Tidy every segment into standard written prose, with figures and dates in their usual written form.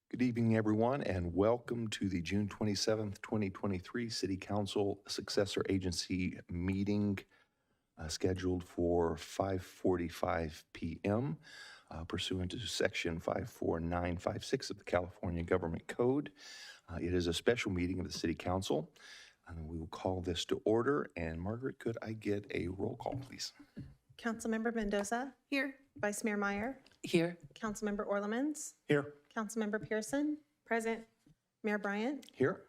Good evening, everyone, and welcome to the June 27th, 2023 City Council Successor Agency meeting scheduled for 5:45 p.m. Pursuant to Section 54956 of the California Government Code. It is a special meeting of the City Council. We will call this to order. And Margaret, could I get a roll call, please? Councilmember Mendoza. Here. Vice Mayor Meyer. Here. Councilmember Orlemans. Here. Councilmember Pearson. Present. Mayor Bryant. Here.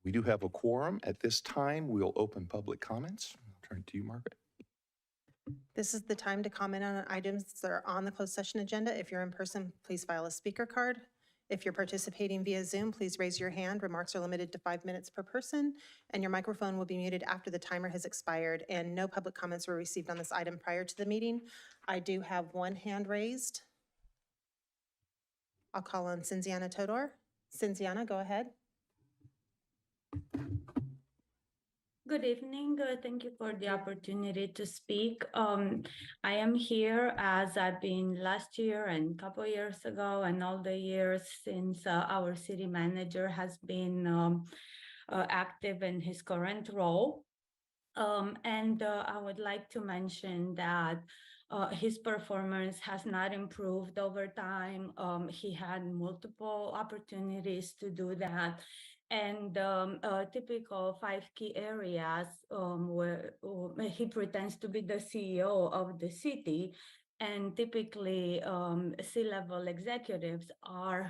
We do have a quorum. At this time, we'll open public comments. I'll turn to you, Margaret. This is the time to comment on items that are on the closed session agenda. If you're in person, please file a speaker card. If you're participating via Zoom, please raise your hand. Remarks are limited to 5 minutes per person, and your microphone will be muted after the timer has expired, and no public comments were received on this item prior to the meeting. I do have one hand raised. I'll call on Cinziana Todor. Cinziana, go ahead. Good evening. Thank you for the opportunity to speak. I am here as I've been last year and a couple of years ago and all the years since our city manager has been active in his current role. I would like to mention that his performance has not improved over time. He had multiple opportunities to do that. And typical 5 key areas where he pretends to be the CEO of the city, and typically C-level executives are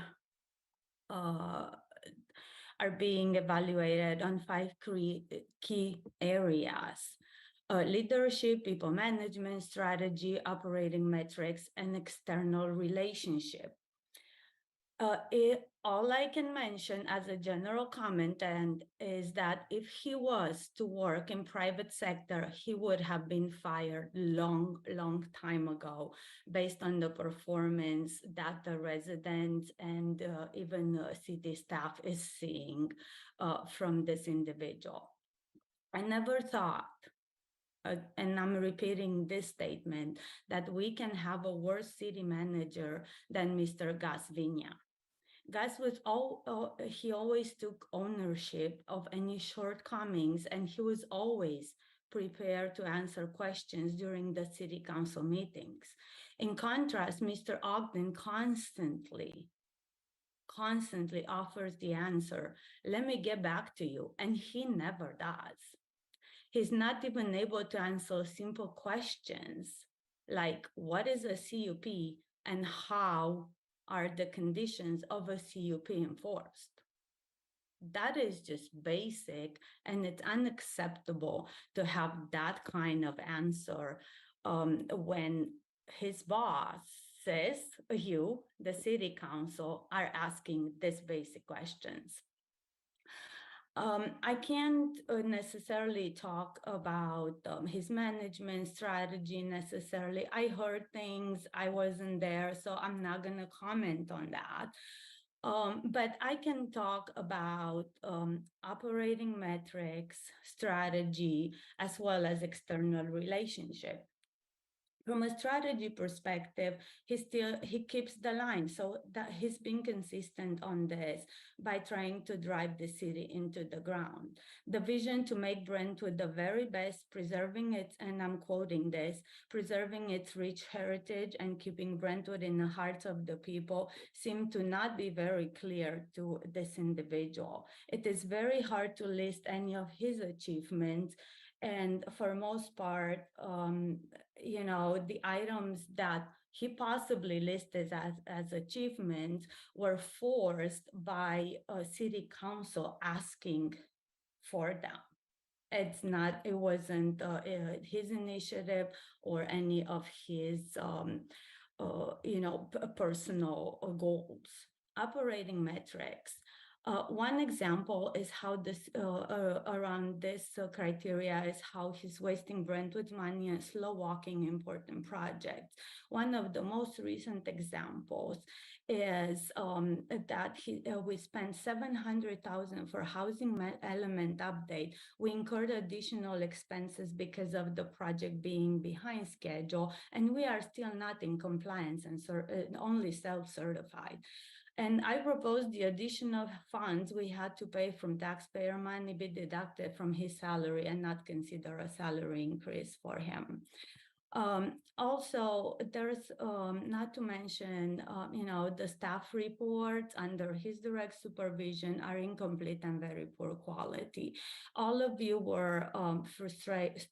being evaluated on 5 key areas: leadership, people management, strategy, operating metrics, and external relationship. All I can mention as a general comment is that if he was to work in private sector, he would have been fired long time ago based on the performance that the residents and even city staff is seeing from this individual. I never thought, and I'm repeating this statement, that we can have a worse city manager than Mr. Gus Viña. Gus was he always took ownership of any shortcomings, and he was always prepared to answer questions during the city council meetings. In contrast, Mr. Ogden constantly offers the answer, "Let me get back to you," and he never does. He's not even able to answer simple questions like, what is a CUP and how are the conditions of a CUP enforced? That is just basic, and it's unacceptable to have that kind of answer when his bosses, you, the city council, are asking these basic questions. I can't necessarily talk about his management strategy necessarily. I heard things, I wasn't there, so I'm not going to comment on that. But I can talk about operating metrics, strategy, as well as external relationship. From a strategy perspective, he keeps the line, so that he's been consistent on this by trying to drive the city into the ground. The vision to make Brentwood the very best, preserving its, and I'm quoting this, preserving its rich heritage and keeping Brentwood in the hearts of the people, seem to not be very clear to this individual. It is very hard to list any of his achievements, and for most part, you know, the items that he possibly listed as achievements were forced by a city council asking for them. It wasn't his initiative or any of his, you know, personal goals. Operating metrics. One example is how this around this criteria is how he's wasting Brentwood's money and slow walking important projects. One of the most recent examples is that we spent $700,000 for housing element update. We incurred additional expenses because of the project being behind schedule, and we are still not in compliance and only self-certified. And I proposed the additional funds we had to pay from taxpayer money be deducted from his salary and not consider a salary increase for him. Also, there's not to mention, the staff reports under his direct supervision are incomplete and very poor quality. All of you were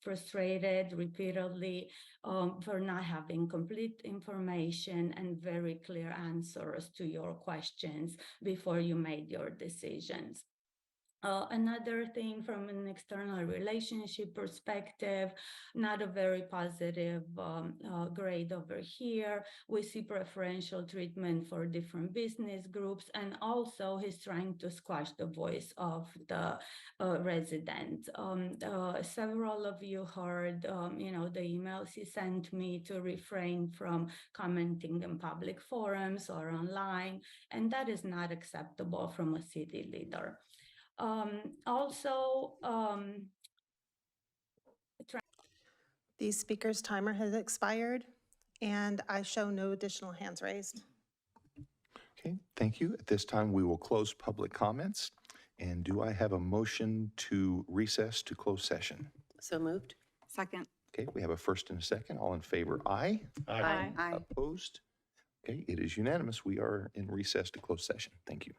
frustrated repeatedly for not having complete information and very clear answers to your questions before you made your decisions. Another thing from an external relationship perspective, not a very positive grade over here. We see preferential treatment for different business groups, and also he's trying to squash the voice of the residents. Several of you heard, the emails he sent me to refrain from commenting in public forums or online, and that is not acceptable from a city leader. The speaker's timer has expired, and I show no additional hands raised. Okay, thank you. At this time, we will close public comments. And do I have a motion to recess to close session? So moved. Second. Okay, we have a first and a second. All in favor, aye. Aye. Opposed? Okay, it is unanimous. We are in recess to close session. Thank you.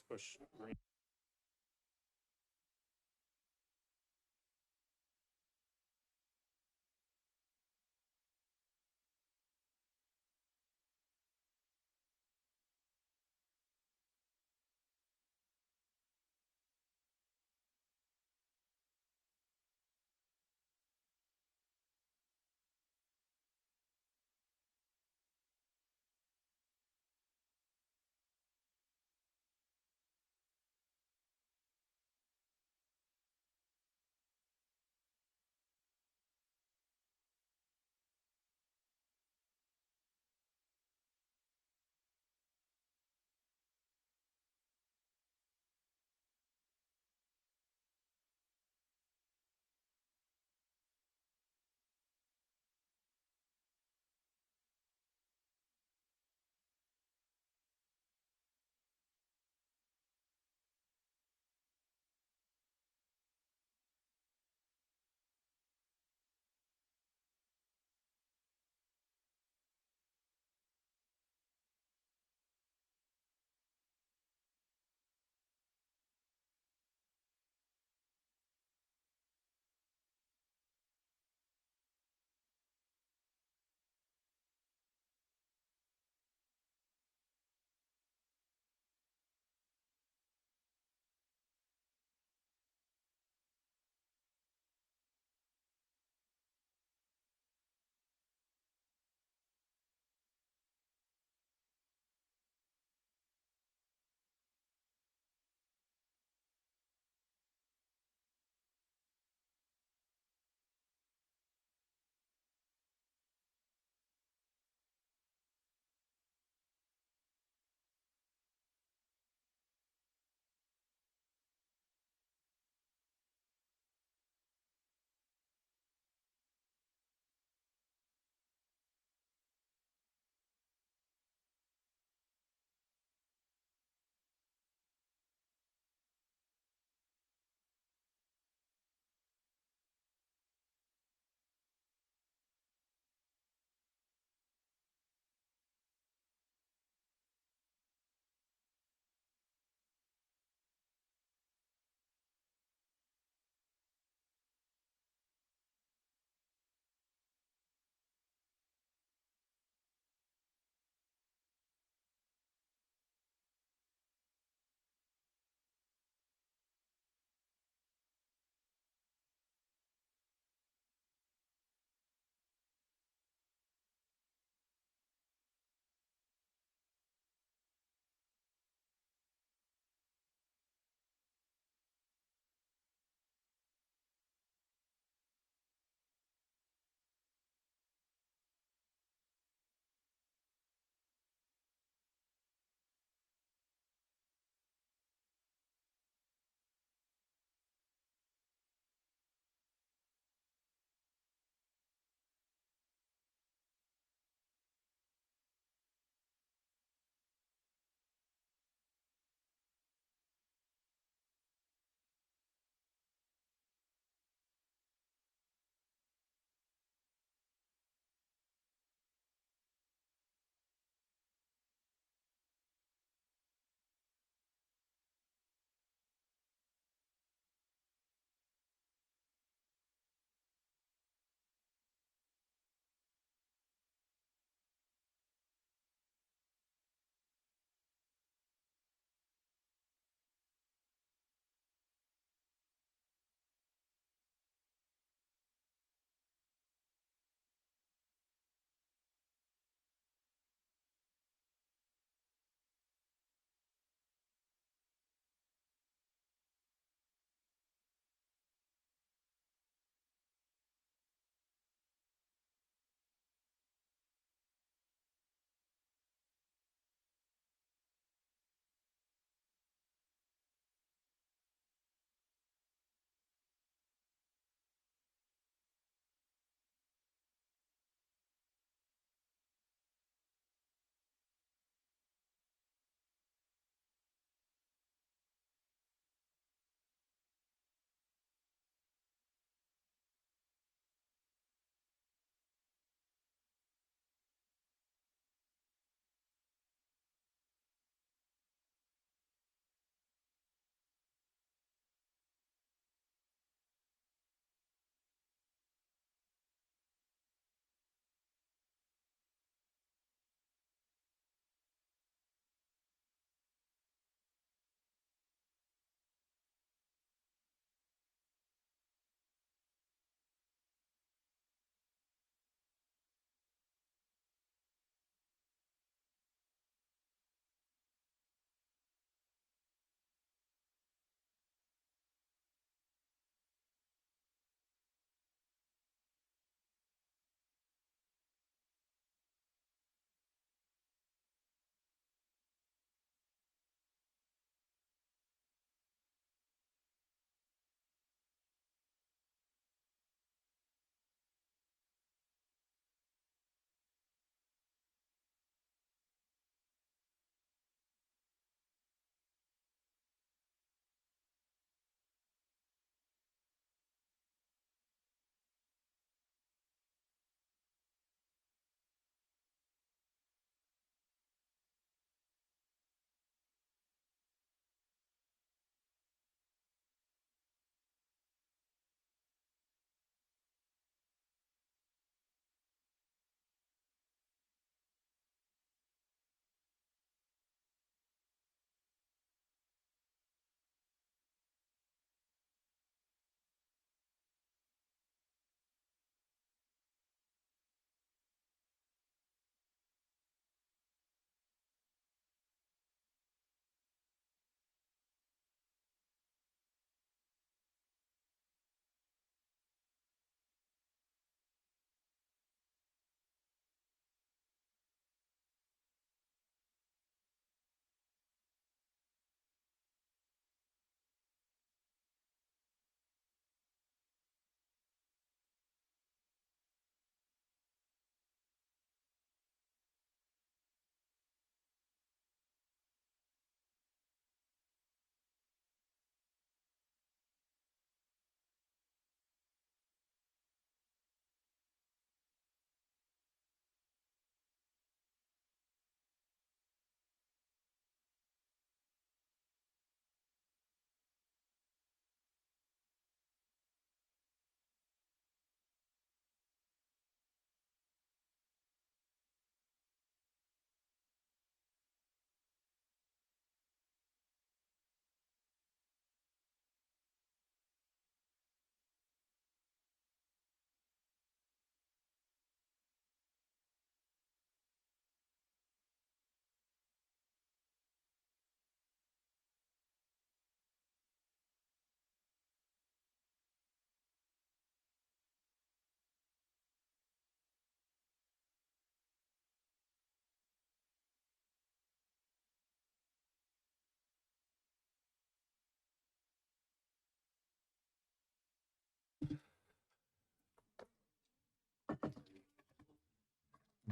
push green.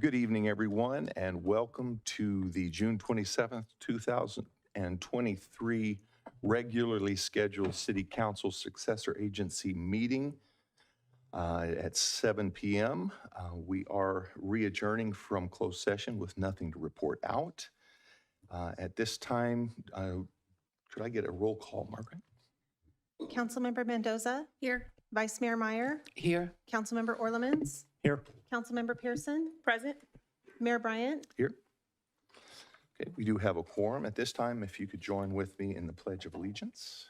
Good evening, everyone, and welcome to the June 27th, 2023 regularly scheduled City Council Successor Agency meeting at 7 p.m. We are re-adjourning from closed session with nothing to report out. At this time, could I get a roll call, Margaret? Councilmember Mendoza? Here. Vice Mayor Meyer? Here. Councilmember Orlemans? Here. Councilmember Pearson? Present. Mayor Bryant? Here. Okay, we do have a quorum at this time. If you could join with me in the Pledge of Allegiance.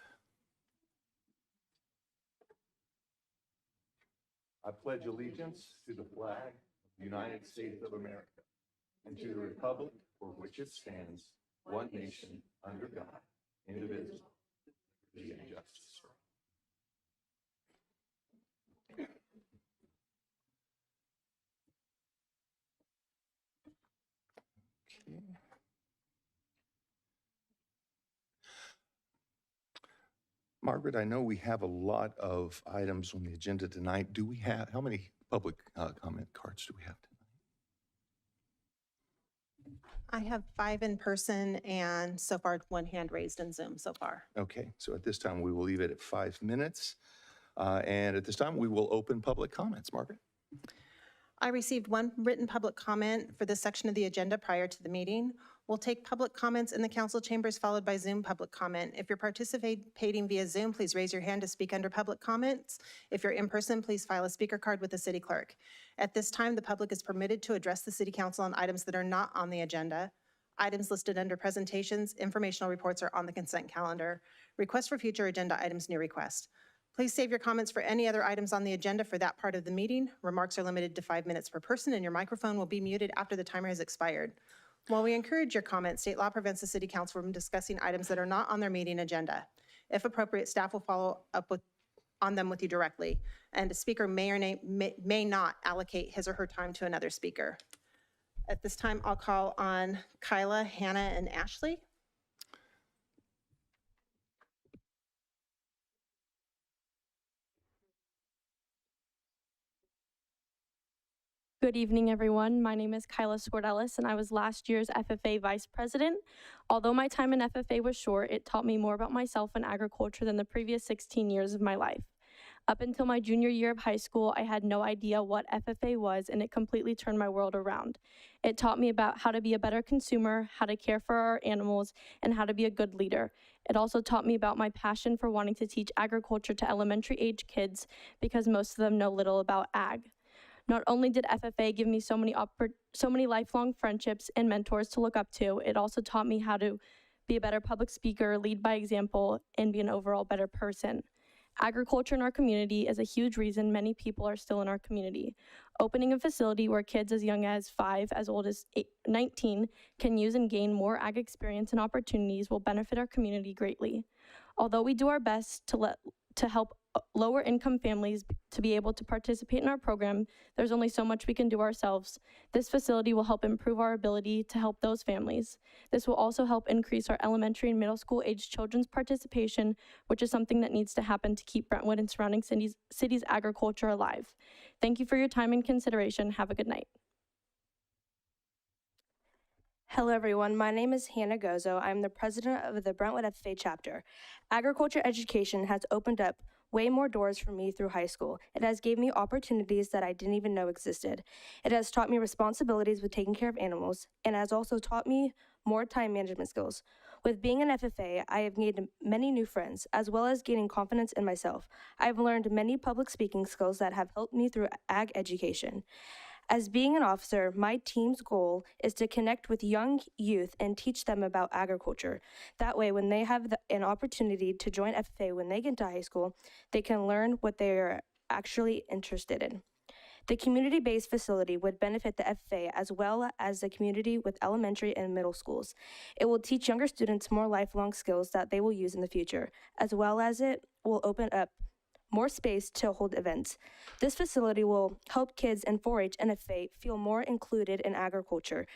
I pledge allegiance to the flag of the United States of America and to the republic for which it stands, one nation, under God, indivisible, with liberty and justice for all. Okay. Margaret, I know we have a lot of items on the agenda tonight. Do we have, how many public comment cards do we have tonight? I have 5 in person and so far 1 hand raised in Zoom so far. Okay, so at this time, we will leave it at 5 minutes. And at this time, we will open public comments. Margaret? I received 1 written public comment for this section of the agenda prior to the meeting. We'll take public comments in the council chambers followed by Zoom public comment. If you're participating via Zoom, please raise your hand to speak under public comments. If you're in person, please file a speaker card with the city clerk. At this time, the public is permitted to address the city council on items that are not on the agenda. Items listed under presentations, informational reports are on the consent calendar. Request for future agenda items, new request. Please save your comments for any other items on the agenda for that part of the meeting. Remarks are limited to 5 minutes per person and your microphone will be muted after the timer has expired. While we encourage your comments, state law prevents the city council from discussing items that are not on their meeting agenda. If appropriate, staff will follow up on them with you directly, and a speaker may or may not allocate his or her time to another speaker. At this time, I'll call on Kyla, Hannah, and Ashley. Good evening, everyone. My name is Kyla Scordellis, and I was last year's FFA Vice President. Although my time in FFA was short, it taught me more about myself and agriculture than the previous 16 years of my life. Up until my junior year of high school, I had no idea what FFA was, and it completely turned my world around. It taught me about how to be a better consumer, how to care for our animals, and how to be a good leader. It also taught me about my passion for wanting to teach agriculture to elementary age kids because most of them know little about ag. Not only did FFA give me so many lifelong friendships and mentors to look up to, it also taught me how to be a better public speaker, lead by example, and be an overall better person. Agriculture in our community is a huge reason many people are still in our community. Opening a facility where kids as young as 5, as old as 19, can use and gain more ag experience and opportunities will benefit our community greatly. Although we do our best to help lower income families to be able to participate in our program, there's only so much we can do ourselves. This facility will help improve our ability to help those families. This will also help increase our elementary and middle school age children's participation, which is something that needs to happen to keep Brentwood and surrounding cities agriculture alive. Thank you for your time and consideration. Have a good night. Hello everyone, my name is Hannah Gozo. I'm the president of the Brentwood FFA chapter. Agriculture education has opened up way more doors for me through high school. It has gave me opportunities that I didn't even know existed. It has taught me responsibilities with taking care of animals, and has also taught me more time management skills. With being an FFA, I have gained many new friends, as well as gaining confidence in myself. I have learned many public speaking skills that have helped me through ag education. As being an officer, my team's goal is to connect with young youth and teach them about agriculture. That way, when they have an opportunity to join FFA when they get to high school, they can learn what they are actually interested in. The community-based facility would benefit the FFA as well as the community with elementary and middle schools. It will teach younger students more lifelong skills that they will use in the future, as well as it will open up more space to hold events. This facility will help kids in 4-H and FFA feel more included in agriculture,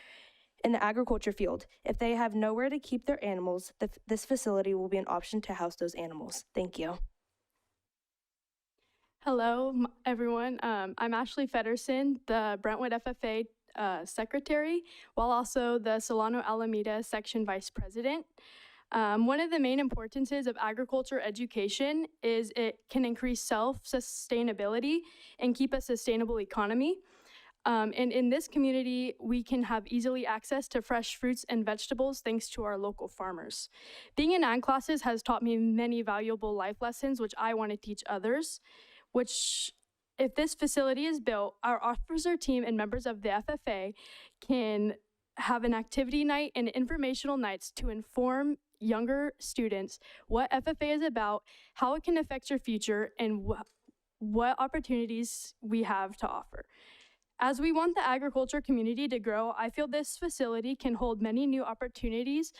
in the agriculture field. If they have nowhere to keep their animals, this facility will be an option to house those animals. Thank you. Hello, everyone. I'm Ashley Fedderson, the Brentwood FFA secretary, while also the Solano Alameda section vice president. One of the main importances of agriculture education is it can increase self-sustainability and keep a sustainable economy. And in this community, we can have easily access to fresh fruits and vegetables thanks to our local farmers. Being in ag classes has taught me many valuable life lessons, which I want to teach others, which if this facility is built, our officer team and members of the FFA can have an activity night and informational nights to inform younger students what FFA is about, how it can affect your future, and what opportunities we have to offer. As we want the agriculture community to grow, I feel this facility can hold many new opportunities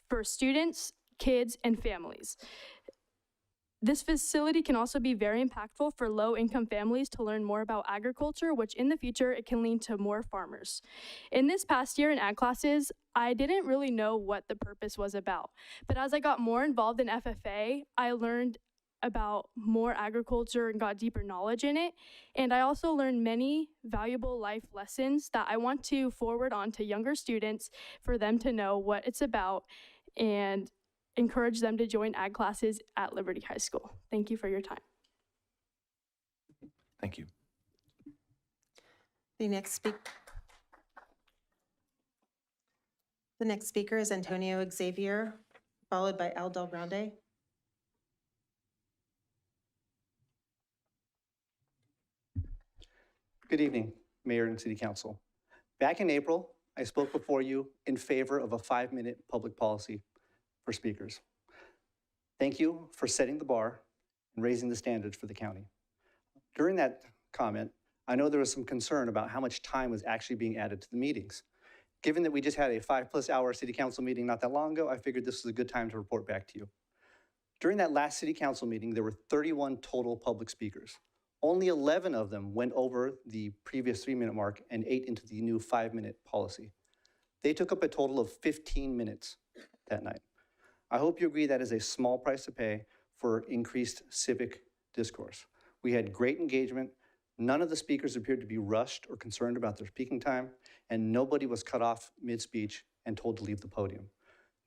for students, kids, and families. This facility can also be very impactful for low-income families to learn more about agriculture, which in the future, it can lead to more farmers. In this past year in ag classes, I didn't really know what the purpose was about. But as I got more involved in FFA, I learned about more agriculture and got deeper knowledge in it. And I also learned many valuable life lessons that I want to forward on to younger students for them to know what it's about and encourage them to join ag classes at Liberty High School. Thank you for your time. Thank you. The next speaker is Antonio Xavier, followed by Al Del Grande. Good evening, Mayor and City Council. Back in April, I spoke before you in favor of a 5-minute public policy for speakers. Thank you for setting the bar and raising the standards for the county. During that comment, I know there was some concern about how much time was actually being added to the meetings. Given that we just had a 5+ hour City Council meeting not that long ago, I figured this was a good time to report back to you. During that last City Council meeting, there were 31 total public speakers. Only 11 of them went over the previous 3-minute mark and 8 into the new 5-minute policy. They took up a total of 15 minutes that night. I hope you agree that is a small price to pay for increased civic discourse. We had great engagement. None of the speakers appeared to be rushed or concerned about their speaking time, and nobody was cut off mid-speech and told to leave the podium.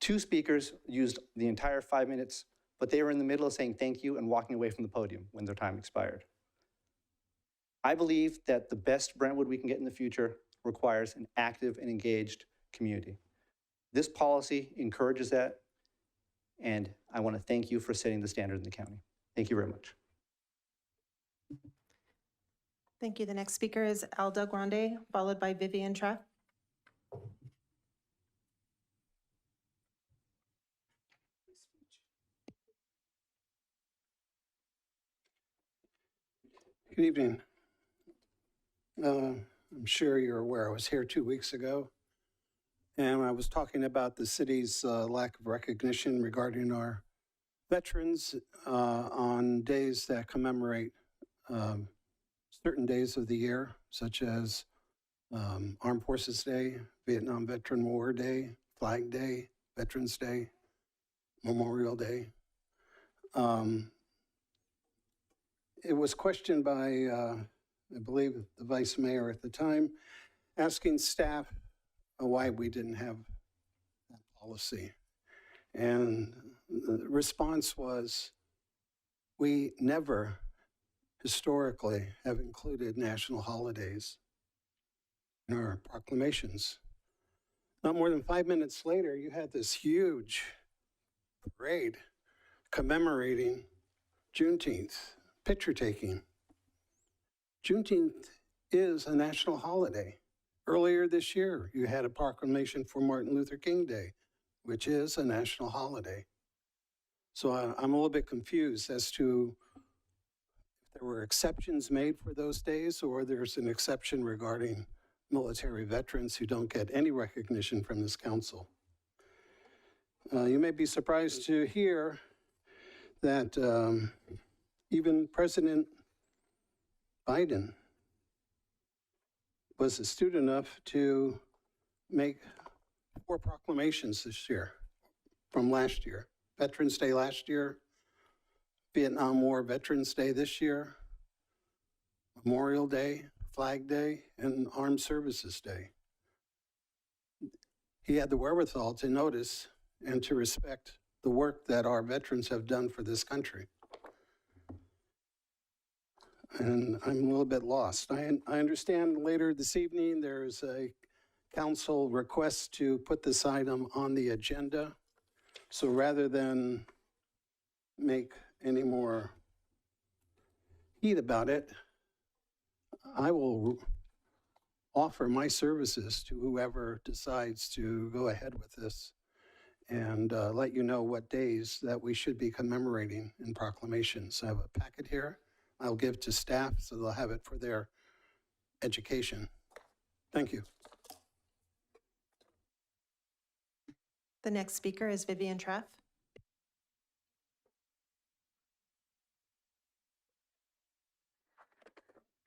2 speakers used the entire 5 minutes, but they were in the middle of saying thank you and walking away from the podium when their time expired. I believe that the best Brentwood we can get in the future requires an active and engaged community. This policy encourages that, and I want to thank you for setting the standard in the county. Thank you very much. Thank you. The next speaker is Al Del Grande, followed by Vivian Treff. Good evening. I'm sure you're aware I was here 2 weeks ago, and I was talking about the city's lack of recognition regarding our veterans on days that commemorate certain days of the year, such as Armed Forces Day, Vietnam Veteran War Day, Flag Day, Veterans Day, Memorial Day. It was questioned by I believe the vice mayor at the time, asking staff why we didn't have that policy. And the response was, we never historically have included national holidays in our proclamations. Not more than 5 minutes later, you had this huge parade commemorating Juneteenth, picture taking. Juneteenth is a national holiday. Earlier this year, you had a proclamation for Martin Luther King Day, which is a national holiday. So I'm a little bit confused as to if there were exceptions made for those days, or there's an exception regarding military veterans who don't get any recognition from this council. You may be surprised to hear that even President Biden was astute enough to make 4 proclamations this year from last year. Veterans Day last year, Vietnam War Veterans Day this year, Memorial Day, Flag Day, and Armed Services Day. he had the wherewithal to notice and to respect the work that our veterans have done for this country. And I'm a little bit lost. I understand later this evening there's a council request to put this item on the agenda. So rather than make any more heat about it, I will offer my services to whoever decides to go ahead with this and let you know what days that we should be commemorating in proclamations. I have a packet here I'll give to staff so they'll have it for their education. Thank you. The next speaker is Vivian Treff.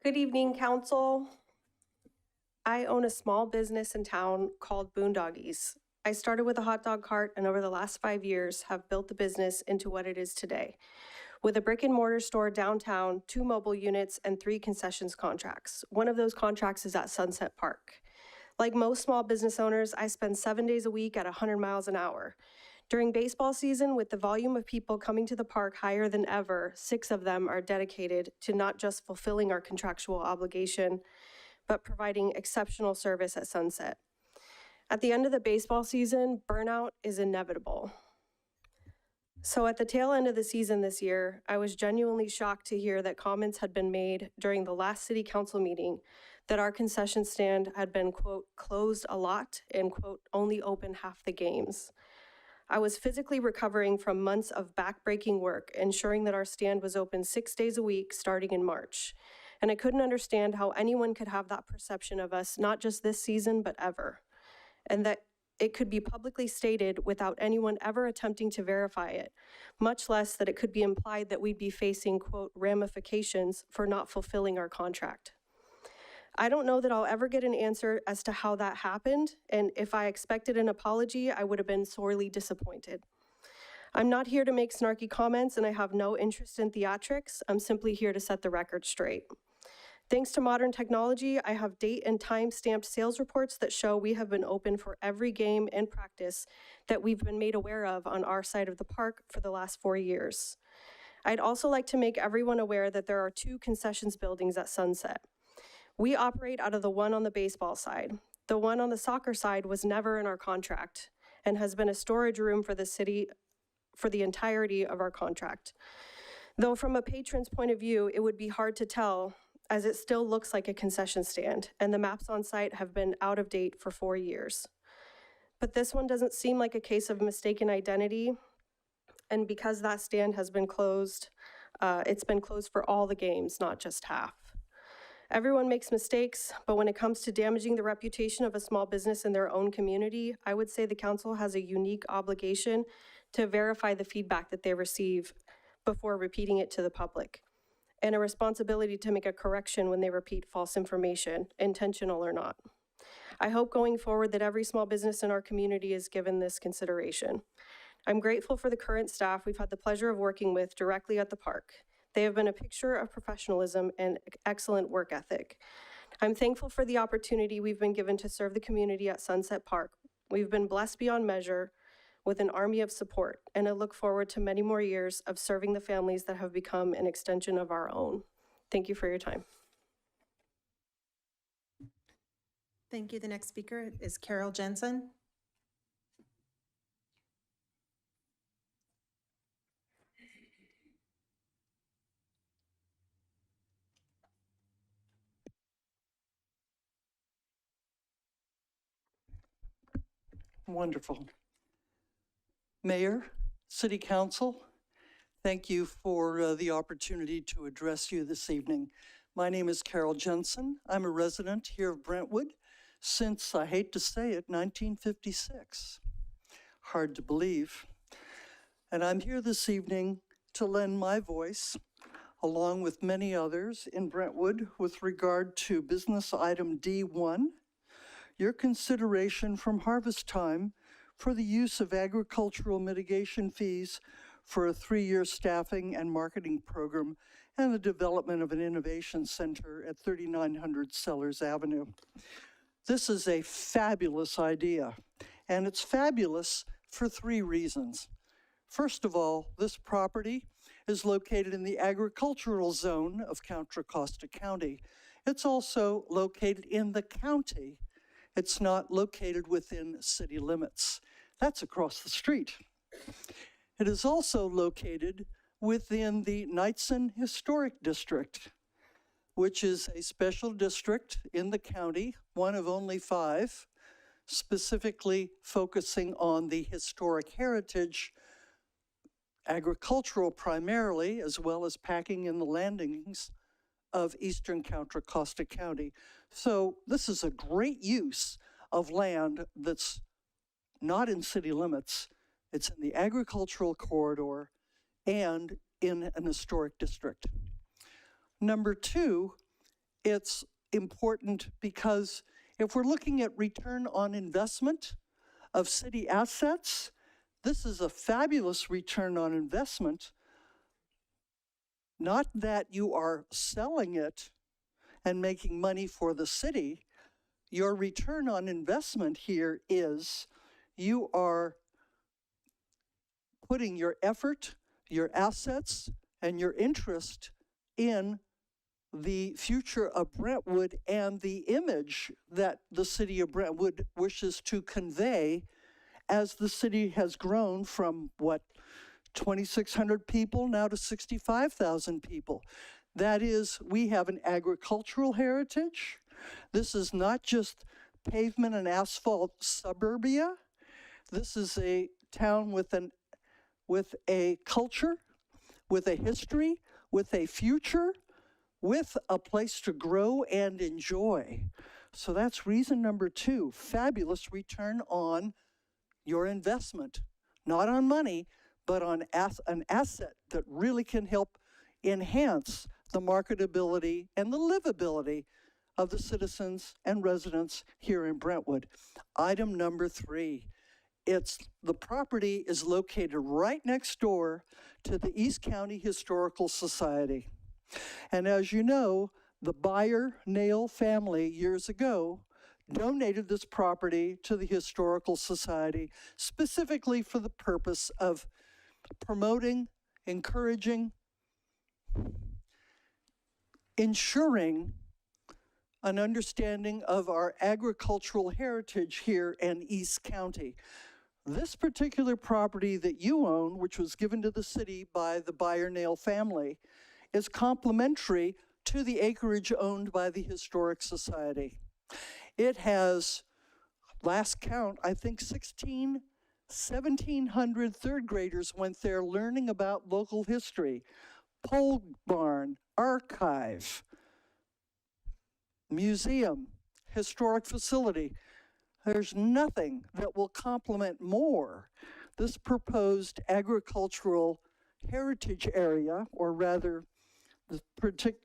Good evening, council. I own a small business in town called Boondoggies. I started with a hot dog cart and over the last 5 years have built the business into what it is today. With a brick and mortar store downtown, 2 mobile units, and 3 concessions contracts. One of those contracts is at Sunset Park. Like most small business owners, I spend 7 days a week at 100 miles an hour. During baseball season, with the volume of people coming to the park higher than ever, 6 of them are dedicated to not just fulfilling our contractual obligation, but providing exceptional service at Sunset. At the end of the baseball season, burnout is inevitable. So at the tail end of the season this year, I was genuinely shocked to hear that comments had been made during the last city council meeting that our concession stand had been, quote, closed a lot and, quote, only open half the games. I was physically recovering from months of back-breaking work, ensuring that our stand was open 6 days a week starting in March. And I couldn't understand how anyone could have that perception of us, not just this season, but ever. And that it could be publicly stated without anyone ever attempting to verify it, much less that it could be implied that we'd be facing, quote, ramifications for not fulfilling our contract. I don't know that I'll ever get an answer as to how that happened, and if I expected an apology, I would have been sorely disappointed. I'm not here to make snarky comments, and I have no interest in theatrics. I'm simply here to set the record straight. Thanks to modern technology, I have date and time-stamped sales reports that show we have been open for every game and practice that we've been made aware of on our side of the park for the last 4 years. I'd also like to make everyone aware that there are 2 concessions buildings at Sunset. We operate out of the one on the baseball side. The one on the soccer side was never in our contract and has been a storage room for the city for the entirety of our contract. Though from a patron's point of view, it would be hard to tell as it still looks like a concession stand, and the maps on site have been out of date for 4 years. But this one doesn't seem like a case of mistaken identity, and because that stand has been closed, it's been closed for all the games, not just half. Everyone makes mistakes, but when it comes to damaging the reputation of a small business in their own community, I would say the council has a unique obligation to verify the feedback that they receive before repeating it to the public, and a responsibility to make a correction when they repeat false information, intentional or not. I hope going forward that every small business in our community is given this consideration. I'm grateful for the current staff we've had the pleasure of working with directly at the park. They have been a picture of professionalism and excellent work ethic. I'm thankful for the opportunity we've been given to serve the community at Sunset Park. We've been blessed beyond measure with an army of support, and I look forward to many more years of serving the families that have become an extension of our own. Thank you for your time. Thank you. The next speaker is Carol Jensen. Wonderful. Mayor, City Council, thank you for the opportunity to address you this evening. My name is Carol Jensen. I'm a resident here of Brentwood since, I hate to say it, 1956. Hard to believe. And I'm here this evening to lend my voice, along with many others in Brentwood, with regard to business item D1, your consideration from harvest time for the use of agricultural mitigation fees for a 3-year staffing and marketing program and the development of an innovation center at 3900 Sellers Avenue. This is a fabulous idea, and it's fabulous for 3 reasons. First of all, this property is located in the agricultural zone of Contra Costa County. It's also located in the county. It's not located within city limits. That's across the street. It is also located within the Knightson Historic District, which is a special district in the county, one of only 5, specifically focusing on the historic heritage, agricultural primarily, as well as packing in the landings of eastern Contra Costa County. So this is a great use of land that's not in city limits. It's in the agricultural corridor and in an historic district. Number 2, it's important because if we're looking at return on investment of city assets, this is a fabulous return on investment. Not that you are selling it and making money for the city. Your return on investment here is you are putting your effort, your assets, and your interest in the future of Brentwood and the image that the city of Brentwood wishes to convey as the city has grown from, 2,600 people now to 65,000 people. That is, we have an agricultural heritage. This is not just pavement and asphalt suburbia. This is a town with a culture, with a history, with a future, with a place to grow and enjoy. So that's reason number 2, fabulous return on your investment, not on money, but on an asset that really can help enhance the marketability and the livability of the citizens and residents here in Brentwood. Item number 3, the property is located right next door to the East County Historical Society. And as you know, the Buyer-Nail family years ago donated this property to the Historical Society specifically for the purpose of promoting, encouraging, ensuring an understanding of our agricultural heritage here in East County. This particular property that you own, which was given to the city by the Buyer-Nail family, is complementary to the acreage owned by the Historic Society. It has, last count, I think 1,700 third graders went there learning about local history, pole barn, archive, museum, historic facility. There's nothing that will complement more this proposed agricultural heritage area, or rather,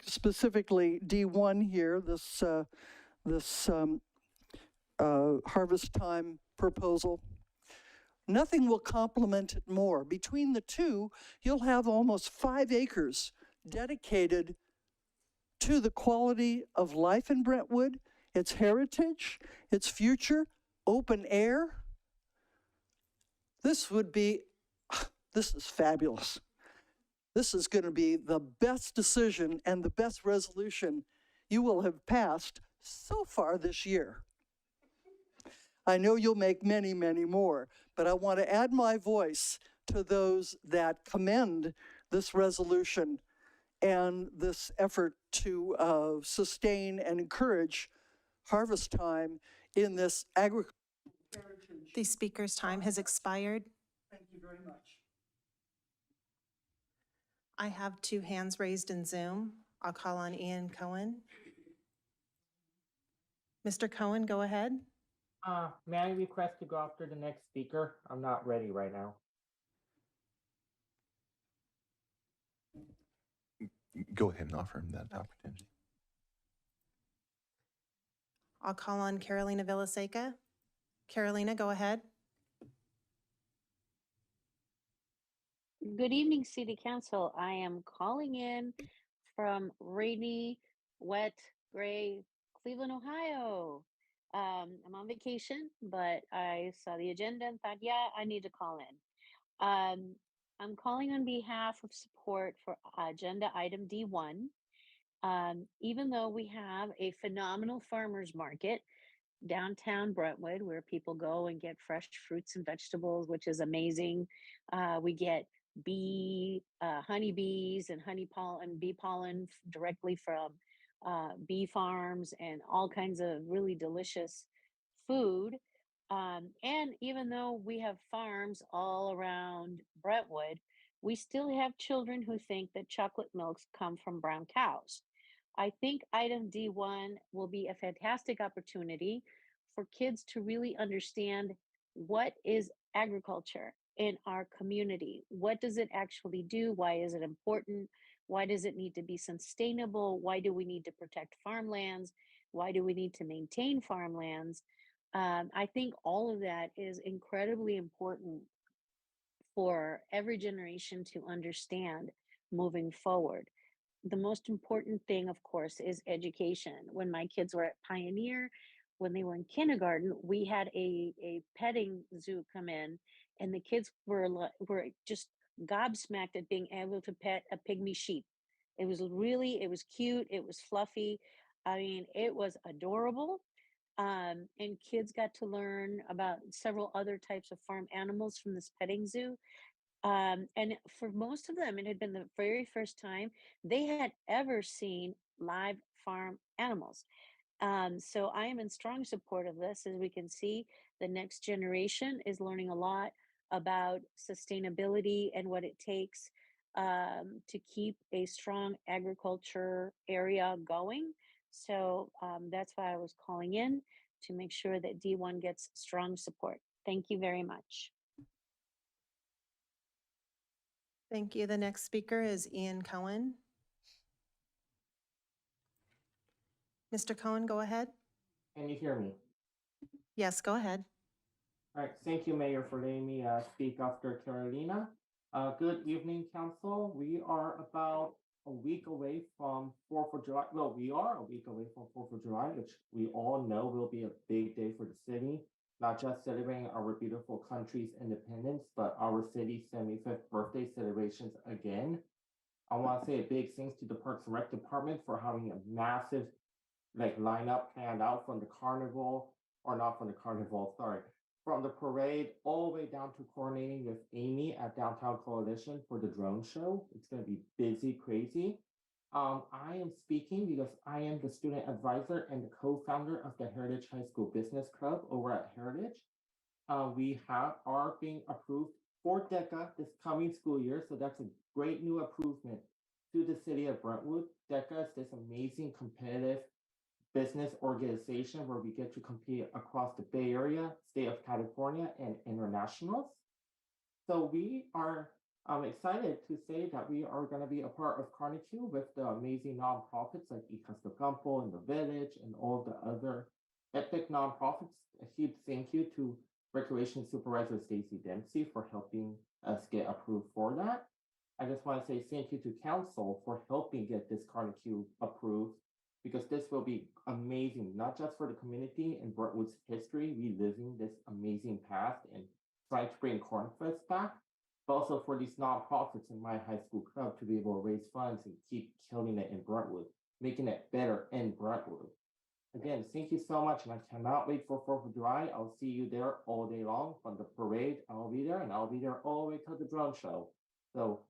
specifically D1 here, this harvest time proposal. Nothing will complement it more. Between the two, you'll have almost 5 acres dedicated to the quality of life in Brentwood, its heritage, its future, open air. This is fabulous. This is going to be the best decision and the best resolution you will have passed so far this year. I know you'll make many, many more, but I want to add my voice to those that commend this resolution and this effort to sustain and encourage harvest time in this agricultural heritage. The speaker's time has expired. Thank you very much. I have 2 hands raised in Zoom. I'll call on Ian Cohen. Mr. Cohen, go ahead. May I request to go after the next speaker? I'm not ready right now. Go ahead and offer him that opportunity. I'll call on Carolina Villaseca. Carolina, go ahead. Good evening, City Council. I am calling in from rainy, wet, gray Cleveland, Ohio. I'm on vacation, but I saw the agenda and thought, yeah, I need to call in. I'm calling on behalf of support for agenda item D1. Even though we have a phenomenal farmers market downtown Brentwood, where people go and get fresh fruits and vegetables, which is amazing. We get honeybees and honey pollen and bee pollen directly from bee farms and all kinds of really delicious food. And even though we have farms all around Brentwood, we still have children who think that chocolate milks come from brown cows. I think item D1 will be a fantastic opportunity for kids to really understand what is agriculture in our community. What does it actually do? Why is it important? Why does it need to be sustainable? Why do we need to protect farmlands? Why do we need to maintain farmlands? I think all of that is incredibly important for every generation to understand moving forward. The most important thing, of course, is education. When my kids were at Pioneer, when they were in kindergarten, we had a petting zoo come in, and the kids were just gobsmacked at being able to pet a pygmy sheep. It was cute, it was fluffy. I mean, it was adorable. And kids got to learn about several other types of farm animals from this petting zoo. And for most of them, it had been the very first time they had ever seen live farm animals. So I am in strong support of this. As we can see, the next generation is learning a lot about sustainability and what it takes to keep a strong agriculture area going. So that's why I was calling in to make sure that D1 gets strong support. Thank you very much. Thank you. The next speaker is Ian Cohen. Mr. Cohen, go ahead. Can you hear me? Yes, go ahead. All right, thank you, Mayor, for letting me speak after Carolina. Good evening, Council. We are about a week away from 4th of July. Well, we are a week away from 4th of July, which we all know will be a big day for the city, not just celebrating our beautiful country's independence, but our city's 75th birthday celebrations again. I want to say a big thanks to the Parks and Rec Department for having a massive lineup planned out from the carnival, or not from the carnival, sorry, from the parade all the way down to coordinating with Amy at Downtown Coalition for the drone show. It's going to be busy, crazy. I am speaking because I am the student advisor and the co-founder of the Heritage High School Business Club over at Heritage. We are being approved for DECA this coming school year, so that's a great new improvement to the city of Brentwood. DECA is this amazing competitive business organization where we get to compete across the Bay Area, state of California, and internationals. So we are excited to say that we are going to be a part of Carnicue with the amazing nonprofits like Icas Campo and The Village and all the other epic nonprofits. A huge thank you to Recreation Supervisor Stacy Dempsey for helping us get approved for that. I just want to say thank you to Council for helping get this Carnicue approved, because this will be amazing, not just for the community and Brentwood's history, reliving this amazing past and trying to bring Cornfest back, but also for these nonprofits in my high school club to be able to raise funds and keep killing it in Brentwood, making it better in Brentwood. Again, thank you so much, and I cannot wait for 4th of July. I'll see you there all day long. From the parade, I'll be there, and I'll be there all the way to the drone show. So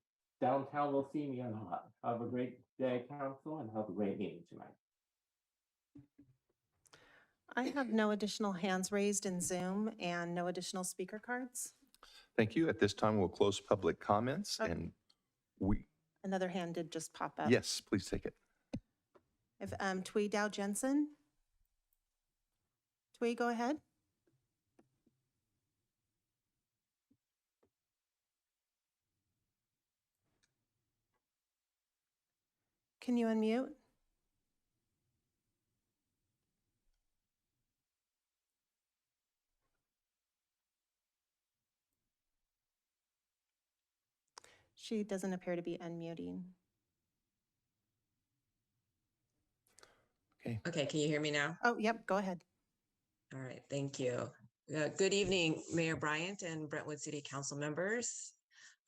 downtown will see me a lot. Have a great day, Council, and have a great meeting tonight. I have no additional hands raised in Zoom and no additional speaker cards. Thank you. At this time, we'll close public comments, Okay. and Another hand did just pop up. yes, please take it. If Twee Dow Jensen. Twee, go ahead. Can you unmute? She doesn't appear to be unmuting. Okay. Okay, can you hear me now? Oh, yep, go ahead. All right, thank you. Good evening, Mayor Bryant and Brentwood City Council members.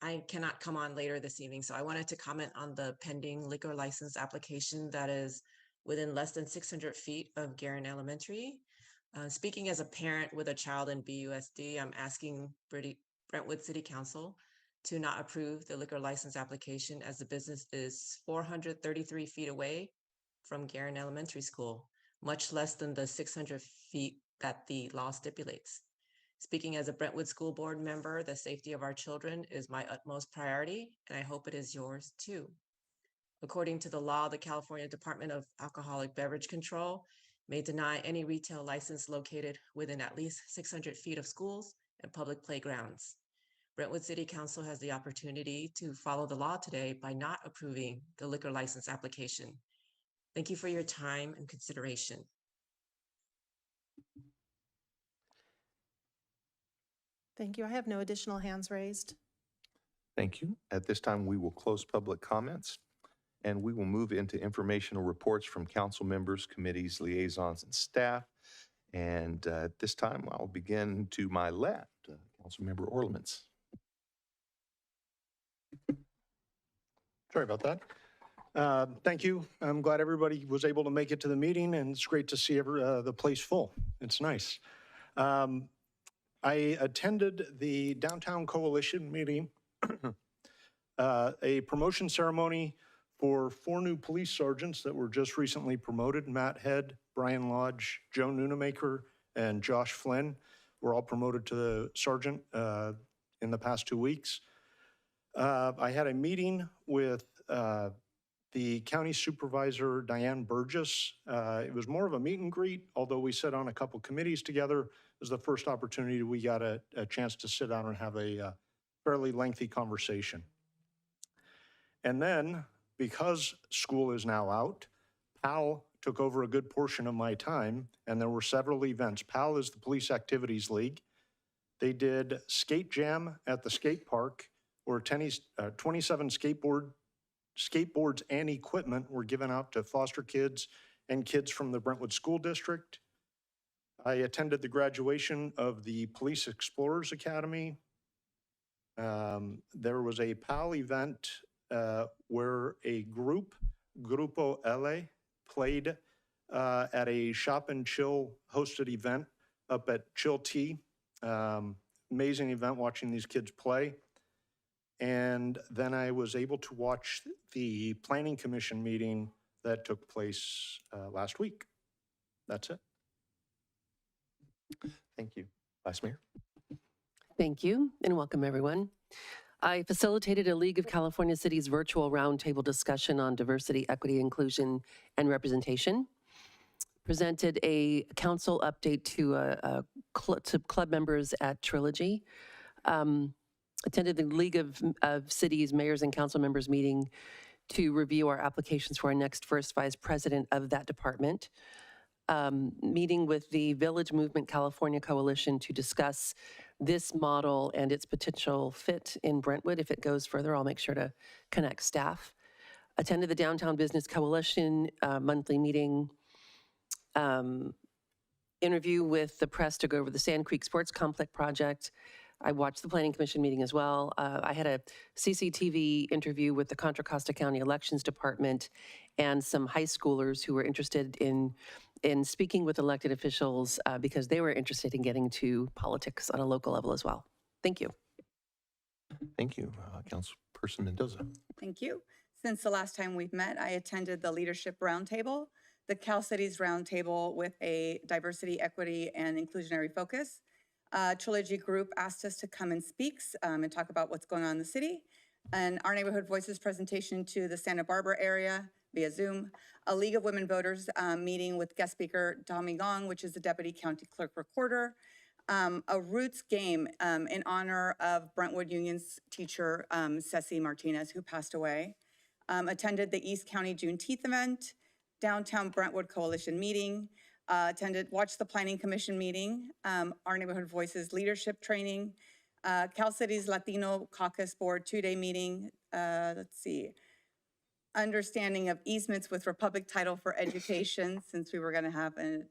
I cannot come on later this evening, so I wanted to comment on the pending liquor license application that is within less than 600 feet of Guerin Elementary. Speaking as a parent with a child in BUSD, I'm asking Brentwood City Council to not approve the liquor license application as the business is 433 feet away from Guerin Elementary School, much less than the 600 feet that the law stipulates. Speaking as a Brentwood School Board member, the safety of our children is my utmost priority, and I hope it is yours too. According to the law, the California Department of Alcoholic Beverage Control may deny any retail license located within at least 600 feet of schools and public playgrounds. Brentwood City Council has the opportunity to follow the law today by not approving the liquor license application. Thank you for your time and consideration. Thank you. I have no additional hands raised. Thank you. At this time, we will close public comments and we will move into informational reports from council members, committees, liaisons, and staff. And at this time, I'll begin to my left, Councilmember Orlemans. Sorry about that. Thank you. I'm glad everybody was able to make it to the meeting, and it's great to see the place full. It's nice. I attended the Downtown Coalition meeting, a promotion ceremony for 4 new police sergeants that were just recently promoted. Matt Head, Brian Lodge, Joe Nunemaker, and Josh Flynn were all promoted to the sergeant in the past 2 weeks. I had a meeting with the county supervisor, Diane Burgess. It was more of a meet and greet, although we sat on a couple committees together. It was the first opportunity we got a chance to sit down and have a fairly lengthy conversation. And then, because school is now out, PAL took over a good portion of my time, and there were several events. PAL is the Police Activities League. They did skate jam at the skate park, where 27 skateboards and equipment were given out to foster kids and kids from the Brentwood School District. I attended the graduation of the Police Explorers Academy. There was a PAL event where a Grupo L, played at a Shop and Chill hosted event up at Chill Tea. Amazing event watching these kids play. And then I was able to watch the Planning Commission meeting that took place last week. That's it. Thank you. Vice Mayor. Thank you, and welcome everyone. I facilitated a League of California Cities virtual roundtable discussion on diversity, equity, inclusion, and representation. Presented a council update to club members at Trilogy. Attended the League of Cities Mayors and Council Members meeting to review our applications for our next first vice president of that department. Meeting with the Village Movement California Coalition to discuss this model and its potential fit in Brentwood. If it goes further, I'll make sure to connect staff. Attended the Downtown Business Coalition monthly meeting. Interview with the press to go over the Sand Creek Sports Complex project. I watched the Planning Commission meeting as well. I had a CCTV interview with the Contra Costa County Elections Department and some high schoolers who were interested in speaking with elected officials because they were interested in getting to politics on a local level as well. Thank you. Thank you. Councilperson Mendoza. Thank you. Since the last time we've met, I attended the Leadership Roundtable, the Cal Cities Roundtable with a diversity, equity, and inclusionary focus. Trilogy Group asked us to come and speak and talk about what's going on in the city. And our Neighborhood Voices presentation to the Santa Barbara area via Zoom. A League of Women Voters meeting with guest speaker Tommy Gong, which is the Deputy County Clerk Recorder. A Roots game in honor of Brentwood Union's teacher, Ceci Martinez, who passed away. Attended the East County Juneteenth event, Downtown Brentwood Coalition meeting. Watched the Planning Commission meeting, our Neighborhood Voices leadership training, Cal Cities Latino Caucus Board 2-day meeting. Let's see. understanding of easements with Republic Title for Education, since we were going to have an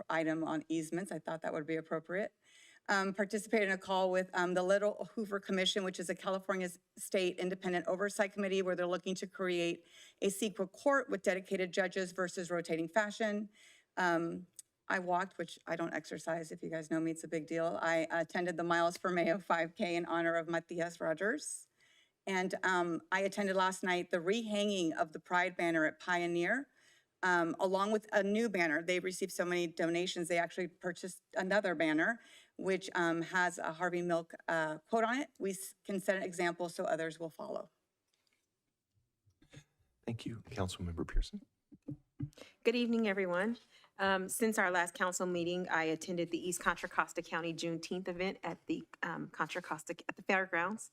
item on easements. I thought that would be appropriate. Participated in a call with the Little Hoover Commission, which is a California State Independent Oversight Committee, where they're looking to create a CEQA court with dedicated judges versus rotating fashion. I walked, which I don't exercise. If you guys know me, it's a big deal. I attended the Miles for Mayo 5K in honor of Matias Rogers. And I attended last night the rehanging of the Pride banner at Pioneer, along with a new banner. They received so many donations, they actually purchased another banner, which has a Harvey Milk quote on it. We can set an example so others will follow. Thank you. Councilmember Pearson. Good evening, everyone. Since our last council meeting, I attended the East Contra Costa County Juneteenth event at the Contra Costa at the fairgrounds.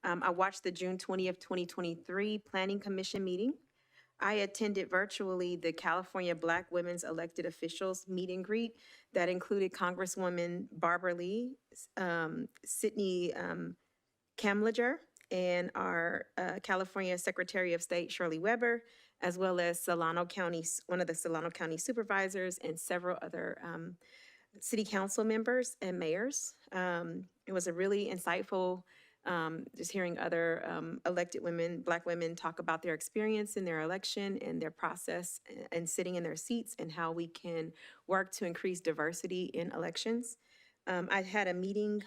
I watched the June 20th, 2023 Planning Commission meeting. I attended virtually the California Black Women's Elected Officials meet and greet that included Congresswoman Barbara Lee, Sydney Kamliger, and our California Secretary of State Shirley Weber, as well as Solano County, one of the Solano County supervisors, and several other city council members and mayors. It was a really insightful, just hearing other elected women, Black women, talk about their experience in their election and their process and sitting in their seats and how we can work to increase diversity in elections. I had a meeting,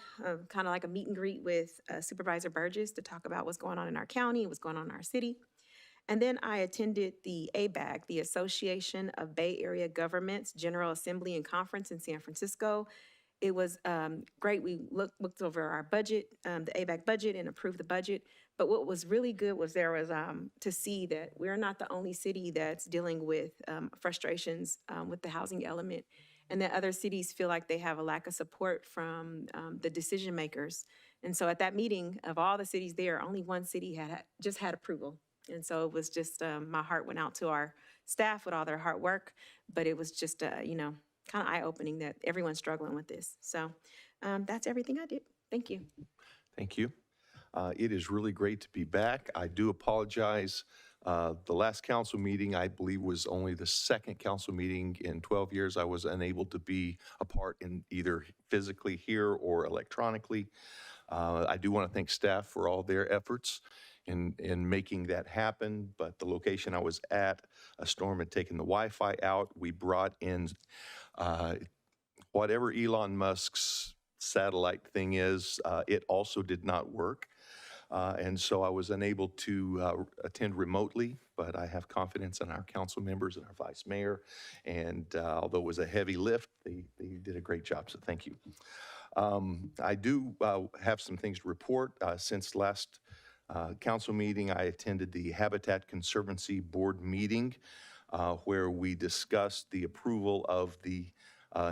kind of like a meet and greet with Supervisor Burgess to talk about what's going on in our county, what's going on in our city. And then I attended the ABAG, the Association of Bay Area Governments General Assembly and Conference in San Francisco. It was great. We looked over our budget, the ABAG budget, and approved the budget. But what was really good was there was to see that we're not the only city that's dealing with frustrations with the housing element, and that other cities feel like they have a lack of support from the decision makers. And so at that meeting, of all the cities there, only one city just had approval. And so it was just, my heart went out to our staff with all their hard work, but it was just, you know, kind of eye-opening that everyone's struggling with this. So that's everything I did. Thank you. Thank you. It is really great to be back. I do apologize. The last council meeting, I believe, was only the second council meeting in 12 years. I was unable to be a part in either physically here or electronically. I do want to thank staff for all their efforts in making that happen, but the location I was at, a storm had taken the Wi-Fi out. We brought in whatever Elon Musk's satellite thing is, it also did not work. And so I was unable to attend remotely, but I have confidence in our council members and our vice mayor. And although it was a heavy lift, they did a great job, so thank you. I do have some things to report. Since last council meeting, I attended the Habitat Conservancy Board meeting where we discussed the approval of the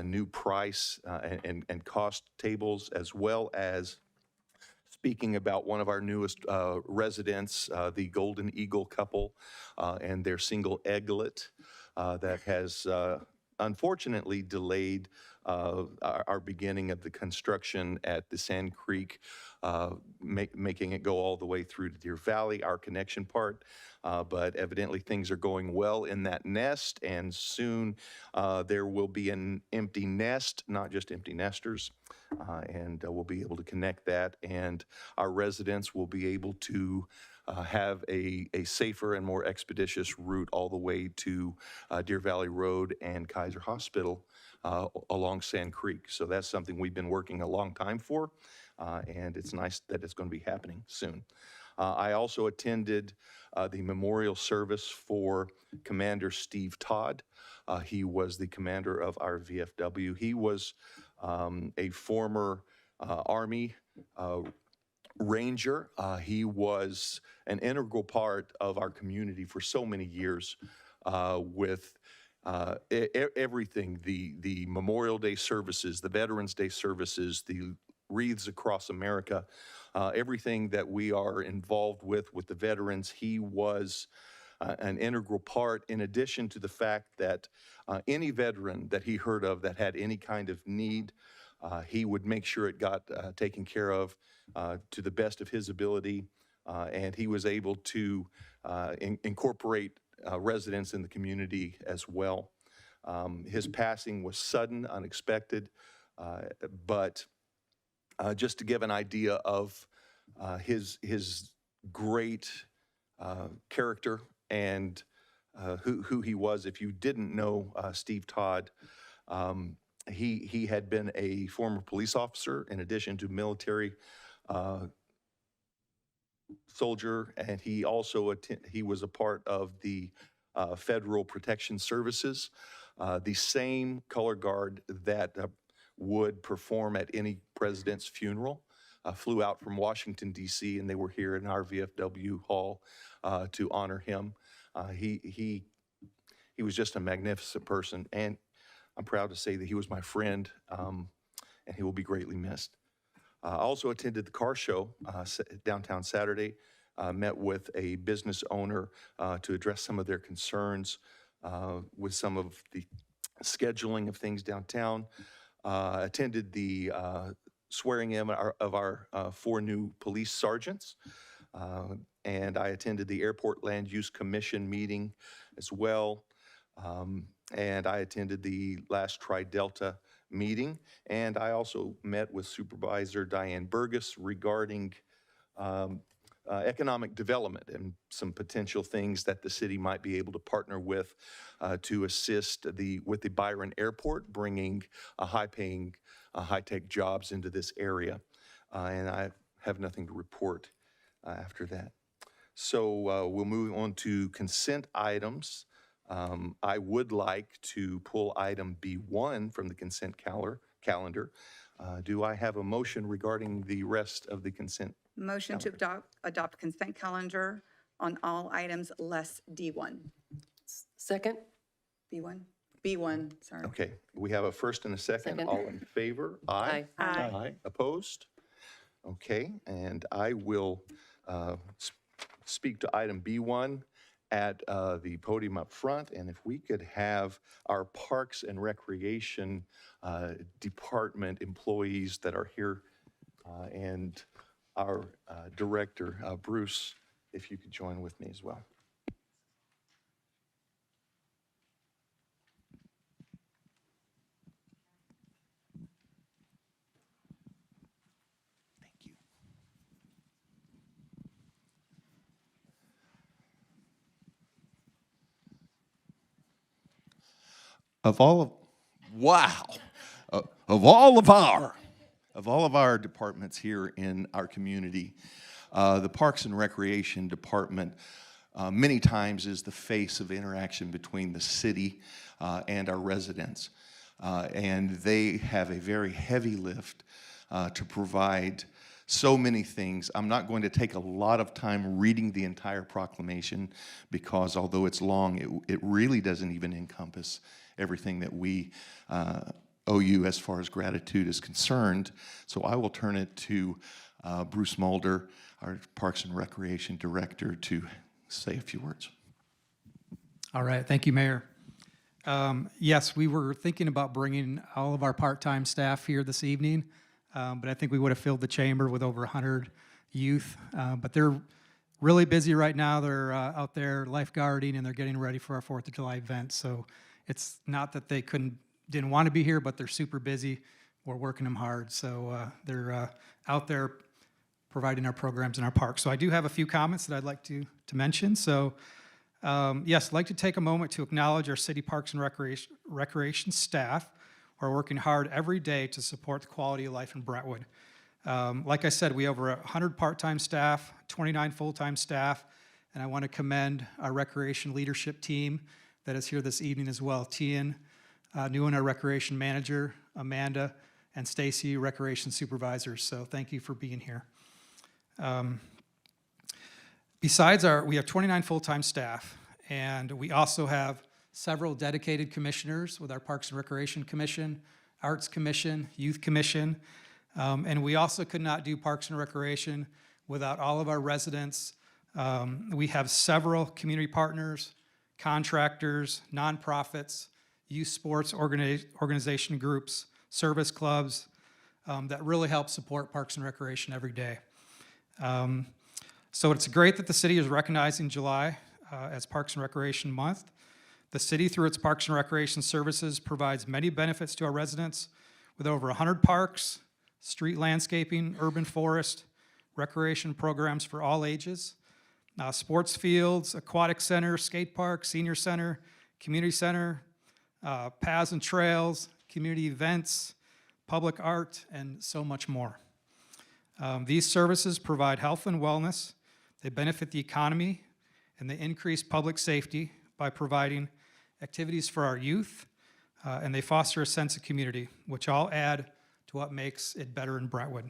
new price and cost tables, as well as speaking about one of our newest residents, the Golden Eagle couple and their single egglet that has unfortunately delayed our beginning of the construction at the Sand Creek, making it go all the way through to Deer Valley, our connection part. But evidently things are going well in that nest, and soon there will be an empty nest, not just empty nesters, and we'll be able to connect that, and our residents will be able to have a safer and more expeditious route all the way to Deer Valley Road and Kaiser Hospital along Sand Creek. So that's something we've been working a long time for, and it's nice that it's going to be happening soon. I also attended the memorial service for Commander Steve Todd. He was the commander of our VFW. He was a former Army Ranger. He was an integral part of our community for so many years with everything, the Memorial Day services, the Veterans Day services, the wreaths across America, everything that we are involved with the veterans. He was an integral part, in addition to the fact that any veteran that he heard of that had any kind of need, he would make sure it got taken care of to the best of his ability. and he was able to incorporate residents in the community as well. His passing was sudden, unexpected, but just to give an idea of his great character and who he was. If you didn't know Steve Todd, he had been a former police officer in addition to military soldier, and he also he was a part of the Federal Protection Services, the same color guard that would perform at any president's funeral. Flew out from Washington, D.C., and they were here in our VFW hall to honor him. He was just a magnificent person, and I'm proud to say that he was my friend, and he will be greatly missed. I also attended the car show downtown Saturday, met with a business owner to address some of their concerns with some of the scheduling of things downtown. Attended the swearing in of our 4 new police sergeants. And I attended the Airport Land Use Commission meeting as well. And I attended the last Tri-Delta meeting. And I also met with Supervisor Diane Burgess regarding economic development and some potential things that the city might be able to partner with to assist with the Byron Airport, bringing high-paying, high-tech jobs into this area. And I have nothing to report after that. So we'll move on to consent items. I would like to pull item B1 from the consent calendar. Do I have a motion regarding the rest of the consent? Motion to adopt consent calendar on all items less D1. Second? B1, sorry. Okay, we have a first and a second. Second. All in favor? Aye. Aye. Aye. Opposed? Okay, and I will speak to item B1 at the podium up front. And if we could have our Parks and Recreation Department employees that are here and our director, Bruce, if you could join with me as well. Thank you. Of all of our departments here in our community, the Parks and Recreation Department many times is the face of interaction between the city and our residents. And they have a very heavy lift to provide so many things. I'm not going to take a lot of time reading the entire proclamation because although it's long, it really doesn't even encompass everything that we owe you as far as gratitude is concerned. So I will turn it to Bruce Mulder, our Parks and Recreation Director, to say a few words. All right, thank you, Mayor. Yes, we were thinking about bringing all of our part-time staff here this evening, but I think we would have filled the chamber with over 100 youth. But they're really busy right now. They're out there lifeguarding and they're getting ready for our 4th of July event. So it's not that they didn't want to be here, but they're super busy. We're working them hard. So they're out there providing our programs in our park. So I do have a few comments that I'd like to mention. So yes, I'd like to take a moment to acknowledge our city parks and recreation staff who are working hard every day to support the quality of life in Brentwood. Like I said, we have over 100 part-time staff, 29 full-time staff, and I want to commend our recreation leadership team that is here this evening as well. Tian Nguyen, our recreation manager, Amanda, and Stacy, recreation supervisors. So thank you for being here. Besides we have 29 full-time staff, and we also have several dedicated commissioners with our Parks and Recreation Commission, Arts Commission, Youth Commission, and we also could not do Parks and Recreation without all of our residents. We have several community partners, contractors, nonprofits, youth sports organization groups, service clubs that really help support Parks and Recreation every day. So it's great that the city is recognizing July as Parks and Recreation Month. The city, through its Parks and Recreation services, provides many benefits to our residents with over 100 parks, street landscaping, urban forest, recreation programs for all ages, sports fields, aquatic center, skate park, senior center, community center, paths and trails, community events, public art, and so much more. These services provide health and wellness, they benefit the economy, and they increase public safety by providing activities for our youth, and they foster a sense of community, which all add to what makes it better in Brentwood.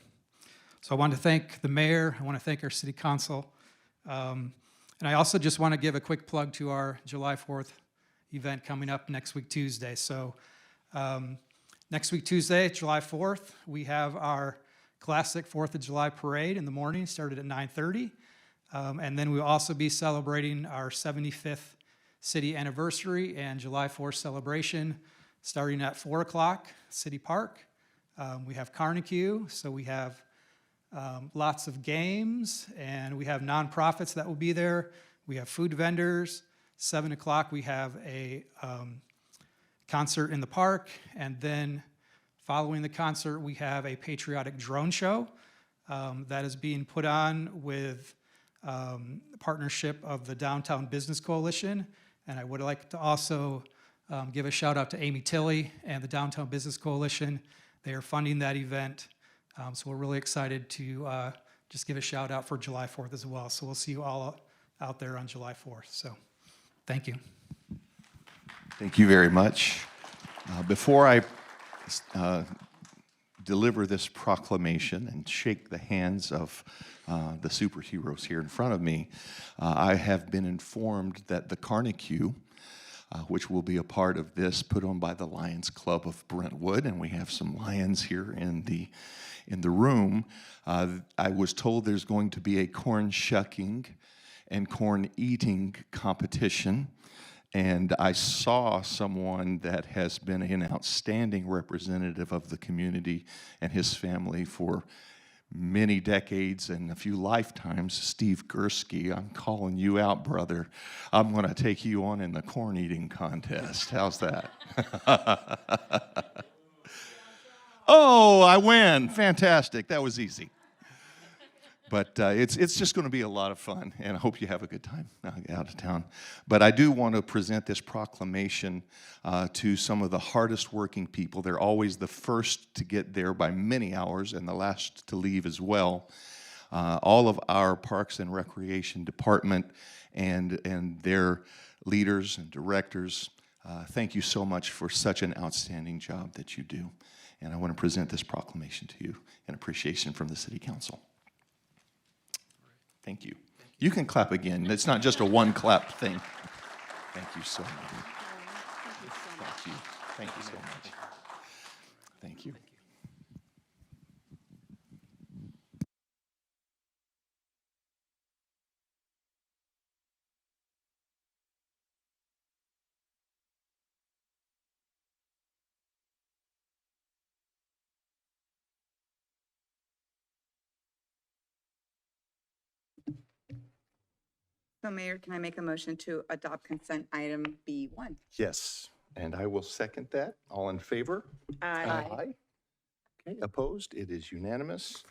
So I want to thank the mayor, I want to thank our city council, and I also just want to give a quick plug to our July 4th event coming up next week, Tuesday. So next week, Tuesday, July 4th, we have our classic 4th of July parade in the morning, started at 9:30. And then we'll also be celebrating our 75th city anniversary and July 4th celebration starting at 4 o'clock, City Park. We have Carnegie, so we have lots of games, and we have nonprofits that will be there. We have food vendors. 7 o'clock, we have a concert in the park, and then following the concert, we have a patriotic drone show that is being put on with partnership of the Downtown Business Coalition. And I would like to also give a shout out to Amy Tilley and the Downtown Business Coalition. They are funding that event. So we're really excited to just give a shout out for July 4th as well. So we'll see you all out there on July 4th. So thank you. Thank you very much. Before I deliver this proclamation and shake the hands of the superheroes here in front of me, I have been informed that the Carnegie, which will be a part of this, put on by the Lions Club of Brentwood, and we have some lions here in the room. I was told there's going to be a corn shucking and corn eating competition. And I saw someone that has been an outstanding representative of the community and his family for many decades and a few lifetimes, Steve Gursky. I'm calling you out, brother. I'm going to take you on in the corn eating contest. How's that? Oh, I win. Fantastic. That was easy. But it's just going to be a lot of fun, and I hope you have a good time out of town. But I do want to present this proclamation to some of the hardest working people. They're always the first to get there by many hours and the last to leave as well. All of our Parks and Recreation Department and their leaders and directors, thank you so much for such an outstanding job that you do. And I want to present this proclamation to you in appreciation from the City Council. Thank you. You can clap again. It's not just a one clap thing. Thank you so much. Thank you. Thank you so much. Thank you. So Mayor, can I make a motion to adopt consent item B1? Yes, and I will second that. All in favor? Aye. Okay, opposed? It is unanimous.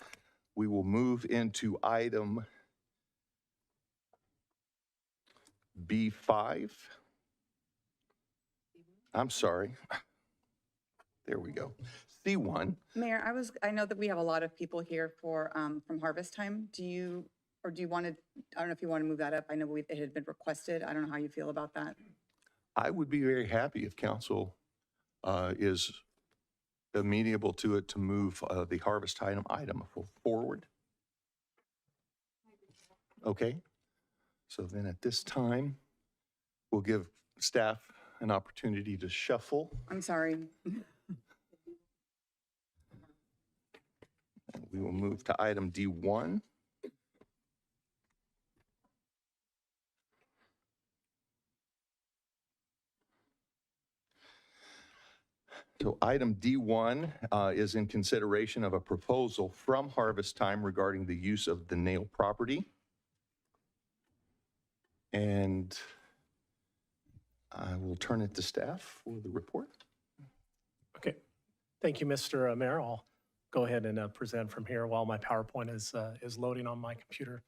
We will move into item B5. I'm sorry. There we go. C1. Mayor, I know that we have a lot of people here for, from harvest time. Do you want to, I don't know if you want to move that up. I know it had been requested. I don't know how you feel about that. I would be very happy if council is amenable to it to move the harvest item forward. Okay. So then at this time, we'll give staff an opportunity to shuffle. I'm sorry. We will move to item D1. So item D1 is in consideration of a proposal from Harvest Time regarding the use of the Nail property. And I will turn it to staff for the report. Okay. Thank you, Mr. Mayor. I'll go ahead and present from here while my PowerPoint is loading on my computer.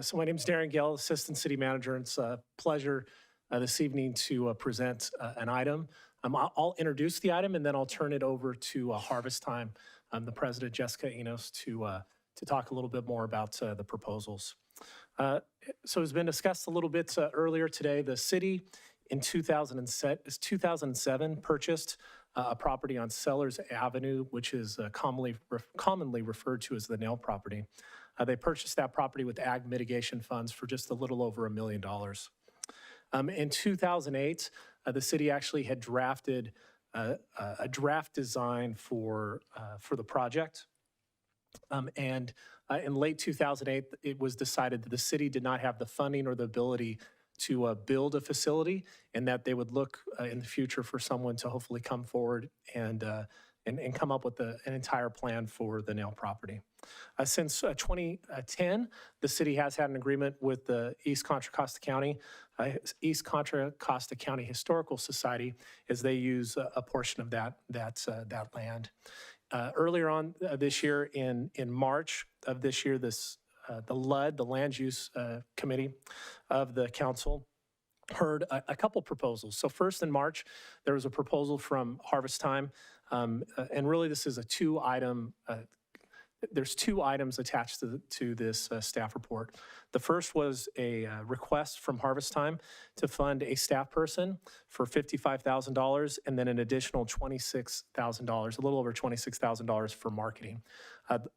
So my name is Darren Gale, Assistant City Manager. It's a pleasure this evening to present an item. I'll introduce the item and then I'll turn it over to Harvest Time, the President, Jessica Enos, to talk a little bit more about the proposals. So it's been discussed a little bit earlier today. The city in 2007 purchased a property on Sellers Avenue, which is commonly referred to as the Nail property. They purchased that property with ag mitigation funds for just a little over $1 million. In 2008, the city actually had drafted a draft design for the project. And in late 2008, it was decided that the city did not have the funding or the ability to build a facility, and that they would look in the future for someone to hopefully come forward and come up with an entire plan for the Nail property. Since 2010, the city has had an agreement with the East Contra Costa County Historical Society, as they use a portion of that land. Earlier on this year, in March of this year, the LUD, the Land Use Committee of the council, heard a couple proposals. So first in March, there was a proposal from Harvest Time, and really this is a two-item, there's two items attached to this staff report. The first was a request from Harvest Time to fund a staff person for $55,000 and then an additional $26,000, a little over $26,000 for marketing.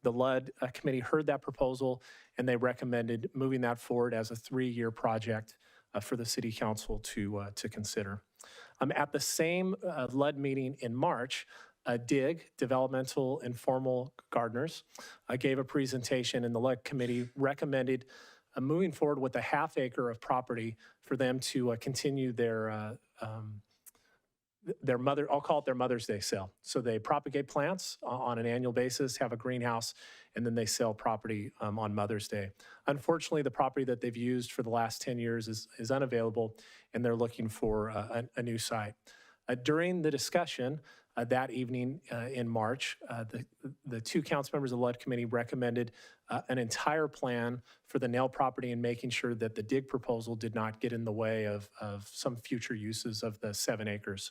The LUD committee heard that proposal and they recommended moving that forward as a 3-year project for the city council to consider. At the same LUD meeting in March, DIG, Developmental Informal Gardeners, gave a presentation, and the LUD committee recommended moving forward with a ½ acre of property for them to continue their I'll call it their Mother's Day sale. So they propagate plants on an annual basis, have a greenhouse, and then they sell property on Mother's Day. Unfortunately, the property that they've used for the last 10 years is unavailable, and they're looking for a new site. During the discussion that evening in March, the two council members of the LUD committee recommended an entire plan for the Nail property and making sure that the DIG proposal did not get in the way of some future uses of the 7 acres.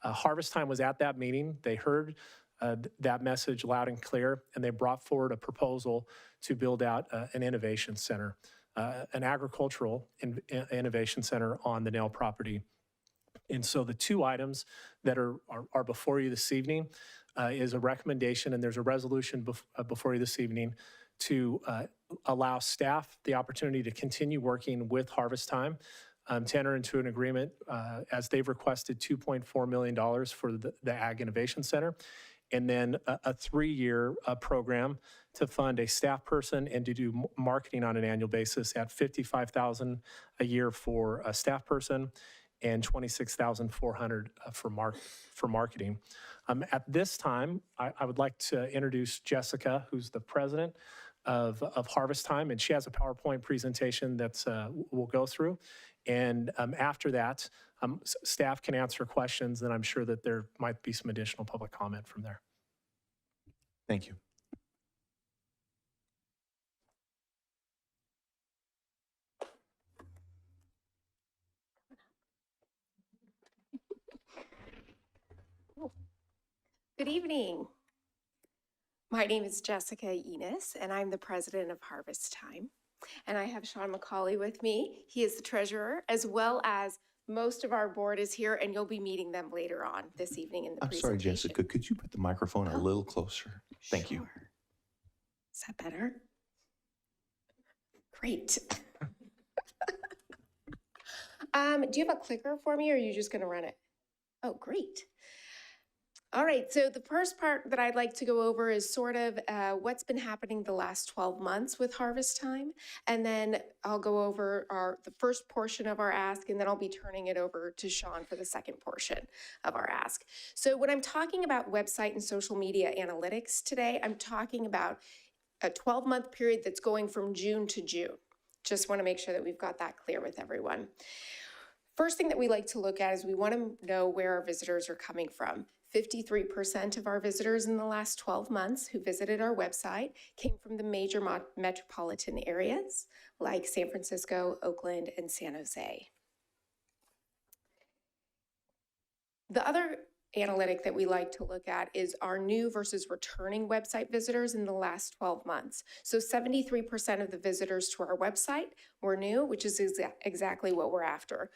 Harvest Time was at that meeting. They heard that message loud and clear, and they brought forward a proposal to build out an innovation center, an agricultural innovation center on the Nail property. And so the two items that are before you this evening is a recommendation, and there's a resolution before you this evening to allow staff the opportunity to continue working with Harvest Time to enter into an agreement as they've requested $2.4 million for the Ag Innovation Center, and then a 3-year program to fund a staff person and to do marketing on an annual basis at $55,000 a year for a staff person and $26,400 for marketing. At this time, I would like to introduce Jessica, who's the president of Harvest Time, and she has a PowerPoint presentation that we'll go through. And after that, staff can answer questions, and I'm sure that there might be some additional public comment from there. Thank you. Good evening. My name is Jessica Enos, and I'm the president of Harvest Time. And I have Sean McCauley with me. He is the treasurer, as well as most of our board is here, and you'll be meeting them later on this evening in the I'm presentation. sorry, Jessica, could you put the microphone a little closer? Thank you. Is that better? Great. Do you have a clicker for me, or are you just going to run it? Oh, great. All right, so the first part that I'd like to go over is sort of what's been happening the last 12 months with Harvest Time. And then I'll go over the first portion of our ask, and then I'll be turning it over to Sean for the second portion of our ask. So when I'm talking about website and social media analytics today, I'm talking about a 12-month period that's going from June to June. Just want to make sure that we've got that clear with everyone. First thing that we like to look at is we want to know where our visitors are coming from. 53% of our visitors in the last 12 months who visited our website came from the major metropolitan areas like San Francisco, Oakland, and San Jose. The other analytic that we like to look at is our new versus returning website visitors in the last 12 months. So 73% of the visitors to our website were new, which is exactly what we're after.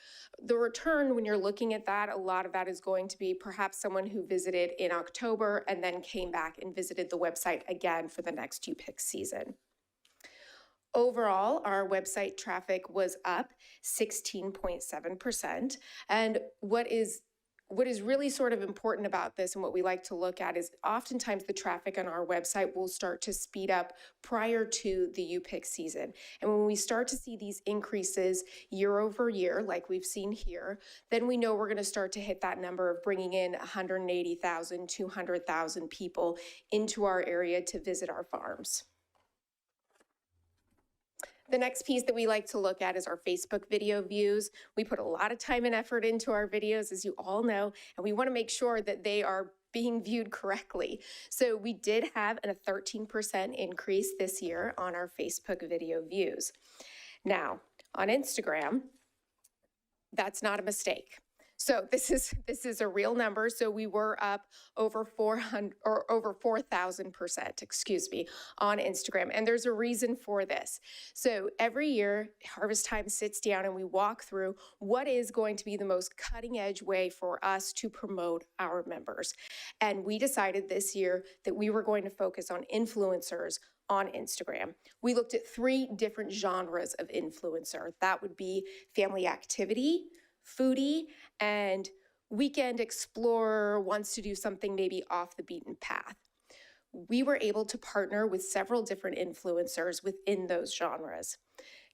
The return, when you're looking at that, a lot of that is going to be perhaps someone who visited in October and then came back and visited the website again for the next UPIC season. Overall, our website traffic was up 16.7%. And what is really sort of important about this and what we like to look at is oftentimes the traffic on our website will start to speed up prior to the UPIC season. And when we start to see these increases year over year, like we've seen here, then we know we're going to start to hit that number of bringing in 180,000, 200,000 people into our area to visit our farms. The next piece that we like to look at is our Facebook video views. We put a lot of time and effort into our videos, as you all know, and we want to make sure that they are being viewed correctly. So we did have a 13% increase this year on our Facebook video views. Now, on Instagram, that's not a mistake. So this is a real number. So we were up over 4,000%, excuse me, on Instagram. And there's a reason for this. So every year, Harvest Time sits down and we walk through what is going to be the most cutting edge way for us to promote our members. And we decided this year that we were going to focus on influencers on Instagram. We looked at 3 different genres of influencer. That would be family activity, foodie, and weekend explorer, wants to do something maybe off the beaten path. We were able to partner with several different influencers within those genres.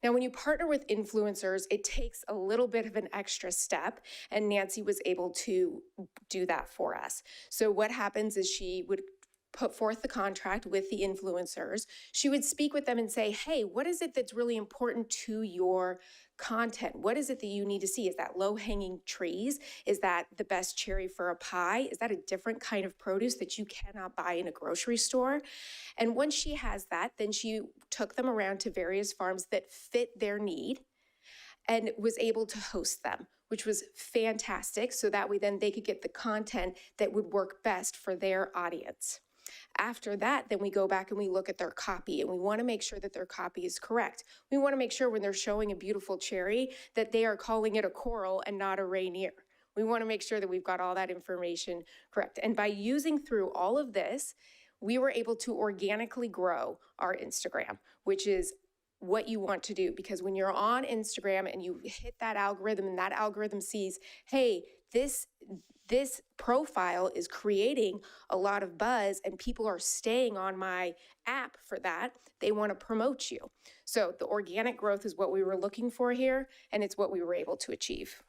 Now, when you partner with influencers, it takes a little bit of an extra step, and Nancy was able to do that for us. So what happens is she would put forth the contract with the influencers. She would speak with them and say, hey, what is it that's really important to your content? What is it that you need to see? Is that low-hanging trees? Is that the best cherry for a pie? Is that a different kind of produce that you cannot buy in a grocery store? And once she has that, then she took them around to various farms that fit their need and was able to host them, which was fantastic. So that way then they could get the content that would work best for their audience. After that, then we go back and we look at their copy, and we want to make sure that their copy is correct. We want to make sure when they're showing a beautiful cherry that they are calling it a coral and not a Rainier. We want to make sure that we've got all that information correct. And by using through all of this, we were able to organically grow our Instagram, which is what you want to do, because when you're on Instagram and you hit that algorithm and that algorithm sees, hey, this profile is creating a lot of buzz and people are staying on my app for that, they want to promote you. So the organic growth is what we were looking for here, and it's what we were able to achieve.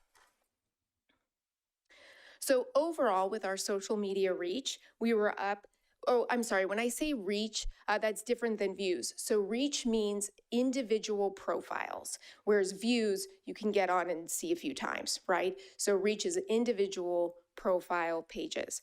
So overall, with our social media reach, we were up, when I say reach, that's different than views. So reach means individual profiles, whereas views you can get on and see a few times, right? So reach is individual profile pages.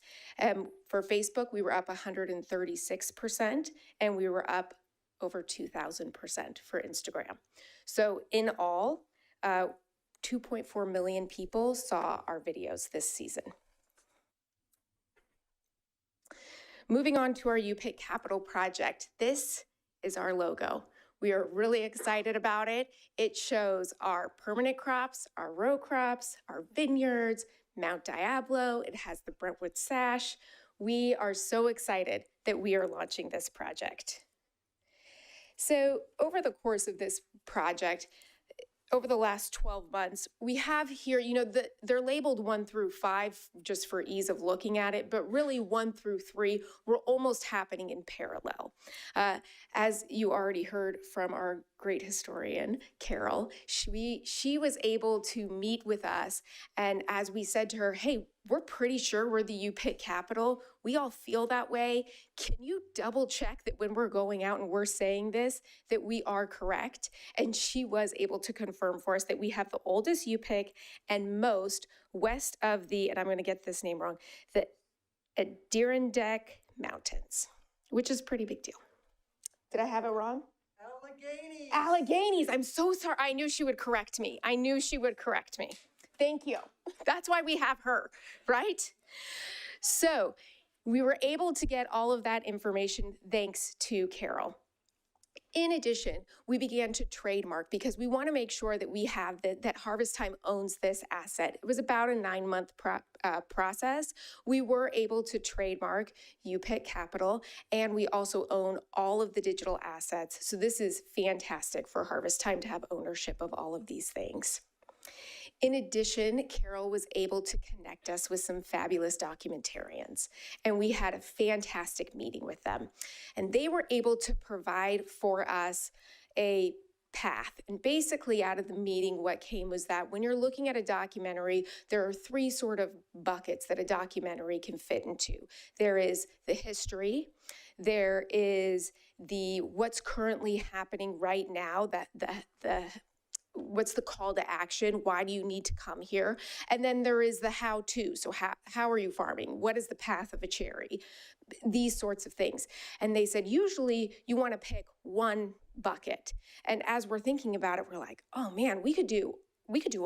For Facebook, we were up 136%, and we were up over 2,000% for Instagram. So in all, 2.4 million people saw our videos this season. Moving on to our UPIC Capital project, this is our logo. We are really excited about it. It shows our permanent crops, our row crops, our vineyards, Mount Diablo. It has the Brentwood sash. We are so excited that we are launching this project. So over the course of this project, over the last 12 months, we have here, they're labeled 1 through 5 just for ease of looking at it, but really 1 through 3 were almost happening in parallel. As you already heard from our great historian, Carol, she was able to meet with us, and as we said to her, hey, we're pretty sure we're the U-Pick capital. We all feel that way. Can you double check that when we're going out and we're saying this, that we are correct? And she was able to confirm for us that we have the oldest U-Pick and most west of the, and I'm going to get this name wrong, the Adirondack Mountains, which is a pretty big deal. Did I have it wrong? Alleghenies. I'm so sorry. I knew she would correct me. Thank you. That's why we have her, right? So we were able to get all of that information thanks to Carol. In addition, we began to trademark because we want to make sure that we have that Harvest Time owns this asset. It was about a 9-month process. We were able to trademark U-Pick Capital, and we also own all of the digital assets. So this is fantastic for Harvest Time to have ownership of all of these things. In addition, Carol was able to connect us with some fabulous documentarians, and we had a fantastic meeting with them. And they were able to provide for us a path. And basically out of the meeting, what came was that when you're looking at a documentary, there are 3 sort of buckets that a documentary can fit into. There is the history, there is the what's currently happening right now, that what's the call to action? Why do you need to come here? And then there is the how-to. So how are you farming? What is the path of a cherry? These sorts of things. And they said, usually you want to pick one bucket. And as we're thinking about it, we're like, oh man, we could do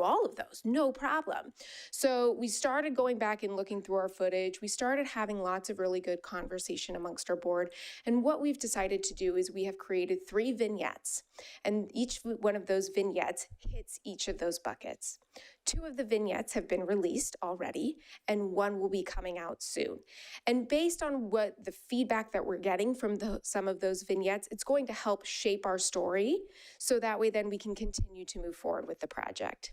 all of those, no problem. So we started going back and looking through our footage. We started having lots of really good conversation amongst our board. And what we've decided to do is we have created 3 vignettes, and each one of those vignettes hits each of those buckets. 2 of the vignettes have been released already, and 1 will be coming out soon. And based on what the feedback that we're getting from some of those vignettes, it's going to help shape our story, so that way then we can continue to move forward with the project.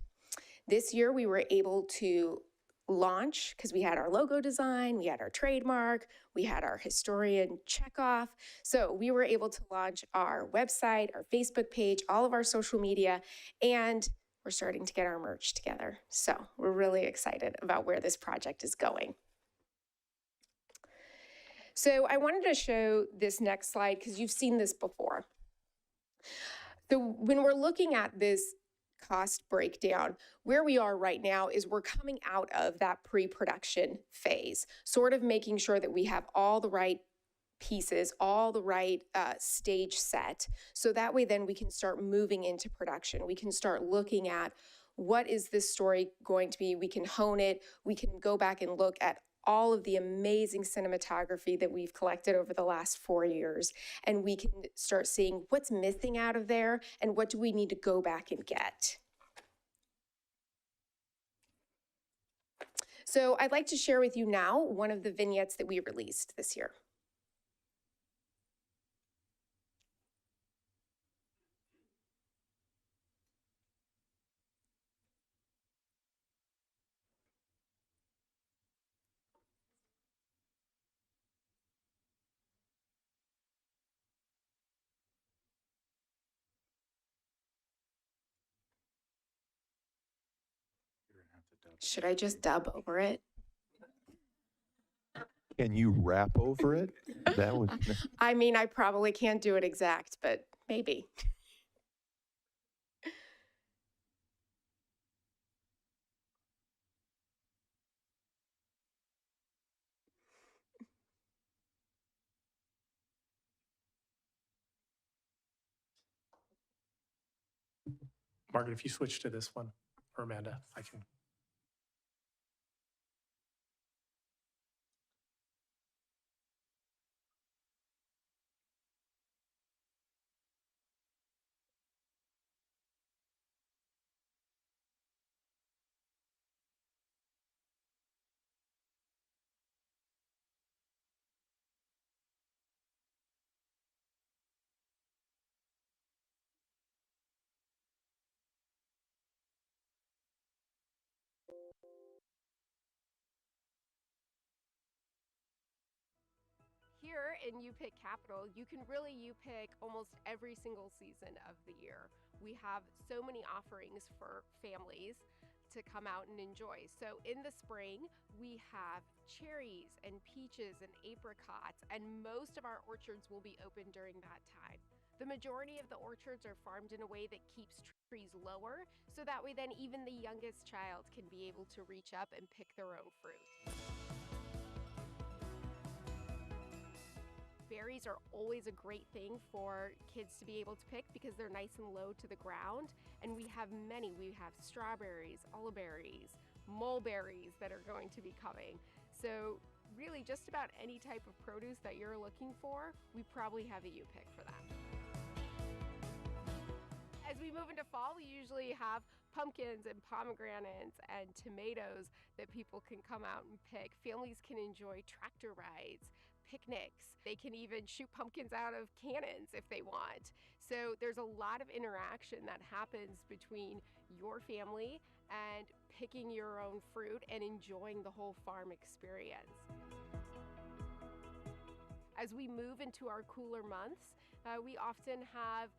This year we were able to launch, because we had our logo design, we had our trademark, we had our historian checkoff. So we were able to launch our website, our Facebook page, all of our social media, and we're starting to get our merch together. So we're really excited about where this project is going. So I wanted to show this next slide because you've seen this before. So when we're looking at this cost breakdown, where we are right now is we're coming out of that pre-production phase, sort of making sure that we have all the right pieces, all the right stage set. So that way then we can start moving into production. We can start looking at what is this story going to be. We can hone it. We can go back and look at all of the amazing cinematography that we've collected over the last 4 years. And we can start seeing what's missing out of there and what do we need to go back and get. So I'd like to share with you now one of the vignettes that we released this year. Should I just dub over it? Can you rap over it? That would. I mean, I probably can't do it exact, but maybe. Margaret, if you switch to this one, or Amanda, I can. Here in U-Pick Capital, you can really U-Pick almost every single season of the year. We have so many offerings for families. to come out and enjoy. So in the spring, we have cherries and peaches and apricots, and most of our orchards will be open during that time. The majority of the orchards are farmed in a way that keeps trees lower, so that way then even the youngest child can be able to reach up and pick their own fruit. Berries are always a great thing for kids to be able to pick because they're nice and low to the ground. And we have many. We have strawberries, oliberries, mulberries that are going to be coming. So really just about any type of produce that you're looking for, we probably have a U-pick for that. As we move into fall, we usually have pumpkins and pomegranates and tomatoes that people can come out and pick. Families can enjoy tractor rides, picnics. They can even shoot pumpkins out of cannons if they want. So there's a lot of interaction that happens between your family and picking your own fruit and enjoying the whole farm experience. As we move into our cooler months, we often have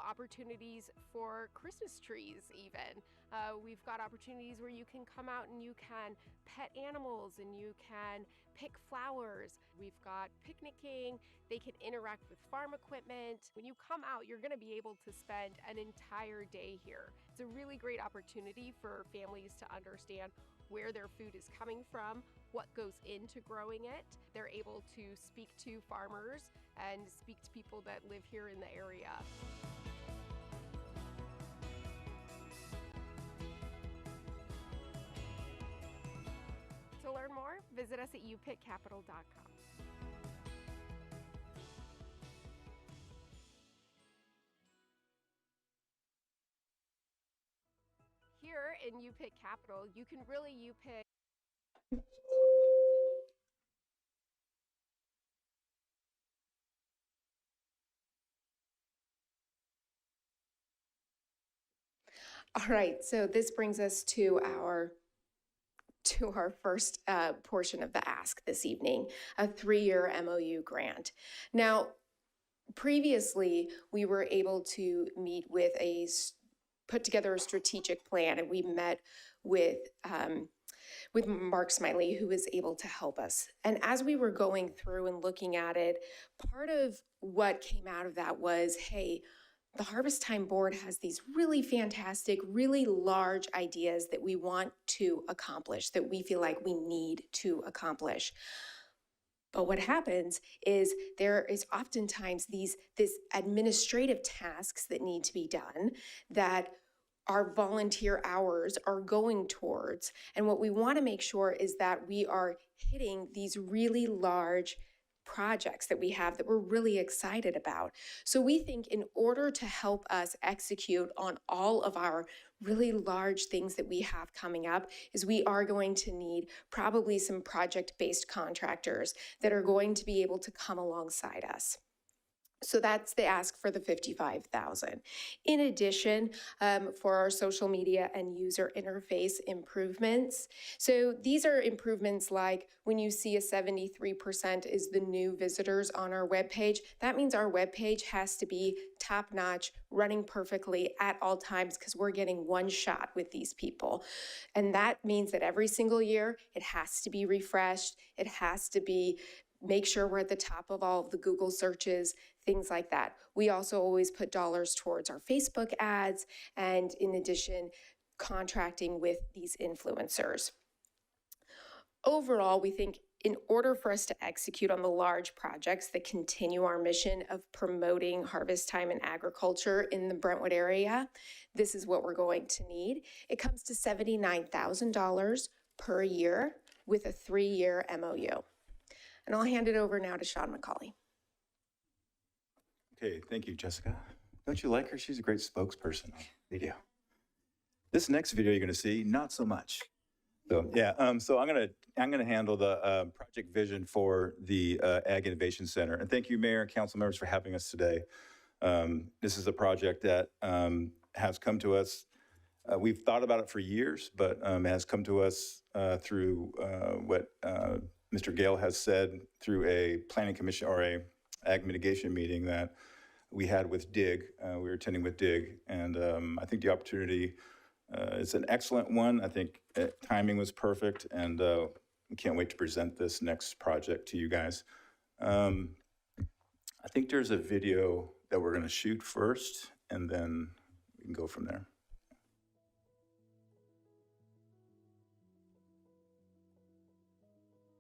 opportunities for Christmas trees even. We've got opportunities where you can come out and you can pet animals and you can pick flowers. We've got picnicking. They can interact with farm equipment. When you come out, you're going to be able to spend an entire day here. It's a really great opportunity for families to understand where their food is coming from, what goes into growing it. They're able to speak to farmers and speak to people that live here in the area. To learn more, visit us at upiccapital.com. Here in UPick Capital, you can really UPick. All right, so this brings us to our first portion of the ask this evening, a 3-year MOU grant. Now, previously, we were able to meet with put together a strategic plan, and we met with Mark Smiley, who was able to help us. And as we were going through and looking at it, part of what came out of that was, hey, the Harvest Time Board has these really fantastic, really large ideas that we want to accomplish, that we feel like we need to accomplish. But what happens is there is oftentimes this administrative tasks that need to be done that our volunteer hours are going towards. And what we want to make sure is that we are hitting these really large projects that we have that we're really excited about. So we think in order to help us execute on all of our really large things that we have coming up is we are going to need probably some project-based contractors that are going to be able to come alongside us. So that's the ask for the $55,000. In addition, for our social media and user interface improvements. So these are improvements like when you see a 73% is the new visitors on our webpage, that means our webpage has to be top-notch, running perfectly at all times because we're getting one shot with these people. And that means that every single year it has to be refreshed, it has to be make sure we're at the top of all of the Google searches, things like that. We also always put dollars towards our Facebook ads and in addition, contracting with these influencers. Overall, we think in order for us to execute on the large projects that continue our mission of promoting harvest time and agriculture in the Brentwood area, this is what we're going to need. It comes to $79,000 per year with a 3-year MOU. And I'll hand it over now to Sean McCauley. Okay, thank you, Jessica. Don't you like her? She's a great spokesperson on video. This next video you're going to see, not so much. So yeah, so I'm gonna handle the project vision for the Ag Innovation Center. And thank you, Mayor and council members, for having us today. This is a project that has come to us. We've thought about it for years, but has come to us through what Mr. Gale has said through a planning commission or a ag mitigation meeting that we had with DIG. We were attending with DIG, and I think the opportunity It's an excellent one. I think timing was perfect, and we can't wait to present this next project to you guys. I think there's a video that we're going to shoot first, and then we can go from there.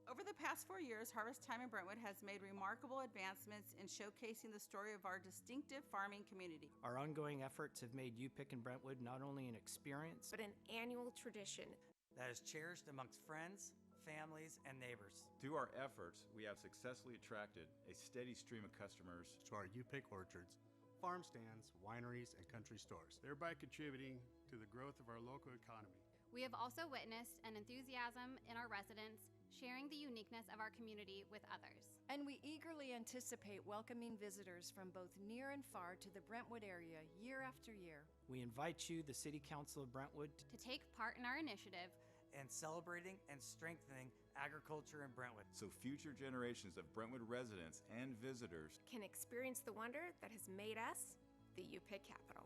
Over the past 4 years, Harvest Time in Brentwood has made remarkable advancements in showcasing the story of our distinctive farming community. Our ongoing efforts have made UPIC in Brentwood not only an experience, but an annual tradition that is cherished amongst friends, families, and neighbors. Through our efforts, we have successfully attracted a steady stream of customers to our UPIC orchards, farm stands, wineries, and country stores, thereby contributing to the growth of our local economy. We have also witnessed an enthusiasm in our residents, sharing the uniqueness of our community with others. And we eagerly anticipate welcoming visitors from both near and far to the Brentwood area year after year. We invite you, the City Council of Brentwood, to take part in our initiative and celebrating and strengthening agriculture in Brentwood, so future generations of Brentwood residents and visitors can experience the wonder that has made us the UPIC capital.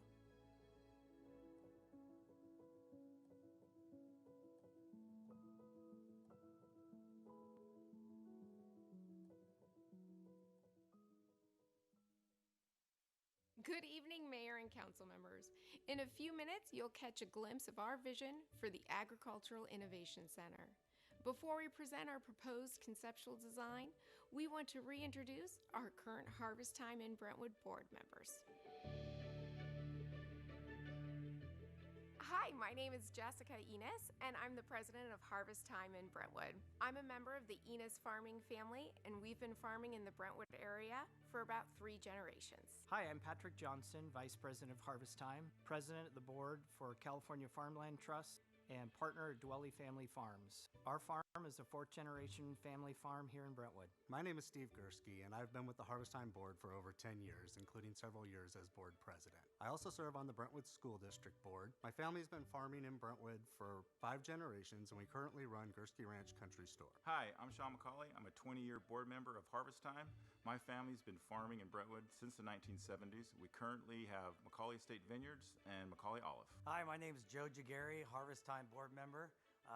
Good evening, Mayor and Council members. In a few minutes, you'll catch a glimpse of our vision for the Agricultural Innovation Center. Before we present our proposed conceptual design, we want to reintroduce our current Harvest Time in Brentwood board members. Hi, my name is Jessica Enos, and I'm the president of Harvest Time in Brentwood. I'm a member of the Enos farming family, and we've been farming in the Brentwood area for about 3 generations. Hi, I'm Patrick Johnson, Vice President of Harvest Time, President of the Board for California Farmland Trust, and partner at Dwelly Family Farms. Our farm is a 4th-generation family farm here in Brentwood. My name is Steve Gursky, and I've been with the Harvest Time Board for over 10 years, including several years as board president. I also serve on the Brentwood School District Board. My family's been farming in Brentwood for 5 generations, and we currently run Gursky Ranch Country Store. Hi, I'm Sean McCauley. I'm a 20-year board member of Harvest Time. My family's been farming in Brentwood since the 1970s. We currently have McCauley Estate Vineyards and McCauley Olive. Hi, my name is Joe Jagari, Harvest Time board member.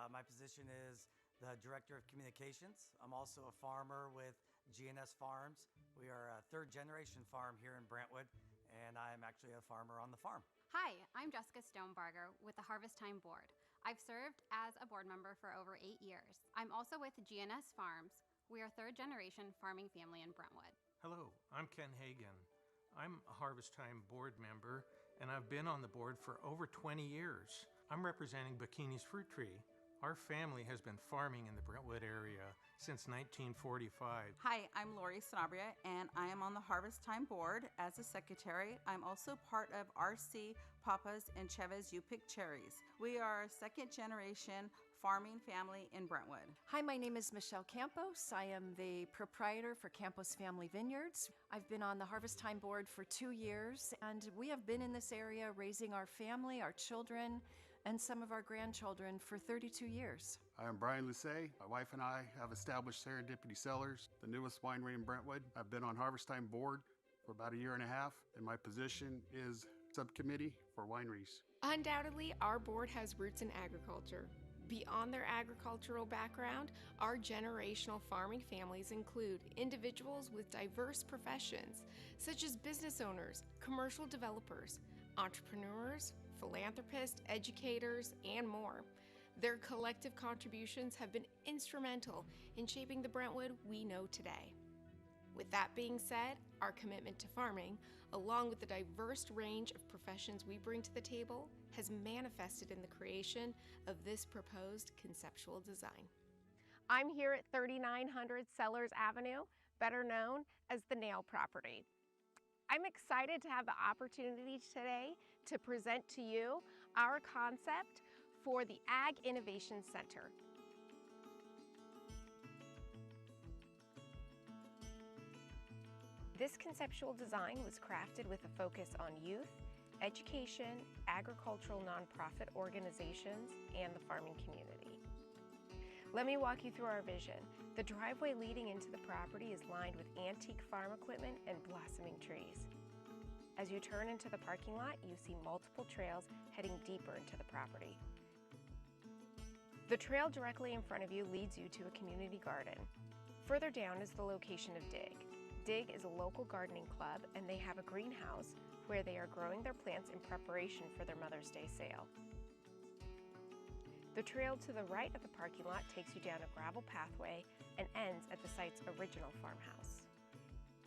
My position is the Director of Communications. I'm also a farmer with GNS Farms. We are a 3rd-generation farm here in Brentwood, and I'm actually a farmer on the farm. Hi, I'm Jessica Stonebarger with the Harvest Time Board. I've served as a board member for over 8 years. I'm also with GNS Farms. We are 3rd-generation farming family in Brentwood. Hello, I'm Ken Hagan. I'm a Harvest Time board member, and I've been on the board for over 20 years. I'm representing Bikini's Fruit Tree. Our family has been farming in the Brentwood area since 1945. Hi, I'm Lori Sanabria, and I am on the Harvest Time Board as a secretary. I'm also part of RC Papas and Chavez UPIC Cherries. We are a 2nd-generation farming family in Brentwood. Hi, my name is Michelle Campos. I am the proprietor for Campos Family Vineyards. I've been on the Harvest Time Board for 2 years, and we have been in this area raising our family, our children, and some of our grandchildren for 32 years. I am Brian Lucet. My wife and I have established Serendipity Cellars, the newest winery in Brentwood. I've been on Harvest Time Board for about 1.5 years, and my position is subcommittee for wineries. Undoubtedly, our board has roots in agriculture. Beyond their agricultural background, our generational farming families include individuals with diverse professions, such as business owners, commercial developers, entrepreneurs, philanthropists, educators, and more. Their collective contributions have been instrumental in shaping the Brentwood we know today. With that being said, our commitment to farming, along with the diverse range of professions we bring to the table, has manifested in the creation of this proposed conceptual design. I'm here at 3900 Sellers Avenue, better known as the Nail property. I'm excited to have the opportunity today to present to you our concept for the Ag Innovation Center. This conceptual design was crafted with a focus on youth, education, agricultural nonprofit organizations, and the farming community. Let me walk you through our vision. The driveway leading into the property is lined with antique farm equipment and blossoming trees. As you turn into the parking lot, you see multiple trails heading deeper into the property. The trail directly in front of you leads you to a community garden. Further down is the location of DIG. DIG is a local gardening club, and they have a greenhouse where they are growing their plants in preparation for their Mother's Day sale. The trail to the right of the parking lot takes you down a gravel pathway and ends at the site's original farmhouse.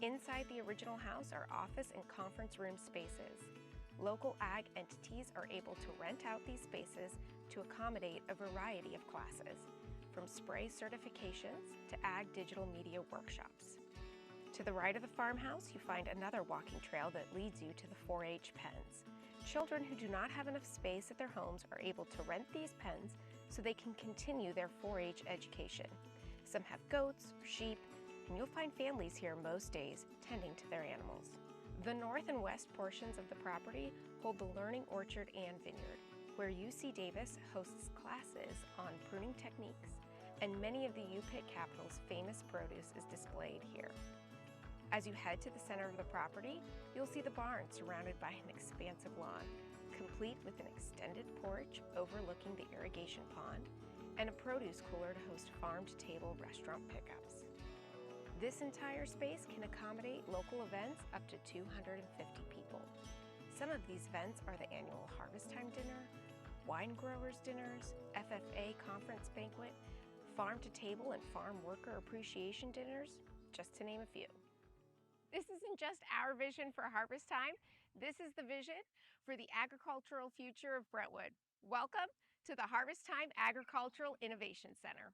Inside the original house are office and conference room spaces. Local ag entities are able to rent out these spaces to accommodate a variety of classes, from spray certifications to ag digital media workshops. To the right of the farmhouse, you find another walking trail that leads you to the 4-H pens. Children who do not have enough space at their homes are able to rent these pens so they can continue their 4-H education. Some have goats, sheep, and you'll find families here most days tending to their animals. The north and west portions of the property hold the Learning Orchard and Vineyard, where UC Davis hosts classes on pruning techniques, and many of the UPIT Capital's famous produce is displayed here. As you head to the center of the property, you'll see the barn surrounded by an expansive lawn, complete with an extended porch overlooking the irrigation pond and a produce cooler to host farm-to-table restaurant pickups. This entire space can accommodate local events up to 250 people. Some of these events are the annual Harvest Time Dinner, Wine Growers Dinners, FFA Conference Banquet, Farm-to-Table and Farm Worker Appreciation Dinners, just to name a few. This isn't just our vision for harvest time. This is the vision for the agricultural future of Brentwood. Welcome to the Harvest Time Agricultural Innovation Center.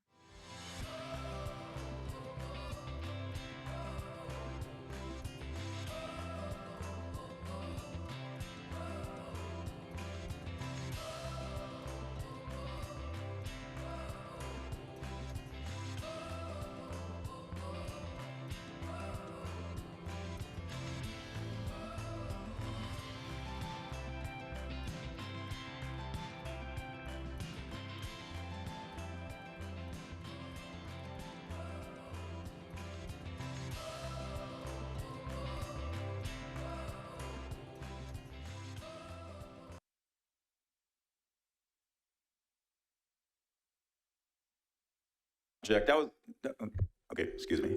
Project, that was, okay, excuse me.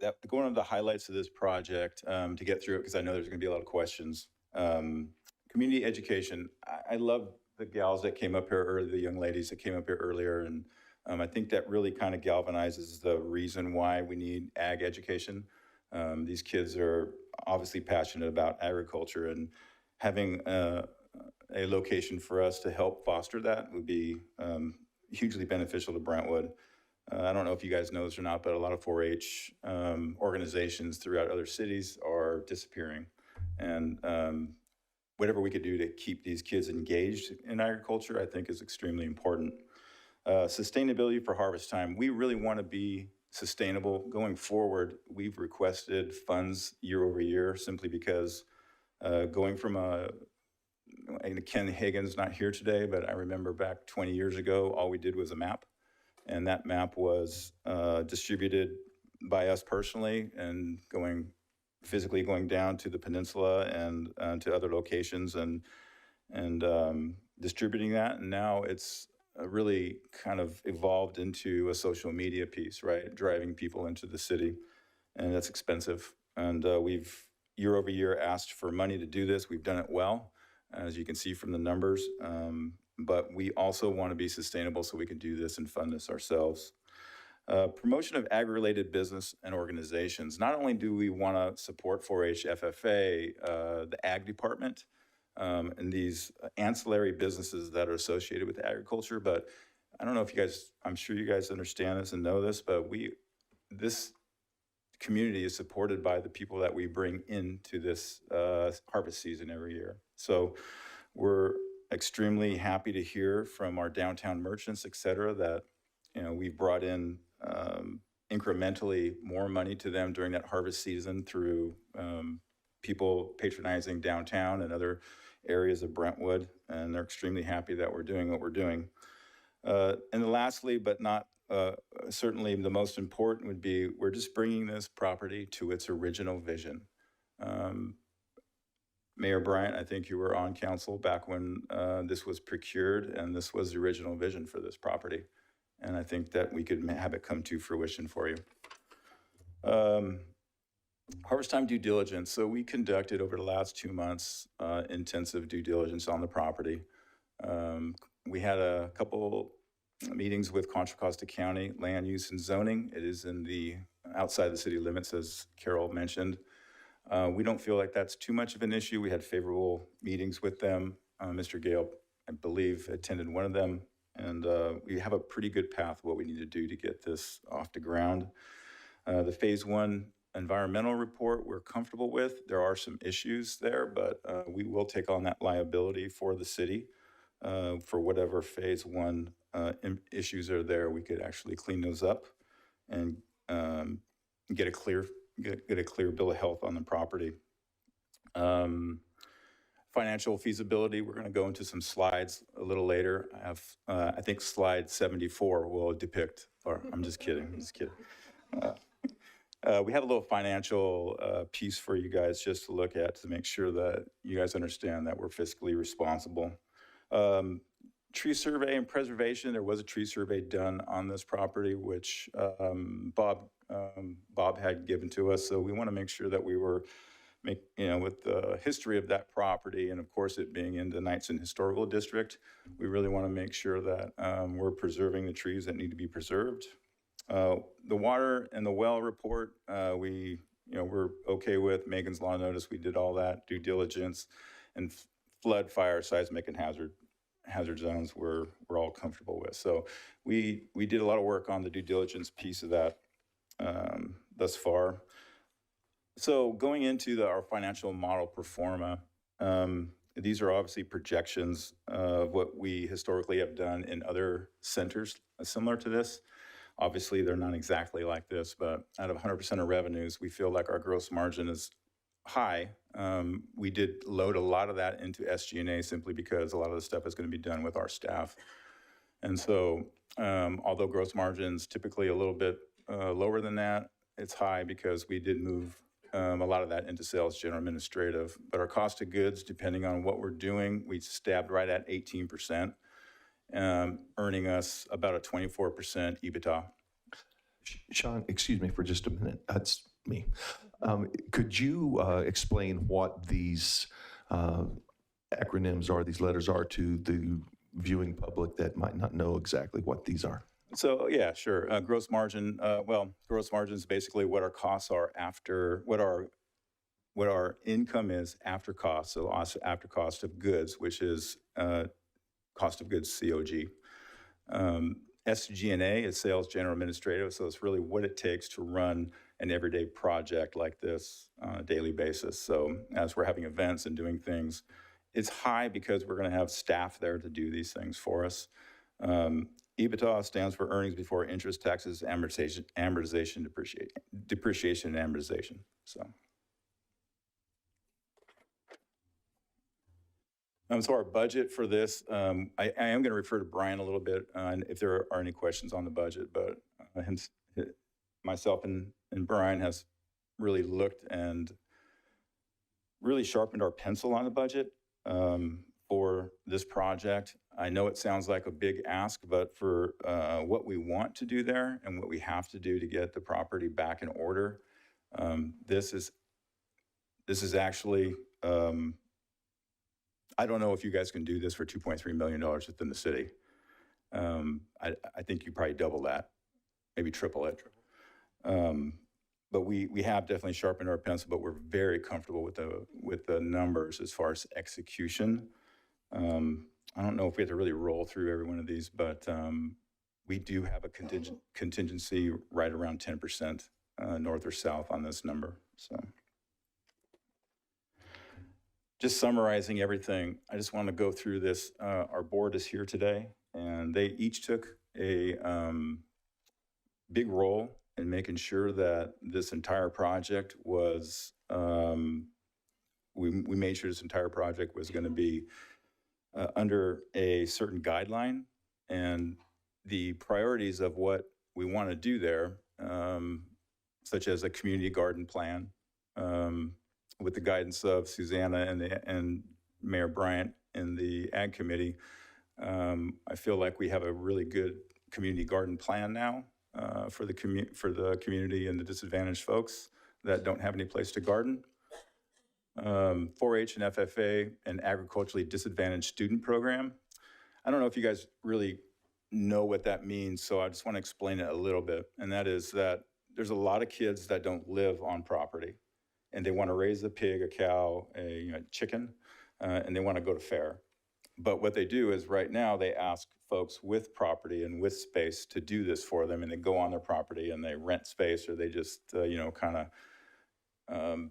That, going over the highlights of this project to get through it, because I know there's going to be a lot of questions. Community education, I love the gals that came up here earlier, the young ladies that came up here earlier, and I think that really kind of galvanizes the reason why we need ag education. These kids are obviously passionate about agriculture, and having a location for us to help foster that would be hugely beneficial to Brentwood. I don't know if you guys know this or not, but a lot of 4-H organizations throughout other cities are disappearing. And whatever we could do to keep these kids engaged in agriculture, I think is extremely important. Sustainability for harvest time. We really want to be sustainable going forward. We've requested funds year over year simply because going from Ken Hagan's not here today, but I remember back 20 years ago, all we did was a map. And that map was distributed by us personally and physically going down to the peninsula and to other locations and distributing that. And now it's really kind of evolved into a social media piece, right? Driving people into the city, and that's expensive. And we've year over year asked for money to do this. We've done it well, as you can see from the numbers. But we also want to be sustainable so we can do this and fund this ourselves. Promotion of ag-related business and organizations. Not only do we want to support 4-H FFA, the ag department, and these ancillary businesses that are associated with agriculture, but I don't know if you guys, I'm sure you guys understand this and know this, but this community is supported by the people that we bring into this harvest season every year. So we're extremely happy to hear from our downtown merchants, et cetera, that we've brought in incrementally more money to them during that harvest season through people patronizing downtown and other areas of Brentwood, and they're extremely happy that we're doing what we're doing. And lastly, but not certainly the most important, would be we're just bringing this property to its original vision. Mayor Bryant, I think you were on council back when this was procured, and this was the original vision for this property. And I think that we could have it come to fruition for you. Harvest time due diligence. So we conducted over the last 2 months intensive due diligence on the property. We had a couple meetings with Contra Costa County Land Use and Zoning. It is in the outside the city limits, as Carol mentioned. We don't feel like that's too much of an issue. We had favorable meetings with them. Mr. Gale, I believe, attended one of them, and we have a pretty good path what we need to do to get this off the ground. The phase 1 environmental report we're comfortable with. There are some issues there, but we will take on that liability for the city for whatever phase 1 issues are there. We could actually clean those up and get a clear bill of health on the property. Financial feasibility, we're going to go into some slides a little later. I have, I think slide 74 will depict, or I'm just kidding, we have a little financial piece for you guys just to look at to make sure that you guys understand that we're fiscally responsible. Tree survey and preservation, there was a tree survey done on this property, which Bob had given to us. So we want to make sure that we were, with the history of that property, and of course it being in the Knightson Historical District, we really want to make sure that we're preserving the trees that need to be preserved. The water and the well report, we're okay with. Megan's Law Notice, we did all that, due diligence, and flood, fire, seismic, and hazard zones we're all comfortable with. So we did a lot of work on the due diligence piece of that thus far. So going into our financial model pro forma, these are obviously projections of what we historically have done in other centers similar to this. Obviously, they're not exactly like this, but out of 100% of revenues, we feel like our gross margin is high. We did load a lot of that into SG&A simply because a lot of the stuff is going to be done with our staff. And so although gross margin's typically a little bit lower than that, it's high because we did move a lot of that into sales, general administrative. But our cost of goods, depending on what we're doing, we stabbed right at 18%, earning us about a 24% EBITDA. Sean, excuse me for just a minute. That's me. Could you explain what these acronyms are, these letters are, to the viewing public that might not know exactly what these are? So yeah, sure. Gross margin. Gross margin is basically what our costs are after what our income is after cost. So also after cost of goods, which is cost of goods COG. SG&A is sales, general administrative. So it's really what it takes to run an everyday project like this on a daily basis. So as we're having events and doing things, it's high because we're going to have staff there to do these things for us. EBITDA stands for earnings before interest, taxes, amortization, depreciation, and amortization. So our budget for this, I am going to refer to Brian a little bit if there are any questions on the budget, but myself and Brian has really looked and really sharpened our pencil on the budget for this project. I know it sounds like a big ask, but for what we want to do there and what we have to do to get the property back in order, this is actually, I don't know if you guys can do this for $2.3 million within the city. I think you probably double that, maybe triple it. But we have definitely sharpened our pencil, but we're very comfortable with the numbers as far as execution. I don't know if we have to really roll through every one of these, but we do have a contingency right around 10% north or south on this number. So just summarizing everything, I just want to go through this. Our board is here today, and they each took a big role in making sure that this entire project was, we made sure this entire project was going to be under a certain guideline, and the priorities of what we want to do there, such as a community garden plan, with the guidance of Susanna and Mayor Bryant in the Ag Committee, I feel like we have a really good community garden plan now for the community and the disadvantaged folks that don't have any place to garden. 4-H and FFA, an agriculturally disadvantaged student program. I don't know if you guys really know what that means, so I just want to explain it a little bit. And that is that there's a lot of kids that don't live on property, and they want to raise a pig, a cow, a chicken, and they want to go to fair. But what they do is right now they ask folks with property and with space to do this for them, and they go on their property and they rent space, or they just kind of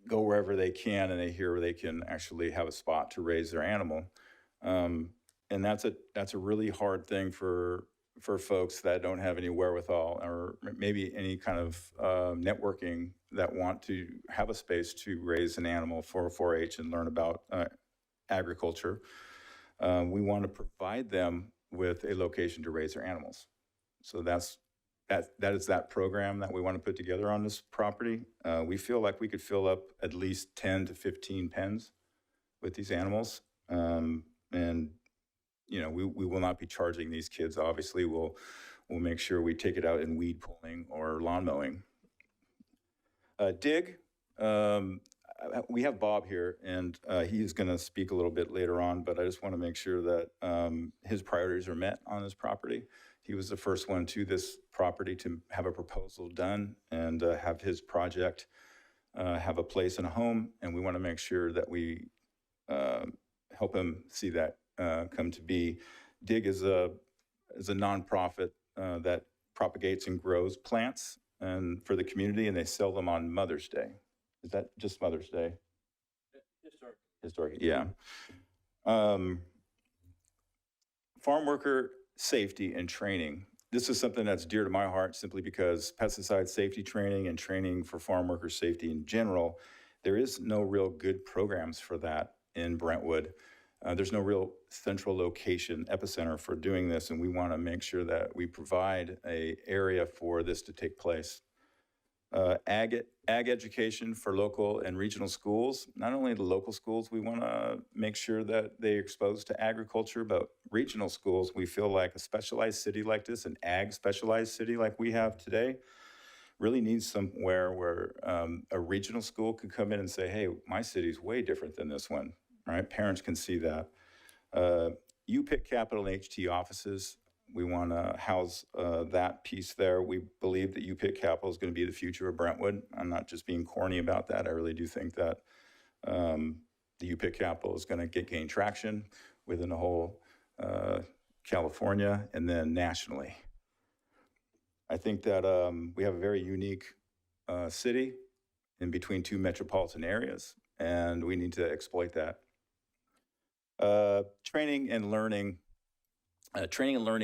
go wherever they can, and they hear where they can actually have a spot to raise their animal. And that's a really hard thing for folks that don't have any wherewithal or maybe any kind of networking that want to have a space to raise an animal for 4-H and learn about agriculture. We want to provide them with a location to raise their animals. So that is that program that we want to put together on this property. We feel like we could fill up at least 10 to 15 pens with these animals. And we will not be charging these kids. Obviously, we'll make sure we take it out in weed pulling or lawn mowing. Dig, we have Bob here, and he's going to speak a little bit later on, but I just want to make sure that his priorities are met on this property. He was the first one to this property to have a proposal done and have his project have a place and a home, and we want to make sure that we help him see that come to be. Dig is a nonprofit that propagates and grows plants and for the community, and they sell them on Mother's Day. Is that just Mother's Day? Historic, yeah. Farm worker safety and training. This is something that's dear to my heart simply because pesticide safety training and training for farm worker safety in general, there is no real good programs for that in Brentwood. There's no real central location, epicenter for doing this, and we want to make sure that we provide an area for this to take place. Ag education for local and regional schools. Not only the local schools, we want to make sure that they're exposed to agriculture, but regional schools, we feel like a specialized city like this, an ag specialized city like we have today, really needs somewhere where a regional school could come in and say, hey, my city's way different than this one. Right, parents can see that. UPIC Capital and HT offices, we want to house that piece there. We believe that UPIC Capital is going to be the future of Brentwood. I'm not just being corny about that. I really do think that the UPIC Capital is going to gain traction within the whole California and then nationally. I think that we have a very unique city in between two metropolitan areas, and we need to exploit that. Training and learning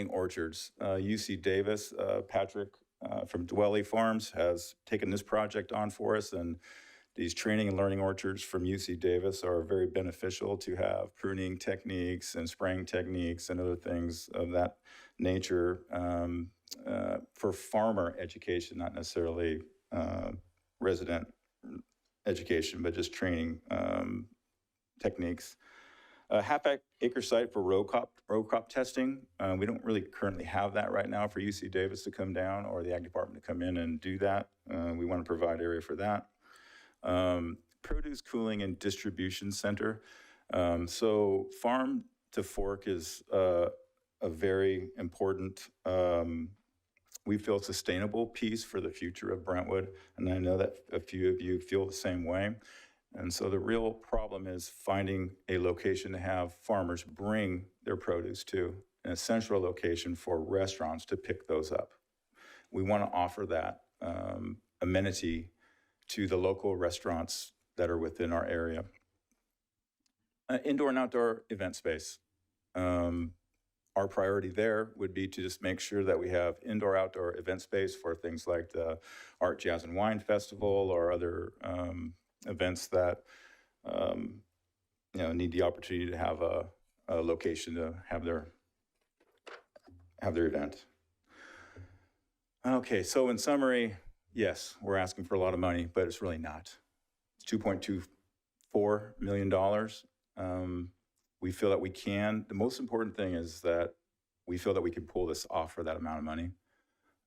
orchards. UC Davis, Patrick from Dwelly Farms has taken this project on for us, and these training and learning orchards from UC Davis are very beneficial to have pruning techniques and spraying techniques and other things of that nature for farmer education, not necessarily resident education, but just training techniques. Half-acre site for row crop testing. We don't really currently have that right now for UC Davis to come down or the Ag Department to come in and do that. We want to provide area for that. Produce cooling and distribution center. So farm to fork is a very important, we feel, sustainable piece for the future of Brentwood. And I know that a few of you feel the same way. And so the real problem is finding a location to have farmers bring their produce to, an essential location for restaurants to pick those up. We want to offer that amenity to the local restaurants that are within our area. Indoor and outdoor event space. Our priority there would be to just make sure that we have indoor-outdoor event space for things like the Art, Jazz, and Wine Festival or other events that need the opportunity to have a location to have their event. Okay, so in summary, yes, we're asking for a lot of money, but it's really not. $2.24 million. We feel that we can. The most important thing is that we feel that we can pull this off for that amount of money.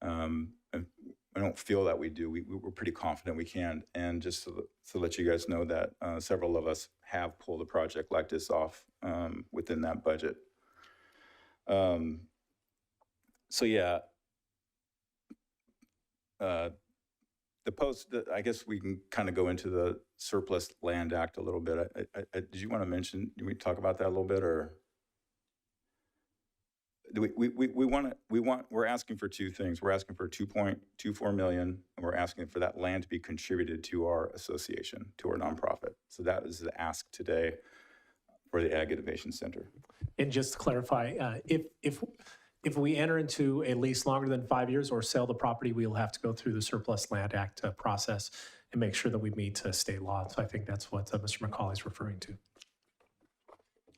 And I don't feel that we do. We're pretty confident we can. And just to let you guys know that several of us have pulled a project like this off within that budget. So yeah, I guess we can kind of go into the Surplus Land Act a little bit. Did you want to mention, did we talk about that a little bit, or? We're asking for two things. We're asking for $2.24 million, and we're asking for that land to be contributed to our association, to our nonprofit. So that is the ask today for the Ag Innovation Center. And just to clarify, if we enter into a lease longer than 5 years or sell the property, we'll have to go through the Surplus Land Act process and make sure that we meet state law. So I think that's what Mr. McCauley is referring to.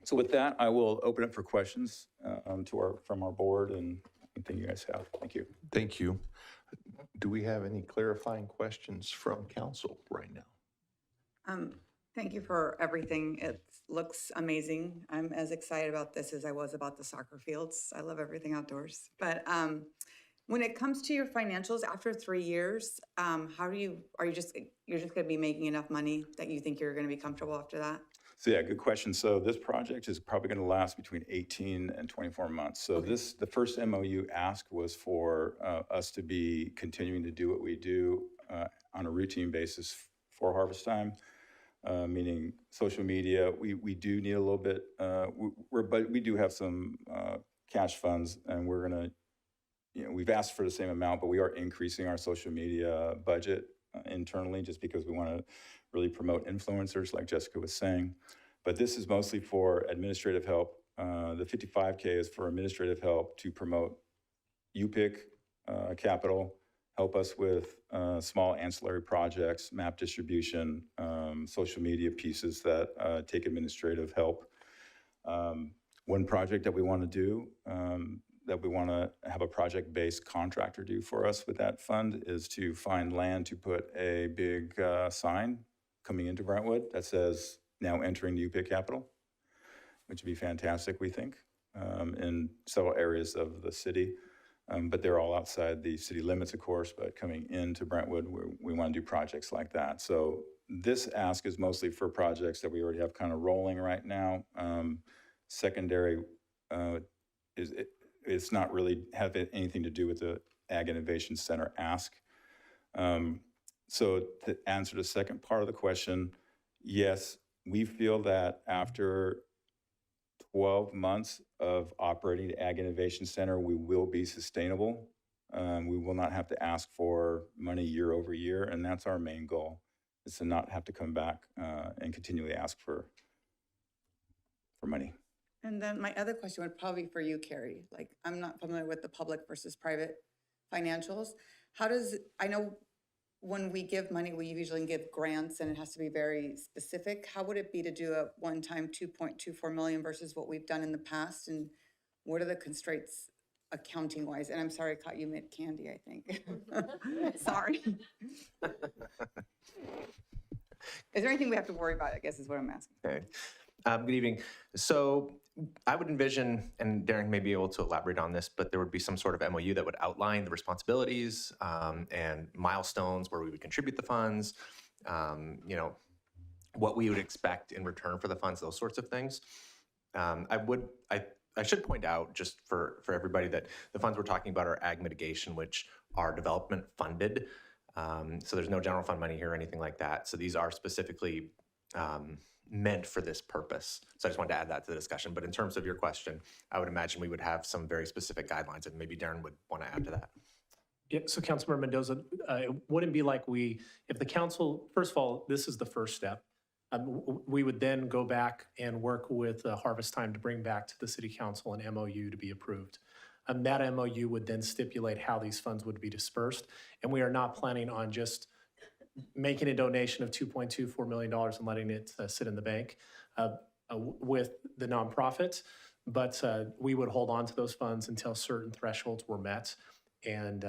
So with that, I will open it for questions from our board and anything you guys have. Thank you. Thank you. Do we have any clarifying questions from council right now? Thank you for everything. It looks amazing. I'm as excited about this as I was about the soccer fields. I love everything outdoors. But when it comes to your financials after 3 years, you're just going to be making enough money that you think you're going to be comfortable after that? So yeah, good question. So this project is probably going to last between 18 and 24 months. So the first MOU ask was for us to be continuing to do what we do on a routine basis for harvest time, meaning social media. We do need a little bit, but we do have some cash funds, and we're going to, we've asked for the same amount, but we are increasing our social media budget internally just because we want to really promote influencers like Jessica was saying. But this is mostly for administrative help. The 55K is for administrative help to promote UPIC capital, help us with small ancillary projects, map distribution, social media pieces that take administrative help. One project that we want to do, that we want to have a project-based contractor do for us with that fund, is to find land to put a big sign coming into Brentwood that says, now entering the UPIC capital, which would be fantastic, we think, in several areas of the city. But they're all outside the city limits, of course, but coming into Brentwood, we want to do projects like that. So this ask is mostly for projects that we already have kind of rolling right now. Secondary, it's not really have anything to do with the Ag Innovation Center ask. So to answer the second part of the question, yes, we feel that after 12 months of operating the Ag Innovation Center, we will be sustainable. We will not have to ask for money year over year, and that's our main goal, is to not have to come back and continually ask for money. And then my other question would probably be for you, Carrie. Like, I'm not familiar with the public versus private financials. I know when we give money, we usually give grants and it has to be very specific. How would it be to do a one-time $2.24 million versus what we've done in the past? And what are the constraints accounting wise? And I'm sorry, I caught you mid-candy, I think. Sorry. Is there anything we have to worry about, I guess is what I'm asking. Okay. Good evening. So I would envision, and Darren may be able to elaborate on this, but there would be some sort of MOU that would outline the responsibilities and milestones where we would contribute the funds, what we would expect in return for the funds, those sorts of things. I should point out, just for everybody, that the funds we're talking about are ag mitigation, which are development funded. So there's no general fund money here or anything like that. So these are specifically meant for this purpose. So I just wanted to add that to the discussion. But in terms of your question, I would imagine we would have some very specific guidelines, and maybe Darren would want to add to that. Yeah, so Councilmember Mendoza, it wouldn't be like if the council, first of all, this is the first step. We would then go back and work with Harvest Time to bring back to the City Council an MOU to be approved. That MOU would then stipulate how these funds would be dispersed. And we are not planning on just making a donation of $2.24 million and letting it sit in the bank with the nonprofit. But we would hold on to those funds until certain thresholds were met and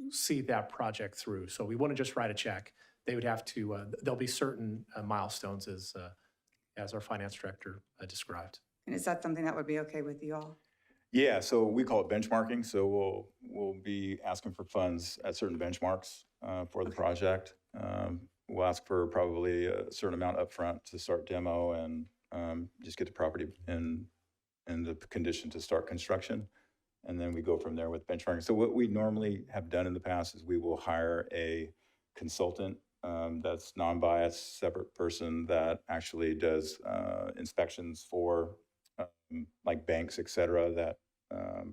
see that project through. So we wouldn't just write a check. they would have to, there'll be certain milestones as our finance director described. And is that something that would be okay with you all? Yeah, so we call it benchmarking. So we'll be asking for funds at certain benchmarks for the project. We'll ask for probably a certain amount upfront to start demo and just get the property in the condition to start construction. And then we go from there with benchmarking. So what we normally have done in the past is we will hire a consultant that's non-biased, separate person that actually does inspections for like banks, et cetera, that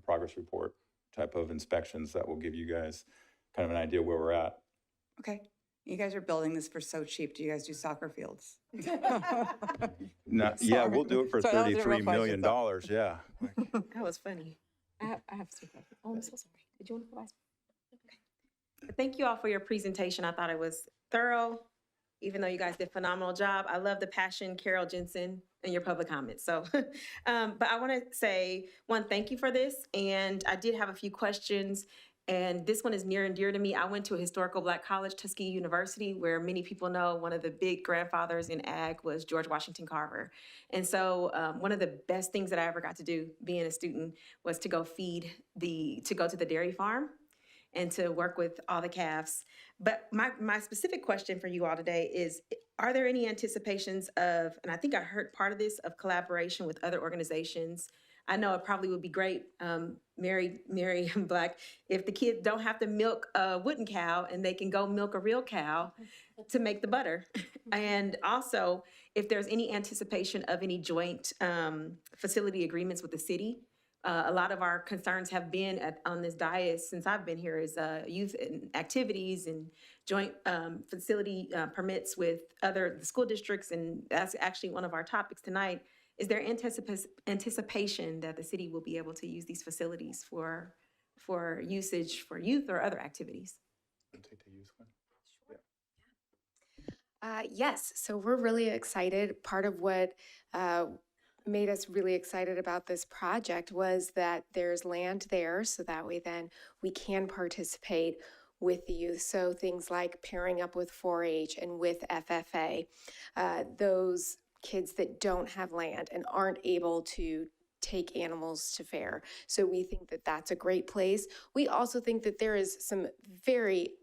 progress report type of inspections that will give you guys kind of an idea where we're at. Okay. You guys are building this for so cheap. Do you guys do soccer fields? Yeah, we'll do it for Sorry, that was a real $33 million. Yeah. That was funny. I have some questions. Oh, I'm so sorry. Did you want to go last? Okay. Thank you all for your presentation. I thought it was thorough, even though you guys did a phenomenal job. I love the passion, Carol Jensen, and your public comments. So, but I want to say, one, thank you for this. And I did have a few questions. And this one is near and dear to me. I went to a historical Black college, Tuskegee University, where many people know one of the big grandfathers in ag was George Washington Carver. And so one of the best things that I ever got to do being a student was to go to the dairy farm and to work with all the calves. But my specific question for you all today is, are there any anticipations of, and I think I heard part of this, of collaboration with other organizations? I know it probably would be great, Mary Black, if the kids don't have to milk a wooden cow and they can go milk a real cow to make the butter. And also, if there's any anticipation of any joint facility agreements with the city. A lot of our concerns have been on this dais since I've been here is youth activities and joint facility permits with other school districts. And that's actually one of our topics tonight. Is there anticipation that the city will be able to use these facilities for usage for youth or other activities? Take the youth one. Yes, so we're really excited. Part of what made us really excited about this project was that there's land there, so that way then we can participate with the youth. So things like pairing up with 4-H and with FFA, those kids that don't have land and aren't able to take animals to fair. So we think that that's a great place. We also think that there is some very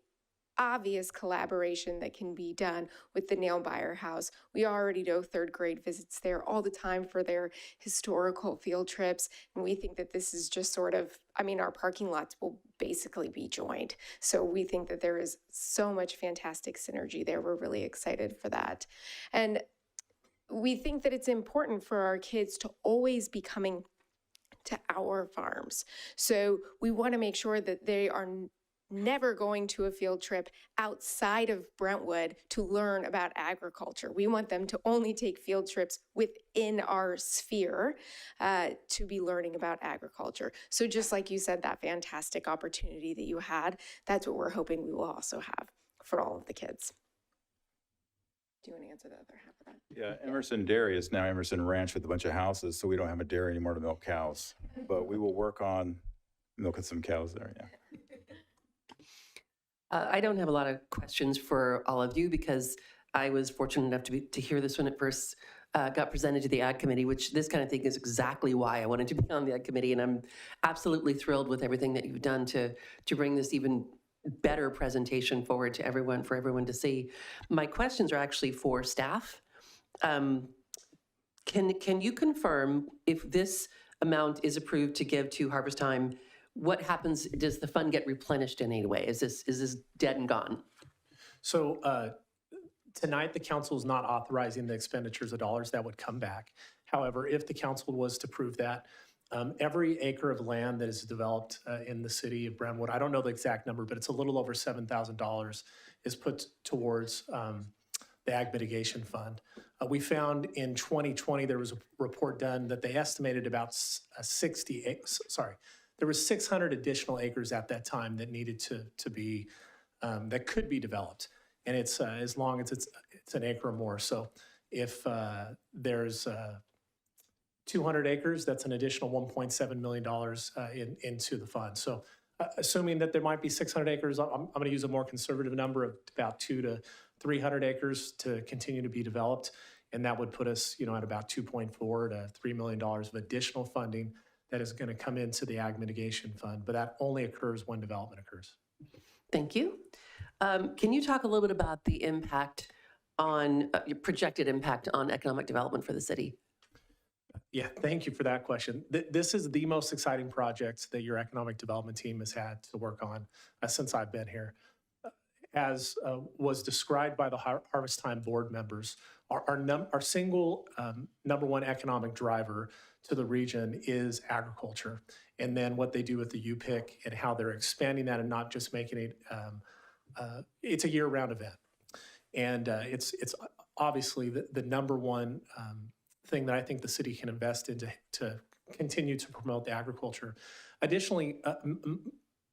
obvious collaboration that can be done with the Nail Buyer House. We already know third grade visits there all the time for their historical field trips. And we think that this is just sort of, our parking lots will basically be joined. So we think that there is so much fantastic synergy there. We're really excited for that. And we think that it's important for our kids to always be coming to our farms. So we want to make sure that they are never going to a field trip outside of Brentwood to learn about agriculture. We want them to only take field trips within our sphere to be learning about agriculture. So just like you said, that fantastic opportunity that you had, that's what we're hoping we will also have for all of the kids. Do you want to answer the other half of that? Yeah, Emerson Dairy is now Emerson Ranch with a bunch of houses, so we don't have a dairy anymore to milk cows. But we will work on milking some cows there, yeah. I don't have a lot of questions for all of you because I was fortunate enough to hear this when it first got presented to the Ag Committee, which this kind of thing is exactly why I wanted to be on the Ag Committee. And I'm absolutely thrilled with everything that you've done to bring this even better presentation forward to everyone, for everyone to see. My questions are actually for staff. Can you confirm if this amount is approved to give to Harvest Time, what happens? Does the fund get replenished in any way? Is this dead and gone? So tonight, the council is not authorizing the expenditures of dollars that would come back. However, if the council was to approve that, every acre of land that is developed in the city of Brentwood, I don't know the exact number, but it's a little over $7,000, is put towards the Ag Mitigation Fund. We found in 2020, there was a report done that they estimated about 600 additional acres at that time that needed to be, that could be developed. And it's as long as it's an acre or more. So if there's 200 acres, that's an additional $1.7 million into the fund. So assuming that there might be 600 acres, I'm going to use a more conservative number of about 200 to 300 acres to continue to be developed. And that would put us, at about $2.4 to $3 million of additional funding that is going to come into the Ag Mitigation Fund. But that only occurs when development occurs. Thank you. Can you talk a little bit about the impact on, your projected impact on economic development for the city? Yeah, thank you for that question. This is the most exciting project that your economic development team has had to work on since I've been here. As was described by the Harvest Time board members, our single number one economic driver to the region is agriculture. And then what they do with the UPIC and how they're expanding that and not just making it, it's a year-round event. And it's obviously the number one thing that I think the city can invest in to continue to promote the agriculture. Additionally,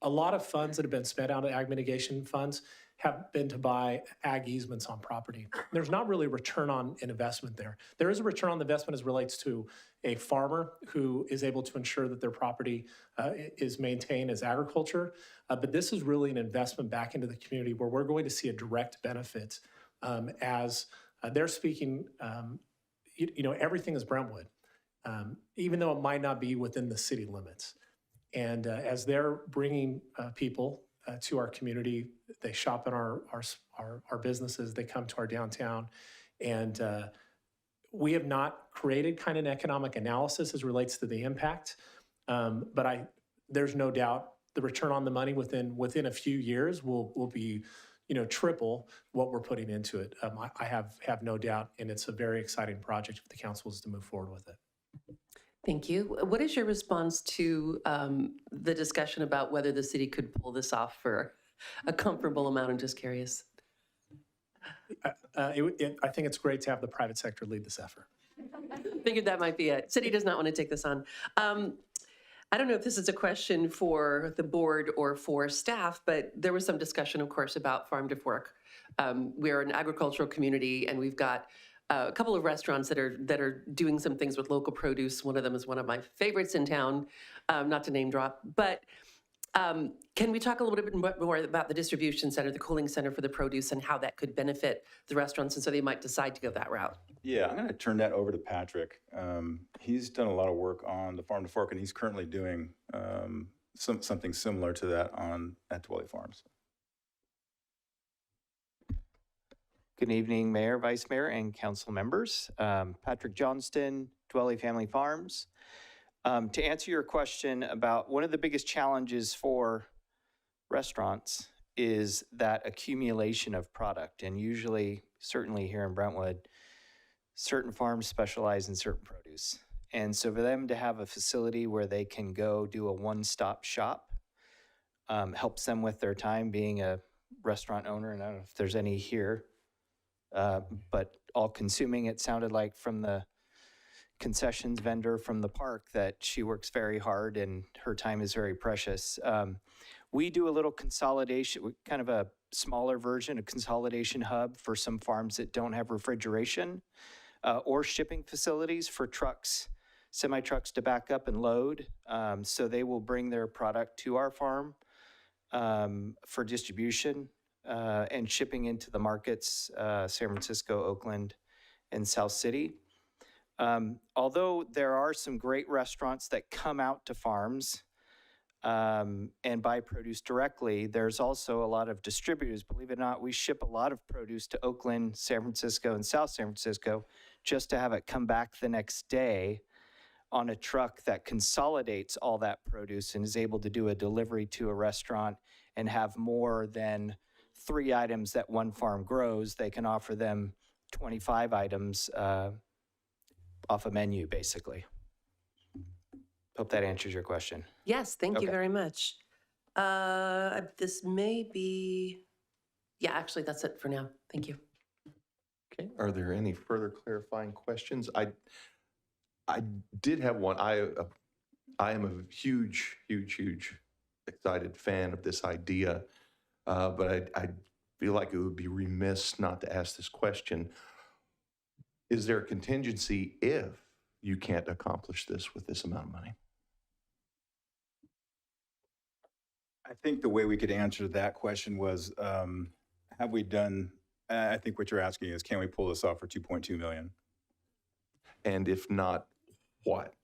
a lot of funds that have been spent out of ag mitigation funds have been to buy ag easements on property. There's not really a return on an investment there. There is a return on the investment as it relates to a farmer who is able to ensure that their property is maintained as agriculture. But this is really an investment back into the community where we're going to see a direct benefit as they're speaking, everything is Brentwood, even though it might not be within the city limits. And as they're bringing people to our community, they shop in our businesses, they come to our downtown, and we have not created kind of an economic analysis as relates to the impact, but there's no doubt the return on the money within a few years will be triple what we're putting into it. I have no doubt, and it's a very exciting project if the council is to move forward with it. Thank you. What is your response to the discussion about whether the city could pull this off for a comparable amount? I'm just curious. I think it's great to have the private sector lead this effort. Figured that might be it. City does not want to take this on. I don't know if this is a question for the board or for staff, but there was some discussion, of course, about farm to fork. We're an agricultural community, and we've got a couple of restaurants that are doing some things with local produce. One of them is one of my favorites in town, not to name drop. But can we talk a little bit more about the distribution center, the cooling center for the produce, and how that could benefit the restaurants, and so they might decide to go that route? Yeah, I'm going to turn that over to Patrick. He's done a lot of work on the farm to fork, and he's currently doing something similar to that at Dwelly Farms. Good evening, Mayor, Vice Mayor, and council members. Patrick Johnston, Dwelly Family Farms. To answer your question about one of the biggest challenges for restaurants is that accumulation of product. And usually, certainly here in Brentwood, certain farms specialize in certain produce. And so for them to have a facility where they can go do a one-stop shop helps them with their time being a restaurant owner. And I don't know if there's any here. But all consuming, it sounded like from the concessions vendor from the park that she works very hard and her time is very precious. We do a little consolidation, kind of a smaller version, a consolidation hub for some farms that don't have refrigeration or shipping facilities for trucks, semi-trucks to back up and load. So they will bring their product to our farm for distribution. And shipping into the markets, San Francisco, Oakland, and South City. Although there are some great restaurants that come out to farms and buy produce directly, there's also a lot of distributors. Believe it or not, we ship a lot of produce to Oakland, San Francisco, and South San Francisco just to have it come back the next day on a truck that consolidates all that produce and is able to do a delivery to a restaurant and have more than 3 items that one farm grows. They can offer them 25 items off a menu, basically. Hope that answers your question. Yes, thank you very much. This may be, yeah, actually, that's it for now. Thank you. Okay, are there any further clarifying questions? I did have one. I am a huge excited fan of this idea. But I feel like it would be remiss not to ask this question. Is there a contingency if you can't accomplish this with this amount of money? I think the way we could answer that question was, have we done, I think what you're asking is, can we pull this off for 2.2 million? And if not, what?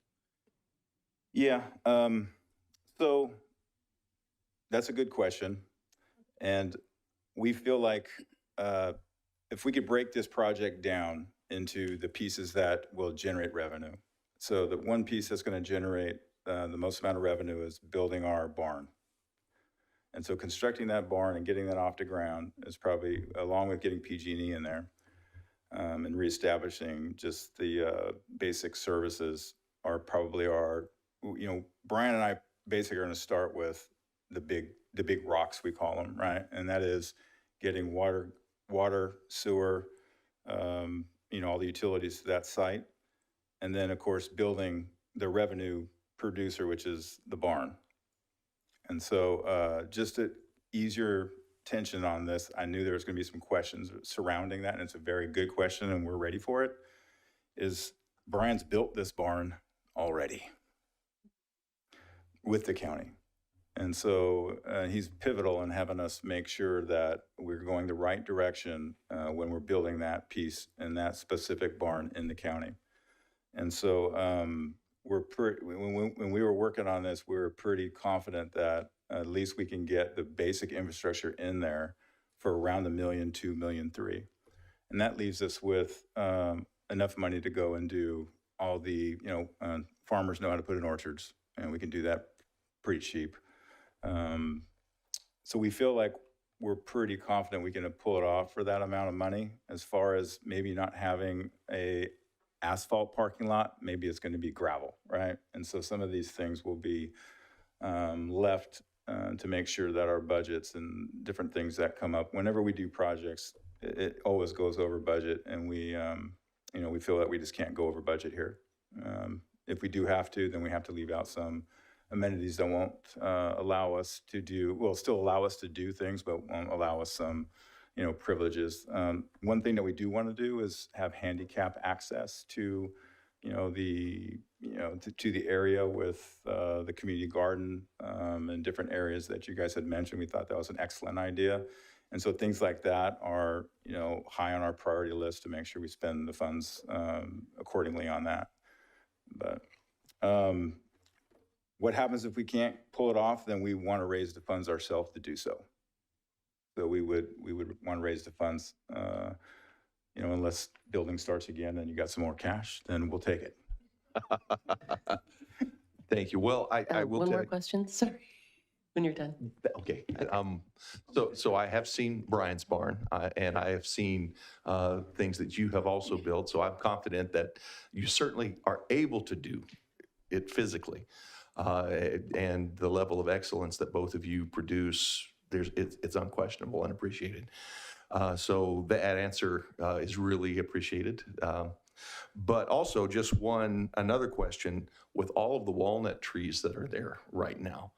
Yeah, so that's a good question. And we feel like if we could break this project down into the pieces that will generate revenue. So the one piece that's going to generate the most amount of revenue is building our barn. And so constructing that barn and getting that off the ground is probably, along with getting PG&E in there and reestablishing just the basic services, are probably our, Brian and I basically are going to start with the big rocks, we call them, right? And that is getting water, sewer, all the utilities to that site. And then, of course, building the revenue producer, which is the barn. And so just to ease your tension on this, I knew there was going to be some questions surrounding that, and it's a very good question, and we're ready for it, is Brian's built this barn already with the county. And so he's pivotal in having us make sure that we're going the right direction when we're building that piece and that specific barn in the county. And so when we were working on this, we were pretty confident that at least we can get the basic infrastructure in there for around $1 million, $2 million, $3 million. And that leaves us with enough money to go and do all the, farmers know how to put in orchards, and we can do that pretty cheap. So we feel like we're pretty confident we can pull it off for that amount of money. As far as maybe not having a asphalt parking lot, maybe it's going to be gravel, right? And so some of these things will be left to make sure that our budgets and different things that come up, whenever we do projects, it always goes over budget, and we feel that we just can't go over budget here. If we do have to, then we have to leave out some amenities that won't allow us to do, will still allow us to do things, but won't allow us some, privileges. One thing that we do want to do is have handicap access to, to the area with the community garden and different areas that you guys had mentioned. We thought that was an excellent idea. And so things like that are, high on our priority list to make sure we spend the funds accordingly on that. But what happens if we can't pull it off? Then we want to raise the funds ourselves to do so. So we would want to raise the funds, unless building starts again and you got some more cash, then we'll take it. Thank you. Well, I will one tell more you. question, sorry, when you're done. Okay. So I have seen Brian's barn, and I have seen things that you have also built. So I'm confident that you certainly are able to do it physically. And the level of excellence that both of you produce, it's unquestionable and appreciated. So that answer is really appreciated. But also just another question, with all of the walnut trees that are there right now,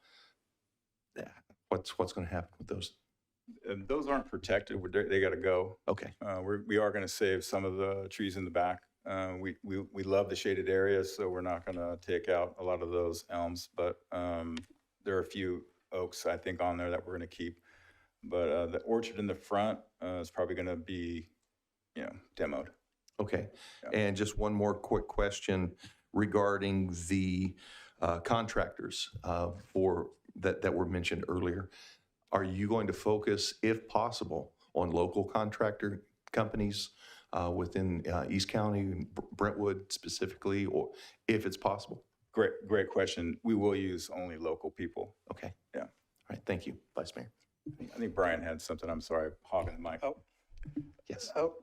what's going to happen with those? Those aren't protected. They got to go. Okay. We are going to save some of the trees in the back. We love the shaded areas, so we're not going to take out a lot of those elms, but there are a few oaks, I think, on there that we're going to keep. But the orchard in the front is probably going to be, demoed. Okay. Yeah. And just one more quick question regarding the contractors that were mentioned earlier. Are you going to focus, if possible, on local contractor companies within East County, Brentwood specifically, or if it's possible? Great question. We will use only local people. Okay. Yeah. All right. Thank you, Vice Mayor. I think Brian had something. I'm sorry, hogging the mic. Oh. Yes. Oh,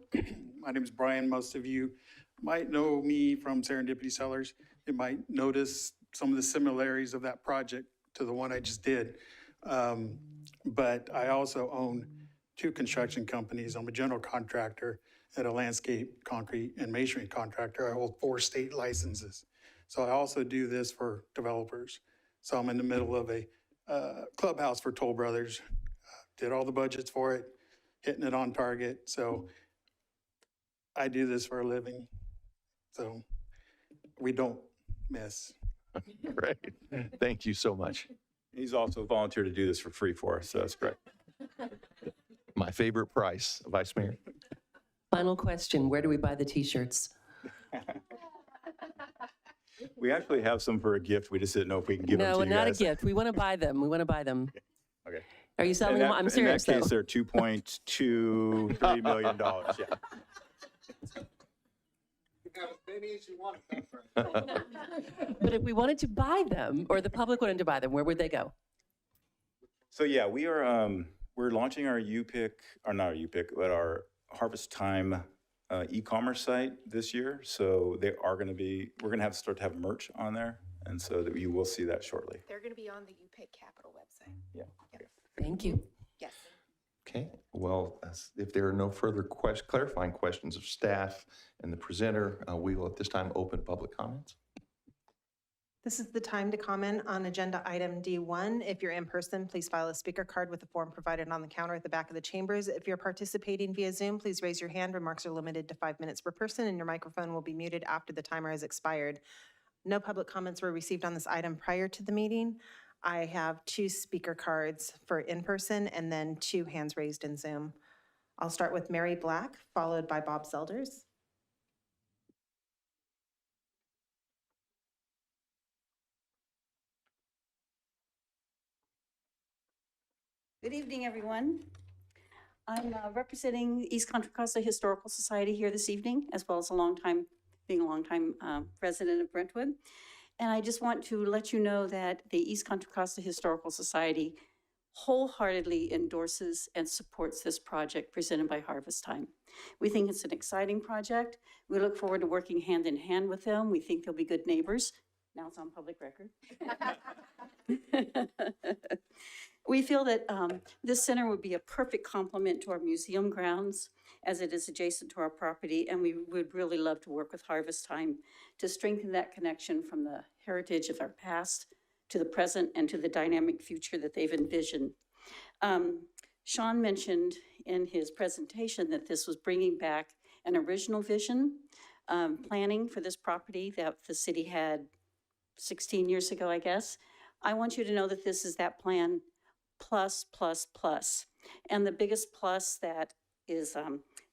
my name is Brian. Most of you might know me from Serendipity Sellers. You might notice some of the similarities of that project to the one I just did. But I also own 2 construction companies. I'm a general contractor and a landscape, concrete, and masonry contractor. I hold 4 state licenses. So I also do this for developers. So I'm in the middle of a clubhouse for Toll Brothers. Did all the budgets for it, hitting it on target. So I do this for a living. So we don't miss. Great. Thank you so much. He's also volunteered to do this for free for us, so that's great. My favorite price, Vice Mayor. Final question, where do we buy the t-shirts? We actually have some for a gift. We just didn't know if we can give them to No, you not a guys. gift. We want to buy them. We want to buy them. Okay. Are you selling them? I'm serious, In that though. case, they're $2.23 million, yeah. But if we wanted to buy them, or the public wanted to buy them, where would they go? So yeah, we're launching our UPIC, or not our UPIC, but our Harvest Time e-commerce site this year. So we're going to start to have merch on there. And so that you will see that shortly. They're going to be on the UPIC Capital website. Yeah. Thank you. Yes. Okay, well, if there are no further clarifying questions of staff and the presenter, we will at this time open public comments. This is the time to comment on agenda item D1. If you're in person, please file a speaker card with the form provided on the counter at the back of the chambers. If you're participating via Zoom, please raise your hand. Remarks are limited to 5 minutes per person, and your microphone will be muted after the timer has expired. No public comments were received on this item prior to the meeting. I have 2 speaker cards for in-person and then 2 hands raised in Zoom. I'll start with Mary Black, followed by Bob Selders. Good evening, everyone. I'm representing East Contra Costa Historical Society here this evening, as well as being a longtime resident of Brentwood. And I just want to let you know that the East Contra Costa Historical Society wholeheartedly endorses and supports this project presented by Harvest Time. We think it's an exciting project. We look forward to working hand in hand with them. We think they'll be good neighbors. Now it's on public record. We feel that this center would be a perfect complement to our museum grounds, as it is adjacent to our property, and we would really love to work with Harvest Time to strengthen that connection from the heritage of our past to the present and to the dynamic future that they've envisioned. Sean mentioned in his presentation that this was bringing back an original vision planning for this property that the city had 16 years ago, I guess. I want you to know that this is that plan plus, plus, plus. And the biggest plus that is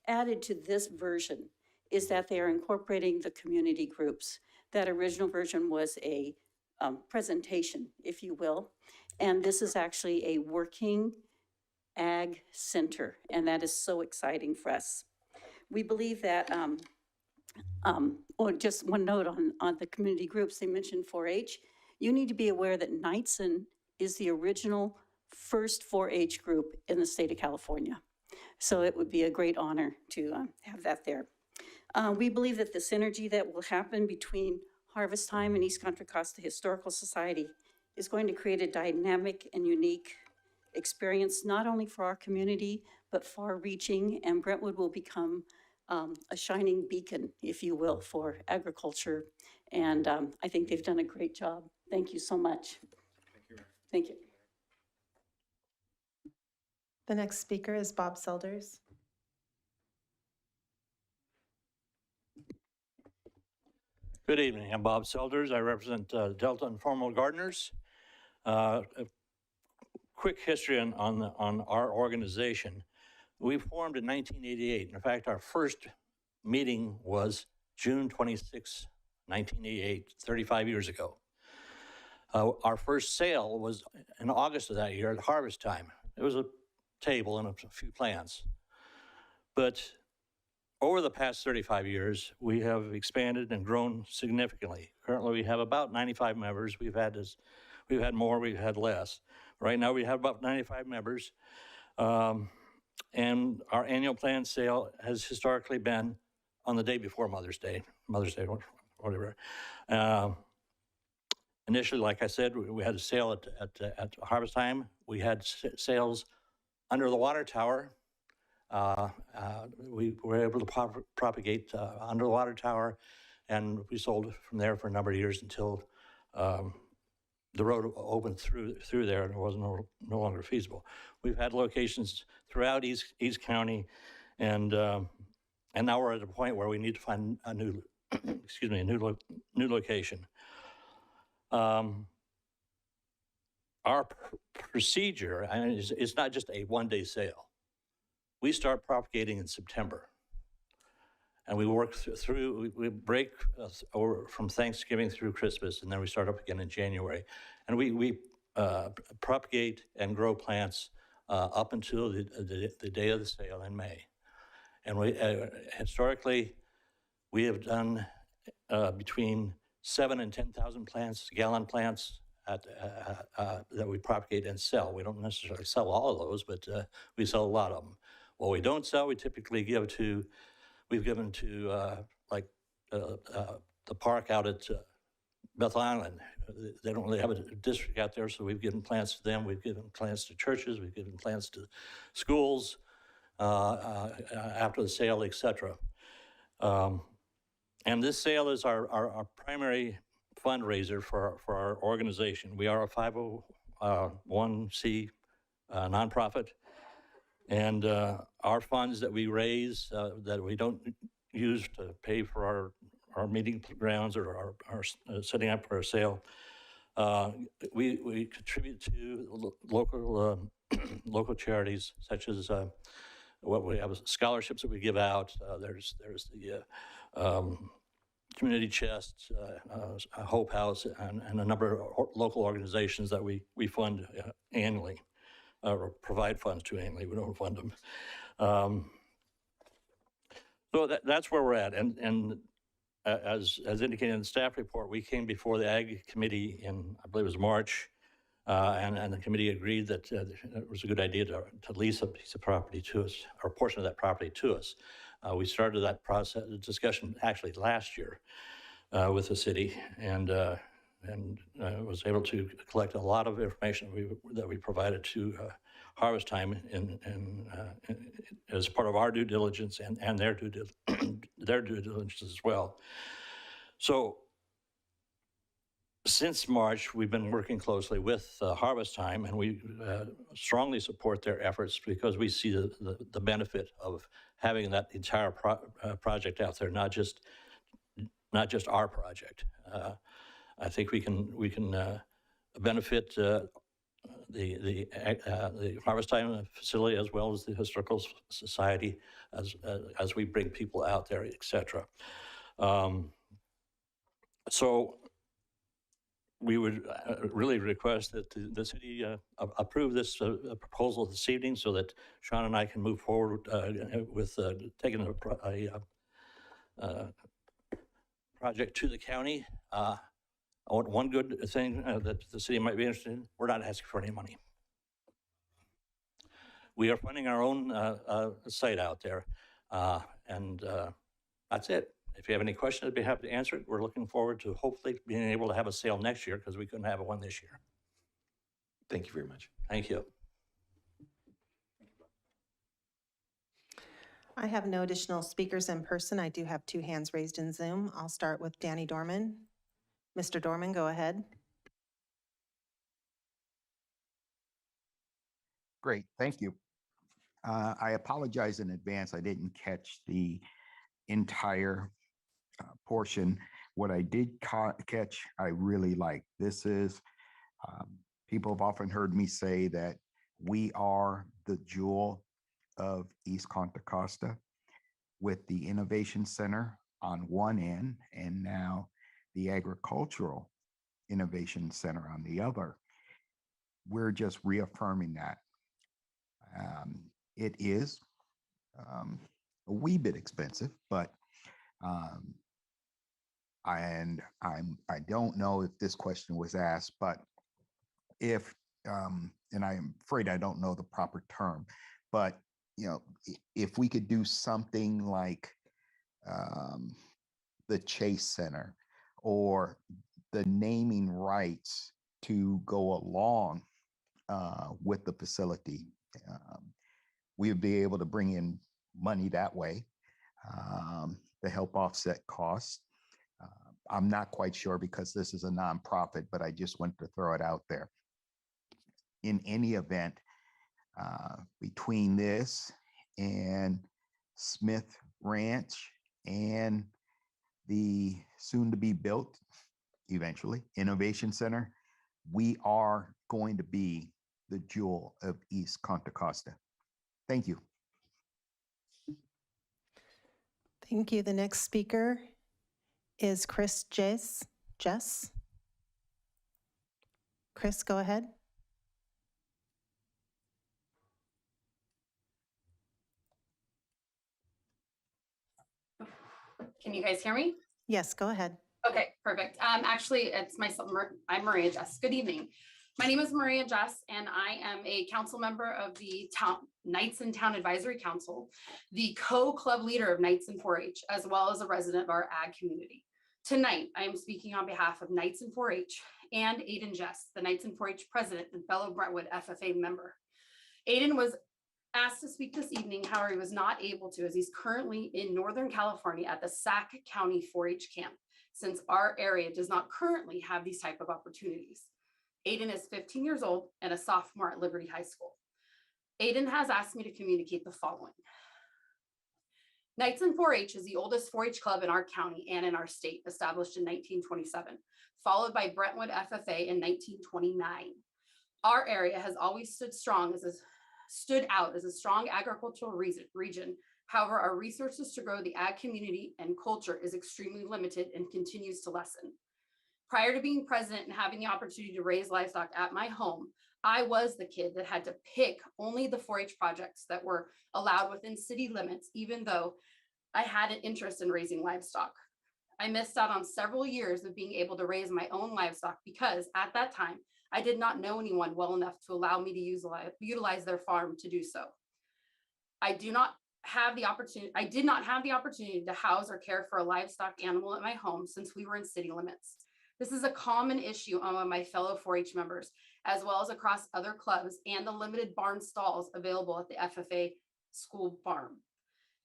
added to this version is that they are incorporating the community groups. That original version was a presentation, if you will. And this is actually a working ag center, and that is so exciting for us. We believe that, just one note on the community groups, they mentioned 4-H. You need to be aware that Knightson is the original first 4-H group in the state of California. So it would be a great honor to have that there. We believe that the synergy that will happen between Harvest Time and East Contra Costa Historical Society is going to create a dynamic and unique experience, not only for our community, but far-reaching, and Brentwood will become a shining beacon, if you will, for agriculture. And I think they've done a great job. Thank you so much. Thank you. The next speaker is Bob Selders. Good evening. I'm Bob Selders. I represent Delta Informal Gardeners. A quick history on our organization. We formed in 1988. In fact, our first meeting was June 26, 1988, 35 years ago. Our first sale was in August of that year at Harvest Time. It was a table and a few plants. But over the past 35 years, we have expanded and grown significantly. Currently, we have about 95 members. We've had more, we've had less. Right now, we have about 95 members. And our annual plant sale has historically been on the day before Mother's Day, whatever. Initially, like I said, we had a sale at Harvest Time. We had sales under the water tower. We were able to propagate under the water tower, and we sold from there for a number of years until the road opened through there and it was no longer feasible. We've had locations throughout East County, and now we're at a point where we need to find a new, new location. Our our procedure, and it's not just a one-day sale. We start propagating in September. And we work through, we break over from Thanksgiving through Christmas, and then we start up again in January. And we propagate and grow plants up until the day of the sale in May. And we historically, we have done between 7,000 and 10,000 plants, gallon plants that we propagate and sell. We don't necessarily sell all of those, but we sell a lot of them. What we don't sell, we typically give to, we've given to like the park out at Bethel Island. They don't really have a district out there, so we've given plants to them. We've given plants to churches. We've given plants to schools after the sale, et cetera. And this sale is our primary fundraiser for our organization. We are a 501c nonprofit. And our funds that we raise, that we don't use to pay for our meeting grounds or our setting up for our sale, we contribute to local local charities, such as what we have scholarships that we give out. There's the Community Chest, Hope House, and a number of local organizations that we fund annually. Or provide funds to annually. We don't fund them. So that's where we're at. And as indicated in the staff report, we came before the Ag Committee in, I believe it was March, and the committee agreed that it was a good idea to lease a piece of property to us, or a portion of that property to us. We started that process, discussion actually last year with the city, and was able to collect a lot of information that we provided to Harvest Time as part of our due diligence and their due diligence as well. So since March, we've been working closely with Harvest Time, and we strongly support their efforts because we see the benefit of having that entire project out there, not just our project. I think we can benefit the Harvest Time facility as well as the Historical Society as we bring people out there, et cetera. So we would really request that the city approve this proposal this evening so that Sean and I can move forward with taking a project to the county. One good thing that the city might be interested in, we're not asking for any money. We are funding our own site out there, and that's it. If you have any questions, I'd be happy to answer it. We're looking forward to hopefully being able to have a sale next year because we couldn't have one this year. Thank you very much. Thank you. I have no additional speakers in person. I do have 2 hands raised in Zoom. I'll start with Danny Dorman. Mr. Dorman, go ahead. Great, thank you. I apologize in advance. I didn't catch the entire portion. What I did catch, I really like. This is, people have often heard me say that we are the jewel of East Contra Costa with the Innovation Center on one end and now the Agricultural Innovation Center on the other. We're just reaffirming that. It is a wee bit expensive, but I don't know if this question was asked, but if, and I'm afraid I don't know the proper term, but if we could do something like the Chase Center or the naming rights to go along with the facility, we would be able to bring in money that way to help offset costs. I'm not quite sure because this is a nonprofit, but I just wanted to throw it out there. In any event, between this and Smith Ranch and the soon to be built, eventually, Innovation Center, we are going to be the jewel of East Contra Costa. Thank you. Thank you. The next speaker is Chris Jess. Chris, go ahead. Can you guys hear me? Yes, go ahead. Okay, perfect. Actually, it's myself. I'm Maria Jess. Good evening. My name is Maria Jess, and I am a council member of the Knights in Town Advisory Council, the co-club leader of Knights in 4-H, as well as a resident of our ag community. Tonight, I am speaking on behalf of Knights in 4-H and Aiden Jess, the Knights in 4-H president and fellow Brentwood FFA member. Aiden was asked to speak this evening, however, he was not able to as he's currently in Northern California at the Sac County 4-H camp, since our area does not currently have these type of opportunities. Aiden is 15 years old and a sophomore at Liberty High School. Aiden has asked me to communicate the following. Knights in 4-H is the oldest 4-H club in our county and in our state, established in 1927, followed by Brentwood FFA in 1929. Our area has always stood out as a strong agricultural region. However, our resources to grow the ag community and culture is extremely limited and continues to lessen. Prior to being president and having the opportunity to raise livestock at my home, I was the kid that had to pick only the 4-H projects that were allowed within city limits, even though I had an interest in raising livestock. I missed out on several years of being able to raise my own livestock because at that time, I did not know anyone well enough to allow me to utilize their farm to do so. I did not have the opportunity to house or care for a livestock animal at my home since we were in city limits. This is a common issue among my fellow 4-H members, as well as across other clubs and the limited barn stalls available at the FFA school farm.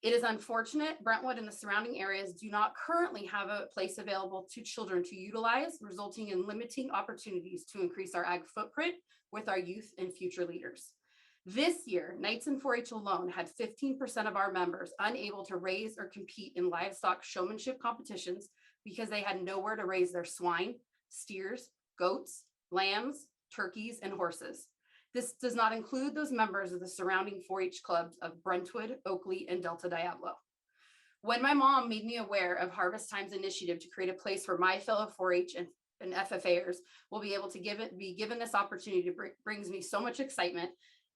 It is unfortunate Brentwood and the surrounding areas do not currently have a place available to children to utilize, resulting in limiting opportunities to increase our ag footprint with our youth and future leaders. This year, Knights in 4-H alone had 15% of our members unable to raise or compete in livestock showmanship competitions because they had nowhere to raise their swine, steers, goats, lambs, turkeys, and horses. This does not include those members of the surrounding 4-H clubs of Brentwood, Oakley, and Delta Diablo. When my mom made me aware of Harvest Time's initiative to create a place where my fellow 4-H and FFAers will be able to be given this opportunity, brings me so much excitement,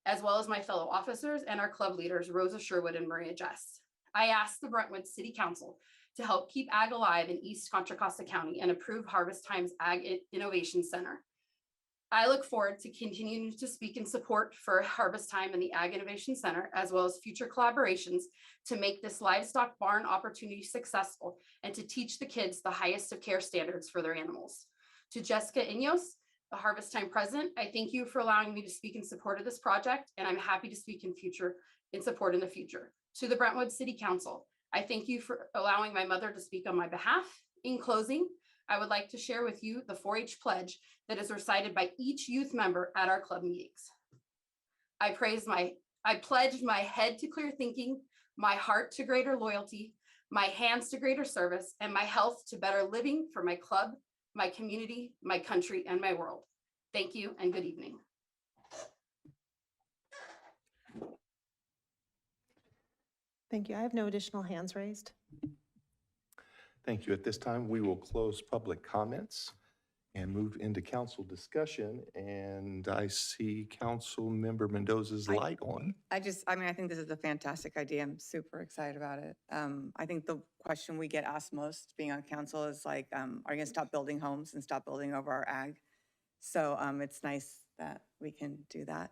as well as my fellow officers and our club leaders, Rosa Sherwood and Maria Jess. I asked the Brentwood City Council to help keep ag alive in East Contra Costa County and approve Harvest Time's Ag Innovation Center. I look forward to continuing to speak in support for Harvest Time and the Ag Innovation Center, as well as future collaborations to make this livestock barn opportunity successful and to teach the kids the highest of care standards for their animals. To Jessica Inos, the Harvest Time president, I thank you for allowing me to speak in support of this project, and I'm happy to speak in support in the future. To the Brentwood City Council, I thank you for allowing my mother to speak on my behalf. In closing, I would like to share with you the 4-H pledge that is recited by each youth member at our club meetings. I pledge my head to clear thinking, my heart to greater loyalty, my hands to greater service, and my health to better living for my club, my community, my country, and my world. Thank you and good evening. Thank you. I have no additional hands raised. Thank you. At this time, we will close public comments and move into council discussion. And I see Council Member Mendoza's light on. I think this is a fantastic idea. I'm super excited about it. I think the question we get asked most being on council is like, are you gonna stop building homes and stop building over our ag? So it's nice that we can do that.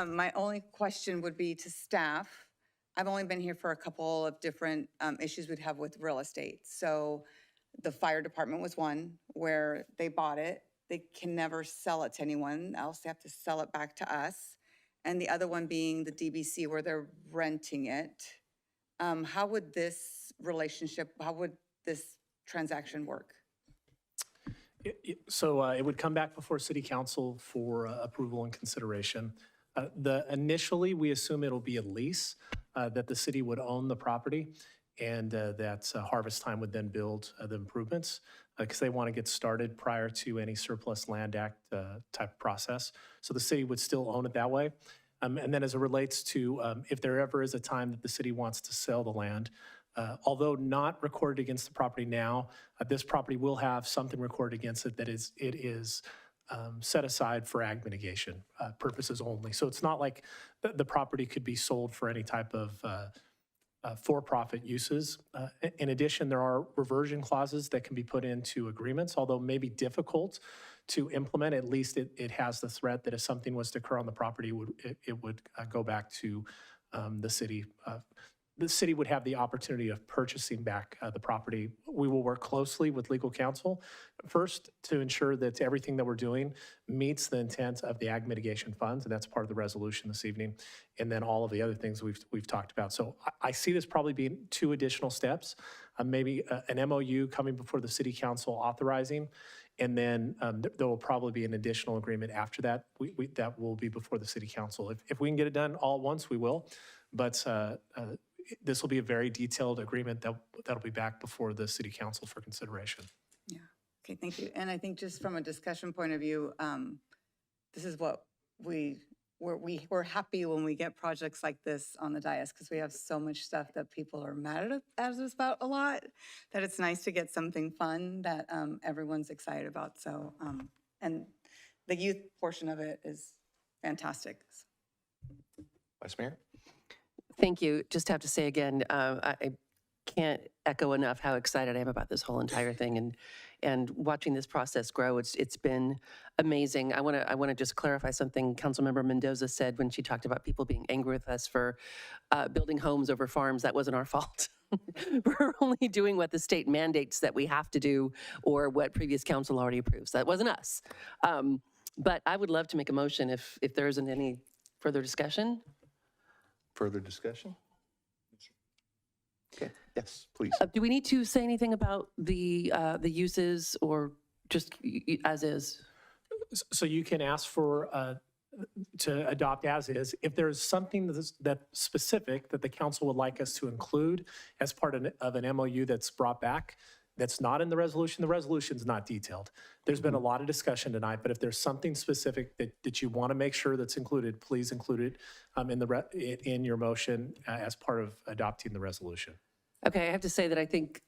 My only question would be to staff. I've only been here for a couple of different issues we'd have with real estate. So the fire department was one where they bought it. They can never sell it to anyone else. They have to sell it back to us. And the other one being the DBC where they're renting it. How would this transaction work? So it would come back before City Council for approval and consideration. Initially, we assume it'll be a lease, that the city would own the property. that Harvest Time would then build the improvements because they want to get started prior to any Surplus Land Act type process. So the city would still own it that way. And then as it relates to if there ever is a time that the city wants to sell the land, although not recorded against the property now, this property will have something recorded against it that it is set aside for ag mitigation purposes only. So it's not like the property could be sold for any type of for-profit uses. In addition, there are reversion clauses that can be put into agreements, although may be difficult to implement. At least it has the threat that if something was to occur on the property, it would go back to the city. The city would have the opportunity of purchasing back the property. We will work closely with legal counsel first to ensure that everything that we're doing meets the intent of the ag mitigation funds, and that's part of the resolution this evening, and then all of the other things we've talked about. So I see this probably being 2 additional steps, maybe an MOU coming before the city council authorizing, and then there will probably be an additional agreement after that. That will be before the city council. If we can get it done all at once, we will, but this will be a very detailed agreement that'll be back before the city council for consideration. Yeah, okay, thank you. And I think just from a discussion point of view, this is what we're happy when we get projects like this on the dais because we have so much stuff that people are mad at us about a lot, that it's nice to get something fun that everyone's excited about. So, and the youth portion of it is fantastic. Vice Mayor? Thank you. Just have to say again, I can't echo enough how excited I am about this whole entire thing and watching this process grow. It's been amazing. I want to just clarify something Councilmember Mendoza said when she talked about people being angry with us for building homes over farms. That wasn't our fault. We're only doing what the state mandates that we have to do or what previous council already approves. That wasn't us. But I would love to make a motion if there isn't any further discussion. Further discussion? Okay, yes, please. Do we need to say anything about the uses or just as is? So you can ask for to adopt as is. If there's something that's specific that the council would like us to include as part of an MOU that's brought back, that's not in the resolution's not detailed. There's been a lot of discussion tonight, but if there's something specific that you want to make sure that's included, please include it in your motion as part of adopting the resolution. Okay, I have to say that I think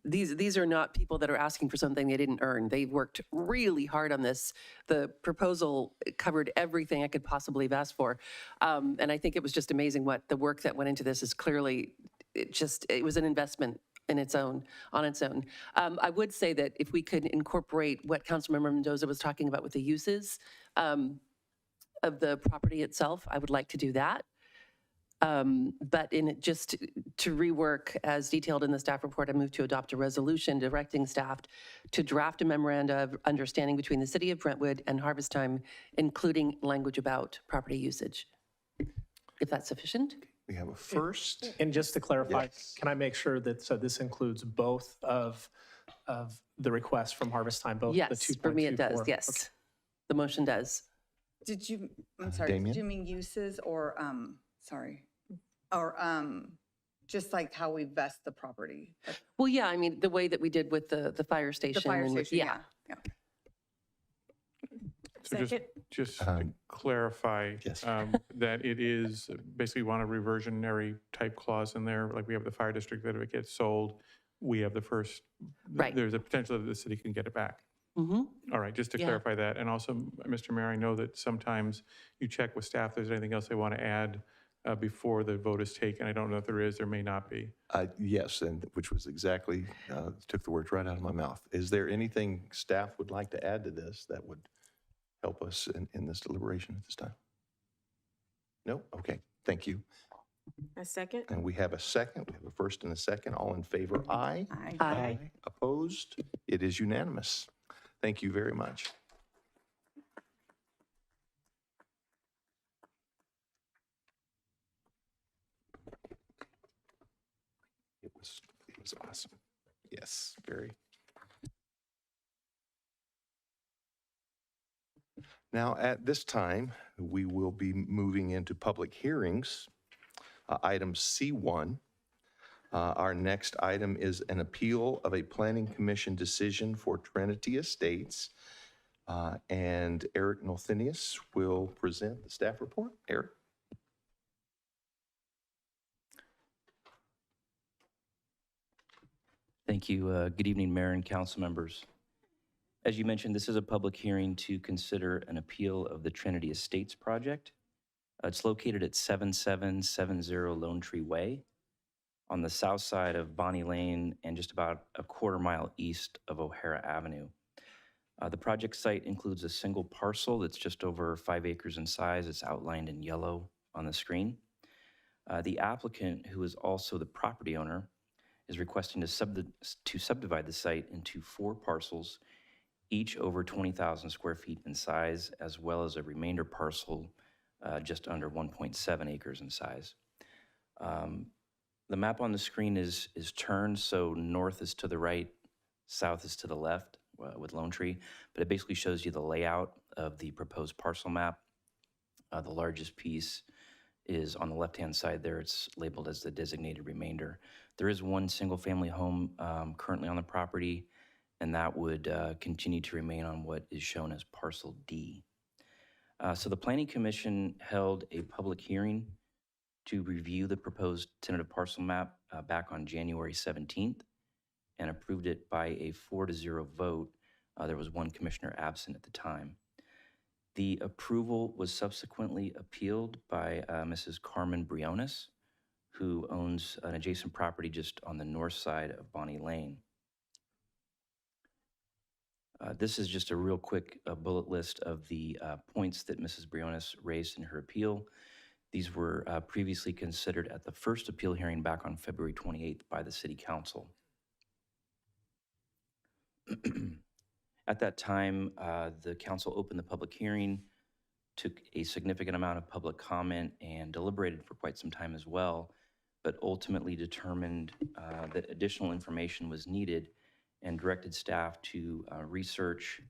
these are not people that are asking for something they didn't earn. They worked really hard on this. The proposal covered everything I could possibly have asked for. And I think it was just amazing what the work that went into this is clearly, it was an investment on its own. I would say that if we could incorporate what Councilmember Mendoza was talking about with the uses of the property itself, I would like to do that. But just to rework as detailed in the staff report, I move to adopt a resolution directing staff to draft a memoranda of understanding between the city of Brentwood and Harvest Time, including language about property usage. If that's sufficient? We have a first. And just to clarify, Yes. Can I make sure that, so this includes both of the requests from Harvest Time, both the 2.24? Yes, for me it does, Okay. yes. The motion does. I'm sorry, Damien? did you mean uses or, sorry, or just like how we vest the property? Well, yeah, I mean, the way that we did with the fire station. The fire and with- station, yeah. So just to Um, clarify, yes. that it is, basically want a reversionary type clause in there, like we have the fire district, that if it gets sold, we have the first, Right. there's a potential that the city can get it back. Mm-hmm. All right, just to Yeah. clarify that. And also, Mr. Mayor, I know that sometimes you check with staff, if there's anything else they want to add before the vote is taken. I don't know if there is, there may not be. Yes, and which was exactly, took the words right out of my mouth. Is there anything staff would like to add to this that would help us in this deliberation at this time? No? Okay, thank you. A second? And we have a second. We have a first and a second. All in favor, aye. Aye. Opposed? It is unanimous. Thank you very much. It was awesome. Yes, very. Now, at this time, we will be moving into public hearings. Item C1 Our next item is an appeal of a planning commission decision for Trinity Estates. And Eric Nolthenius will present the staff report. Eric? Thank you. Good evening, Mayor and council members. As you mentioned, this is a public hearing to consider an appeal of the Trinity Estates project. It's located at 7770 Lone Tree Way on the south side of Bonnie Lane and just about a quarter-mile east of O'Hara Avenue. The project site includes a single parcel that's just over 5 acres in size. It's outlined in yellow on the screen. The applicant, who is also the property owner, is requesting to subdivide the site into 4 parcels, each over 20,000 square feet in size, as well as a remainder parcel just under 1.7 acres in size. The map on the screen is turned, so north is to the right, south is to the left with Lone Tree, but it basically shows you the layout of the proposed parcel map. The largest piece is on the left-hand side there. It's labeled as the designated remainder. There is one single-family home currently on the property, and that would continue to remain on what is shown as Parcel D. So the Planning Commission held a public hearing to review the proposed tentative parcel map back on January 17th and approved it by a 4-0 vote. There was one commissioner absent at the time. The approval was subsequently appealed by Mrs. Carmen Briones, who owns an adjacent property just on the north side of Bonnie Lane. This is just a real quick bullet list of the points that Mrs. Briones raised in her appeal. These were previously considered at the first appeal hearing back on February 28th by the City Council. At that time, the council opened the public hearing, took a significant amount of public comment, and deliberated for quite some time as well, but ultimately determined that additional information was needed and directed staff to research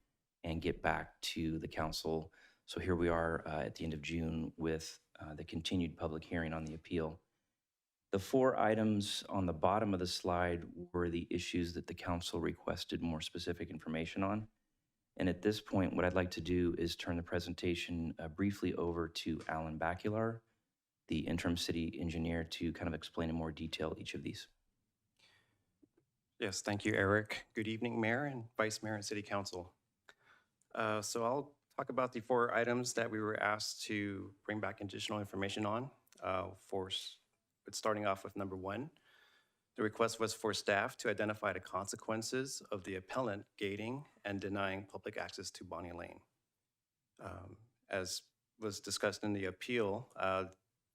and get back to the council. So here we are at the end of June with the continued public hearing on the appeal. The 4 items on the bottom of the slide were the issues that the council requested more specific information on. And at this point, what I'd like to do is turn the presentation briefly over to Alan Bacular, the interim city engineer, to kind of explain in more detail each of these. Yes, thank you, Eric. Good evening, Mayor and Vice Mayor and City Council. So I'll talk about the 4 items that we were asked to bring back additional information on. Starting off with number 1, the request was for staff to identify the consequences of the appellant gating and denying public access to Bonnie Lane. As was discussed in the appeal,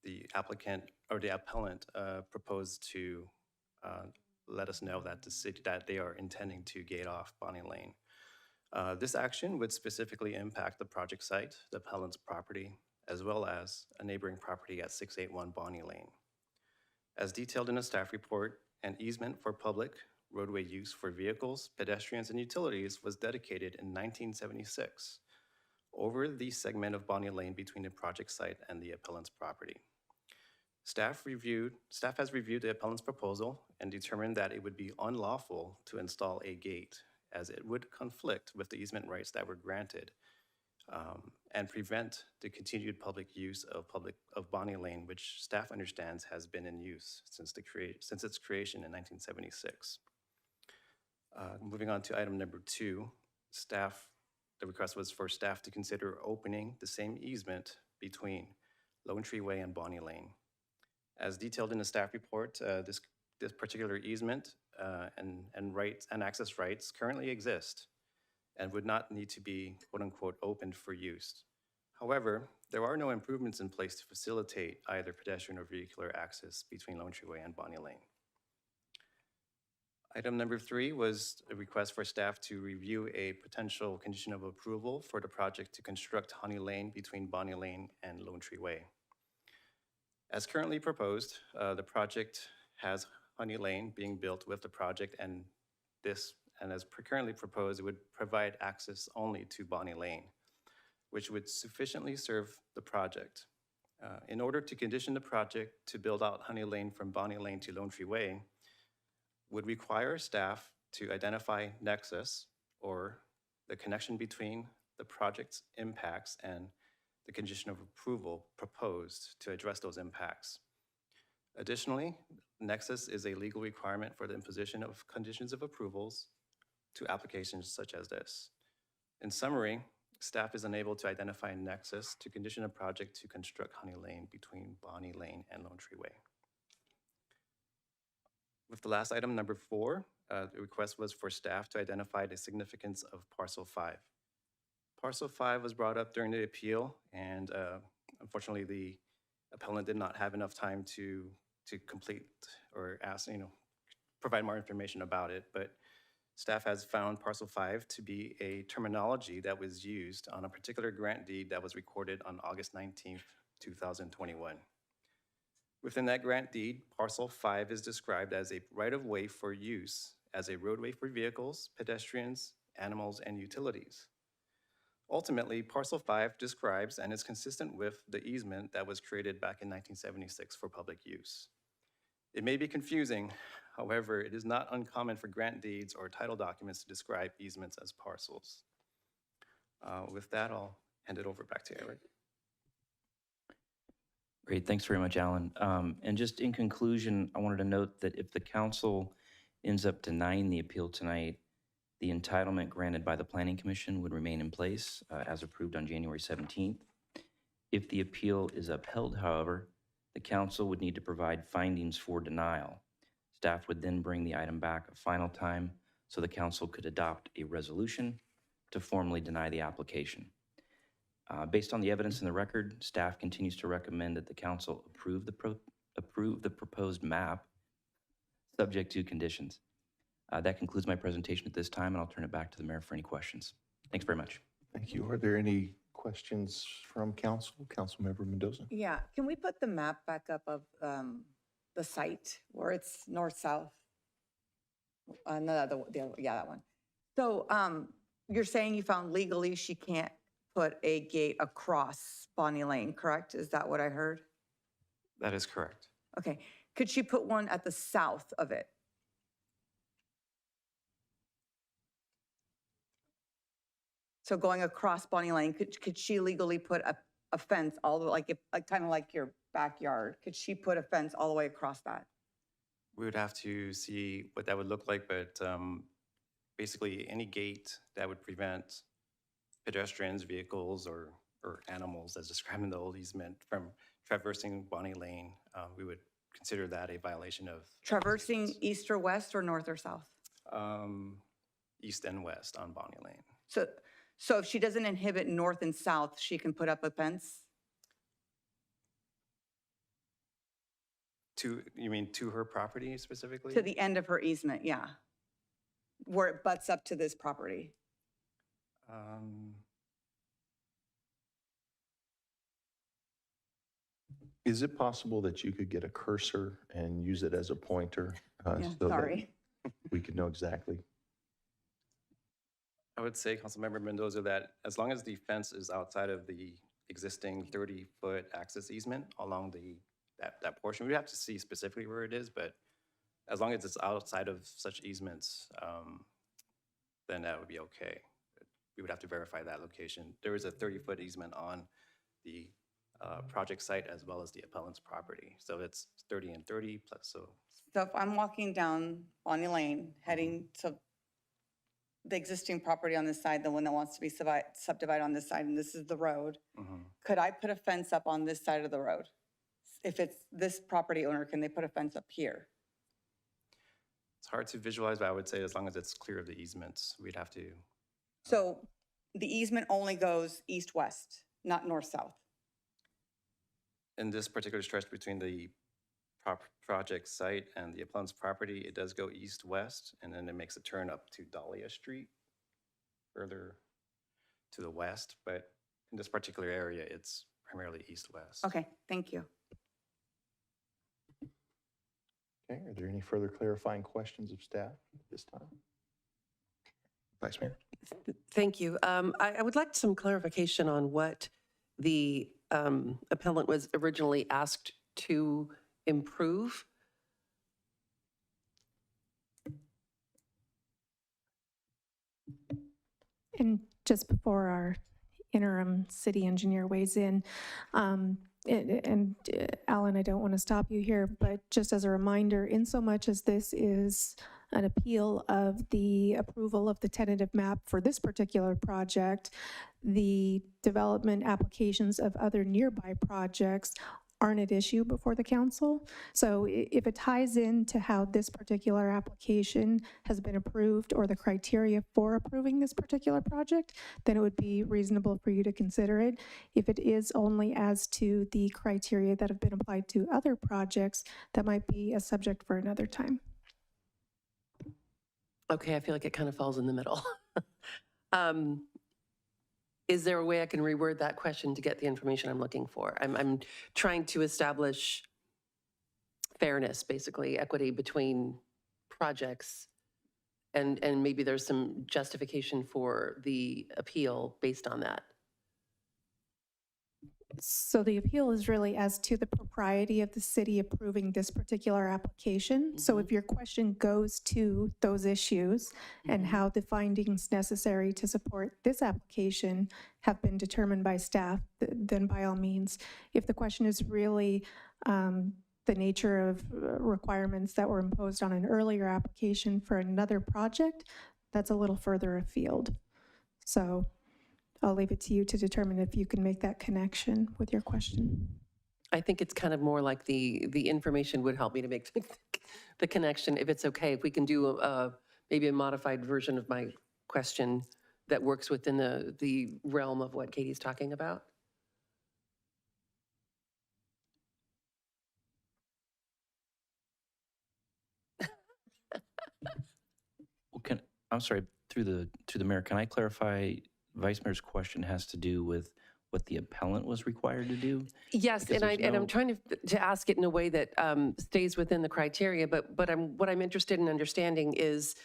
the applicant or the appellant proposed to let us know that the city that they are intending to gate off Bonnie Lane. This action would specifically impact the project site, the appellant's property, as well as a neighboring property at 681 Bonnie Lane. As detailed in a staff report, an easement for public roadway use for vehicles, pedestrians, and utilities was dedicated in 1976 over the segment of Bonnie Lane between the project site and the appellant's property. Staff has reviewed the appellant's proposal and determined that it would be unlawful to install a gate, as it would conflict with the easement rights that were granted and prevent the continued public use of Bonnie Lane, which staff understands has been in use since its creation in 1976. Moving on to item number 2, the request was for staff to consider opening the same easement between Lone Tree Way and Bonnie Lane. As detailed in the staff report, this particular easement and access rights currently exist and would not need to be, quote unquote, opened for use. However, there are no improvements in place to facilitate either pedestrian or vehicular access between Lone Tree Way and Bonnie Lane. Item number 3 was a request for staff to review a potential condition of approval for the project to construct Honey Lane between Bonnie Lane and Lone Tree Way. As currently proposed, the project has Honey Lane being built with the project, and as currently proposed, it would provide access only to Bonnie Lane, which would sufficiently serve the project. In order to condition the project to build out Honey Lane from Bonnie Lane to Lone Tree Way, would require staff to identify nexus or the connection between the project's impacts and the condition of approval proposed to address those impacts. Additionally, nexus is a legal requirement for the imposition of conditions of approvals to applications such as this. In summary, staff is unable to identify a nexus to condition a project to construct Honey Lane between Bonnie Lane and Lone Tree Way. With the last item, number 4, the request was for staff to identify the significance of Parcel 5. Parcel 5 was brought up during the appeal, and unfortunately, the appellant did not have enough time to complete or ask, provide more information about it, but staff has found Parcel 5 to be a terminology that was used on a particular grant deed that was recorded on August 19th, 2021. Within that grant deed, Parcel 5 is described as a right-of-way for use as a roadway for vehicles, pedestrians, animals, and utilities. Ultimately, Parcel 5 describes and is consistent with the easement that was created back in 1976 for public use. It may be confusing, however, it is not uncommon for grant deeds or title documents to describe easements as parcels. With that, I'll hand it over back to Eric. Great, thanks very much, Alan. And just in conclusion, I wanted to note that if the council ends up denying the appeal tonight, the entitlement granted by the Planning Commission would remain in place as approved on January 17th. If the appeal is upheld, however, the council would need to provide findings for denial. Staff would then bring the item back a final time so the council could adopt a resolution to formally deny the application. Based on the evidence in the record, staff continues to recommend that the council approve the proposed map subject to conditions. That concludes my presentation at this time, and I'll turn it back to the mayor for any questions. Thanks very much. Thank you. Are there any questions from council? Councilmember Mendoza? Yeah, can we put the map back up of the site where it's north-south? Yeah, that one. So you're saying you found legally she can't put a gate across Bonnie Lane, correct? Is that what I heard? That is correct. Okay. Could she put one at the south of it? So going across Bonnie Lane, could she legally put a fence all the way, kind of like your backyard? Could she put a fence all the way across that? We would have to see what that would look like, but basically any gate that would prevent pedestrians, vehicles, or animals, as described in the old easement, from traversing Bonnie Lane, we would consider that a violation of... Traversing east or west or north or south? East and west on Bonnie Lane. So if she doesn't inhibit north and south, she can put up a fence? You mean to her property specifically? To the end of her easement, yeah. Where it butts up to this property. Is it possible that you could get a cursor and use it as a pointer? Yeah, sorry. We could know exactly. I would say, Councilmember Mendoza, that as long as the fence is outside of the existing 30-foot access easement along that portion, we have to see specifically where it is, but as long as it's outside of such easements, then that would be okay. We would have to verify that location. There is a 30-foot easement on the project site as well as the appellant's property. So it's 30 and 30 plus, so. So if I'm walking down Bonnie Lane, heading to the existing property on this side, the one that wants to be subdivided on this side, and this is the road, could I put a fence up on this side of the road? If it's this property owner, can they put a fence up here? It's hard to visualize, but I would say as long as it's clear of the easements, we'd have to. So the easement only goes east-west, not north-south? In this particular stretch between the project site and the appellant's property, it does go east-west, and then it makes a turn up to Dahlia Street, further to the west. But in this particular area, it's primarily east-west. Okay, thank you. Okay, are there any further clarifying questions of staff at this time? Vice Mayor. Thank you. I would like some clarification on what the appellant was originally asked to improve. And just before our interim city engineer weighs in, Alan, I don't want to stop you here, but just as a reminder, in so much as this is an appeal of the approval of the tentative map for this particular project, the development applications of other nearby projects aren't at issue before the council. So if it ties into how this particular application has been approved or the criteria for approving this particular project, then it would be reasonable for you to consider it. If it is only as to the criteria that have been applied to other projects, that might be a subject for another time. Okay, I feel like it kind of falls in the middle. Is there a way I can reword that question to get the information I'm looking for? I'm trying to establish fairness, basically, equity between projects, and maybe there's some justification for the appeal based on that. So the appeal is really as to the propriety of the city approving this particular application. So if your question goes to those issues and how the findings necessary to support this application have been determined by staff, then by all means. If the question is really the nature of requirements that were imposed on an earlier application for another project, that's a little further afield. So I'll leave it to you to determine if you can make that connection with your question. I think it's kind of more like the information would help me to make the connection, if it's okay, if we can do maybe a modified version of my question that works within the realm of what Katie's talking about. Well, I'm sorry, to the mayor, can I clarify? Vice Mayor's question has to do with what the appellant was required to do? Yes, Because and I'm trying to ask it in a way that stays within the criteria, but what I'm interested in understanding is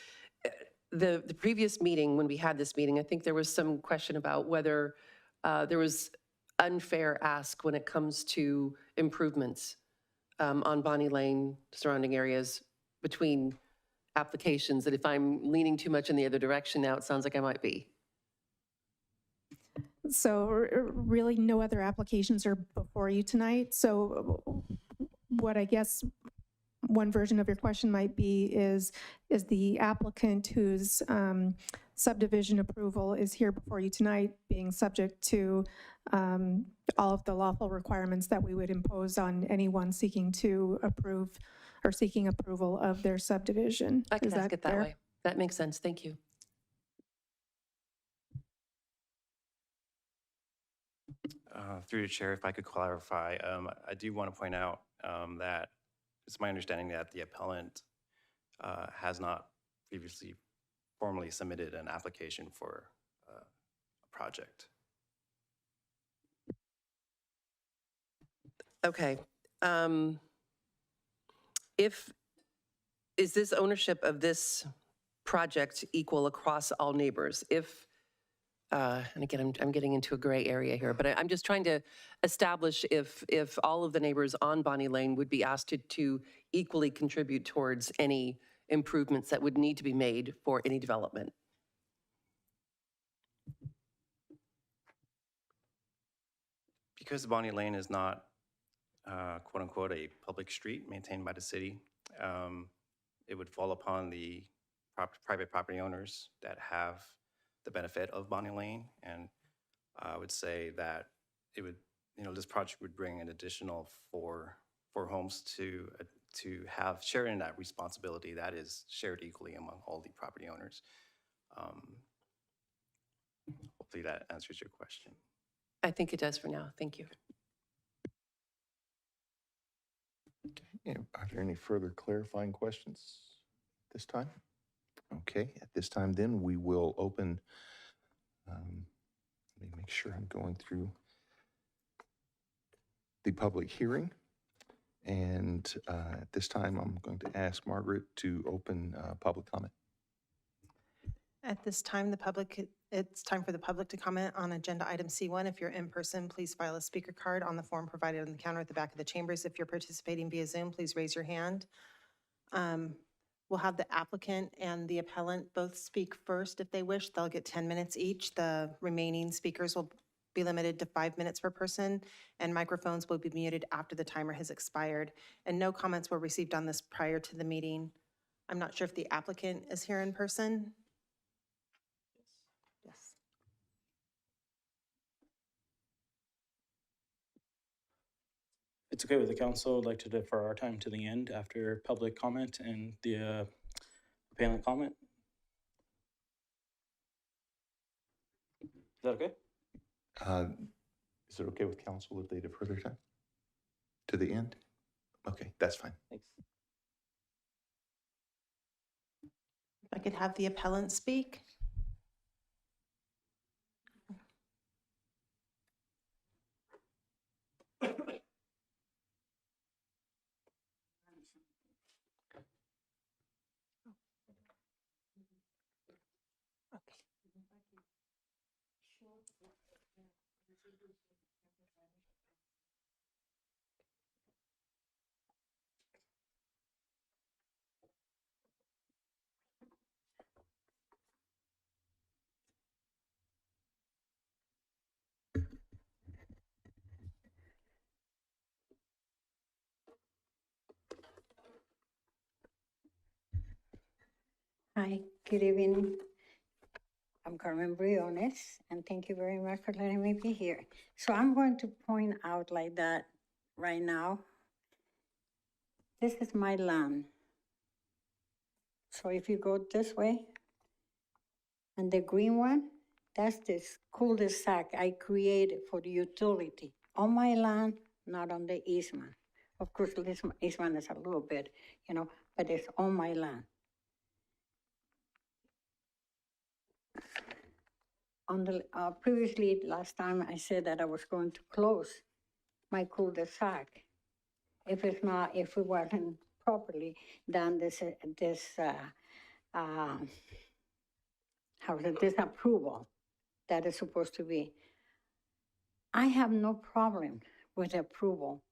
the previous meeting, when we had this meeting, I think there was some question about whether there was unfair ask when it comes to improvements on Bonnie Lane, surrounding areas, between applications, that if I'm leaning too much in the other direction now, it sounds like I might be. So really no other applications are before you tonight. So what I guess one version of your question might be is the applicant whose subdivision approval is here before you tonight being subject to all of the lawful requirements that we would impose on anyone seeking to approve or seeking approval of their subdivision? I can Is ask it that fair? way. That makes sense. Thank you. Through the chair, if I could clarify, I do want to point out that it's my understanding that the appellant has not previously formally submitted an application for a project. Okay. Is this ownership of this project equal across all neighbors? And again, I'm getting into a gray area here, but I'm just trying to establish if all of the neighbors on Bonnie Lane would be asked to equally contribute towards any improvements that would need to be made for any development. Because Bonnie Lane is not quote unquote a public street maintained by the city, it would fall upon the private property owners that have the benefit of Bonnie Lane. And I would say that it would, this project would bring an additional four homes to have shared in that responsibility that is shared equally among all the property owners. Hopefully that answers your question. I think it does for now. Thank you. Okay. Are there any further clarifying questions this time? Okay, at this time then we will open, let me make sure I'm going through the public hearing. And at this time, I'm going to ask Margaret to open public comment. At this time, it's time for the public to comment on agenda item C1. If you're in person, please file a speaker card on the form provided on the counter at the back of the chambers. If you're participating via Zoom, please raise your hand. We'll have the applicant and the appellant both speak first if they wish. They'll get 10 minutes each. The remaining speakers will be limited to 5 minutes per person, and microphones will be muted after the timer has expired. And no comments were received on this prior to the meeting. I'm not sure if the applicant is here in person. Yes. It's okay with the council, I'd like to defer our time to the end after public comment and the appellant comment. Is that okay? Is it okay with council if they defer their time to the end? Okay, that's fine. Thanks. If I could have the appellant speak. Hi, good evening. I'm Carmen Briones, and thank you very much for letting me be here. So I'm going to point out like that right now. This is my land. So if you go this way, and the green one, that's this cul-de-sac I created for the utility on my land, not on the easement. Of course, this easement is a little bit, but it's on my land. On the previously, last time I said that I was going to close my cul-de-sac. If it wasn't properly done, this approval that is supposed to be. I have no problem with approval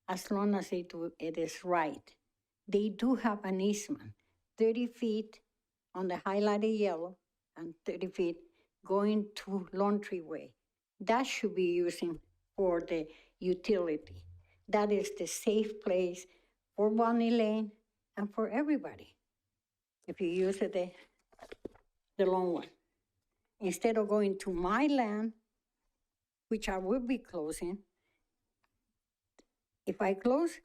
as long as it is right. They do have an easement, 30 feet on the highlighted yellow and 30 feet going to Laundry Way. That should be using for the utility. That is the safe place for Bonnie Lane and for everybody. If you use it, the long one. Instead of going to my land, which I will be closing, if I close,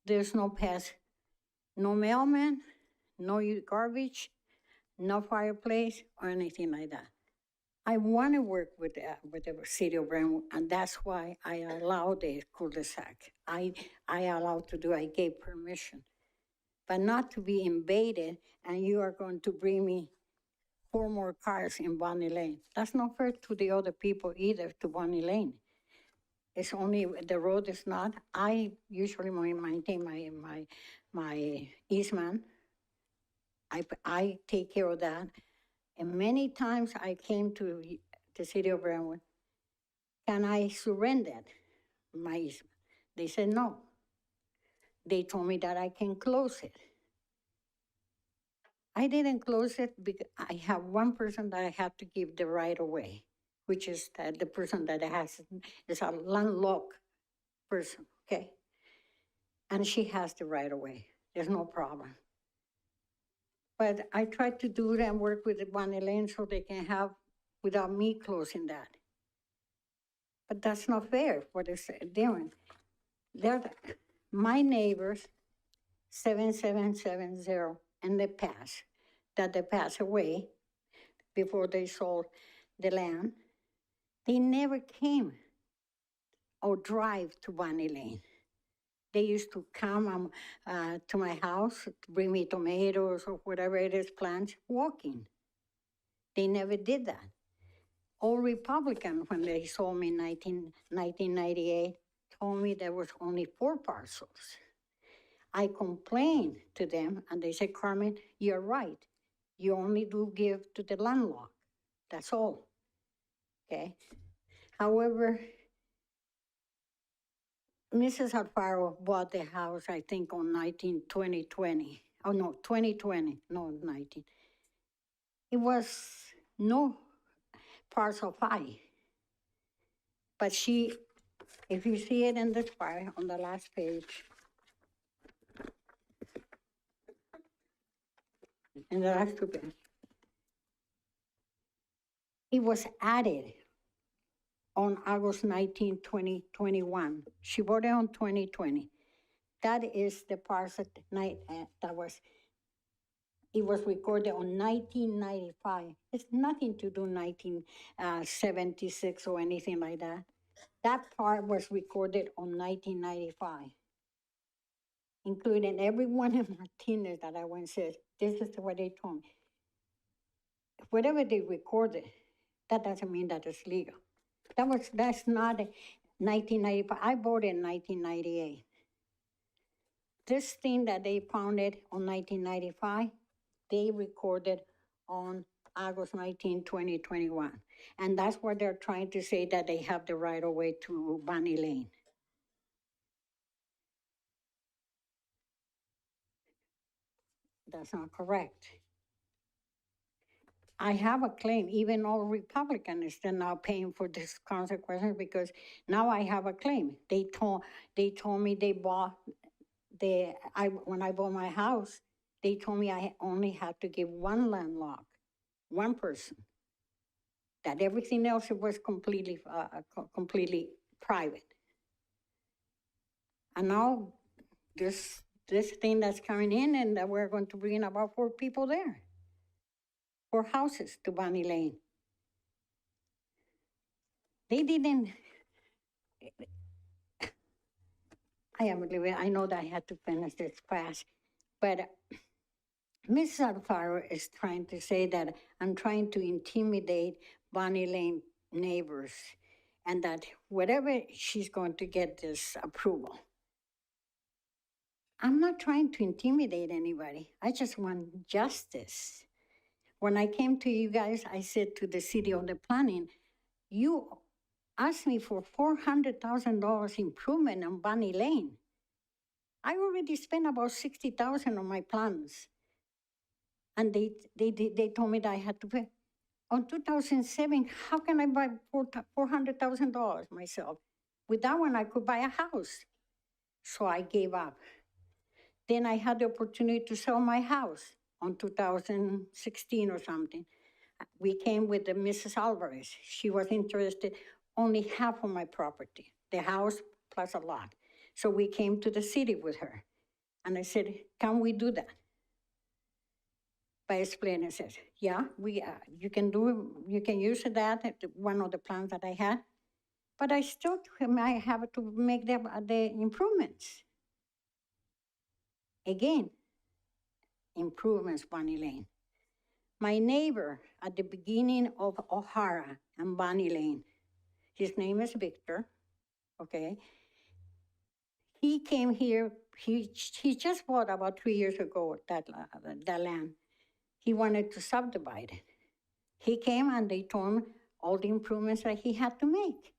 there's no pass, no mailman, no garbage, no fireplace or anything like that. I want to work with the city of Brentwood, and that's why I allowed the cul-de-sac. I gave permission, but not to be invaded, and you are going to bring me 4 more cars in Bonnie Lane. That's not fair to the other people either, to Bonnie Lane. It's only, the road is not. I usually maintain my easement. I take care of that. And many times I came to the city of Brentwood, can I surrender my easement? They said no. They told me that I can close it. I didn't close it because I have one person that I have to give the right of way, which is the person that is a landlocked person, okay? And she has the right of way. There's no problem. But I tried to do that and work with the Bonnie Lane so they can have, without me closing that. But that's not fair, what they're doing. My neighbors, 7770 in the past, that they passed away before they sold the land, they never came or drive to Bonnie Lane. They used to come to my house to bring me tomatoes or whatever it is, plants, walking. They never did that. All Republican, when they sold me in 1998, told me there was only 4 parcels. I complained to them, and they said, Carmen, you're right. You only do give to the landlord. That's all. Okay? However, Mrs. Alfaro bought the house, I think, on 2020, Oh, no, 2020, no, 19. It was no parcel 5. But she, if you see it in this file on the last page, in the last 2 pages, it was added on August 19, 2021. She bought it on 2020. That is the parcel that was, it was recorded on 1995. It's nothing to do 1976 or anything like that. That part was recorded on 1995, including everyone in Martinez that I went and said, this is what they told me. Whatever they recorded, that doesn't mean that it's legal. That's not 1995. I bought it in 1998. This thing that they found it on 1995, they recorded on August 19, 2021. And that's what they're trying to say, that they have the right of way to Bunny Lane. That's not correct. I have a claim, even though Republican is still now paying for this consequences, because now I have a claim. They told me they bought when I bought my house, they told me I only had to give one landlord, one person. That everything else was completely private. And now this thing that's coming in, and that we're going to bring in about 4 people there. 4 houses to Bunny Lane. They didn't. I know that I had to finish this fast, but Mrs. Alfaro is trying to say that I'm trying to intimidate Bunny Lane neighbors, and that whatever she's going to get this approval. I'm not trying to intimidate anybody. I just want justice. When I came to you guys, I said to the city of the planning, you asked me for $400,000 improvement on Bunny Lane. I already spent about $60,000 on my plans. And they told me that I had to pay. On 2007, how can I buy $400,000 myself? With that one, I could buy a house. So I gave up. Then I had the opportunity to sell my house on 2016 or something. We came with the Mrs. Alvarez. She was interested only half of my property, the house plus a lot. So we came to the city with her. And I said, can we do that? By explaining, I said, yeah, you can use that, one of the plans that I had, but I still might have to make the improvements. Again, improvements, Bunny Lane. My neighbor at the beginning of O'Hara and Bunny Lane, his name is Victor, okay? He came here, he just bought about 3 years ago that land. He wanted to subdivide it. He came and they told him all the improvements that he had to make.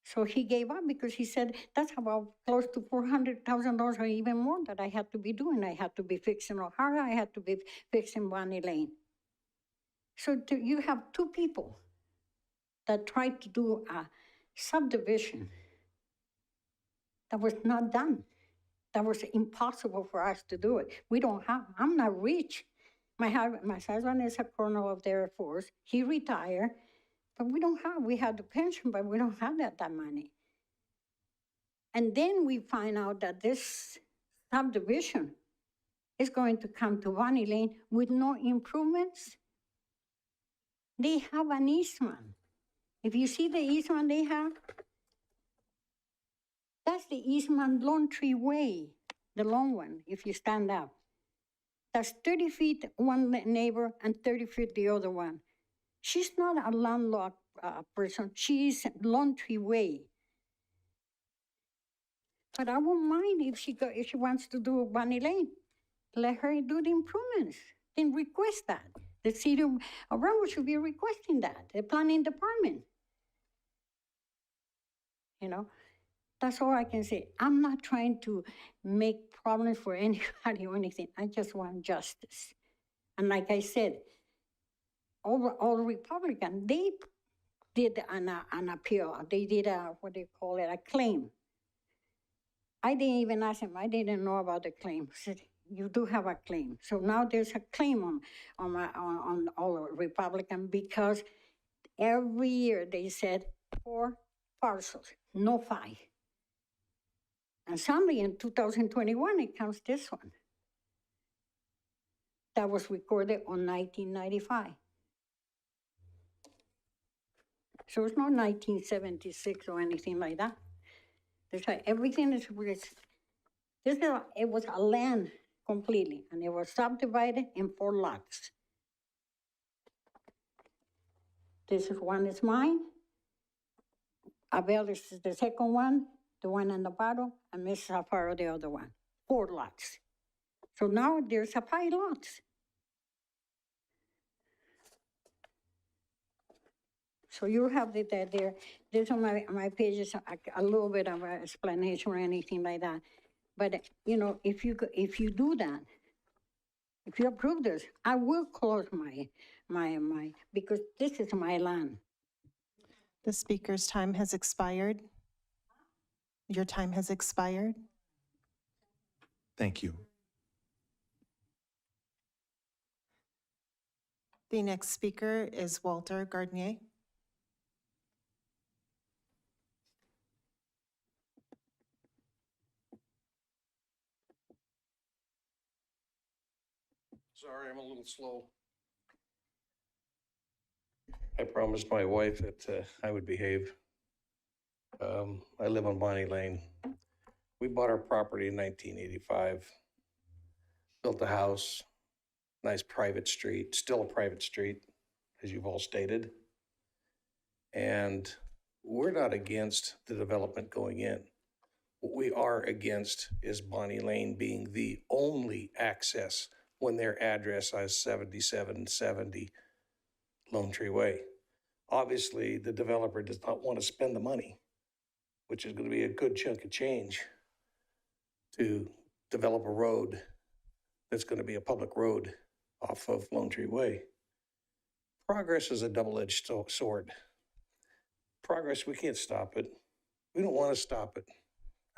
So he gave up because he said, that's about close to $400,000 or even more that I had to be doing. I had to be fixing O'Hara, I had to be fixing Bunny Lane. So you have 2 people that tried to do a subdivision that was not done. That was impossible for us to do it. I'm not rich. My husband is a colonel of the Air Force. He retired, but we had the pension, but we don't have that money. And then we find out that this subdivision is going to come to Bunny Lane with no improvements. They have an easement. If you see the easement they have, that's the easement Lone Tree Way, the long one, if you stand up. That's 30 feet one neighbor and 30 feet the other one. She's not a landlocked person. She is Lone Tree Way. But I won't mind if she wants to do Bunny Lane. Let her do the improvements. Then request that. The city of Brentwood should be requesting that. The planning department. You know, That's all I can say. I'm not trying to make problems for anybody or anything. I just want justice. And like I said, all Republican, they did an appeal. They did what do you call it, a claim. I didn't even ask him. I didn't know about the claim. I said, you do have a claim. So now there's a claim on all Republican because every year they said 4 parcels, no 5. And suddenly in 2021, it comes this one. That was recorded on 1995. So it's not 1976 or anything like that. There's everything is, it was a land completely, and it was subdivided in 4 lots. This one is mine. Abel is the second one, the one on the bottom, and Mrs. Alfaro the other one. 4 lots. So now there's a 5 lots. So you have that there. There's on my pages a little bit of an explanation or anything like that. But you know, if you do that, if you approve this, I will close my because this is my land. The speaker's time has expired. Your time has expired. Thank you. The next speaker is Walter Gardnier. Sorry, I'm a little slow. I promised my wife that I would behave. I live on Bonnie Lane. We bought our property in 1985, built a house, nice private street, still a private street, as you've all stated. And we're not against the development going in. What we are against is Bonnie Lane being the only access when their address is 7770 Lone Tree Way. Obviously, the developer does not want to spend the money, which is going to be a good chunk of change, to develop a road that's going to be a public road off of Lone Tree Way. Progress is a double-edged sword. Progress, we can't stop it. We don't want to stop it.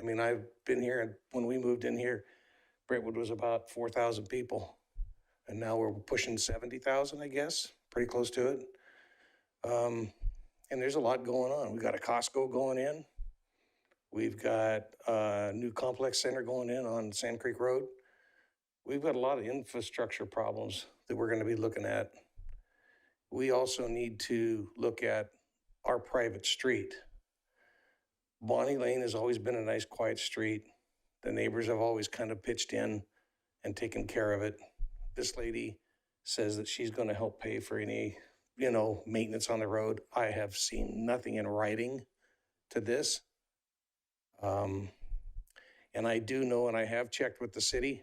I mean, I've been here, and when we moved in here, Brentwood was about 4,000 people, and now we're pushing 70,000, I guess, pretty close to it. And there's a lot going on. We've got a Costco going in. We've got a new complex center going in on Sand Creek Road. We've got a lot of infrastructure problems that we're going to be looking at. We also need to look at our private street. Bonnie Lane has always been a nice, quiet street. The neighbors have always kind of pitched in and taken care of it. This lady says that she's going to help pay for any, maintenance on the road. I have seen nothing in writing to this. And I do know, and I have checked with the city,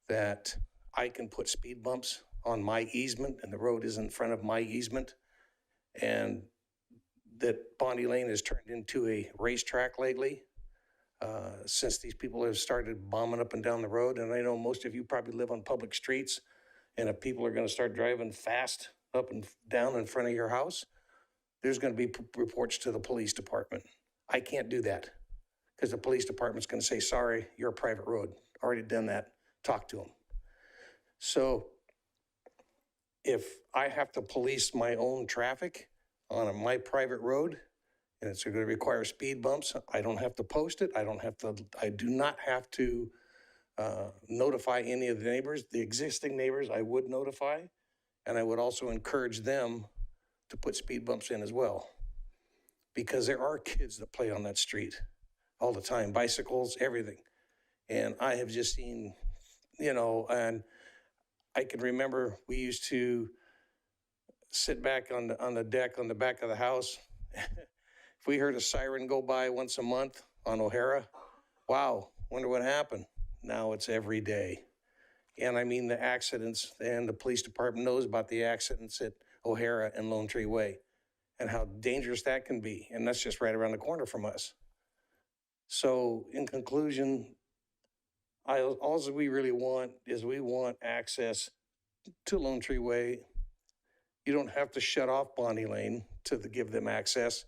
that I can put speed bumps on my easement, and the road is in front of my easement. And that Bonnie Lane has turned into a racetrack lately. Since these people have started bombing up and down the road. And I know most of you probably live on public streets, and if people are going to start driving fast up and down in front of your house, there's going to be reports to the police department. I can't do that because the police department's going to say, sorry, you're a private road. Already done that. Talk to them. So if I have to police my own traffic on my private road, and it's going to require speed bumps, I don't have to post it. I do not have to notify any of the neighbors. The existing neighbors, I would notify, and I would also encourage them to put speed bumps in as well, because there are kids that play on that street all the time, bicycles, everything. And I have just seen, and I can remember we used to sit back on the deck on the back of the house. If we heard a siren go by once a month on O'Hara, wow, wonder what happened. Now it's every day. And I mean the accidents, and the police department knows about the accidents at O'Hara and Lone Tree Way and how dangerous that can be. And that's just right around the corner from us. So in conclusion, all we really want is we want access to Lone Tree Way. You don't have to shut off Bonnie Lane to give them access,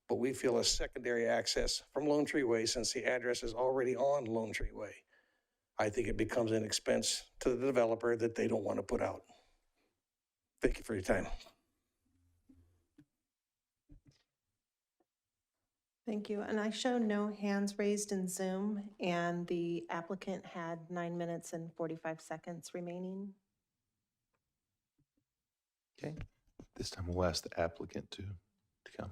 but we feel a secondary access from Lone Tree Way, since the address is already on Lone Tree Way. I think it becomes an expense to the developer that they don't want to put out. Thank you for your time. Thank you. And I show no hands raised in Zoom, and the applicant had 9 minutes and 45 seconds remaining. Okay, this time we'll ask the applicant to come.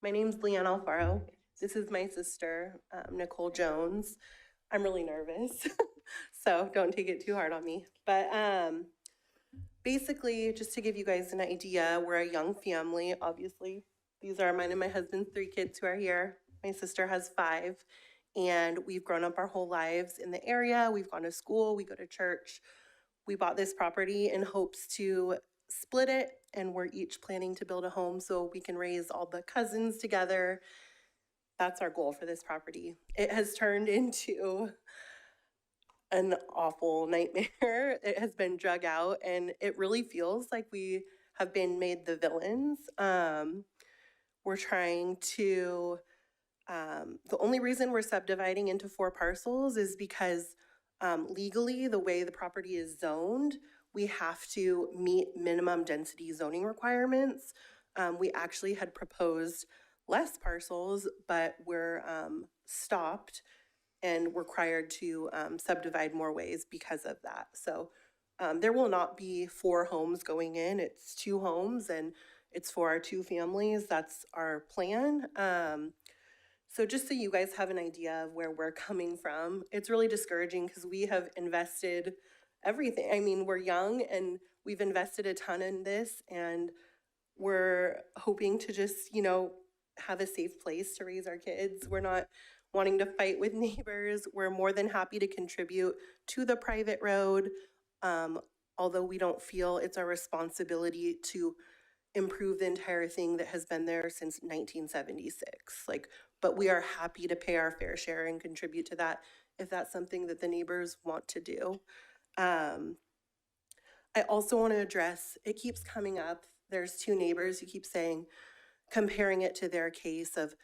My name's Leanne Alfaro. This is my sister, Nicole Jones. I'm really nervous, so don't take it too hard on me. But basically, just to give you guys an idea, we're a young family, obviously. These are mine and my husband's 3 kids who are here. My sister has 5, and we've grown up our whole lives in the area. We've gone to school, we go to church. We bought this property in hopes to split it, and we're each planning to build a home so we can raise all the cousins together. That's our goal for this property. It has turned into an awful nightmare. It has been drug out, and it really feels like we have been made the villains. We're trying to, the only reason we're subdividing into 4 parcels is because legally, the way the property is zoned, we have to meet minimum density zoning requirements. We actually had proposed less parcels, but we're stopped and we're required to subdivide more ways because of that. So there will not be 4 homes going in. It's 2 homes, and it's for our 2 families. That's our plan. So just so you guys have an idea of where we're coming from, it's really discouraging because we have invested everything. I mean, we're young and we've invested a ton in this, and we're hoping to just, you know, have a safe place to raise our kids. We're not wanting to fight with neighbors. We're more than happy to contribute to the private road, although we don't feel it's our responsibility to improve the entire thing that has been there since 1976. But we are happy to pay our fair share and contribute to that if that's something that the neighbors want to do. I also want to address, it keeps coming up, there's 2 neighbors who keep saying, comparing it to their case of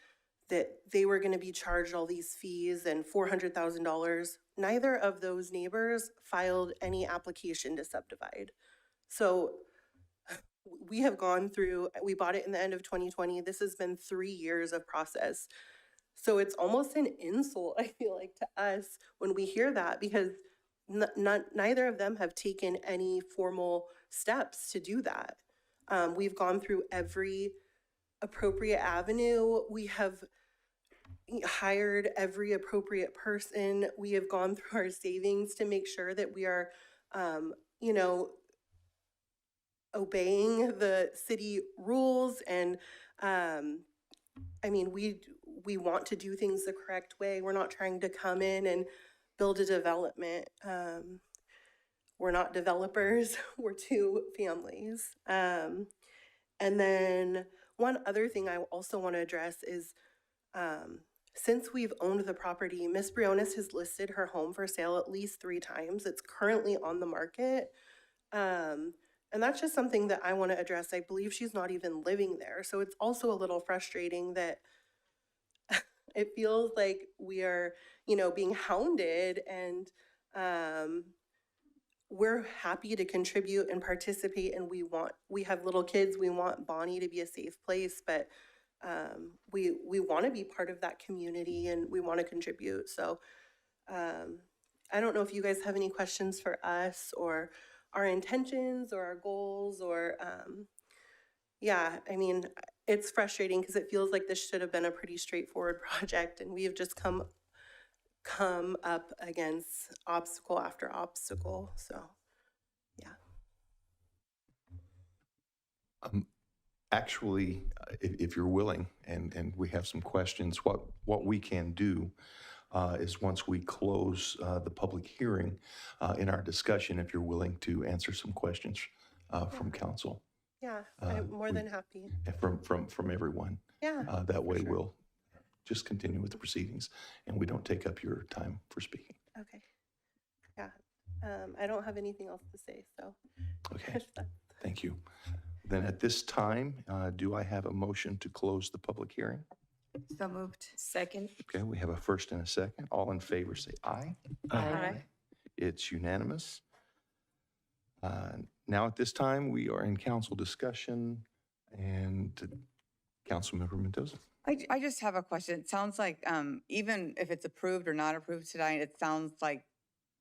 that they were going to be charged all these fees and $400,000. Neither of those neighbors filed any application to subdivide. So we have gone through, we bought it in the end of 2020. This has been 3 years of process. So it's almost an insult, I feel like, to us when we hear that, because neither of them have taken any formal steps to do that. We've gone through every appropriate avenue. We have hired every appropriate person. We have gone through our savings to make sure that we are, you know, obeying the city rules. And I mean, we want to do things the correct way. We're not trying to come in and build a development. We're not developers, we're 2 families. And then one other thing I also want to address is, since we've owned the property, Ms. Briones has listed her home for sale at least 3 times. It's currently on the market. And that's just something that I want to address. I believe she's not even living there. So it's also a little frustrating that it feels like we are, you know, being hounded, and we're happy to contribute and participate, and we have little kids. We want Bonnie to be a safe place, but we want to be part of that community, and we want to contribute. So I don't know if you guys have any questions for us or our intentions or our goals, or yeah, I mean, it's frustrating because it feels like this should have been a pretty straightforward project, and we have just come up against obstacle after obstacle. So yeah. Actually, if you're willing, and we have some questions, what we can do, is once we close the public hearing in our discussion, if you're willing to answer some questions from council. Yeah, I'm more than happy. From everyone. Yeah. That way we'll just continue with the proceedings and we don't take up your time for speaking. Okay. Yeah. I don't have anything else to say, so. Okay, thank you. Then at this time, do I have a motion to close the public hearing? So moved. Second. Okay, we have a first and a second. All in favor, say aye. Aye. It's unanimous. Now at this time, we are in council discussion and Councilmember Mendoza. I just have a question. It sounds like, even if it's approved or not approved tonight, it sounds like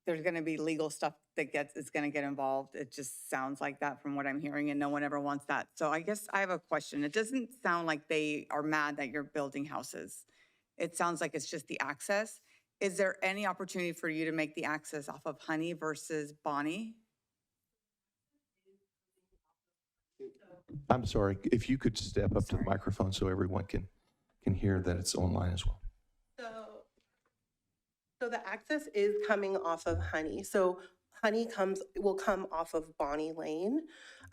there's gonna be legal stuff that is gonna get involved. It just sounds like that from what I'm hearing, and no one ever wants that. So I guess I have a question. It doesn't sound like they are mad that you're building houses. It sounds like it's just the access. Is there any opportunity for you to make the access off of Honey versus Bonnie? I'm sorry, if you could step up to the microphone so everyone can hear that it's online as well. So the access is coming off of Honey. So Honey will come off of Bonnie Lane.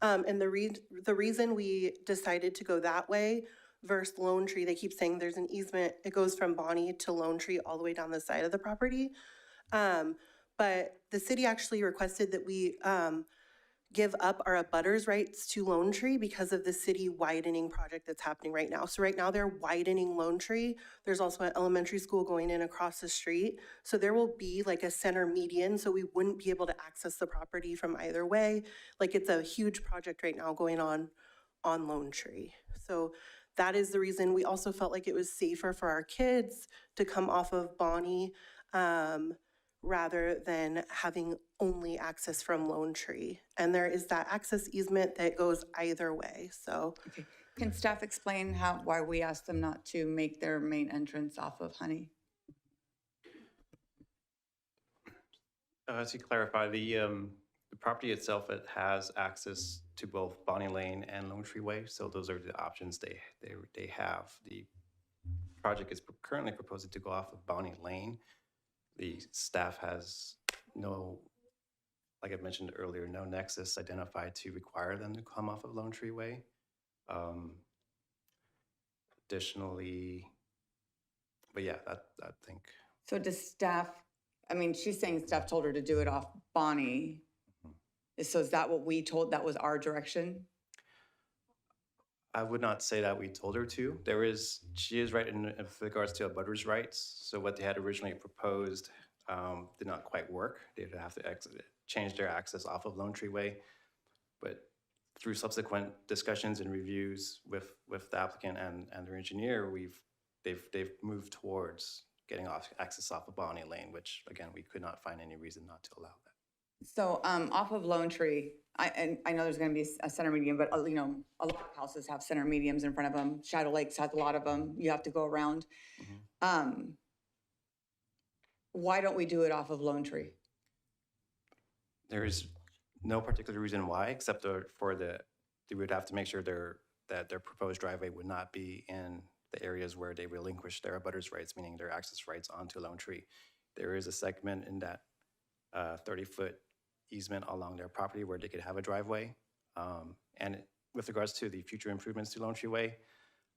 And the reason we decided to go that way versus Lone Tree, they keep saying there's an easement. It goes from Bonnie to Lone Tree all the way down the side of the property. But the city actually requested that we give up our abutters rights to Lone Tree because of the city widening project that's happening right now. So right now they're widening Lone Tree. There's also an elementary school going in across the street. So there will be like a center median, so we wouldn't be able to access the property from either way. Like it's a huge project right now going on Lone Tree. So that is the reason. We also felt like it was safer for our kids to come off of Bonnie rather than having only access from Lone Tree. And there is that access easement that goes either way, so. Okay. Can staff explain why we asked them not to make their main entrance off of Honey? To clarify, the property itself, it has access to both Bonnie Lane and Lone Tree Way, so those are the options they have. The project is currently proposing to go off of Bonnie Lane. The staff has no, like I mentioned earlier, no nexus identified to require them to come off of Lone Tree Way. Additionally, but yeah, that I think. So does staff, I mean, she's saying staff told her to do it off Bonnie. So is that what we told, that was our direction? I would not say that we told her to. She is right in regards to abutters' rights. So what they had originally proposed did not quite work. They'd have to change their access off of Lone Tree Way. But through subsequent discussions and reviews with the applicant and their engineer, they've moved towards getting access off of Bonnie Lane, which again, we could not find any reason not to allow that. So off of Lone Tree, I know there's going to be a center median, but you know, a lot of houses have center medians in front of them. Shadow Lakes has a lot of them. You have to go around. Why don't we do it off of Lone Tree? There is no particular reason why, except they would have to make sure that their proposed driveway would not be in the areas where they relinquish their abutters' rights, meaning their access rights onto Lone Tree. There is a segment in that 30-foot easement along their property where they could have a driveway. And with regards to the future improvements to Lone Tree Way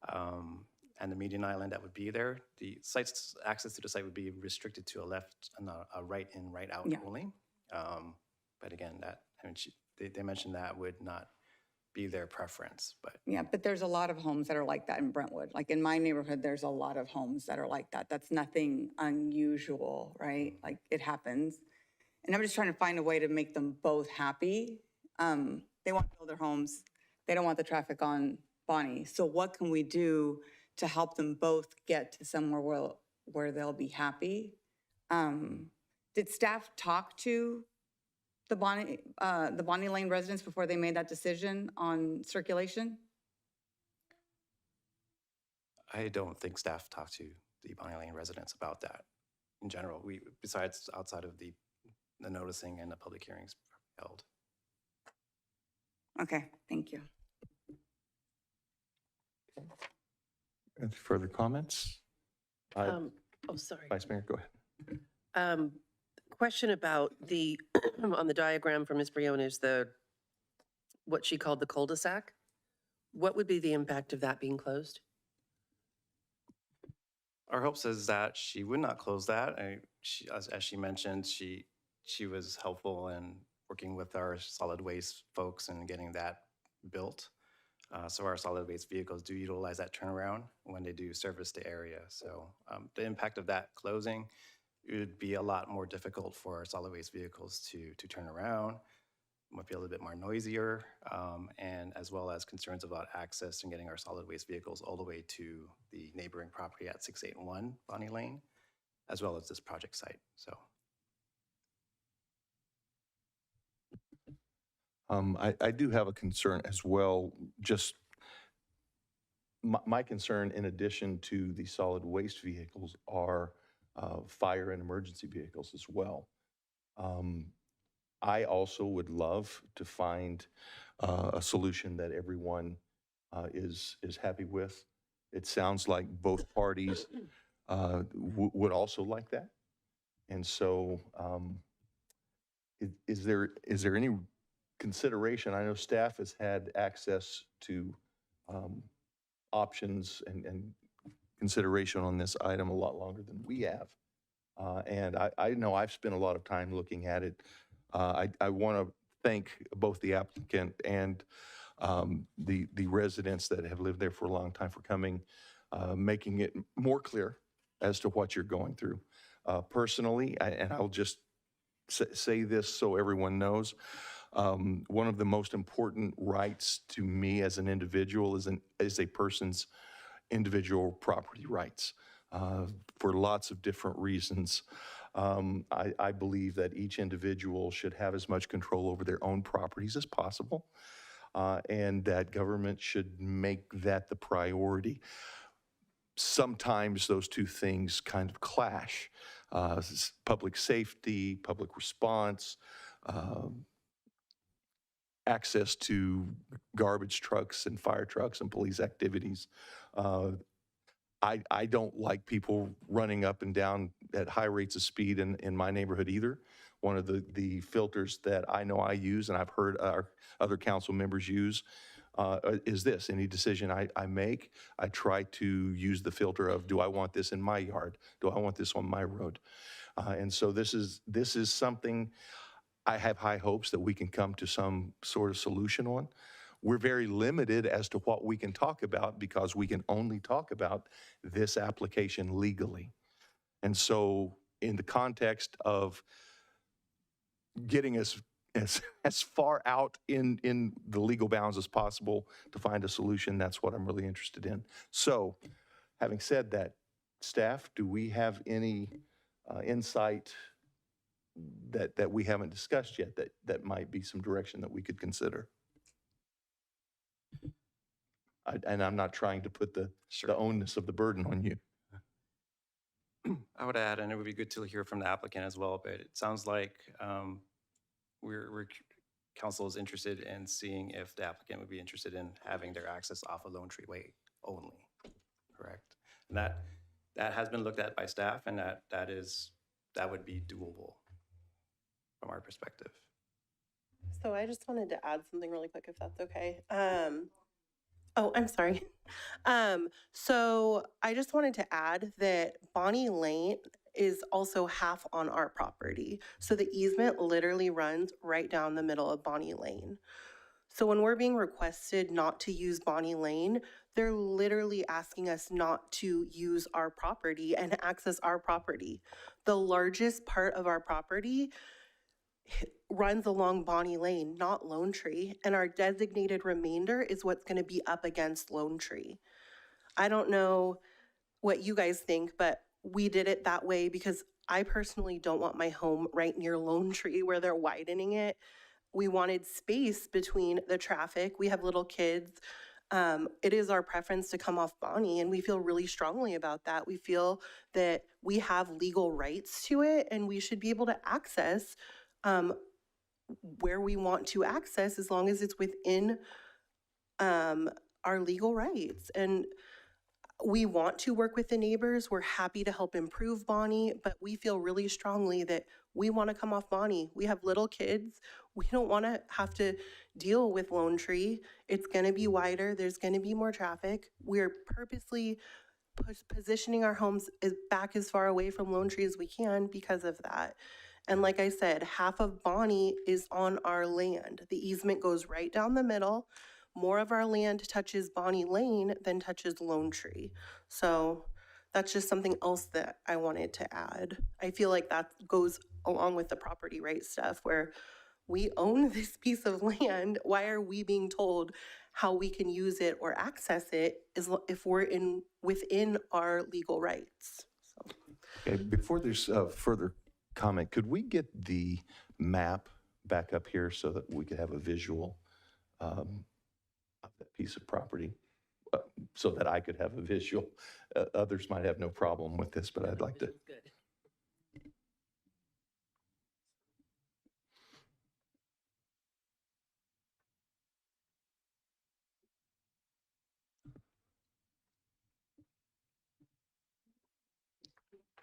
and the median island that would be there, the site's access to the site would be restricted to a left and a right in, right out only. But again, they mentioned that would not be their preference, but. Yeah, but there's a lot of homes that are like that in Brentwood. Like in my neighborhood, there's a lot of homes that are like that. That's nothing unusual, right? Like it happens. And I'm just trying to find a way to make them both happy. They want to build their homes. They don't want the traffic on Bonnie. So what can we do to help them both get to somewhere where they'll be happy? Did staff talk to the Bonnie Lane residents before they made that decision on circulation? I don't think staff talked to the Bonnie Lane residents about that in general. Besides outside of the noticing and the public hearings held. Okay, thank you. Any further comments? Oh, sorry. Vice Mayor, go ahead. Question about the, on the diagram for Ms. Briones, what she called the cul-de-sac. What would be the impact of that being closed? Our hopes is that she would not close that. As she mentioned, she was helpful in working with our solid waste folks and getting that built. So our solid waste vehicles do utilize that turnaround when they do service the area. So the impact of that closing, it would be a lot more difficult for our solid waste vehicles to turn around. It might be a little bit more noisier, and as well as concerns about access and getting our solid waste vehicles all the way to the neighboring property at 681 Bonnie Lane, as well as this project site. So. I do have a concern as well. Just my concern, in addition to the solid waste vehicles, are fire and emergency vehicles as well. I also would love to find a solution that everyone is happy with. It sounds like both parties would also like that. And so is there any consideration? I know staff has had access to options and consideration on this item a lot longer than we have. And I know I've spent a lot of time looking at it. I want to thank both the applicant and the residents that have lived there for a long time for coming, making it more clear as to what you're going through. Personally, and I'll just say this so everyone knows, one of the most important rights to me as an individual is a person's individual property rights. For lots of different reasons, I believe that each individual should have as much control over their own properties as possible, and that government should make that the priority. Sometimes those two things kind of clash. Public safety, public response, access to garbage trucks and fire trucks and police activities. I don't like people running up and down at high rates of speed in my neighborhood either. One of the filters that I know I use, and I've heard our other council members use, is this: any decision I make, I try to use the filter of, do I want this in my yard? Do I want this on my road? And so this is something I have high hopes that we can come to some sort of solution on. We're very limited as to what we can talk about because we can only talk about this application legally. And so in the context of getting as far out in the legal bounds as possible to find a solution, that's what I'm really interested in. So having said that, staff, do we have any insight that we haven't discussed yet that might be some direction that we could consider? And I'm not trying to put the onus of the burden on you. I would add, and it would be good to hear from the applicant as well, but it sounds like council is interested in seeing if the applicant would be interested in having their access off of Lone Tree Way only, correct? And that has been looked at by staff, and that would be doable from our perspective. So I just wanted to add something really quick, if that's okay. Oh, I'm sorry. So I just wanted to add that Bonnie Lane is also half on our property. So the easement literally runs right down the middle of Bonnie Lane. So when we're being requested not to use Bonnie Lane, they're literally asking us not to use our property and access our property. The largest part of our property runs along Bonnie Lane, not Lone Tree, and our designated remainder is what's going to be up against Lone Tree. I don't know what you guys think, but we did it that way because I personally don't want my home right near Lone Tree where they're widening it. We wanted space between the traffic. We have little kids. It is our preference to come off Bonnie, and we feel really strongly about that. We feel that we have legal rights to it, and we should be able to access where we want to access as long as it's within our legal rights. And we want to work with the neighbors. We're happy to help improve Bonnie, but we feel really strongly that we want to come off Bonnie. We have little kids. We don't want to have to deal with Lone Tree. It's going to be wider. There's going to be more traffic. We're purposely positioning our homes back as far away from Lone Tree as we can because of that. And like I said, half of Bonnie is on our land. The easement goes right down the middle. More of our land touches Bonnie Lane than touches Lone Tree. So that's just something else that I wanted to add. I feel like that goes along with the property rights stuff where we own this piece of land. Why are we being told how we can use it or access it if we're within our legal rights? So. Okay, before there's further comment, could we get the map back up here so that we could have a visual of that piece of property, so that I could have a visual? Others might have no problem with this, but I'd like to.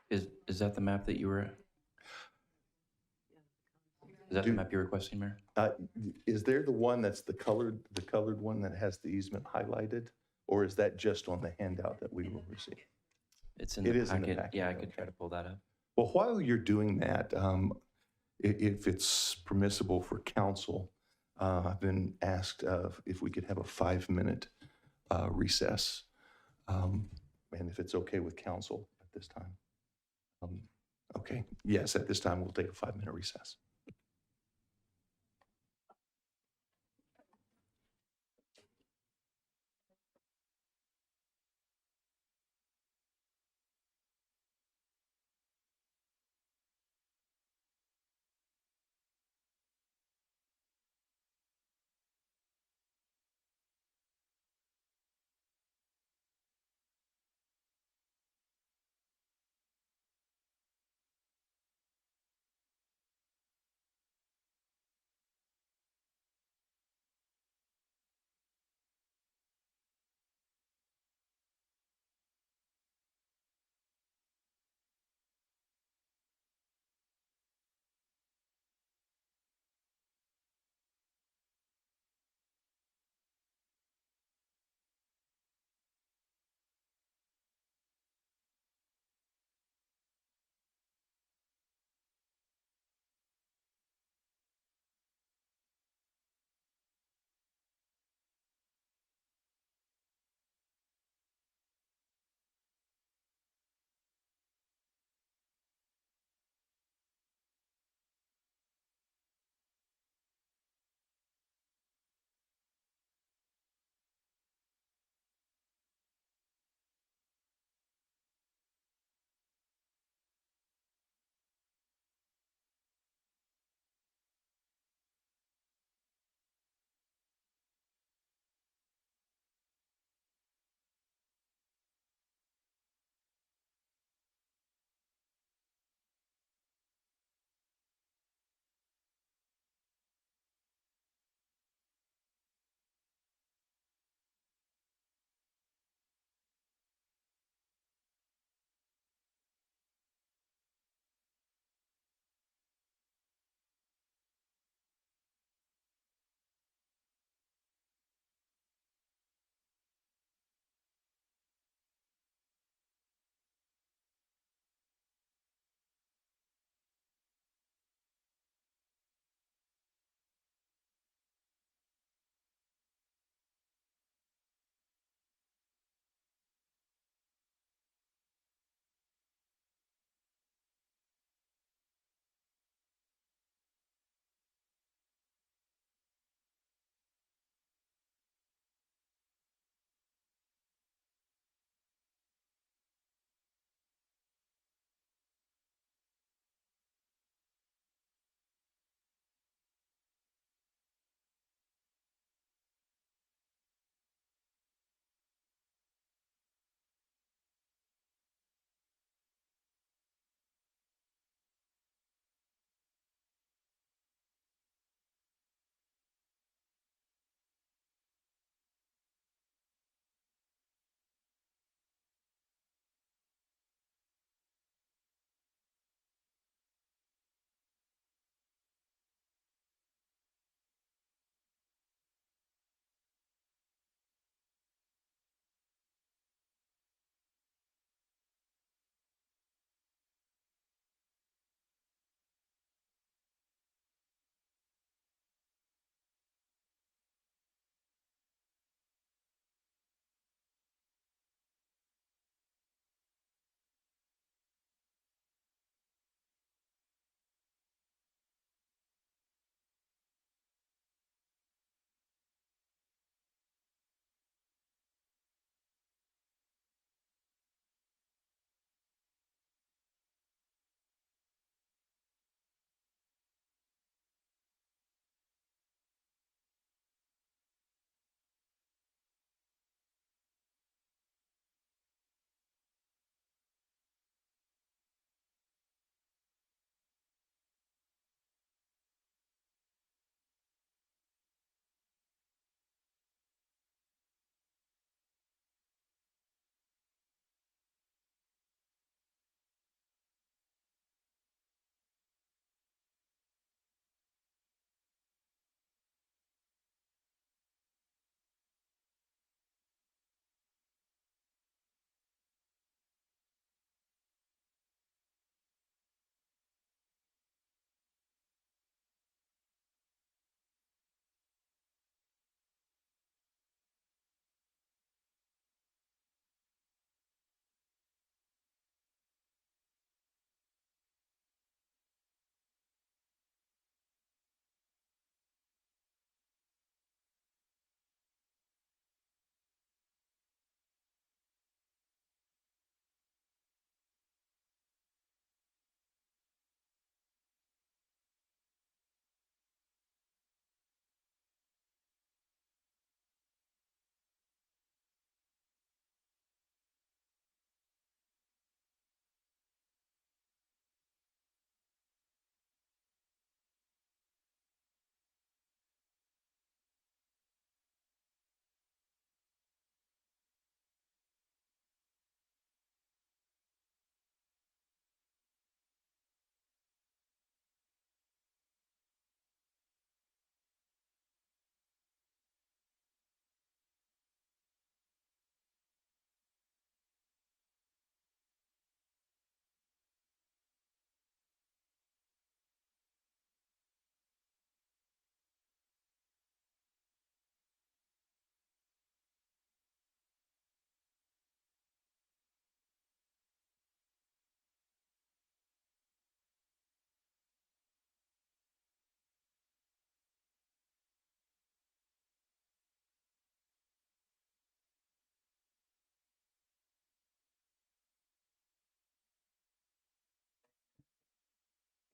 Is that the map that you were? Is that the map you're requesting, Mayor? Is there the one that's the colored one that has the easement highlighted? Or is that just on the handout that we will receive? It's in the packet. Yeah, I could try to pull that up. Well, while you're doing that, if it's permissible for council, I've been asked if we could have a 5-minute recess. And if it's okay with council at this time. Okay, yes, at this time we'll take a 5-minute recess.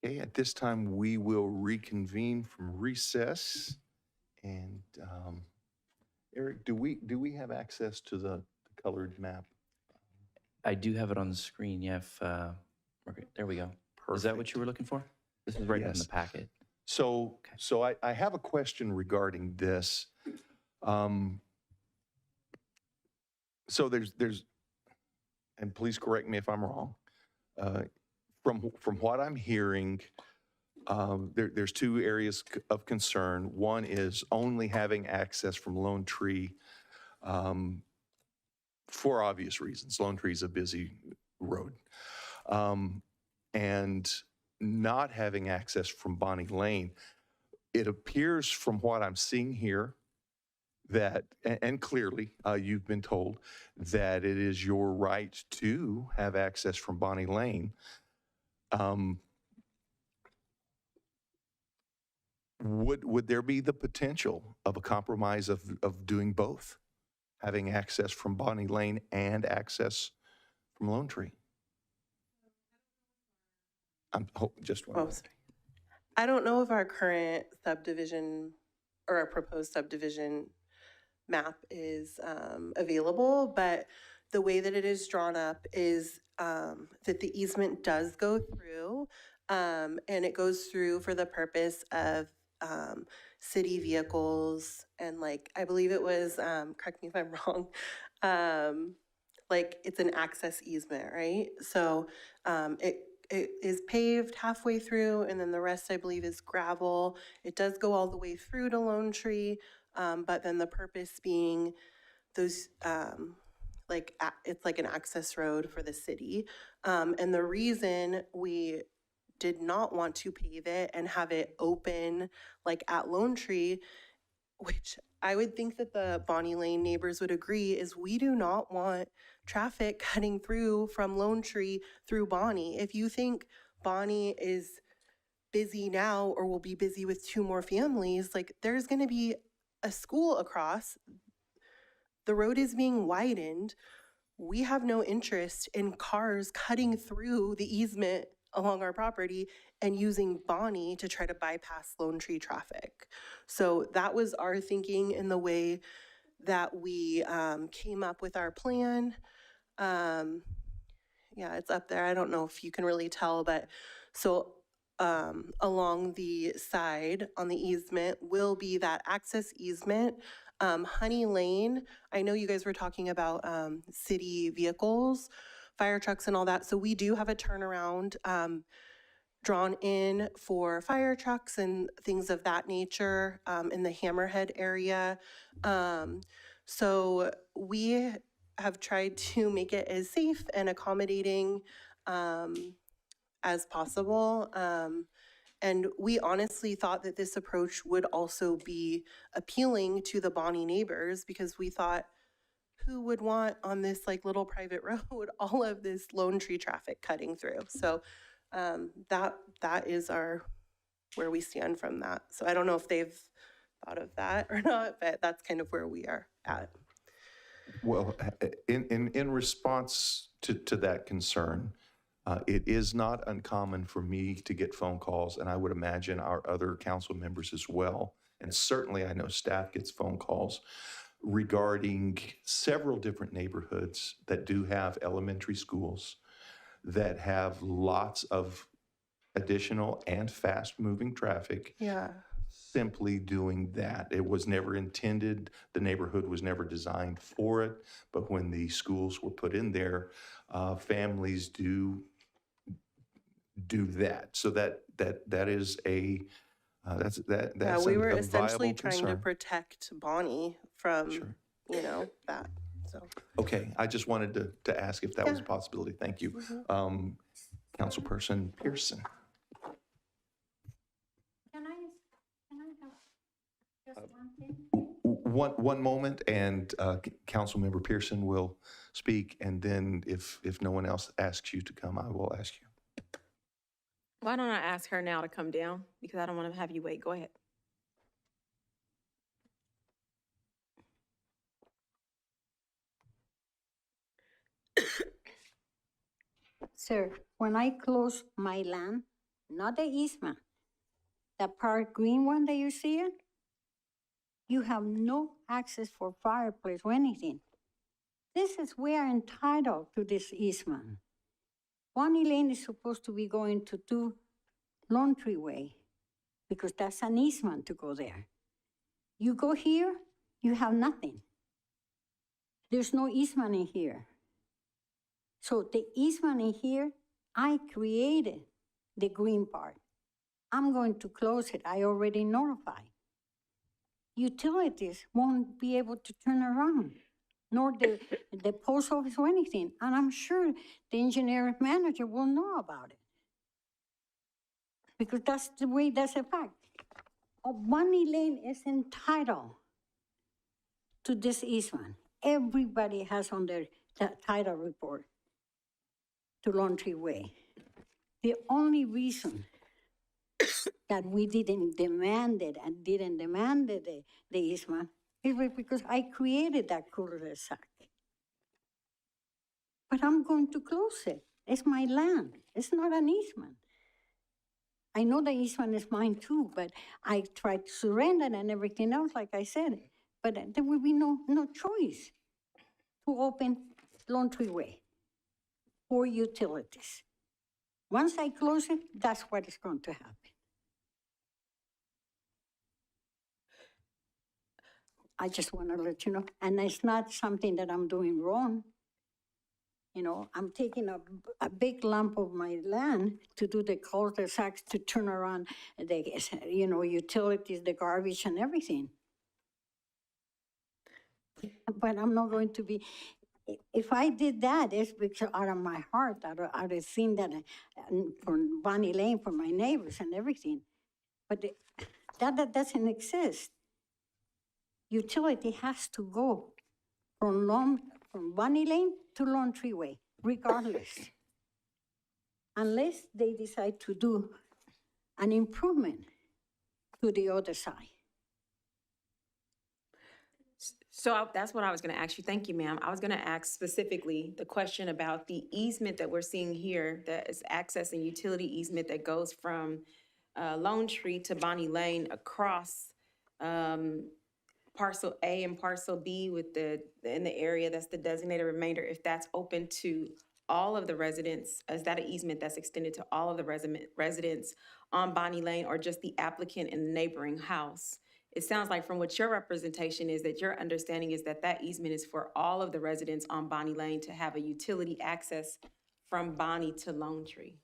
Okay, at this time, we will reconvene from recess. And Eric, do we have access to the colored map? I do have it on the screen. Yeah, if, okay, there we go. Is that what you were looking for? This is right in the Yes. packet. So I have a question regarding this. So there's, and please correct me if I'm wrong. From what I'm hearing, there's two areas of concern. One is only having access from Lone Tree for obvious reasons. Lone Tree is a busy road. And not having access from Bonnie Lane. It appears from what I'm seeing here that, and clearly you've been told that it is your right to have access from Bonnie Lane. Would there be the potential of a compromise of doing both? Having access from Bonnie Lane and access from Lone Tree? Just one. Oh, sorry. I don't know if our current subdivision or our proposed subdivision map is available, but the way that it is drawn up is that the easement does go through, and it goes through for the purpose of city vehicles, and like, I believe it was, correct me if I'm wrong, like it's an access easement, right? So it is paved halfway through, and then the rest, I believe, is gravel. It does go all the way through to Lone Tree, but then the purpose being those, it's like an access road for the city. And the reason we did not want to pave it and have it open like at Lone Tree, which I would think that the Bonnie Lane neighbors would agree, is we do not want traffic cutting through from Lone Tree through Bonnie. If you think Bonnie is busy now or will be busy with 2 more families, like there's going to be a school across. The road is being widened. We have no interest in cars cutting through the easement along our property and using Bonnie to try to bypass Lone Tree traffic. So that was our thinking in the way that we came up with our plan. Yeah, it's up there. I don't know if you can really tell, but so along the side on the easement will be that access easement. Honey Lane, I know you guys were talking about city vehicles, fire trucks and all that. So we do have a turnaround drawn in for fire trucks and things of that nature in the Hammerhead area. So we have tried to make it as safe and accommodating as possible. And we honestly thought that this approach would also be appealing to the Bonnie neighbors, because we thought, who would want on this like little private road all of this Lone Tree traffic cutting through? So that is where we stand from that. So I don't know if they've thought of that or not, but that's kind of where we are at. Well, in response to that concern, it is not uncommon for me to get phone calls, and I would imagine our other council members as well, and certainly I know staff gets phone calls regarding several different neighborhoods that do have elementary schools that have lots of additional and fast-moving traffic. Yeah. Simply doing that. It was never intended, the neighborhood was never designed for it, but when the schools were put in there, families do that. So that is a, that's Yeah, we were a essentially viable trying to concern. protect Bonnie from, Sure. you know, that, so. Okay, I just wanted to ask if that was a possibility. Thank you. Councilperson Pearson. Can I have just one thing? One moment, and Councilmember Pearson will speak, and then if no one else asks you to come, I will ask you. Why don't I ask her now to come down? Because I don't want to have you wait. Go ahead. Sir, when I close my land, not the easement. That part green one that you see it, you have no access for fireplace or anything. This is, we are entitled to this easement. Bonnie Lane is supposed to be going to 2 Laundry Way because that's an easement to go there. You go here, you have nothing. There's no easement in here. So the easement in here, I created the green part. I'm going to close it. I already notified. Utilities won't be able to turn around, nor the post office or anything. And I'm sure the engineer manager will know about it. Because that's the way, that's a fact. Bonnie Lane is entitled to this easement. Everybody has on their title report to Laundry Way. The only reason that we didn't demand it and didn't demand the easement is because I created that cul-de-sac. But I'm going to close it. It's my land. It's not an easement. I know the easement is mine too, but I tried to surrender and everything else, like I said. But there will be no choice to open Laundry Way for utilities. Once I close it, that's what is going to happen. I just want to let you know, and it's not something that I'm doing wrong. You know, I'm taking a big lump of my land to do the cul-de-sacs to turn around the, you know, utilities, the garbage and everything. But I'm not going to be, if I did that, it's because out of my heart, out of seeing that for Bonnie Lane, for my neighbors and everything. But that doesn't exist. Utility has to go from Bonnie Lane to Laundry Way, regardless. Unless they decide to do an improvement to the other side. So that's what I was going to ask you. Thank you, ma'am. I was going to ask specifically the question about the easement that we're seeing here, that is access and utility easement that goes from Lone Tree to Bonnie Lane across parcel A and parcel B with in the area that's the designated remainder. If that's open to all of the residents, is that an easement that's extended to all of the residents on Bonnie Lane, or just the applicant in the neighboring house? It sounds like from what your representation is, that your understanding is that that easement is for all of the residents on Bonnie Lane to have a utility access from Bonnie to Lone Tree.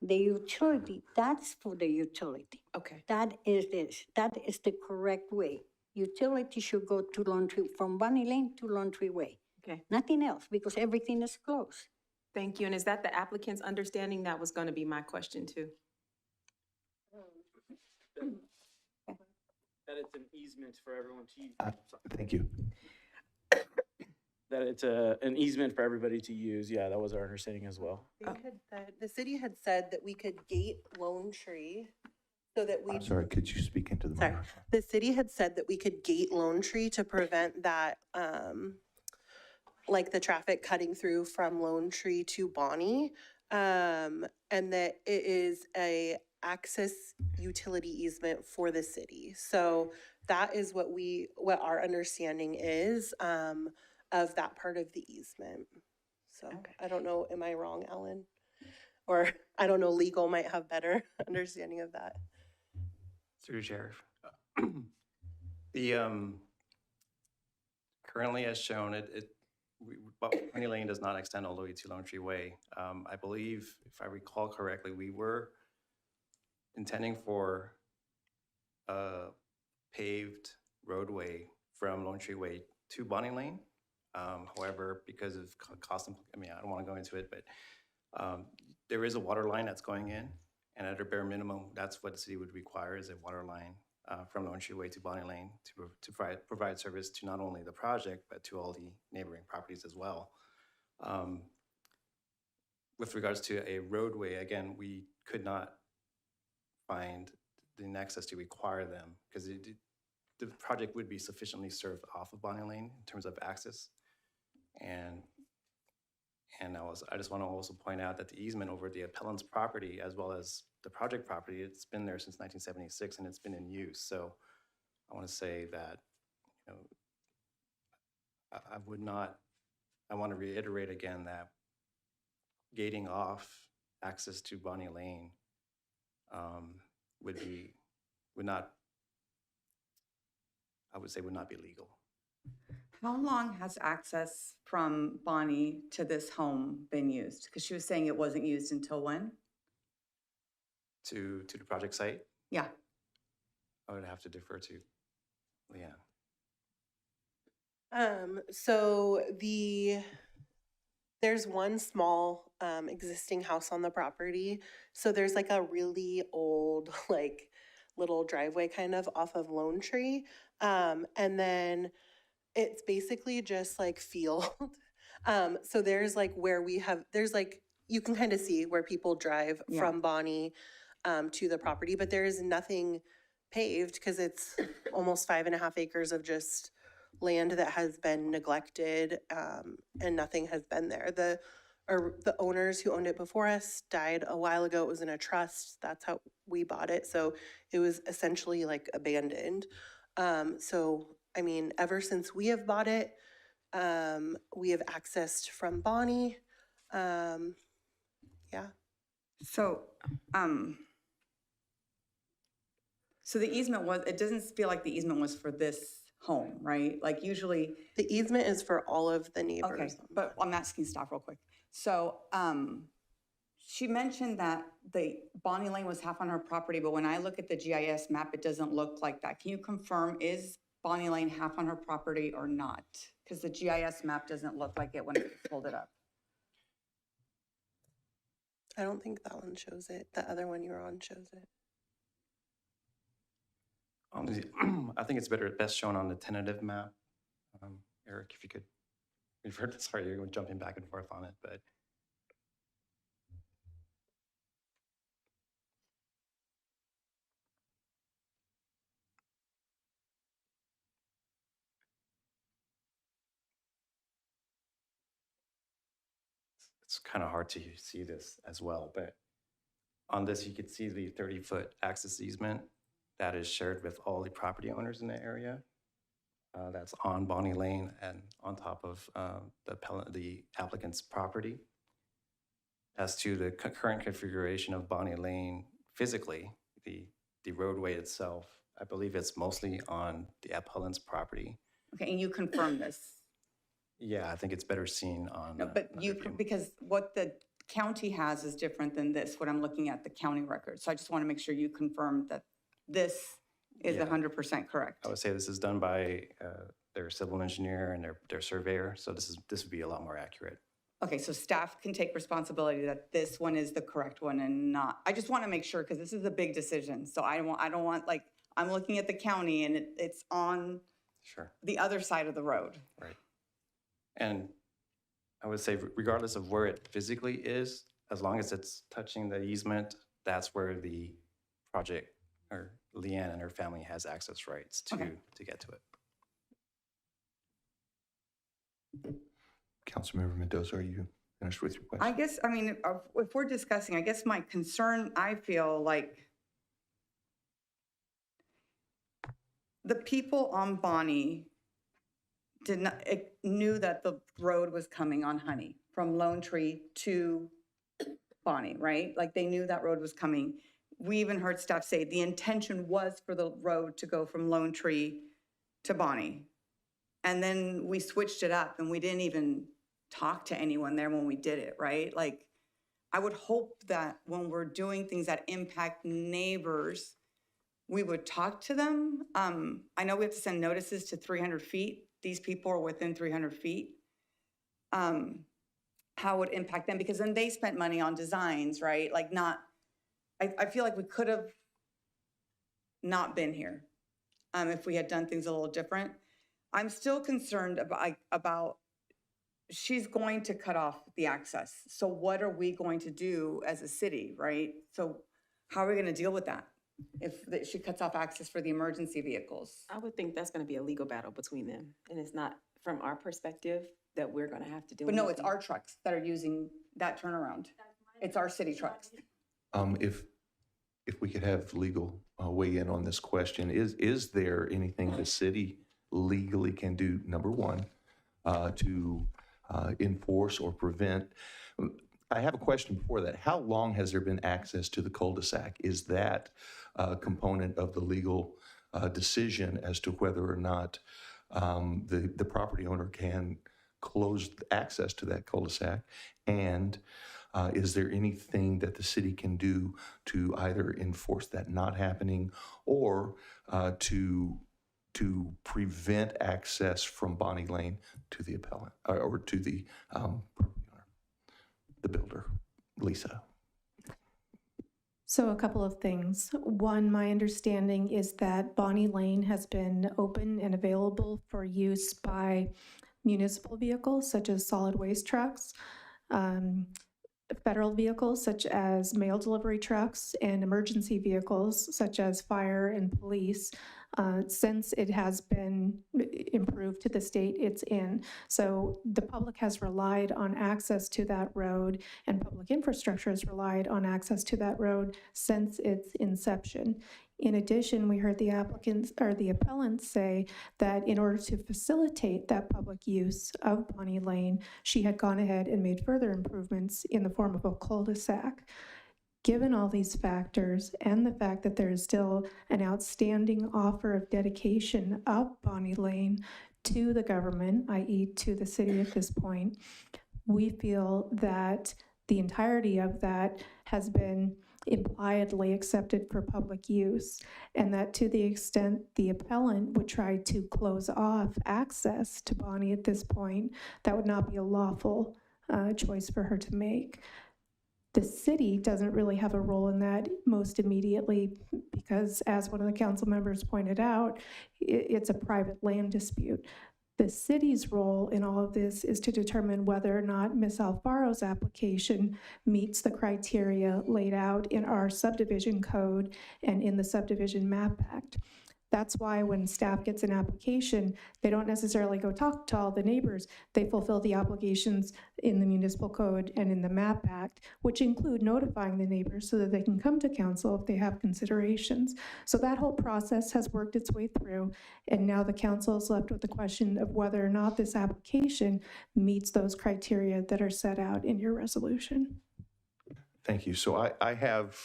The utility, that's for the utility. Okay. That is the correct way. Utility should go to Laundry, from Bonnie Lane to Laundry Way. Okay. Nothing else, because everything is closed. Thank you. And is that the applicant's understanding? That was going to be my question too. That it's an easement for everyone to use. Thank you. That it's an easement for everybody to use. Yeah, that was our understanding as well. The city had said that we could gate Lone Tree so that we. I'm sorry, could you speak into the Sorry, microphone? the city had said that we could gate Lone Tree to prevent that, like the traffic cutting through from Lone Tree to Bonnie, and that it is a access utility easement for the city. So that is what our understanding is of that part of the easement. So okay. I don't know, am I wrong, Ellen? Or I don't know, legal might have better understanding of that. Through Sheriff. Currently as shown, Bonnie Lane does not extend all the way to Lone Tree Way. I believe, if I recall correctly, we were intending for a paved roadway from Lone Tree Way to Bonnie Lane. However, because of cost, I don't want to go into it, but there is a water line that's going in, and at a bare minimum, that's what the city would require, is a water line from Lone Tree Way to Bonnie Lane to provide service to not only the project, but to all the neighboring properties as well. With regards to a roadway, again, we could not find the nexus to require them, because the project would be sufficiently served off of Bonnie Lane in terms of access. And And I just want to also point out that the easement over the appellant's property, as well as the project property, it's been there since 1976 and it's been in use. So I want to say that, you know, I want to reiterate again that gating off access to Bonnie Lane would not be legal. How long has access from Bonnie to this home been used? Because she was saying it wasn't used until when? To the project site, Yeah. I would have to defer to Leanne. So there's one small existing house on the property. So there's like a really old, like little driveway kind of off of Lone Tree. And then it's basically just like field. So there's like there's like, you can kind of see where people drive from Bonnie to the property, but there is nothing paved because it's almost 5.5 acres of just land that has been neglected, and nothing has been there. The owners who owned it before us died a while ago. It was in a trust. That's how we bought it. So it was essentially like abandoned. So, I mean, ever since we have bought it, we have accessed from Bonnie. Yeah. So, so the easement it doesn't feel like the easement was for this home, right? Like usually. The easement is for all of the neighbors. Okay, but I'm asking staff real quick. So, she mentioned that the Bonnie Lane was half on her property, but when I look at the GIS map, it doesn't look like that. Can you confirm, is Bonnie Lane half on her property or not? Because the GIS map doesn't look like it when I pulled it up. I don't think that one shows it. The other one you were on shows it. I think it's best shown on the tentative map. Eric, if you could refer to, sorry, you're jumping back and forth on it, but. It's kind of hard to see this as well, but on this, you could see the 30-foot access easement that is shared with all the property owners in the area. That's on Bonnie Lane and on top of the applicant's property. As to the current configuration of Bonnie Lane physically, the roadway itself, I believe it's mostly on the appellant's property. Okay, and you confirm this? Yeah, I think it's better seen on. No, but because what the county has is different than this, what I'm looking at, the county record. So I just want to make sure you confirm that this is 100% correct. I would say this is done by their civil engineer and their surveyor. So this would be a lot more accurate. Okay, so staff can take responsibility that this one is the correct one and not. I just want to make sure because this is a big decision. So I don't want like, I'm looking at the county and it's on the other side of the road. Right. And I would say regardless of where it physically is, as long as it's touching the easement, that's where the project or Leanne and her family has access rights to get to it. Councilmember Mendoza, are you finished with your question? I guess, I mean, if we're discussing, I guess my concern, I feel like the people on Bonnie knew that the road was coming on Honey from Lone Tree to Bonnie, right? Like they knew that road was coming. We even heard staff say the intention was for the road to go from Lone Tree to Bonnie. And then we switched it up and we didn't even talk to anyone there when we did it, right? Like I would hope that when we're doing things that impact neighbors, we would talk to them. I know we have to send notices to 300 feet. These people are within 300 feet. How would it impact them? Because then they spent money on designs, right? Like I feel like we could have not been here if we had done things a little different. I'm still concerned about she's going to cut off the access. So what are we going to do as a city, right? So how are we going to deal with that if she cuts off access for the emergency vehicles? I would think that's going to be a legal battle between them, and it's not from our perspective, that we're gonna have to do But no, it's anything. our trucks that are using that turnaround. It's our city trucks. If we could have legal weigh in on this question, is there anything the city legally can do, number one, to enforce or prevent? I have a question before that. How long has there been access to the cul-de-sac? Is that a component of the legal decision as to whether or not the property owner can close access to that cul-de-sac? And is there anything that the city can do to either enforce that not happening or to prevent access from Bonnie Lane to the appellant or to the property owner, the builder, Lisa? So a couple of things. One, my understanding is that Bonnie Lane has been open and available for use by municipal vehicles such as solid waste trucks, federal vehicles such as mail delivery trucks, and emergency vehicles such as fire and police. Since it has been improved to the state it's in. So the public has relied on access to that road, and public infrastructure has relied on access to that road since its inception. In addition, we heard the applicants or the appellants say that in order to facilitate that public use of Bonnie Lane, she had gone ahead and made further improvements in the form of a cul-de-sac. Given all these factors and the fact that there is still an outstanding offer of dedication of Bonnie Lane to the government, i.e. to the city at this point, we feel that the entirety of that has been impliedly accepted for public use, and that to the extent the appellant would try to close off access to Bonnie at this point, that would not be a lawful choice for her to make. The city doesn't really have a role in that most immediately because, as one of the council members pointed out, it's a private land dispute. The city's role in all of this is to determine whether or not Ms. Alfaro's application meets the criteria laid out in our subdivision code and in the Subdivision Map Act. That's why when staff gets an application, they don't necessarily go talk to all the neighbors. They fulfill the obligations in the municipal code and in the MAP Act, which include notifying the neighbors so that they can come to council if they have considerations. So that whole process has worked its way through, and now the council is left with the question of whether or not this application meets those criteria that are set out in your resolution. Thank you. So I have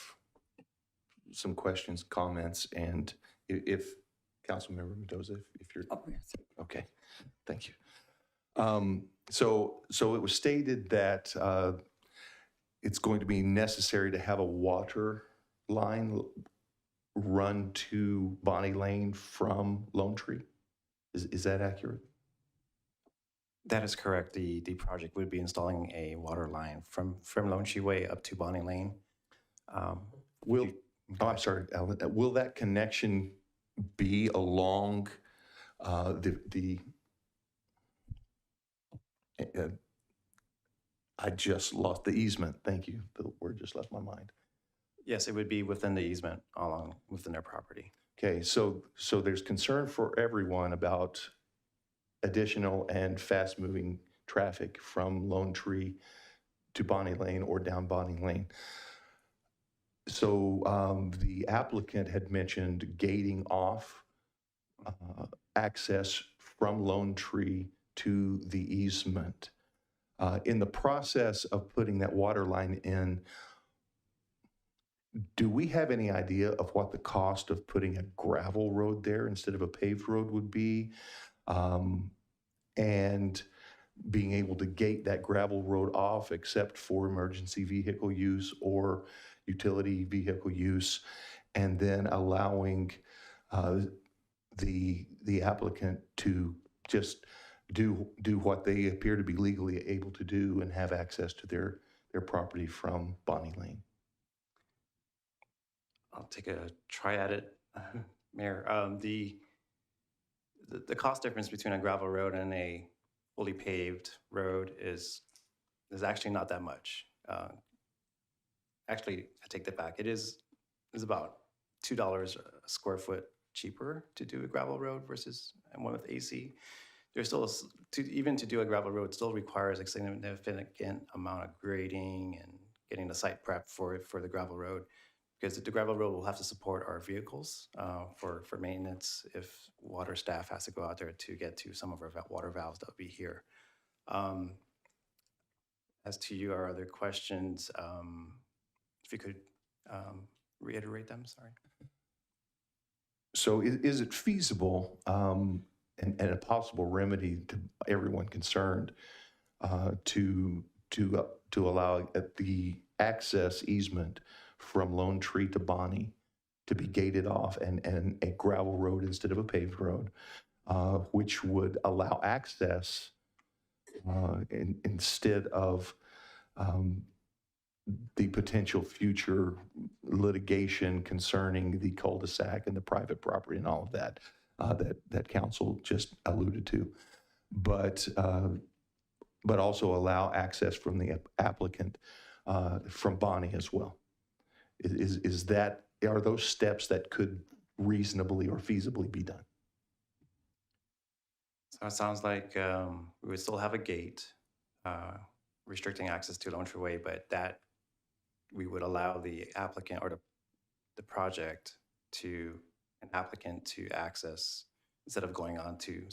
some questions, comments, and if Councilmember Mendoza, if you're, okay, thank you. So it was stated that it's going to be necessary to have a water line run to Bonnie Lane from Lone Tree. Is that accurate? That is correct. The project would be installing a water line from Lone Tree Way up to Bonnie Lane. I'm sorry, Alan. Will that connection be along I just lost the easement. Thank you. The word just left my mind. Yes, it would be within the easement along within their property. Okay, so there's concern for everyone about additional and fast-moving traffic from Lone Tree to Bonnie Lane or down Bonnie Lane. So the applicant had mentioned gating off access from Lone Tree to the easement. In the process of putting that water line in, do we have any idea of what the cost of putting a gravel road there instead of a paved road would be? And being able to gate that gravel road off except for emergency vehicle use or utility vehicle use, and then allowing the applicant to just do what they appear to be legally able to do and have access to their property from Bonnie Lane. I'll take a try at it, Mayor. The cost difference between a gravel road and a fully paved road is actually not that much. Actually, I take that back. It is about $2 a square foot cheaper to do a gravel road versus one with AC. there's still, even to do a gravel road, still requires a significant amount of grading and getting the site prep for the gravel road. Because the gravel road will have to support our vehicles for maintenance if water staff has to go out there to get to some of our water valves that will be here. As to your other questions, if you could reiterate them, sorry. So is it feasible and a possible remedy to everyone concerned to allow the access easement from Lone Tree to Bonnie to be gated off and a gravel road instead of a paved road, which would allow access instead of the potential future litigation concerning the cul-de-sac and the private property and all of that that council just alluded to, but also allow access from the applicant from Bonnie as well. Are those steps that could reasonably or feasibly be done? So it sounds like we would still have a gate restricting access to Lone Tree Way, but that we would allow the applicant or the project to an applicant to access, instead of going on to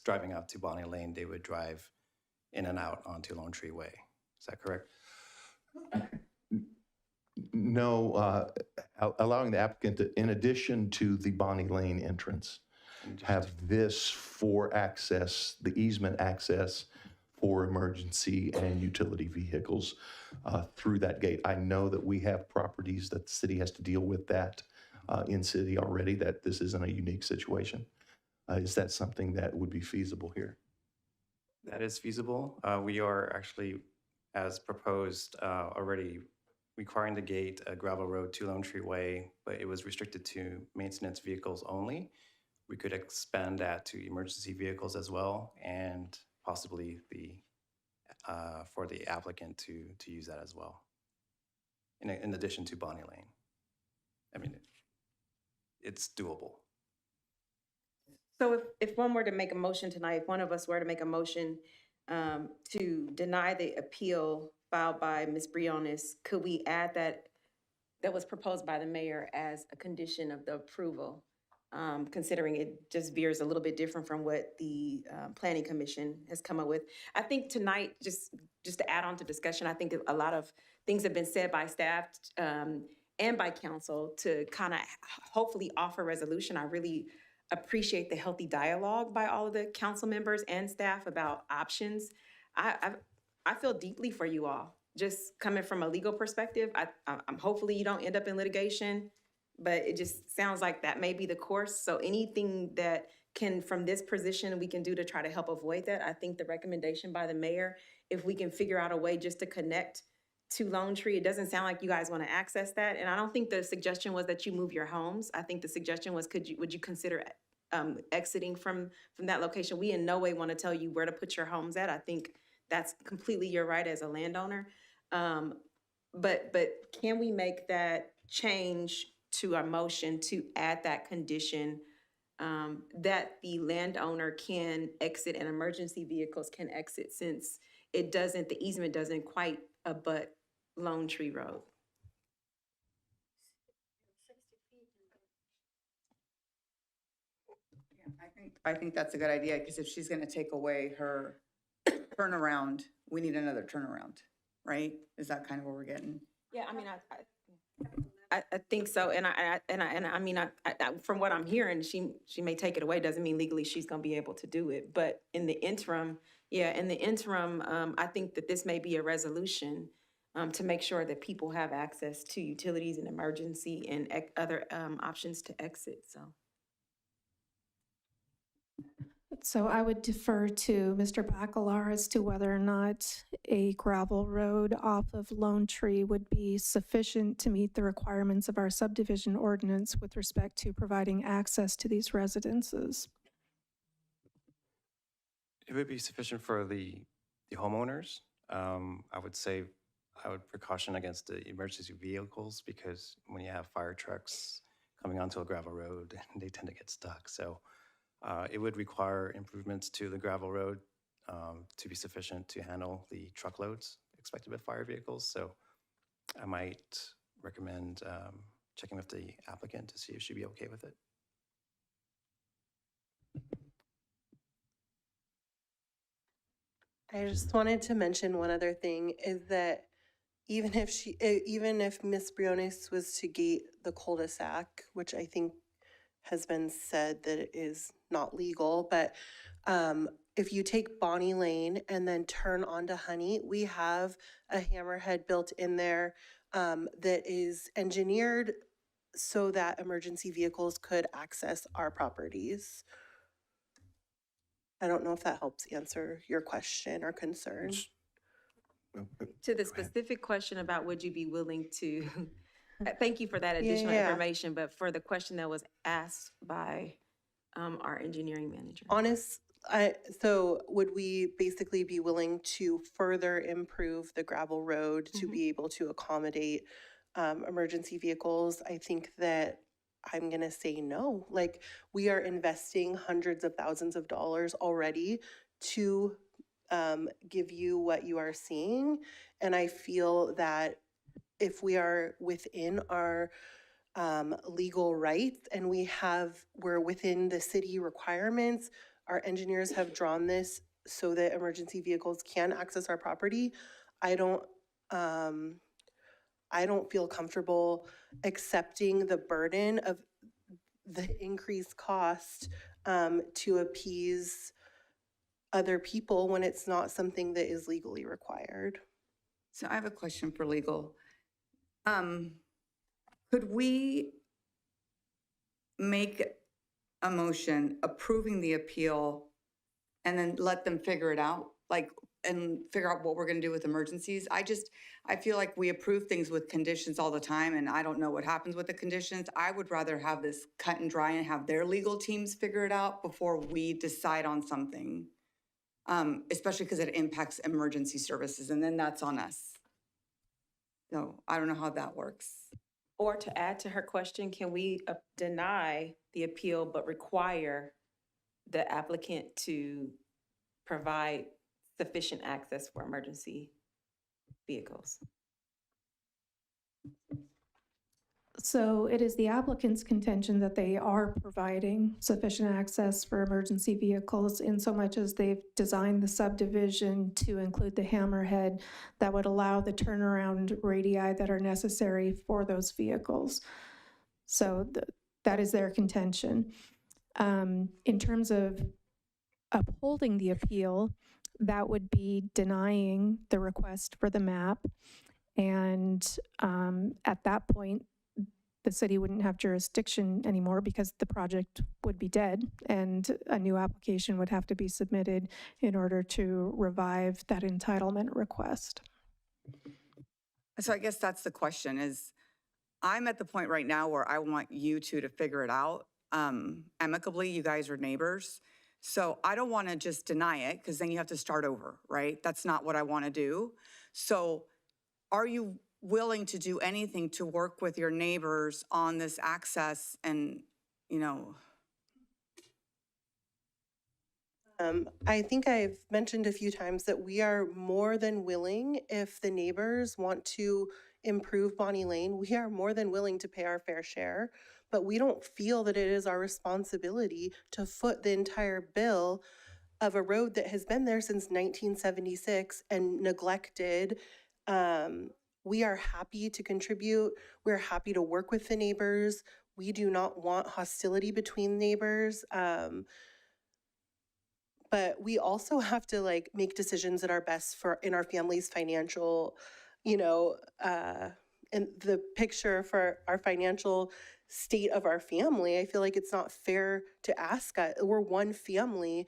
driving out to Bonnie Lane, they would drive in and out onto Lone Tree Way. Is that correct? No, allowing the applicant to, in addition to the Bonnie Lane entrance, have this for access, the easement access for emergency and utility vehicles through that gate. I know that we have properties that the city has to deal with that in city already, that this isn't a unique situation. Is that something that would be feasible here? That is feasible. We are actually, as proposed, already requiring the gate a gravel road to Lone Tree Way, but it was restricted to maintenance vehicles only. We could expand that to emergency vehicles as well, and possibly for the applicant to use that as well, in addition to Bonnie Lane. I mean, it's doable. So if one were to make a motion tonight, if one of us were to make a motion to deny the appeal filed by Ms. Briones, could we add that was proposed by the mayor as a condition of the approval? Considering it just veers a little bit different from what the Planning Commission has come up with. I think tonight, just to add on to discussion, I think a lot of things have been said by staff and by council to kind of hopefully offer resolution. I really appreciate the healthy dialogue by all of the council members and staff about options. I feel deeply for you all. Just coming from a legal perspective, I'm hopefully you don't end up in litigation, but it just sounds like that may be the course. So anything that can, from this position, we can do to try to help avoid that. I think the recommendation by the mayor, if we can figure out a way just to connect to Lone Tree, it doesn't sound like you guys want to access that. And I don't think the suggestion was that you move your homes. I think the suggestion was, would you consider exiting from that location? We in no way want to tell you where to put your homes at. I think that's completely your right as a landowner. But can we make that change to our motion to add that condition that the landowner can exit and emergency vehicles can exit, since it doesn't, the easement doesn't quite abut Lone Tree Road? I think that's a good idea, because if she's going to take away her turnaround, we need another turnaround, right? Is that kind of where we're getting? Yeah, I mean, I think so, and I mean, from what I'm hearing, she may take it away. Doesn't mean legally she's going to be able to do it. But in the interim, I think that this may be a resolution to make sure that people have access to utilities and emergency and other options to exit. So I would defer to Mr. Bacalar as to whether or not a gravel road off of Lone Tree would be sufficient to meet the requirements of our subdivision ordinance with respect to providing access to these residences. It would be sufficient for the homeowners. I would say I would precaution against the emergency vehicles, because when you have fire trucks coming onto a gravel road, they tend to get stuck. So It would require improvements to the gravel road to be sufficient to handle the truckloads expected with fire vehicles. So I might recommend checking with the applicant to see if she'd be okay with it. I just wanted to mention one other thing is that even if Miss Briones was to gate the cul-de-sac, which I think has been said that it is not legal, but if you take Bonnie Lane and then turn onto Honey, we have a hammerhead built in there that is engineered so that emergency vehicles could access our properties. I don't know if that helps answer your question or concern. To the specific question about would you be willing to, thank you for that additional Yeah. information, but for the question that was asked by our engineering manager. So would we basically be willing to further improve the gravel road to be able to accommodate emergency vehicles? I think that I'm gonna say no. Like, we are investing hundreds of thousands of dollars already to give you what you are seeing. And I feel that if we are within our legal rights and we're within the city requirements, our engineers have drawn this so that emergency vehicles can access our property. I don't feel comfortable accepting the burden of the increased cost to appease other people when it's not something that is legally required. So I have a question for legal. Could we make a motion approving the appeal and then let them figure it out? And figure out what we're gonna do with emergencies? I feel like we approve things with conditions all the time and I don't know what happens with the conditions. I would rather have this cut and dry and have their legal teams figure it out before we decide on something. Especially because it impacts emergency services and then that's on us. So I don't know how that works. Or to add to her question, can we deny the appeal but require the applicant to provide sufficient access for emergency vehicles? So it is the applicant's contention that they are providing sufficient access for emergency vehicles in so much as they've designed the subdivision to include the hammerhead that would allow the turnaround radii that are necessary for those vehicles. So that is their contention. In terms of upholding the appeal, that would be denying the request for the map. And at that point, the city wouldn't have jurisdiction anymore because the project would be dead and a new application would have to be submitted in order to revive that entitlement request. So I guess that's the question is, I'm at the point right now where I want you two to figure it out amicably. You guys are neighbors. So I don't want to just deny it because then you have to start over, right? That's not what I want to do. So are you willing to do anything to work with your neighbors on this access and, I think I've mentioned a few times that we are more than willing, if the neighbors want to improve Bonnie Lane, we are more than willing to pay our fair share, but we don't feel that it is our responsibility to foot the entire bill of a road that has been there since 1976 and neglected. We are happy to contribute. We're happy to work with the neighbors. We do not want hostility between neighbors. But we also have to make decisions that are best in our family's financial, and the picture for our financial state of our family. I feel like it's not fair to ask us. We're one family.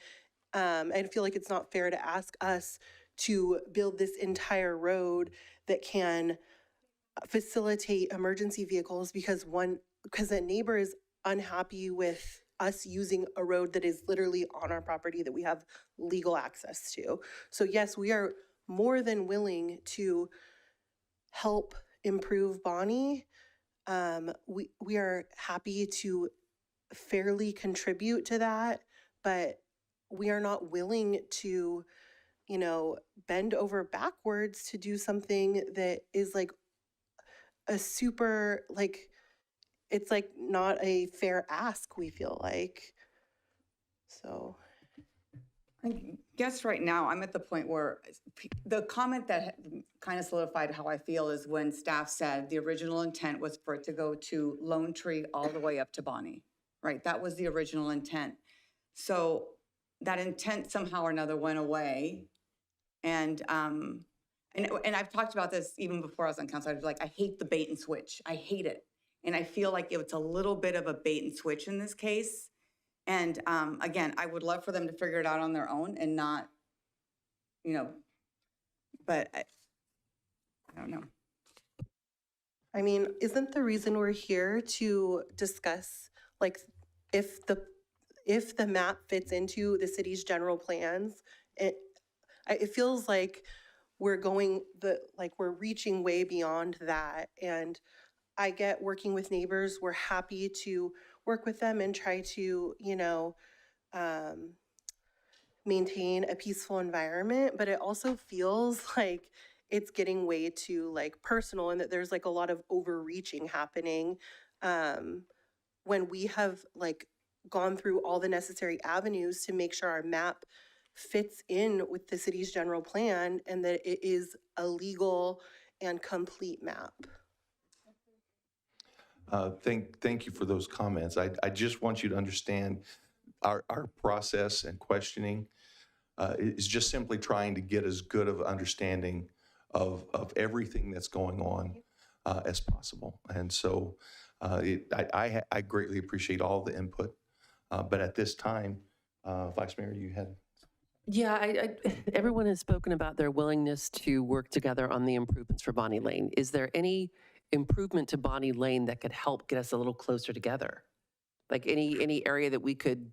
I feel like it's not fair to ask us to build this entire road that can facilitate emergency vehicles because a neighbor is unhappy with us using a road that is literally on our property that we have legal access to. So yes, we are more than willing to help improve Bonnie. We are happy to fairly contribute to that, but we are not willing to, you know, bend over backwards to do something that is like a super, like, it's like not a fair ask, we feel like. So. I guess right now, I'm at the point where the comment that kind of solidified how I feel is when staff said the original intent was for it to go to Lone Tree all the way up to Bonnie, right? That was the original intent. So that intent somehow or another went away. And I've talked about this even before I was on council. I was like, I hate the bait and switch. I hate it. And I feel like it's a little bit of a bait and switch in this case. And again, I would love for them to figure it out on their own and not, you know, but I don't know. I mean, isn't the reason we're here to discuss, like, if the map fits into the city's general plans? It feels like we're we're reaching way beyond that. And I get working with neighbors, we're happy to work with them and try to, you know, maintain a peaceful environment, but it also feels like it's getting way too like personal, and that there's like a lot of overreaching happening when we have like gone through all the necessary avenues to make sure our map fits in with the city's general plan and that it is a legal and complete map. Thank you for those comments. I just want you to understand our process and questioning is just simply trying to get as good of understanding of everything that's going on as possible. And so I greatly appreciate all the input. But at this time, Vice Mayor, you had... Yeah, everyone has spoken about their willingness to work together on the improvements for Bonnie Lane. Is there any improvement to Bonnie Lane that could help get us a little closer together? Like any area that we could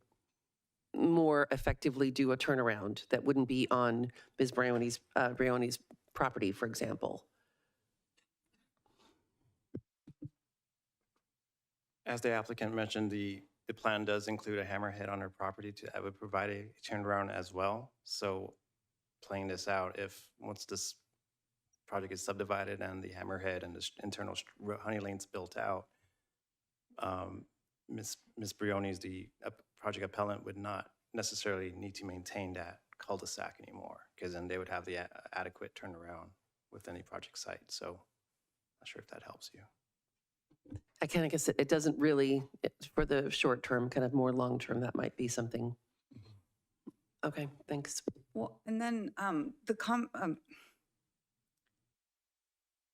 more effectively do a turnaround that wouldn't be on Ms. Briones' property, for example? As the applicant mentioned, the plan does include a hammerhead on her property that would provide a turnaround as well. So playing this out, once this project is subdivided and the hammerhead and the internal honey lanes built out, Ms. Briones, the project appellant, would not necessarily need to maintain that cul-de-sac anymore, because then they would have the adequate turnaround with any project site. So not sure if that helps you. I guess it doesn't really, for the short term, kind of more long term, that might be something. Okay, thanks. Well, and then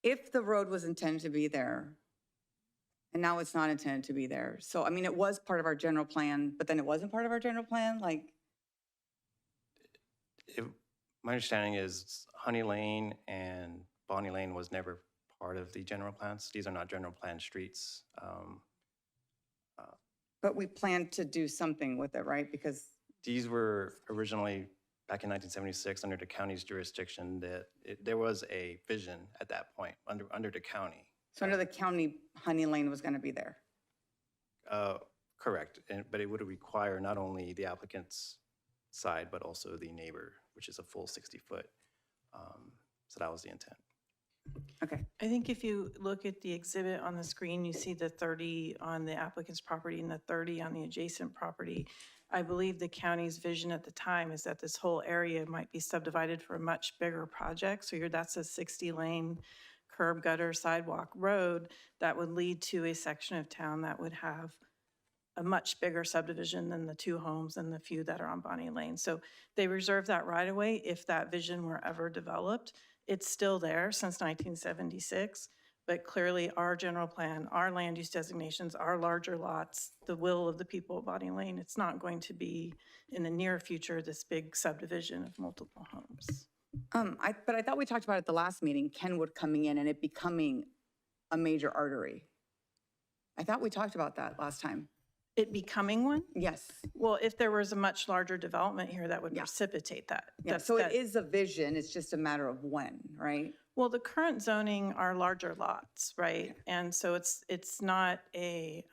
if the road was intended to be there, and now it's not intended to be there. So, I mean, it was part of our general plan, but then it wasn't part of our general plan, like? My understanding is Honey Lane and Bonnie Lane was never part of the general plans. These are not general plan streets. But we planned to do something with it, right? Because these were originally, back in 1976, under the county's jurisdiction, that there was a vision at that point under the county. So under the county, Honey Lane was going to be there? Correct, but it would require not only the applicant's side, but also the neighbor, which is a full 60-foot. So that was the intent. Okay. I think if you look at the exhibit on the screen, you see the 30 on the applicant's property and the 30 on the adjacent property. I believe the county's vision at the time is that this whole area might be subdivided for a much bigger project. So that's a 60-lane curb, gutter, sidewalk road that would lead to a section of town that would have a much bigger subdivision than the 2 homes and the few that are on Bonnie Lane. So they reserve that right away if that vision were ever developed. It's still there since 1976, but clearly our general plan, our land use designations, our larger lots, the will of the people of Bonnie Lane, it's not going to be in the near future this big subdivision of multiple homes. But I thought we talked about at the last meeting, Kenwood coming in and it becoming a major artery. I thought we talked about that last time. It becoming one? Yes. Well, if there was a much larger development here, that would precipitate that. Yeah, so it is a vision, it's just a matter of when, right? Well, the current zoning are larger lots, right? And so it's not a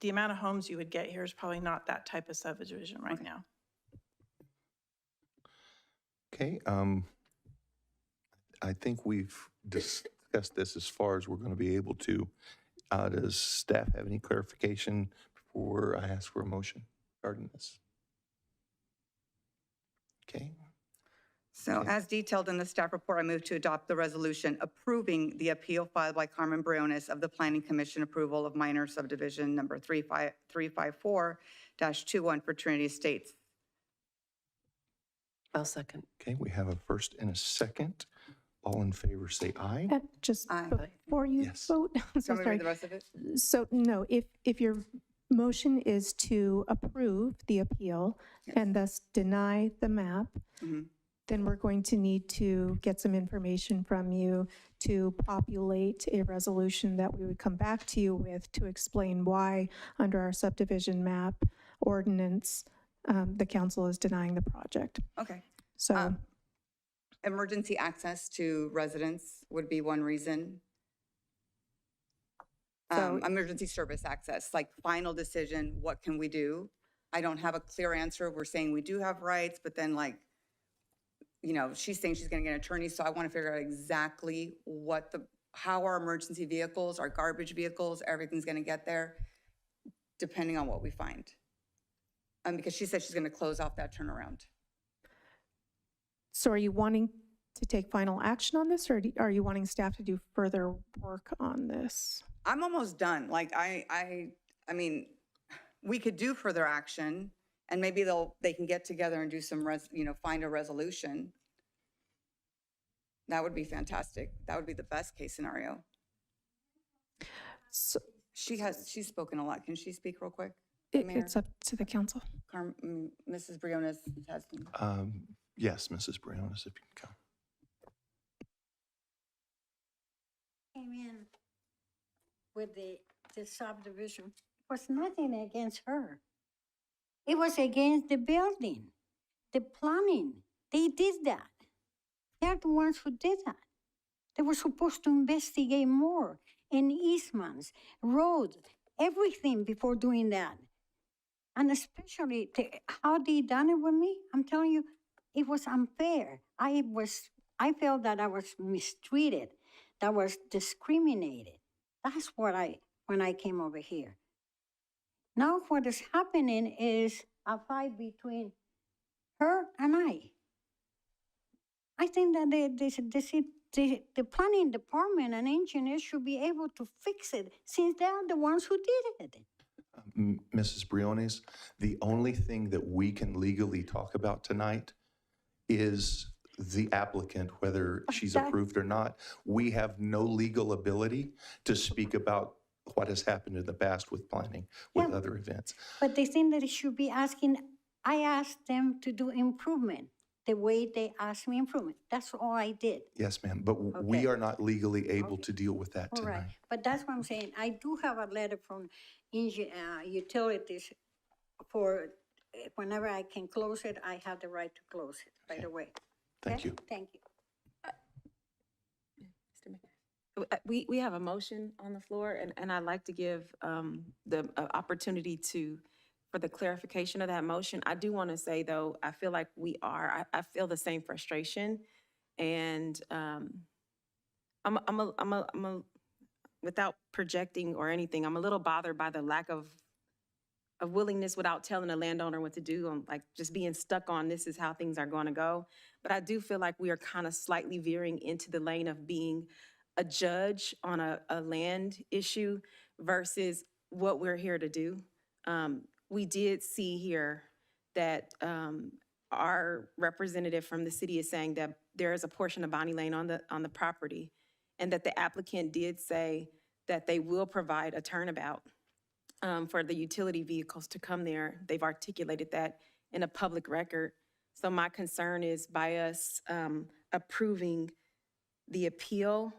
the amount of homes you would get here is probably not that type of subdivision right now. Okay, I think we've discussed this as far as we're going to be able to. Does staff have any clarification before I ask for a motion regarding this? Okay, So as detailed in the staff report, I move to adopt the resolution approving the appeal filed by Carmen Briones of the Planning Commission approval of minor subdivision number 354-21 for Trinity Estates. I'll second. okay, we have a first and a second. All in favor, say aye. And just Aye. before you Yes. vote, I'm so Do you want me to sorry. read the rest of it? So, no, if your motion is to approve the appeal and thus deny the map, Mhm. then we're going to need to get some information from you to populate a resolution that we would come back to you with to explain why, under our subdivision map ordinance, the council is denying the project. Okay. So, Emergency access to residents would be one reason. So- Emergency service access, like final decision, what can we do? I don't have a clear answer. We're saying we do have rights, but then like, you know, she's saying she's gonna get an attorney, so I want to figure out exactly how our emergency vehicles, our garbage vehicles, everything's gonna get there, depending on what we find. Because she said she's gonna close off that turnaround. so are you wanting to take final action on this, or are you wanting staff to do further work on this? I'm almost done. Like, I mean, we could do further action, and maybe they can get together and do some find a resolution. That would be fantastic. That would be the best case scenario. So She's spoken a lot. Can she speak real quick? Mayor? it's up to the council. Mrs. Briones has. Yes, Mrs. Briones, if you can come. Came in with the subdivision. It was nothing against her. It was against the building, the planning. They did that. They're the ones who did that. They were supposed to investigate more in easements, roads, everything before doing that. And especially how they done it with me, I'm telling you, it was unfair. I felt that I was mistreated, that I was discriminated. That's what when I came over here. Now what is happening is a fight between her and I. I think that the planning department and engineers should be able to fix it since they're the ones who did it. Mrs. Briones, the only thing that we can legally talk about tonight is the applicant, whether she's approved or not. We have no legal ability to speak about what has happened in the past with planning, with other events. But they think that it should be I asked them to do improvement the way they asked me improvement. That's all I did. Yes, ma'am, but we Okay. are not legally able to deal with that All right, tonight. but that's what I'm saying. I do have a letter from utilities for whenever I can close it, I have the right to close it right away. Thank Okay? you. Thank you. Mr. Mayor. We have a motion on the floor, and I'd like to give the opportunity for the clarification of that motion. I do want to say, though, I feel like I feel the same frustration, and without projecting or anything, I'm a little bothered by the lack of willingness without telling the landowner what to do, on like just being stuck on this is how things are going to go. But I do feel like we are kind of slightly veering into the lane of being a judge on a land issue versus what we're here to do. We did see here that our representative from the city is saying that there is a portion of Bonnie Lane on the property, and that the applicant did say that they will provide a turnabout for the utility vehicles to come there. They've articulated that in a public record. So my concern is by us approving the appeal,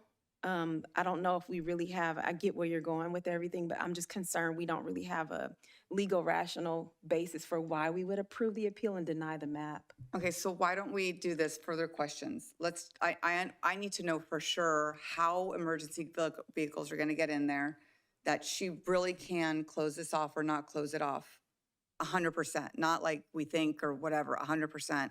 I don't know if we really have, I get where you're going with everything, but I'm just concerned we don't really have a legal rational basis for why we would approve the appeal and deny the map. Okay, so why don't we do this? Further questions. I need to know for sure how emergency vehicles are going to get in there. that she really can close this off or not close it off 100%, not like we think or whatever, 100%.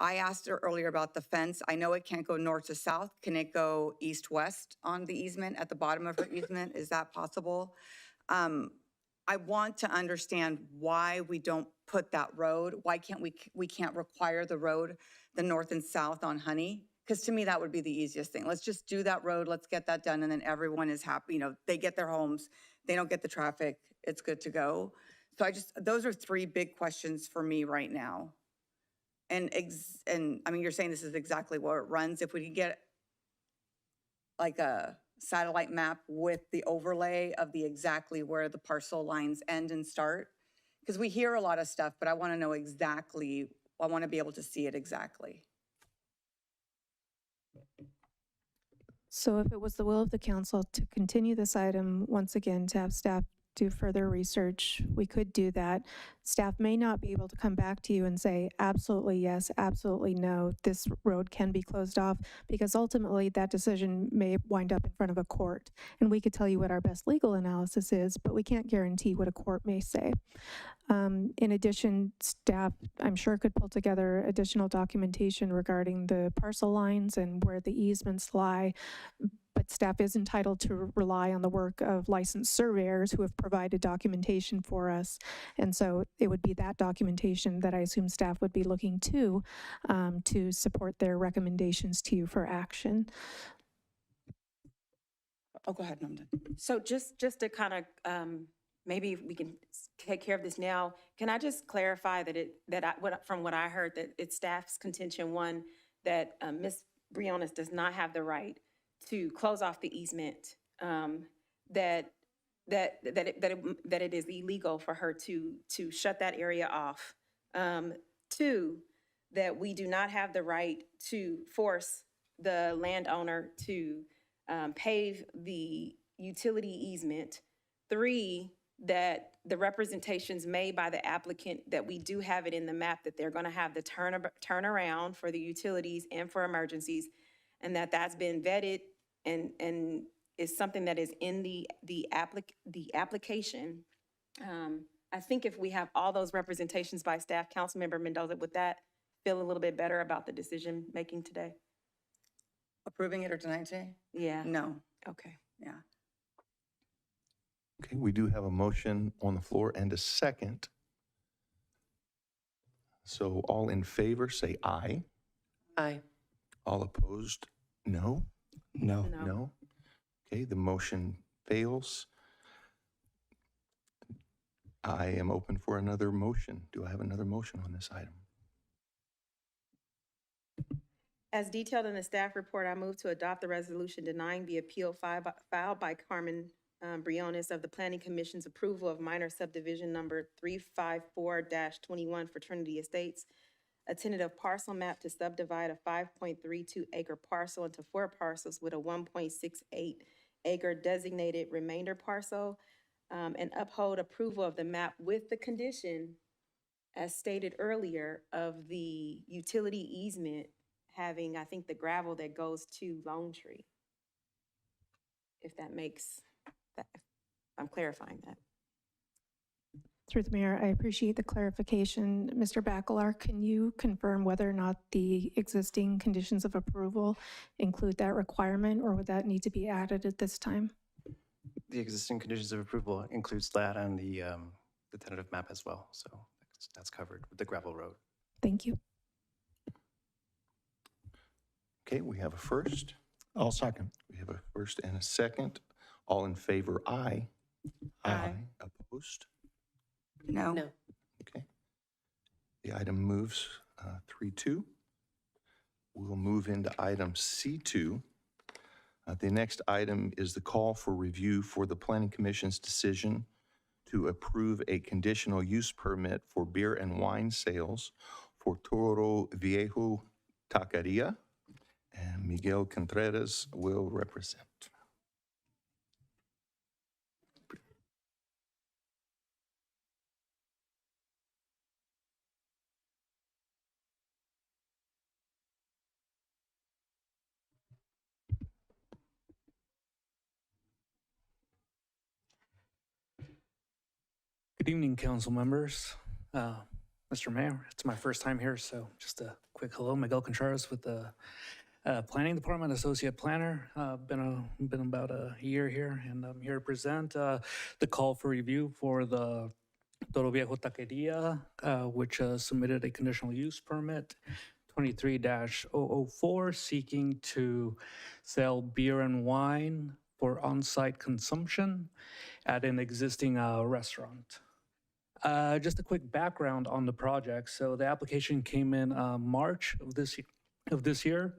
I asked her earlier about the fence. I know it can't go north to south. Can it go east-west on the easement at the bottom of her easement? Is that possible? I want to understand why we don't put that road. Why can't we can't require the road, the north and south on Honey? Because to me, that would be the easiest thing. Let's just do that road. Let's get that done. And then everyone is happy. You know, they get their homes. They don't get the traffic. It's good to go. So those are three big questions for me right now. And I mean, you're saying this is exactly where it runs. If we could get like a satellite map with the overlay of the exactly where the parcel lines end and start, because we hear a lot of stuff, but I want to know exactly, I want to be able to see it exactly. So if it was the will of the council to continue this item, once again, to have staff do further research, we could do that. Staff may not be able to come back to you and say, absolutely yes, absolutely no, this road can be closed off, because ultimately that decision may wind up in front of a court. And we could tell you what our best legal analysis is, but we can't guarantee what a court may say. In addition, staff, I'm sure, could pull together additional documentation regarding the parcel lines and where the easements lie, but staff is entitled to rely on the work of licensed surveyors who have provided documentation for us. And so it would be that documentation that I assume staff would be looking to support their recommendations to you for action. Oh, go ahead, no, I'm done. So just to kind of, maybe we can take care of this now. Can I just clarify from what I heard, that it's staff's contention, one, that Ms. Briones does not have the right to close off the easement, that it is illegal for her to shut that area off. Two, that we do not have the right to force the landowner to pave the utility easement. Three, that the representations made by the applicant, that we do have it in the map, that they're going to have the turnaround for the utilities and for emergencies, and that's been vetted and is something that is in the application. I think if we have all those representations by staff, Councilmember Mendoza, would that feel a little bit better about the decision making today? Approving it or denying today? Yeah. No. Okay. Yeah. Okay, we do have a motion on the floor and a second. So all in favor, say aye. Aye. All opposed, no? No. No? Okay, the motion fails. I am open for another motion. Do I have another motion on this item? As detailed in the staff report, I move to adopt the resolution denying the appeal filed by Carmen Briones of the Planning Commission's approval of minor subdivision number 354-21 for Trinity Estates, a tentative parcel map to subdivide a 5.32 acre parcel into 4 parcels with a 1.68 acre designated remainder parcel, and uphold approval of the map with the condition, as stated earlier, of the utility easement having, I think, the gravel that goes to Lone Tree. If that makes, if I'm clarifying that. Through the mayor, I appreciate the clarification. Mr. Bacalar, can you confirm whether or not the existing conditions of approval include that requirement, or would that need to be added at this time? The existing conditions of approval includes that and the tentative map as well. So that's covered with the gravel road. Thank you. Okay, we have a first. I'll second. We have a first and a second. All in favor, aye. Aye. Opposed? No. No. Okay. The item moves 3-2. We'll move into item C2. The next item is the call for review for the Planning Commission's decision to approve a conditional use permit for beer and wine sales for Toro Viejo Taqueria, and Miguel Contreras will represent. Good evening, council members. Mr. Mayor, it's my first time here, so just a quick hello. Miguel Contreras with the Planning Department, Associate Planner. Been about a year here, and I'm here to present the call for review for the Toro Viejo Taqueria, which submitted a conditional use permit 23-004, seeking to sell beer and wine for on-site consumption at an existing restaurant. Just a quick background on the project. So the application came in March of this year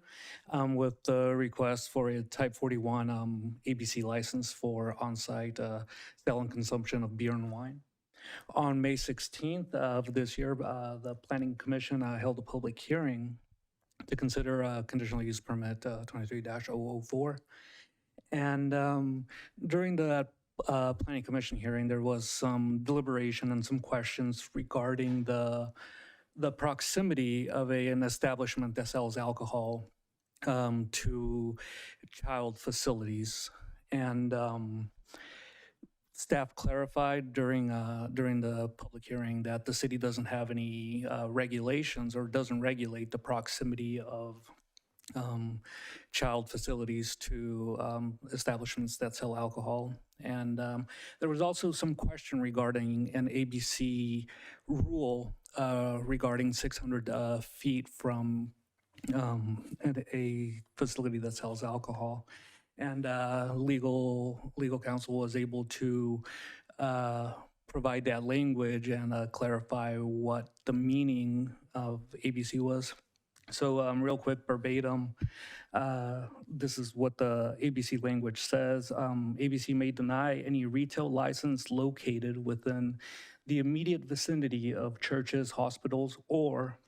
with the request for a Type 41 ABC license for on-site sale and consumption of beer and wine. On May 16th of this year, the Planning Commission held a public hearing to consider a conditional use permit 23-004. And during the Planning Commission hearing, there was some deliberation and some questions regarding the proximity of an establishment that sells alcohol to child facilities. And staff clarified during the public hearing that the city doesn't have any regulations or doesn't regulate the proximity of child facilities to establishments that sell alcohol. And there was also some question regarding an ABC rule regarding 600 feet from a facility that sells alcohol. And legal counsel was able to provide that language and clarify what the meaning of ABC was. So real quick, verbatim, this is what the ABC language says. ABC may deny any retail license located within the immediate vicinity of churches, hospitals, or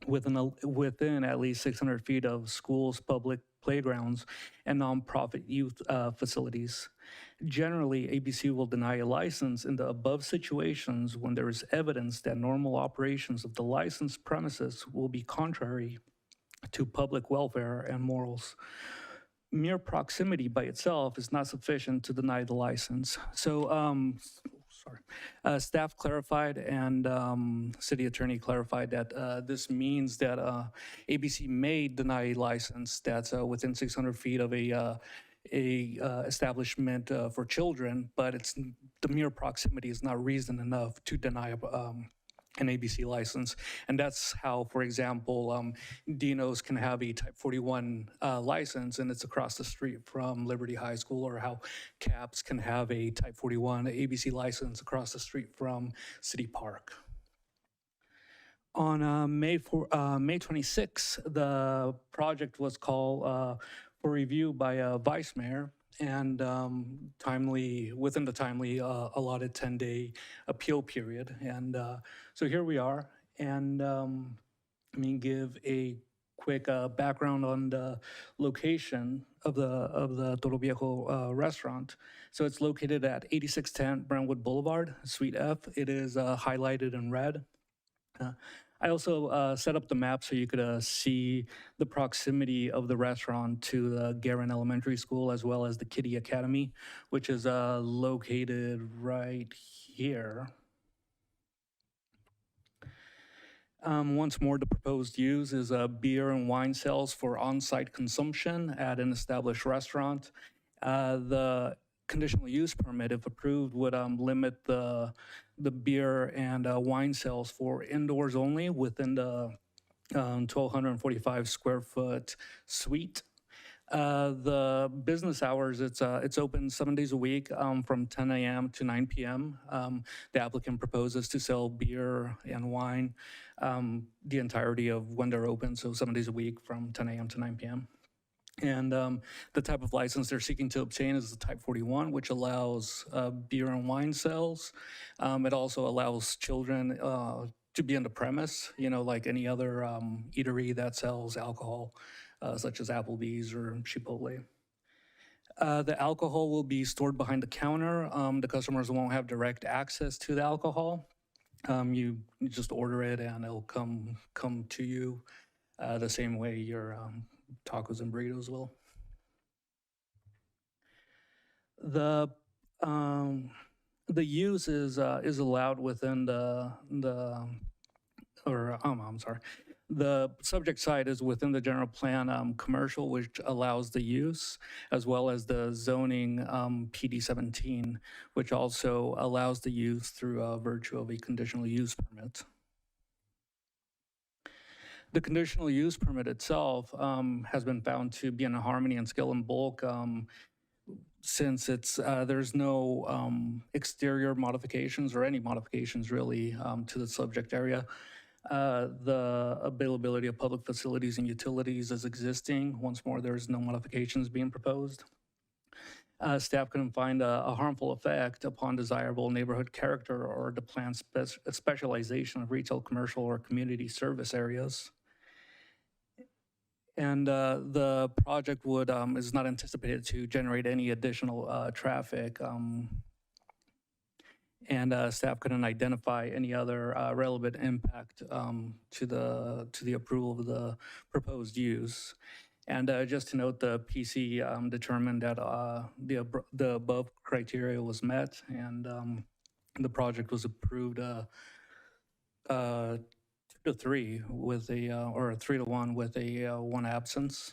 within at least 600 feet of schools, public playgrounds, and nonprofit youth facilities. Generally, ABC will deny a license in the above situations when there is evidence that normal operations of the licensed premises will be contrary to public welfare and morals. Mere proximity by itself is not sufficient to deny the license. So, staff clarified and city attorney clarified that this means that ABC may deny a license that's within 600 feet of a establishment for children, but the mere proximity is not reason enough to deny an ABC license. And that's how, for example, Dino's can have a Type 41 license and it's across the street from Liberty High School, or how CAPS can have a Type 41 ABC license across the street from City Park. On May 26, the project was called for review by a vice mayor, and within the timely allotted 10-day appeal period. And so here we are. And let me give a quick background on the location of the Toro Viejo restaurant. So it's located at 8610 Brentwood Boulevard, Suite F. It is highlighted in red. I also set up the map so you could see the proximity of the restaurant to the Guerin Elementary School, as well as the Kitty Academy, which is located right here. Once more, the proposed use is beer and wine sales for on-site consumption at an established restaurant. The conditional use permit, if approved, would limit the beer and wine sales for indoors only within the 1,245 square foot suite. The business hours, it's open 7 days a week from 10 a.m. to 9 p.m. The applicant proposes to sell beer and wine the entirety of when they're open, so 7 days a week from 10 a.m. to 9 p.m. And the type of license they're seeking to obtain is the Type 41, which allows beer and wine sales. It also allows children to be on the premise, like any other eatery that sells alcohol, such as Applebee's or Chipotle. The alcohol will be stored behind the counter. The customers won't have direct access to the alcohol. You just order it and it'll come to you the same way your tacos and burritos will. The use is allowed within I'm sorry. The subject site is within the general plan, commercial, which allows the use, as well as the zoning, PD 17, which also allows the use through virtue of a conditional use permit. The conditional use permit itself has been found to be in harmony and scale and bulk since there's no exterior modifications or any modifications really to the subject area. The availability of public facilities and utilities is existing. Once more, there's no modifications being proposed. Staff couldn't find a harmful effect upon desirable neighborhood character or the planned specialization of retail, commercial, or community service areas. And the project is not anticipated to generate any additional traffic. And staff couldn't identify any other relevant impact to the approval of the proposed use. And just to note, the PC determined that the above criteria was met, and the project was approved 2-3 with or 3-1 with a one absence.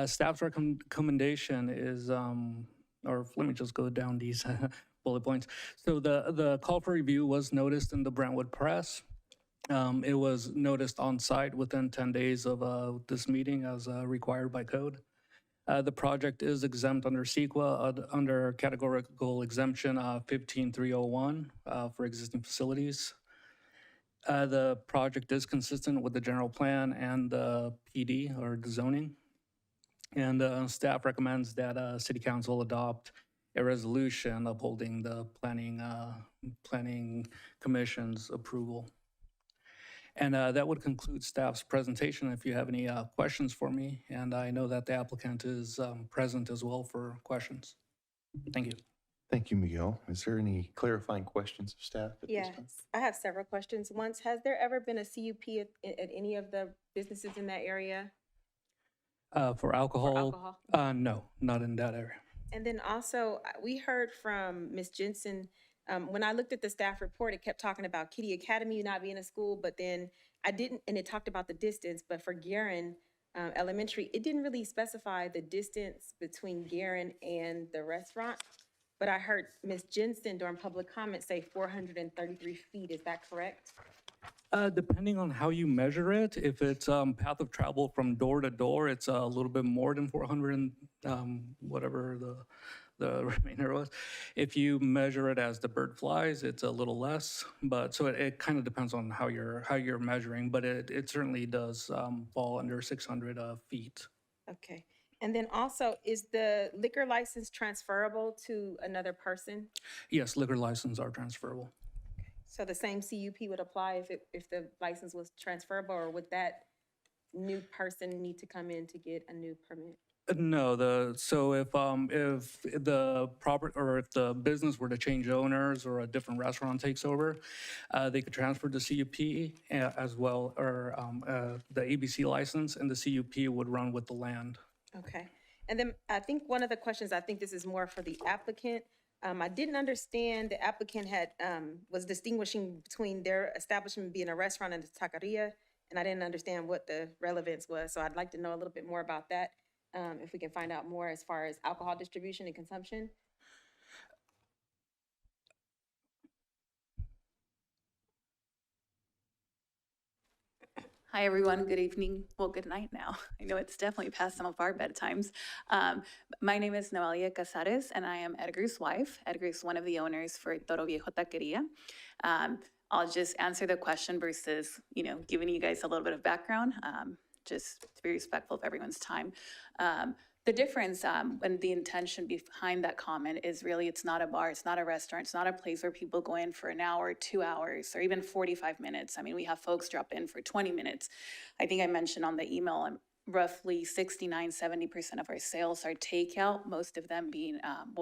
Staff's recommendation is, or let me just go down these bullet points. So the call for review was noticed in the Brentwood Press. It was noticed on site within 10 days of this meeting as required by code. The project is exempt under CEQA under categorical exemption 15301 for existing facilities. The project is consistent with the general plan and the PD or the zoning. And staff recommends that City Council adopt a resolution upholding the Planning Commission's approval. And that would conclude staff's presentation. If you have any questions for me, and I know that the applicant is present as well for questions. Thank you. Thank you, Miguel. Is there any clarifying questions of staff at this time? Yes, I have several questions. Once, has there ever been a CUP at any of the businesses in that area? For alcohol? No, not in that area. And then also, we heard from Ms. Jensen, when I looked at the staff report, it kept talking about Kitty Academy not being a school, but then I didn't, and it talked about the distance, but for Guerin Elementary, it didn't really specify the distance between Guerin and the restaurant. But I heard Ms. Jensen during public comment say 433 feet. Is that correct? Depending on how you measure it, if it's path of travel from door to door, it's a little bit more than 400 and whatever the remainder was. If you measure it as the bird flies, it's a little less. But so it kind of depends on how you're measuring. But it certainly does fall under 600 feet. Okay. And then also, is the liquor license transferable to another person? Yes, liquor licenses are transferable. So the same CUP would apply if the license was transferable, or would that new person need to come in to get a new permit? No, so if the property or if the business were to change owners or a different restaurant takes over, they could transfer the CUP as well, or the ABC license, and the CUP would run with the land. Okay. And then I think one of the questions, I think this is more for the applicant. I didn't understand the applicant was distinguishing between their establishment being a restaurant and a taqueria, and I didn't understand what the relevance was. So I'd like to know a little bit more about that, if we can find out more as far as alcohol distribution and consumption. Hi, everyone. Good evening. Well, good night now. I know it's definitely past some of our bedtimes. My name is Noelia Casares, and I am Edgar's wife. Edgar is one of the owners for Toro Viejo Taqueria. I'll just answer the question versus, giving you guys a little bit of background, just to be respectful of everyone's time. The difference and the intention behind that comment is really it's not a bar, it's not a restaurant, it's not a place where people go in for an hour, 2 hours, or even 45 minutes. I mean, we have folks drop in for 20 minutes. I think I mentioned on the email, roughly 69-70% of our sales are takeout, most of them being,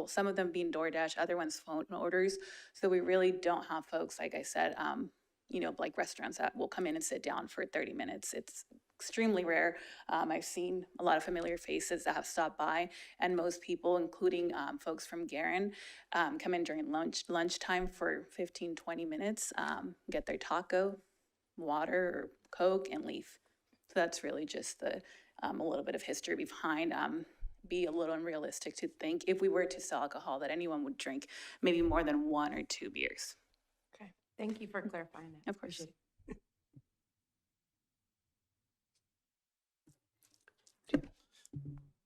some of them being DoorDash, other ones phone orders. So we really don't have folks, like I said, like restaurants that will come in and sit down for 30 minutes. It's extremely rare. I've seen a lot of familiar faces that have stopped by, and most people, including folks from Garin, come in during lunchtime for 15, 20 minutes, get their taco, water, or Coke, and leave. So that's really just a little bit of history behind. Be a little unrealistic to think if we were to sell alcohol that anyone would drink maybe more than 1 or 2 beers. Okay, thank you for clarifying that. Of course.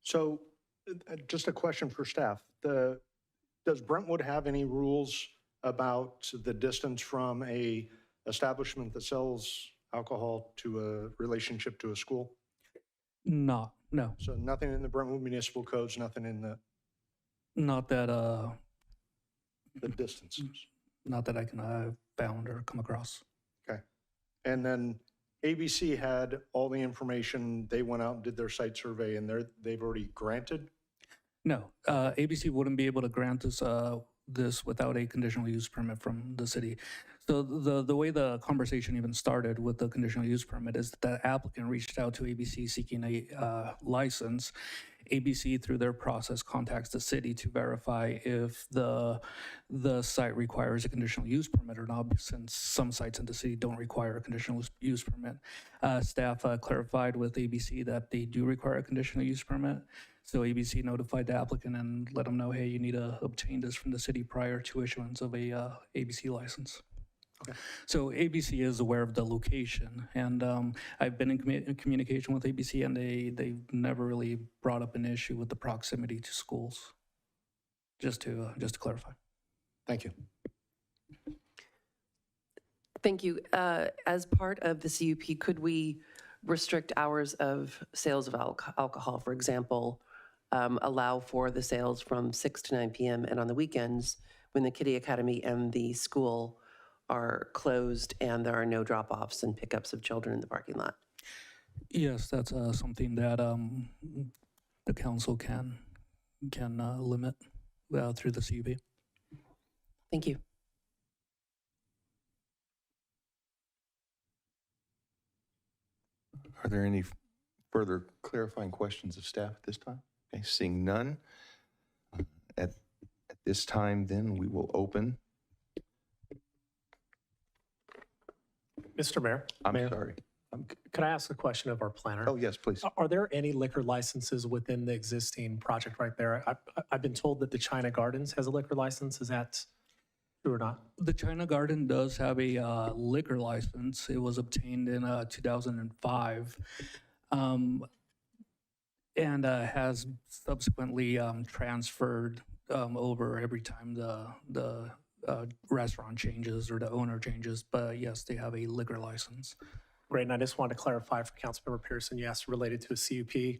So just a question for staff. Does Brentwood have any rules about the distance from a establishment that sells alcohol to a relationship to a school? No. So nothing in the Brentwood municipal codes, nothing in the Not that, the distances? not that I can found or come across. Okay. And then ABC had all the information. They went out and did their site survey, and they've already granted? No, ABC wouldn't be able to grant this without a conditional use permit from the city. So the way the conversation even started with the conditional use permit is that the applicant reached out to ABC seeking a license. ABC, through their process, contacts the city to verify if the site requires a conditional use permit or not, since some sites in the city don't require a conditional use permit. Staff clarified with ABC that they do require a conditional use permit. So ABC notified the applicant and let them know, hey, you need to obtain this from the city prior to issuance of a ABC license. Okay. So ABC is aware of the location, and I've been in communication with ABC, and they've never really brought up an issue with the proximity to schools. Just to clarify. Thank you. Thank you. As part of the CUP, could we restrict hours of sales of alcohol, for example, allow for the sales from 6 to 9 p.m. and on the weekends when the Kiddie Academy and the school are closed and there are no drop-offs and pickups of children in the parking lot? Yes, that's something that the council can limit through the CUP. Thank you. Are there any further clarifying questions of staff at this time? Okay, seeing none. At this time, then, we will open. Mr. Mayor? I'm sorry. Could I ask a question of our planner? Oh, yes, please. Are there any liquor licenses within the existing project right there? I've been told that the China Gardens has a liquor license. Is that true or not? The China Garden does have a liquor license. It was obtained in 2005 and has subsequently transferred over every time the restaurant changes or the owner changes. But yes, they have a liquor license. Great, and I just wanted to clarify for Councilmember Pearson, you asked related to a CUP,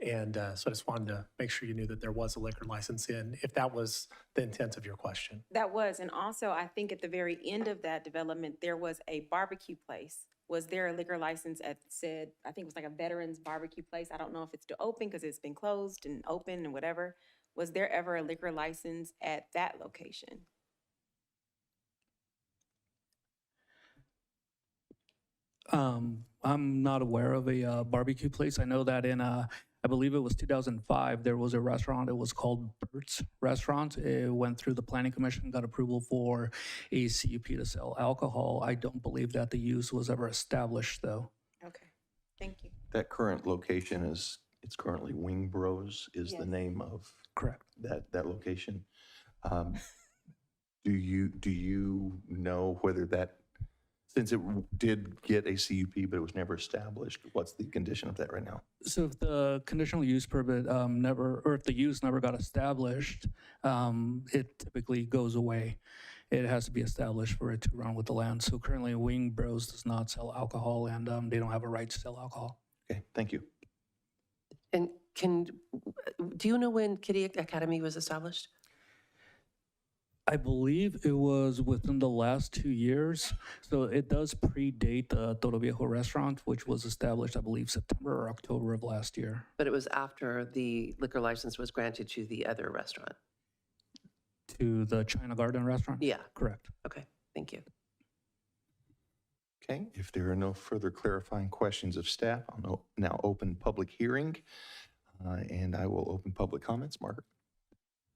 and so I just wanted to make sure you knew that there was a liquor license in, if that was the intent of your question. That was, and also I think at the very end of that development, there was a barbecue place. Was there a liquor license at said, I think it was like a veterans barbecue place. I don't know if it's still open because it's been closed and open and whatever. Was there ever a liquor license at that location? I'm not aware of a barbecue place. I know that in, I believe it was 2005, there was a restaurant. It was called Bert's Restaurant. It went through the Planning Commission, got approval for a CUP to sell alcohol. I don't believe that the use was ever established, though. Okay, thank you. That current location it's currently Wing Bros is the name of correct that location. Do you know whether that, since it did get a CUP, but it was never established, what's the condition of that right now? So if the conditional use permit if the use never got established, it typically goes away. It has to be established for it to run with the land. So currently Wing Bros does not sell alcohol, and they don't have a right to sell alcohol. Okay, thank you. And do you know when Kiddie Academy was established? I believe it was within the last 2 years. So it does predate the Toro Viejo restaurant, which was established, I believe, September or October of last year. But it was after the liquor license was granted to the other restaurant? To the China Garden restaurant? Yeah. Correct. Okay, thank you. Okay, if there are no further clarifying questions of staff, I'll now open public hearing, and I will open public comments. Margaret?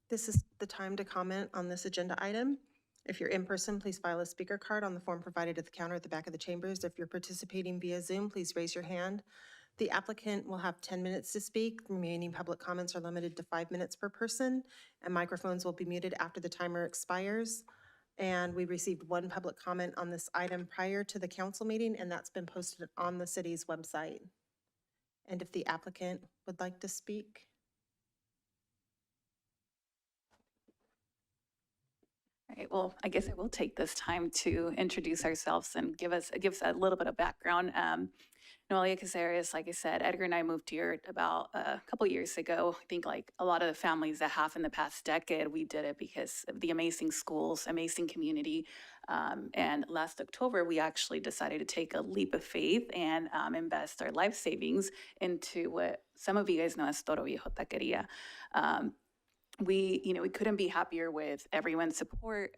This is the time to comment on this agenda item. If you're in person, please file a speaker card on the form provided at the counter at the back of the chambers. If you're participating via Zoom, please raise your hand. The applicant will have 10 minutes to speak. Remaining public comments are limited to 5 minutes per person, and microphones will be muted after the timer expires. And we received one public comment on this item prior to the council meeting, and that's been posted on the city's website. And if the applicant would like to speak. All right, well, I guess I will take this time to introduce ourselves and give us a little bit of background. Noelia Caceres, like I said, Edgar and I moved here about a couple years ago. I think like a lot of the families that have in the past decade, we did it because of the amazing schools, amazing community. And last October, we actually decided to take a leap of faith and invest our life savings into what some of you guys know as Toro Viejo Taqueria. We couldn't be happier with everyone's support,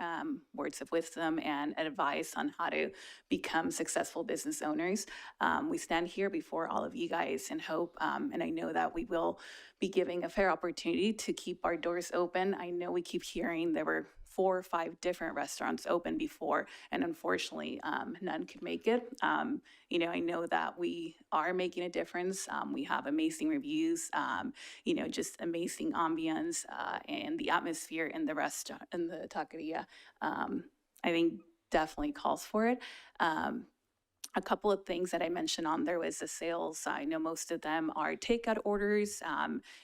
words of wisdom, and advice on how to become successful business owners. We stand here before all of you guys in hope, and I know that we will be giving a fair opportunity to keep our doors open. I know we keep hearing there were 4 or 5 different restaurants open before, and unfortunately, none could make it. I know that we are making a difference. We have amazing reviews, just amazing ambience, and the atmosphere in the restaurant, in the taqueria, I think definitely calls for it. A couple of things that I mentioned on there was the sales. I know most of them are takeout orders.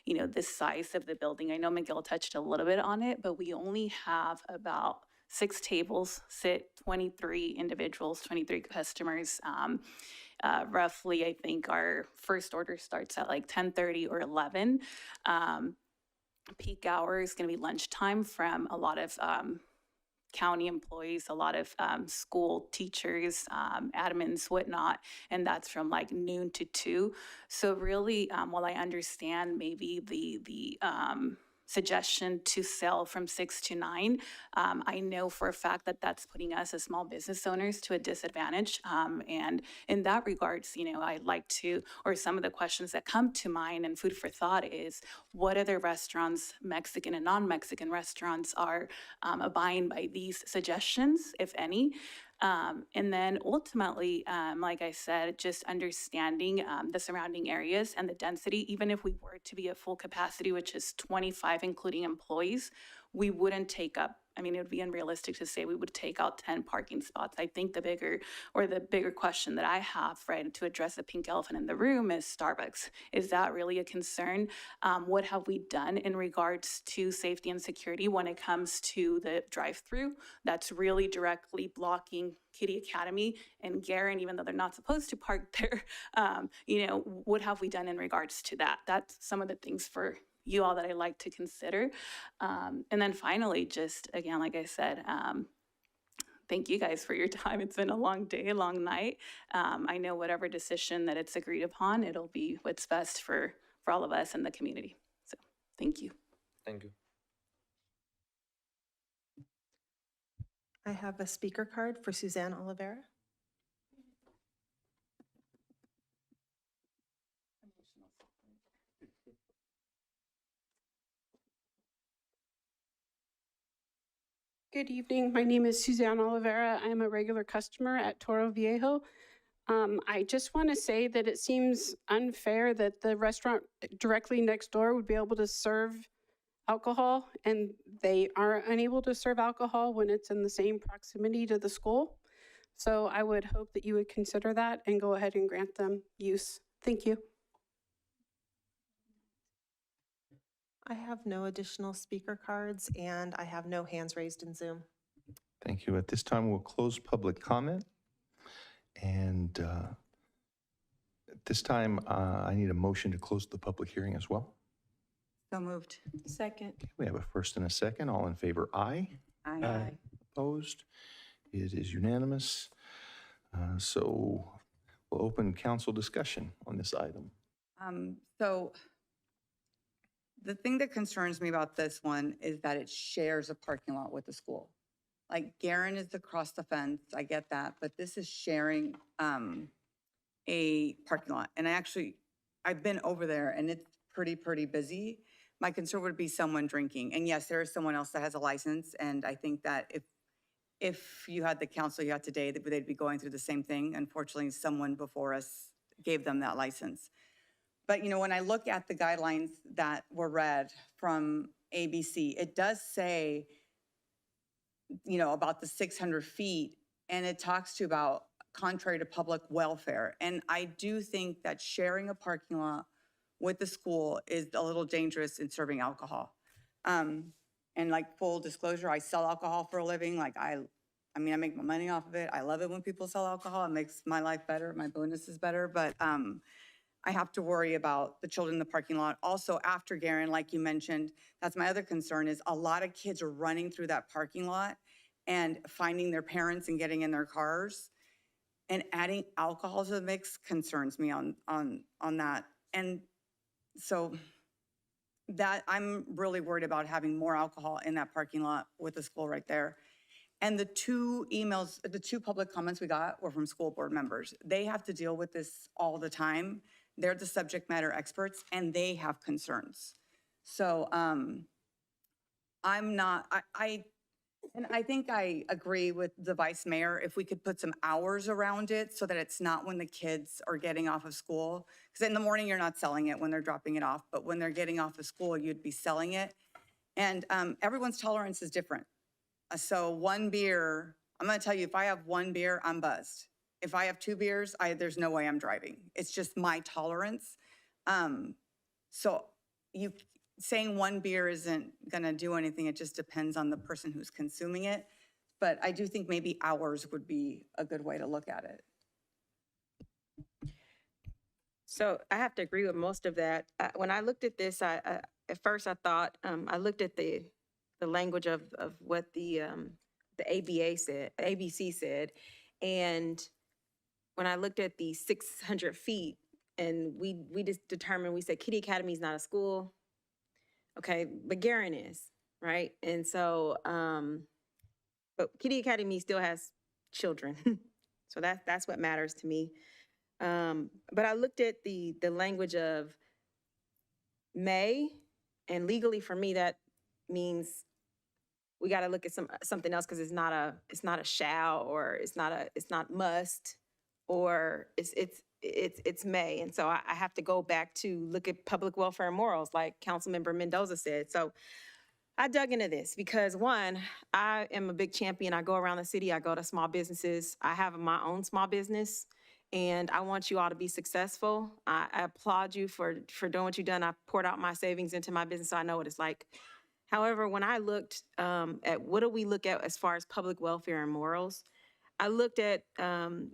The size of the building. I know Miguel touched a little bit on it, but we only have about 6 tables, sit 23 individuals, 23 customers. Roughly, I think our first order starts at like 10:30 or 11. Peak hour is going to be lunchtime from a lot of county employees, a lot of school teachers, admins, whatnot, and that's from like noon to 2. So really, while I understand maybe the suggestion to sell from 6 to 9, I know for a fact that that's putting us as small business owners to a disadvantage. And in that regards, I'd like to, or some of the questions that come to mind and food for thought is, what other restaurants, Mexican and non-Mexican restaurants, are abiding by these suggestions, if any? And then ultimately, like I said, just understanding the surrounding areas and the density. Even if we were to be at full capacity, which is 25, including employees, we wouldn't take up, it would be unrealistic to say we would take out 10 parking spots. I think the bigger question that I have, right, to address the pink elephant in the room is Starbucks. Is that really a concern? What have we done in regards to safety and security when it comes to the drive-through that's really directly blocking Kitty Academy and Garin, even though they're not supposed to park there? What have we done in regards to that? That's some of the things for you all that I like to consider. And then finally, just again, like I said, thank you guys for your time. It's been a long day, a long night. I know whatever decision that it's agreed upon, it'll be what's best for all of us in the community. So thank you. Thank you. I have a speaker card for Suzanne Oliveira. Good evening. My name is Suzanne Oliveira. I'm a regular customer at Toro Viejo. I just want to say that it seems unfair that the restaurant directly next door would be able to serve alcohol and they are unable to serve alcohol when it's in the same proximity to the school. So I would hope that you would consider that and go ahead and grant them use. Thank you. I have no additional speaker cards and I have no hands raised in Zoom. Thank you. At this time, we'll close public comment. And at this time, I need a motion to close the public hearing as well. So moved. Second. We have a first and a second. All in favor, aye. Aye. Opposed? It is unanimous. So we'll open council discussion on this item. So the thing that concerns me about this one is that it shares a parking lot with the school. Like Garen is across the fence, I get that, but this is sharing a parking lot. And I've been over there and it's pretty busy. My concern would be someone drinking. And yes, there is someone else that has a license. And I think that if you had the council you had today, they'd be going through the same thing. Unfortunately, someone before us gave them that license. But, when I look at the guidelines that were read from ABC, it does say, about the 600 feet, and it talks to about contrary to public welfare. And I do think that sharing a parking lot with the school is a little dangerous in serving alcohol. And like full disclosure, I sell alcohol for a living. Like I make my money off of it. I love it when people sell alcohol. It makes my life better. My bonus is better. But I have to worry about the children in the parking lot. Also, after Garen, like you mentioned, that's my other concern is a lot of kids are running through that parking lot and finding their parents and getting in their cars. And adding alcohol to the mix concerns me on that. And so that I'm really worried about having more alcohol in that parking lot with the school right there. And the two public comments we got were from school board members. They have to deal with this all the time. They're the subject matter experts and they have concerns. So I think I agree with the vice mayor if we could put some hours around it so that it's not when the kids are getting off of school. Because in the morning, you're not selling it when they're dropping it off, but when they're getting off of school, you'd be selling it. And everyone's tolerance is different. So one beer, I'm gonna tell you, if I have one beer, I'm buzzed. If I have two beers, there's no way I'm driving. It's just my tolerance. So saying one beer isn't gonna do anything. It just depends on the person who's consuming it. But I do think maybe hours would be a good way to look at it. So I have to agree with most of that. When I looked at this, at first I thought, I looked at the language of what the ABC said. And when I looked at the 600 feet and we just determined, we said Kitty Academy is not a school. Okay, but Garen is, right? And so, but Kitty Academy still has children. So that's what matters to me. But I looked at the language of may, and legally for me, that means we got to look at something else because it's not a shall, or it's not must, or it's may. And so I have to go back to look at public welfare and morals, like Councilmember Mendoza said. So I dug into this because, one, I am a big champion. I go around the city, I go to small businesses. I have my own small business, and I want you all to be successful. I applaud you for doing what you've done. I poured out my savings into my business, so I know what it's like. However, when I looked at what do we look at as far as public welfare and morals, I looked at,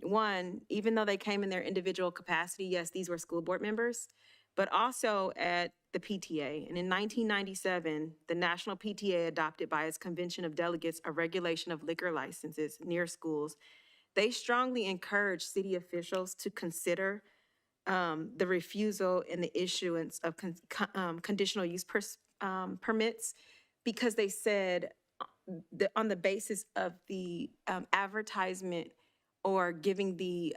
one, even though they came in their individual capacity, yes, these were school board members, but also at the PTA. And in 1997, the National PTA adopted by its Convention of Delegates a regulation of liquor licenses near schools. They strongly encouraged city officials to consider the refusal and the issuance of conditional use permits, because they said on the basis of the advertisement or giving the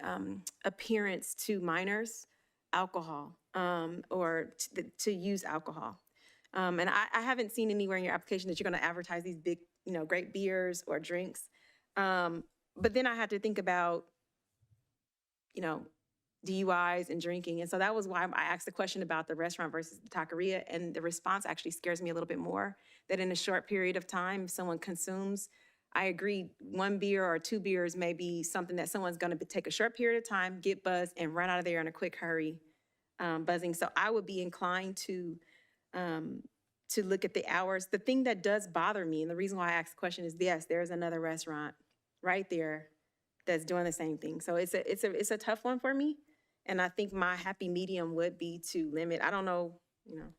appearance to minors alcohol, or to use alcohol. And I haven't seen anywhere in your application that you're going to advertise these big, great beers or drinks. But then I had to think about, DUIs and drinking. And so that was why I asked the question about the restaurant versus the taqueria. And the response actually scares me a little bit more, that in a short period of time, if someone consumes, I agree, one beer or two beers may be something that someone's going to take a short period of time, get buzzed, and run out of there in a quick hurry, buzzing. So I would be inclined to look at the hours. The thing that does bother me, and the reason why I asked the question is, yes, there's another restaurant right there that's doing the same thing. So it's a tough one for me. And I think my happy medium would be to limit. I don't know,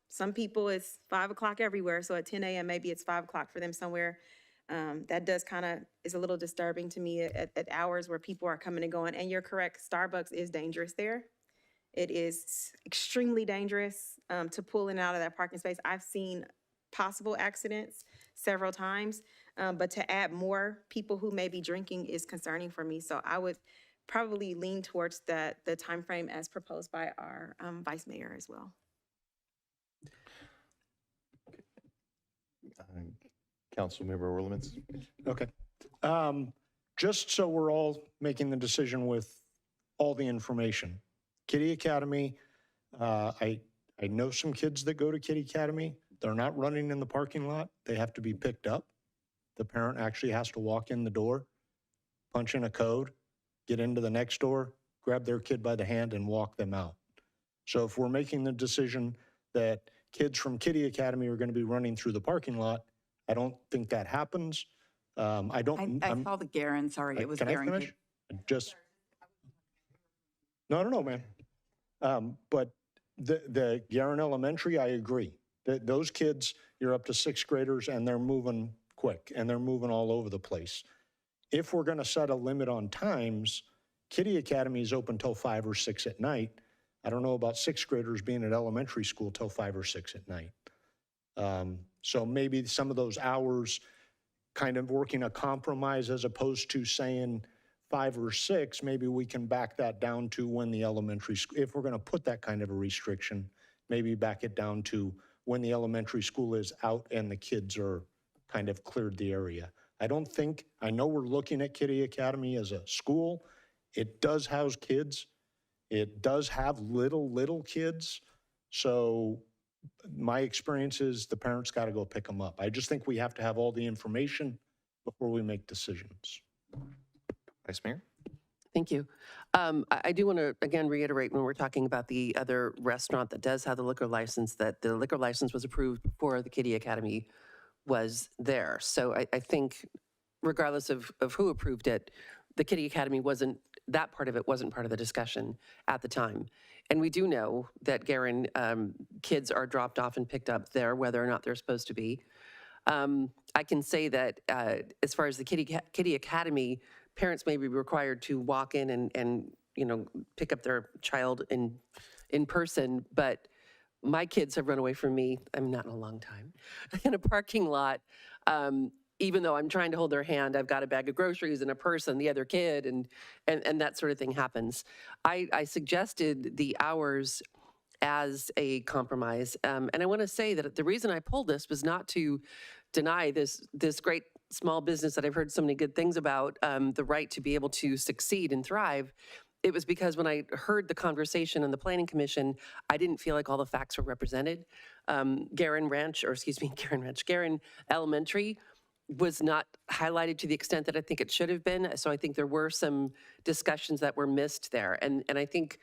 some people it's 5 o'clock everywhere. So at 10 a.m., maybe it's 5 o'clock for them somewhere. That does is a little disturbing to me at hours where people are coming and going. And you're correct, Starbucks is dangerous there. It is extremely dangerous to pull in and out of that parking space. I've seen possible accidents several times. But to add more people who may be drinking is concerning for me. So I would probably lean towards the timeframe as proposed by our vice mayor as well. Councilmember Orlemans? Okay. Just so we're all making the decision with all the information. Kitty Academy, I know some kids that go to Kitty Academy. They're not running in the parking lot. They have to be picked up. The parent actually has to walk in the door, punch in a code, get into the next door, grab their kid by the hand and walk them out. So if we're making the decision that kids from Kitty Academy are going to be running through the parking lot, I don't think that happens. I saw the Garen, sorry, it was Can I Garen. finish? Just, no, man. But the Garen Elementary, I agree. Those kids, you're up to sixth graders and they're moving quick and they're moving all over the place. If we're going to set a limit on times, Kitty Academy is open till 5 or 6 at night. I don't know about sixth graders being at elementary school till 5 or 6 at night. So maybe some of those hours kind of working a compromise as opposed to saying 5 or 6, maybe we can back that down to when the elementary school, if we're going to put that kind of a restriction, maybe back it down to when the elementary school is out and the kids are kind of cleared the area. I know we're looking at Kitty Academy as a school. It does house kids. It does have little kids. So my experience is the parents got to go pick them up. I just think we have to have all the information before we make decisions. Vice Mayor? Thank you. I do want to, again, reiterate when we're talking about the other restaurant that does have the liquor license, that the liquor license was approved before the Kitty Academy was there. So I think regardless of who approved it, the Kitty Academy that part of it wasn't part of the discussion at the time. And we do know that Garen kids are dropped off and picked up there, whether or not they're supposed to be. I can say that as far as the Kitty Academy, parents may be required to walk in and pick up their child in person, but my kids have run away from me, not in a long time, in a parking lot. Even though I'm trying to hold their hand, I've got a bag of groceries and a purse and the other kid, and that sort of thing happens. I suggested the hours as a compromise, and I want to say that the reason I pulled this was not to deny this great small business that I've heard so many good things about, the right to be able to succeed and thrive. It was because when I heard the conversation in the Planning Commission, I didn't feel like all the facts were represented. Garen Elementary was not highlighted to the extent that I think it should have been. So I think there were some discussions that were missed there. And I think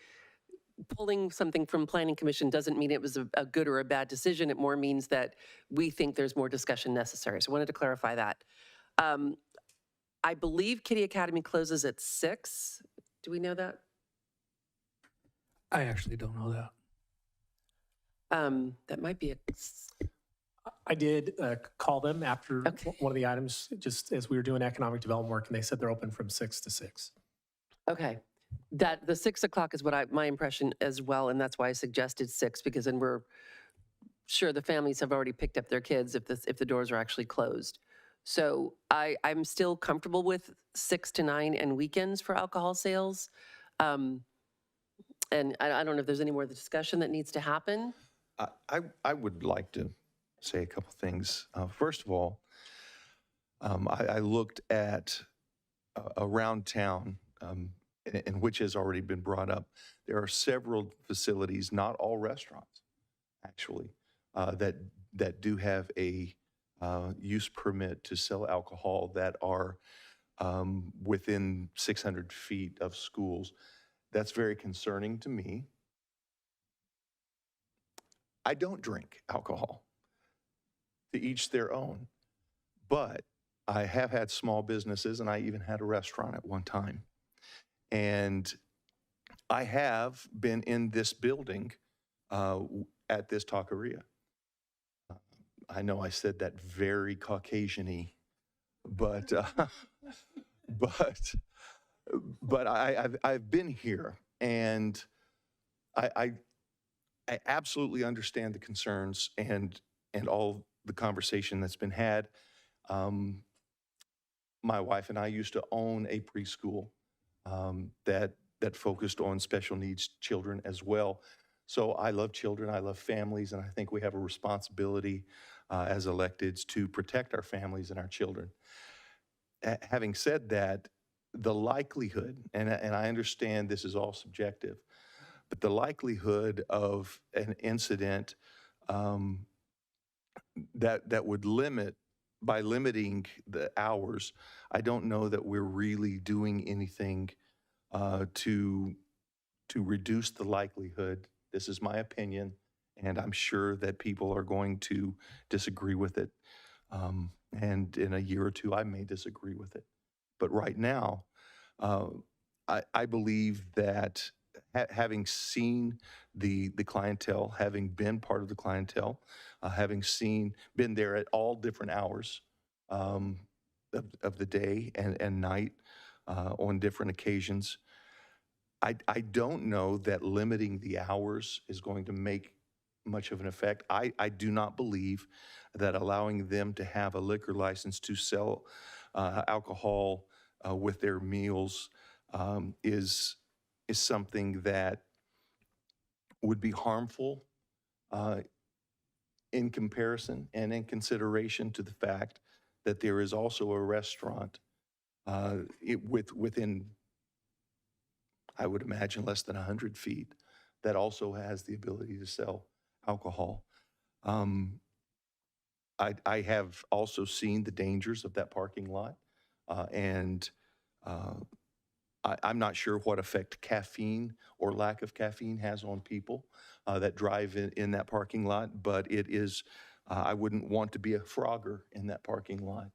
pulling something from Planning Commission doesn't mean it was a good or a bad decision. It more means that we think there's more discussion necessary. So I wanted to clarify that. I believe Kitty Academy closes at 6. Do we know that? I actually don't know that. That might be I did call them after one of the items, just as we were doing economic development work, and they said they're open from 6 to 6. Okay. That the 6 o'clock is what my impression as well, and that's why I suggested 6, because then we're sure the families have already picked up their kids if the doors are actually closed. So I'm still comfortable with 6 to 9 and weekends for alcohol sales. And I don't know if there's any more discussion that needs to happen. I would like to say a couple things. First of all, I looked at around town, and which has already been brought up. There are several facilities, not all restaurants, actually, that do have a use permit to sell alcohol that are within 600 feet of schools. That's very concerning to me. I don't drink alcohol. To each their own. But I have had small businesses, and I even had a restaurant at one time. And I have been in this building at this taqueria. I know I said that very Caucasian-y, but I've been here, and I absolutely understand the concerns and all the conversation that's been had. my wife and I used to own a preschool that focused on special needs children as well. So I love children, I love families, and I think we have a responsibility as electeds to protect our families and our children. Having said that, the likelihood, and I understand this is all subjective, but the likelihood of an incident that would limit, by limiting the hours, I don't know that we're really doing anything to reduce the likelihood. This is my opinion, and I'm sure that people are going to disagree with it. And in a year or two, I may disagree with it. But right now, I believe that having seen the clientele, having been part of the clientele, having been there at all different hours of the day and night on different occasions, I don't know that limiting the hours is going to make much of an effect. I do not believe that allowing them to have a liquor license to sell alcohol with their meals is something that would be harmful in comparison and in consideration to the fact that there is also a restaurant within, I would imagine, less than 100 feet that also has the ability to sell alcohol. I have also seen the dangers of that parking lot, and I'm not sure what effect caffeine or lack of caffeine has on people that drive in that parking lot, but it is, I wouldn't want to be a frogger in that parking lot.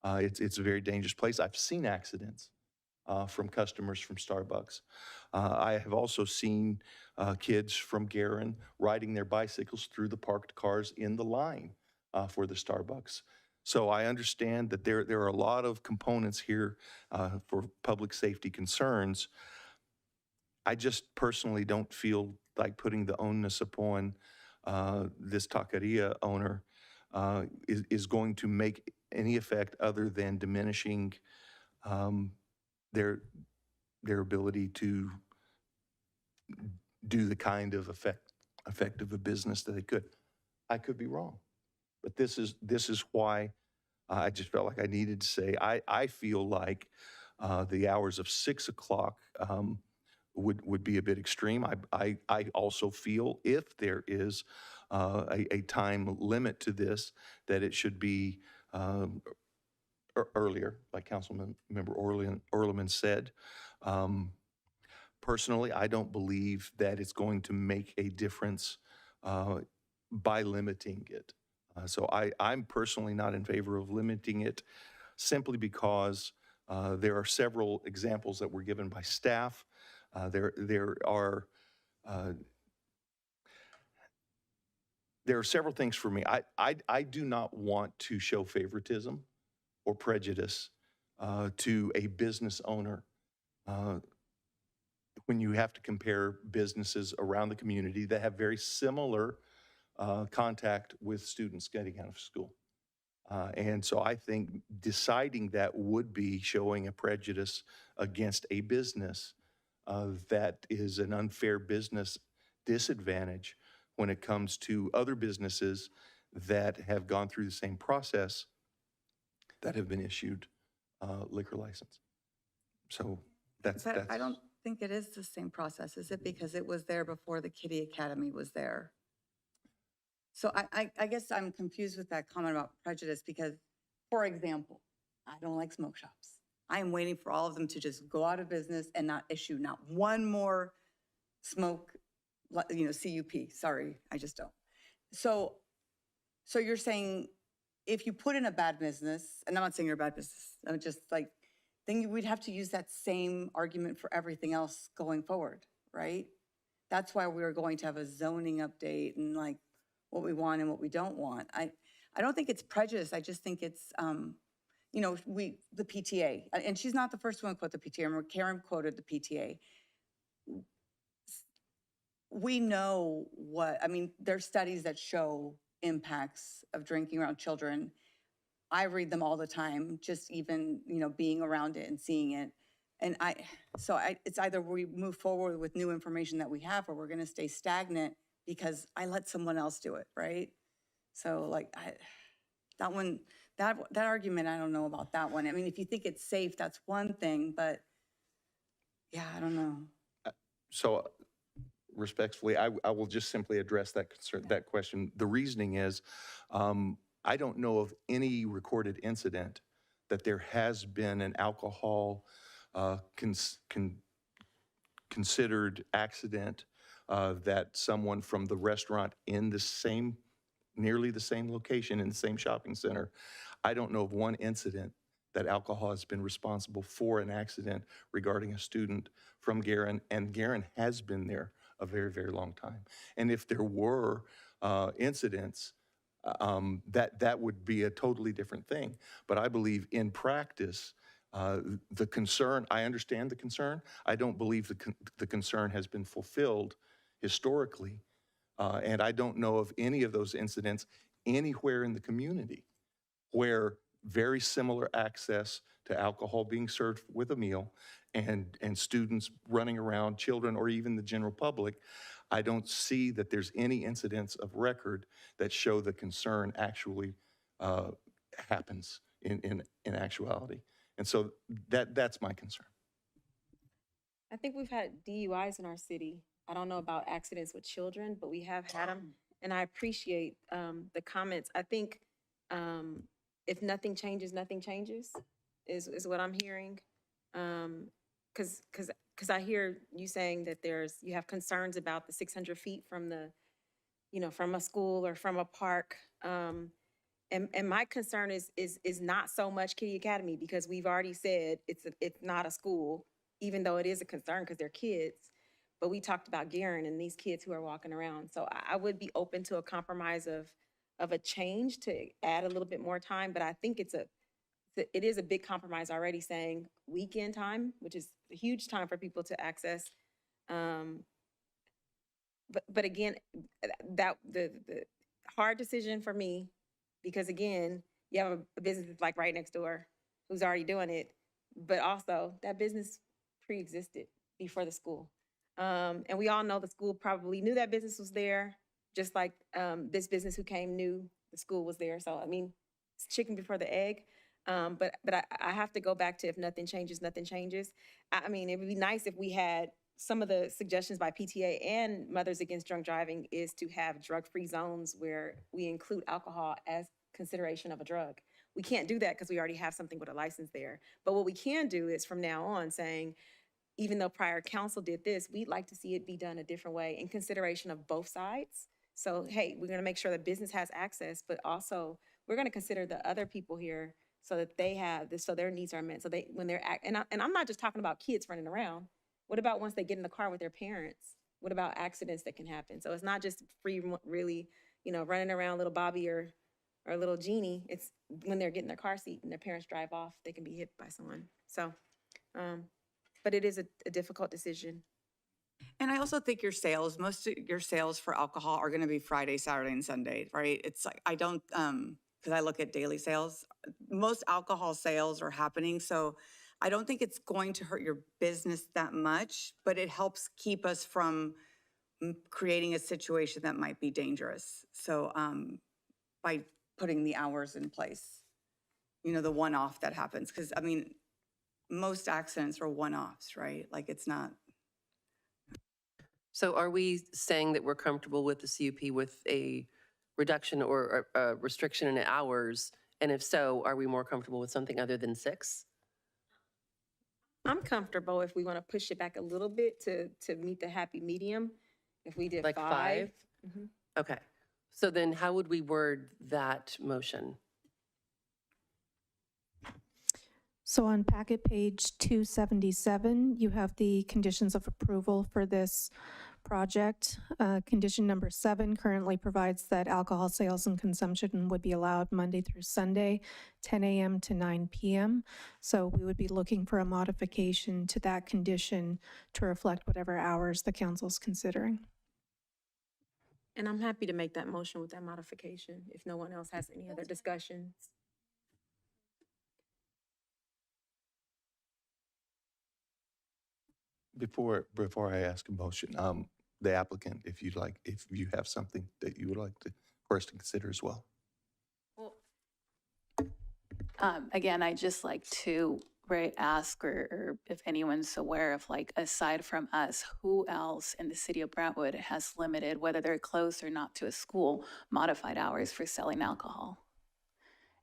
It's a very dangerous place. I've seen accidents from customers from Starbucks. I have also seen kids from Garin riding their bicycles through the parked cars in the line for the Starbucks. So I understand that there are a lot of components here for public safety concerns. I just personally don't feel like putting the onus upon this taqueria owner is going to make any effect other than diminishing their ability to do the kind of effective a business that they could. I could be wrong, but this is why I just felt like I needed to say I feel like the hours of 6 o'clock would be a bit extreme. I also feel if there is a time limit to this, that it should be earlier, like Councilmember Orleman said. Personally, I don't believe that it's going to make a difference by limiting it. So I'm personally not in favor of limiting it simply because there are several examples that were given by staff. There are several things for me. I do not want to show favoritism or prejudice to a business owner when you have to compare businesses around the community that have very similar contact with students getting out of school. And so I think deciding that would be showing a prejudice against a business that is an unfair business disadvantage when it comes to other businesses that have gone through the same process that have been issued liquor license. So that's. I don't think it is the same process, is it? Because it was there before the Kiddie Academy was there. So I guess I'm confused with that comment about prejudice because, for example, I don't like smoke shops. I am waiting for all of them to just go out of business and not issue not one more smoke, CUP. Sorry, I just don't. So you're saying if you put in a bad business, and I'm not saying you're a bad business, I'm just like, then we'd have to use that same argument for everything else going forward, right? That's why we're going to have a zoning update and like what we want and what we don't want. I don't think it's prejudice. I just think it's, the PTA, and she's not the first one to quote the PTA. Remember, Karen quoted the PTA. We know there's studies that show impacts of drinking around children. I read them all the time, just even, being around it and seeing it. And it's either we move forward with new information that we have, or we're going to stay stagnant because I let someone else do it, right? So that argument, I don't know about that one. I mean, if you think it's safe, that's one thing, but yeah, I don't know. So respectfully, I will just simply address that concern, that question. The reasoning is, I don't know of any recorded incident that there has been an alcohol considered accident that someone from the restaurant in the same, nearly the same location in the same shopping center, I don't know of one incident that alcohol has been responsible for an accident regarding a student from Garin, and Garin has been there a very, very long time. And if there were incidents, that would be a totally different thing. But I believe in practice, the concern, I understand the concern. I don't believe the concern has been fulfilled historically. And I don't know of any of those incidents anywhere in the community where very similar access to alcohol being served with a meal and students running around, children, or even the general public, I don't see that there's any incidents of record that show the concern actually happens in actuality. And so that's my concern. I think we've had DUIs in our city. I don't know about accidents with children, but we have had them. And I appreciate the comments. I think if nothing changes, nothing changes, is what I'm hearing. Because I hear you saying that you have concerns about the 600 feet from from a school or from a park. And my concern is not so much Kitty Academy, because we've already said it's not a school, even though it is a concern because they're kids. But we talked about Garin and these kids who are walking around. So I would be open to a compromise of a change to add a little bit more time. But I think it is a big compromise already, saying weekend time, which is a huge time for people to access. But again, that the hard decision for me, because again, you have a business that's like right next door who's already doing it, but also that business pre-existed before the school. And we all know the school probably knew that business was there, just like this business who came knew the school was there. So, I mean, it's chicken before the egg. But I have to go back to, if nothing changes, nothing changes. I mean, it would be nice if we had some of the suggestions by PTA and Mothers Against Drunk Driving is to have drug-free zones where we include alcohol as consideration of a drug. We can't do that because we already have something with a license there. But what we can do is from now on saying, even though prior council did this, we'd like to see it be done a different way in consideration of both sides. So, hey, we're going to make sure that business has access, but also we're going to consider the other people here so that they have this, so their needs are met. So they, when they're, and I'm not just talking about kids running around. What about once they get in the car with their parents? What about accidents that can happen? So it's not just free, really, running around little Bobby or little Jeannie. It's when they're getting their car seat and their parents drive off, they can be hit by someone. So, but it is a difficult decision. And I also think most of your sales for alcohol are going to be Friday, Saturday, and Sunday, right? It's like, I don't, because I look at daily sales, most alcohol sales are happening. So I don't think it's going to hurt your business that much, but it helps keep us from creating a situation that might be dangerous. So by putting the hours in place, the one-off that happens. Because, I mean, most accidents are one-offs, right? Like, it's not. So are we saying that we're comfortable with the CUP with a reduction or a restriction in hours? And if so, are we more comfortable with something other than 6? I'm comfortable if we want to push it back a little bit to meet the happy medium. If we did Like 5? Mm-hmm. Okay. So then how would we word that motion? So on packet page 277, you have the conditions of approval for this project. Condition number 7 currently provides that alcohol sales and consumption would be allowed Monday through Sunday, 10 a.m. to 9 p.m. So we would be looking for a modification to that condition to reflect whatever hours the council's considering. And I'm happy to make that motion with that modification if no one else has any other discussions. Before I ask a motion, the applicant, if you'd like, if you have something that you would like for us to consider as well. Again, I just like to ask or if anyone's aware of, like, aside from us, who else in the city of Brentwood has limited, whether they're close or not to a school, modified hours for selling alcohol?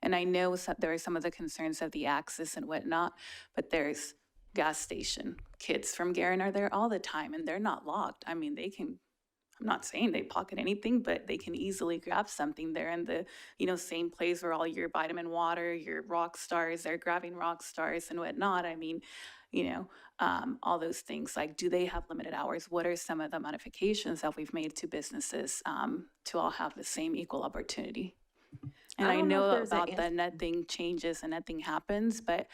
And I know there are some of the concerns of the access and whatnot, but there's gas station. Kids from Garin are there all the time and they're not locked. I mean, they can, I'm not saying they pocket anything, but they can easily grab something. They're in the, same place where all your vitamin water, your rock stars, they're grabbing rock stars and whatnot. I mean, all those things. Like, do they have limited hours? What are some of the modifications that we've made to businesses to all have the same equal opportunity? And I know about the nothing changes and nothing happens, but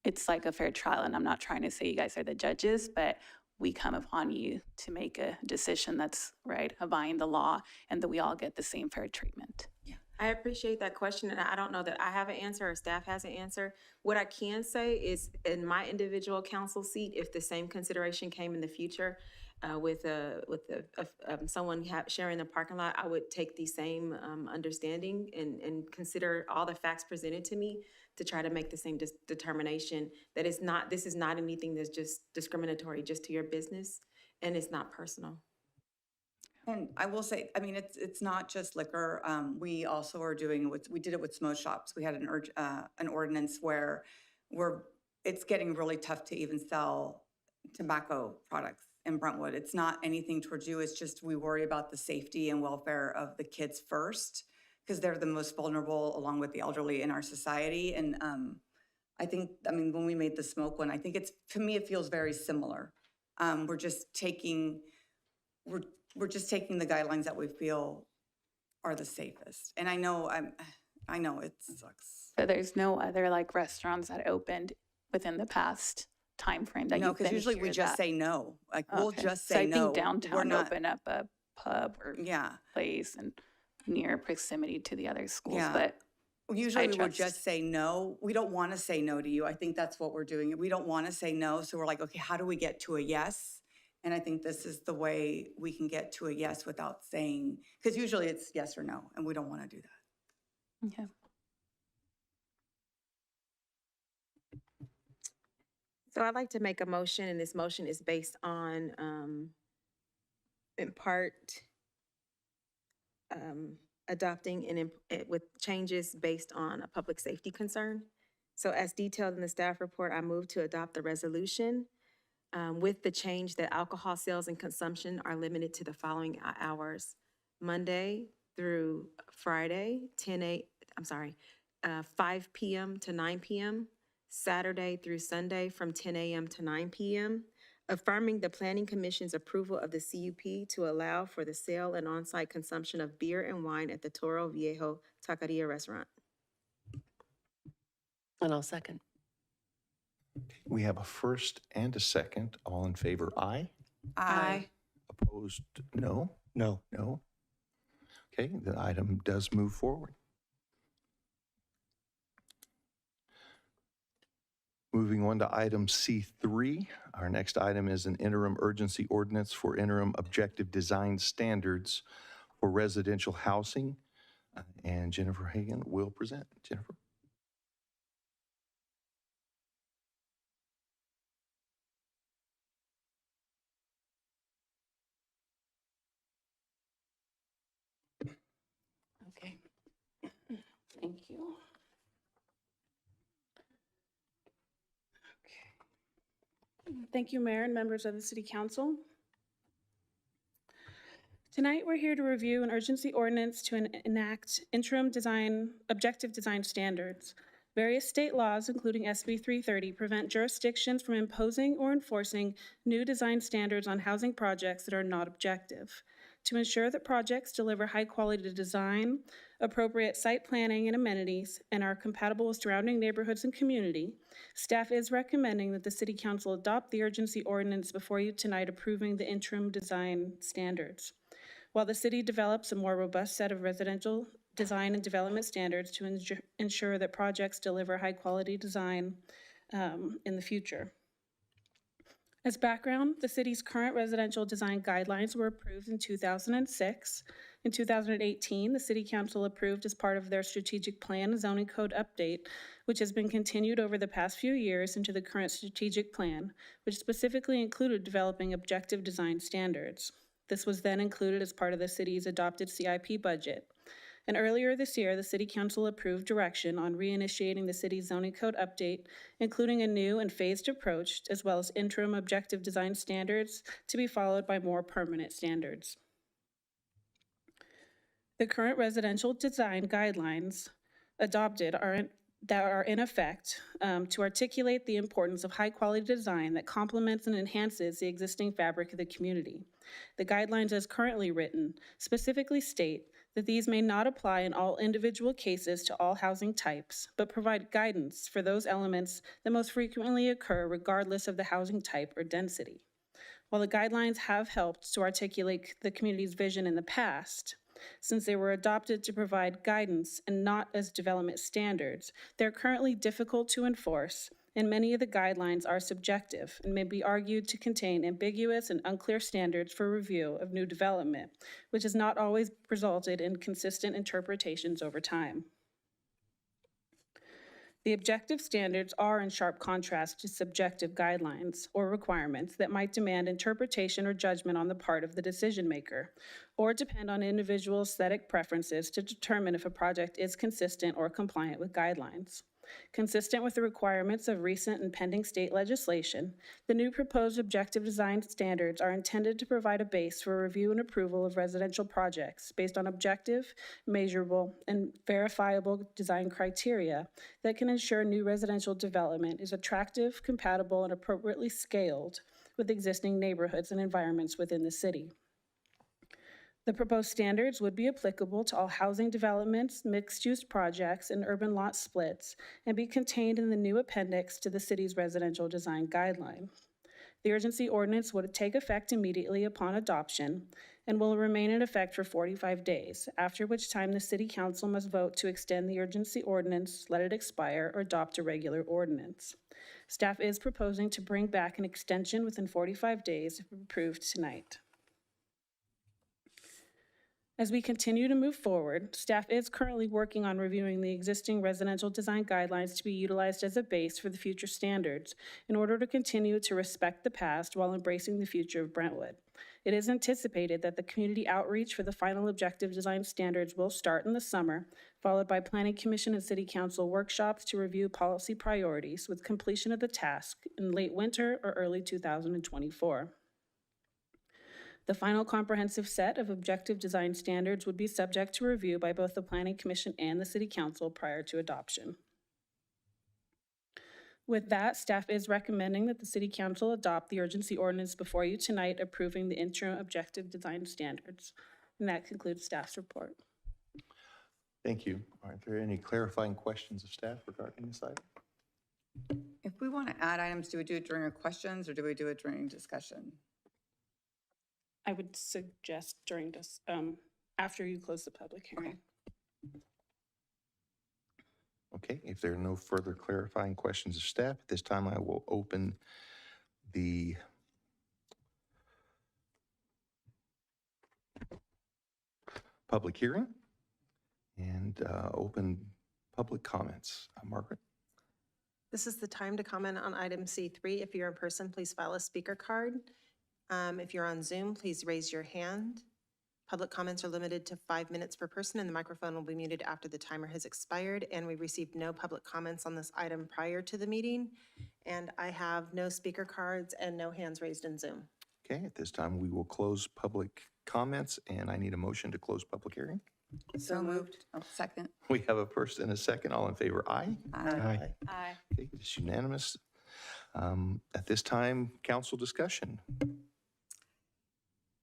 it's like a fair trial. And I'm not trying to say you guys are the judges, but we come upon you to make a decision that's right, abiding the law, and that we all get the same fair treatment. Yeah, I appreciate that question, and I don't know that I have an answer or staff has an answer. What I can say is, in my individual council seat, if the same consideration came in the future with someone sharing the parking lot, I would take the same understanding and consider all the facts presented to me to try to make the same determination that this is not anything that's just discriminatory just to your business, and it's not personal. And I will say, I mean, it's not just liquor. We also are doing we did it with smoke shops. We had an ordinance where it's getting really tough to even sell tobacco products in Brentwood. It's not anything towards you. It's just we worry about the safety and welfare of the kids first, because they're the most vulnerable along with the elderly in our society. And I think, when we made the smoke one, I think to me, it feels very similar. We're just taking the guidelines that we feel are the safest. And I know it sucks. But there's no other restaurants that opened within the past time frame that no, you've been because usually we just say no. We'll just say no. So I think downtown open up a pub or place and near proximity to the other schools. Yeah. But usually we would just say no. We don't want to say no to you. I think that's what we're doing. We don't want to say no. So we're like, okay, how do we get to a yes? And I think this is the way we can get to a yes without saying, because usually it's yes or no, and we don't want to do that. Okay. So I'd like to make a motion, and this motion is based on, in part, adopting and with changes based on a public safety concern. So as detailed in the staff report, I move to adopt the resolution with the change that alcohol sales and consumption are limited to the following hours: Monday through Friday, 5 p.m. to 9 p.m., Saturday through Sunday from 10 a.m. to 9 p.m., affirming the Planning Commission's approval of the CUP to allow for the sale and on-site consumption of beer and wine at the Toro Viejo Taqueria restaurant. And I'll second. We have a first and a second. All in favor, aye. Aye. Opposed, no? No. No? Okay, the item does move forward. Moving on to item C3, our next item is an interim urgency ordinance for interim objective design standards for residential housing. And Jennifer Hagan will present. Jennifer. Okay. Thank you. Thank you, Mayor and members of the City Council. Tonight, we're here to review an urgency ordinance to enact interim objective design standards. Various state laws, including SB 330, prevent jurisdictions from imposing or enforcing new design standards on housing projects that are not objective. To ensure that projects deliver high-quality design, appropriate site planning and amenities, and are compatible with surrounding neighborhoods and community, staff is recommending that the City Council adopt the urgency ordinance before you tonight, approving the interim design standards, while the city develops a more robust set of residential design and development standards to ensure that projects deliver high-quality design in the future. As background, the city's current residential design guidelines were approved in 2006. In 2018, the City Council approved as part of their strategic plan a zoning code update, which has been continued over the past few years into the current strategic plan, which specifically included developing objective design standards. This was then included as part of the city's adopted CIP budget. And earlier this year, the City Council approved direction on reinitiating the city's zoning code update, including a new and phased approach, as well as interim objective design standards to be followed by more permanent standards. The current residential design guidelines adopted that are in effect to articulate the importance of high-quality design that complements and enhances the existing fabric of the community. The guidelines as currently written specifically state that these may not apply in all individual cases to all housing types, but provide guidance for those elements that most frequently occur regardless of the housing type or density. While the guidelines have helped to articulate the community's vision in the past, since they were adopted to provide guidance and not as development standards, they're currently difficult to enforce, and many of the guidelines are subjective and may be argued to contain ambiguous and unclear standards for review of new development, which has not always resulted in consistent interpretations over time. The objective standards are in sharp contrast to subjective guidelines or requirements that might demand interpretation or judgment on the part of the decision maker, or depend on individual aesthetic preferences to determine if a project is consistent or compliant with guidelines. Consistent with the requirements of recent and pending state legislation, the new proposed objective design standards are intended to provide a base for review and approval of residential projects based on objective, measurable, and verifiable design criteria that can ensure new residential development is attractive, compatible, and appropriately scaled with existing neighborhoods and environments within the city. The proposed standards would be applicable to all housing developments, mixed-use projects, and urban lot splits, and be contained in the new appendix to the city's residential design guideline. The urgency ordinance would take effect immediately upon adoption and will remain in effect for 45 days, after which time the City Council must vote to extend the urgency ordinance, let it expire, or adopt a regular ordinance. Staff is proposing to bring back an extension within 45 days if approved tonight. As we continue to move forward, staff is currently working on reviewing the existing residential design guidelines to be utilized as a base for the future standards in order to continue to respect the past while embracing the future of Brentwood. It is anticipated that the community outreach for the final objective design standards will start in the summer, followed by Planning Commission and City Council workshops to review policy priorities with completion of the task in late winter or early 2024. The final comprehensive set of objective design standards would be subject to review by both the Planning Commission and the City Council prior to adoption. With that, staff is recommending that the City Council adopt the urgency ordinance before you tonight, approving the interim objective design standards. And that concludes staff's report. Thank you. Are there any clarifying questions of staff regarding this item? If we want to add items, do we do it during our questions or do we do it during discussion? I would suggest during this, after you close the public hearing. Okay, if there are no further clarifying questions of staff, at this time I will open the public hearing and open public comments. Margaret? This is the time to comment on item C3. If you're in person, please file a speaker card. If you're on Zoom, please raise your hand. Public comments are limited to 5 minutes per person, and the microphone will be muted after the timer has expired. And we received no public comments on this item prior to the meeting. And I have no speaker cards and no hands raised in Zoom. Okay, at this time we will close public comments, and I need a motion to close public hearing. So moved. Oh, second. We have a first and a second. All in favor, aye? Aye. Aye. Okay, it's unanimous. At this time, council discussion.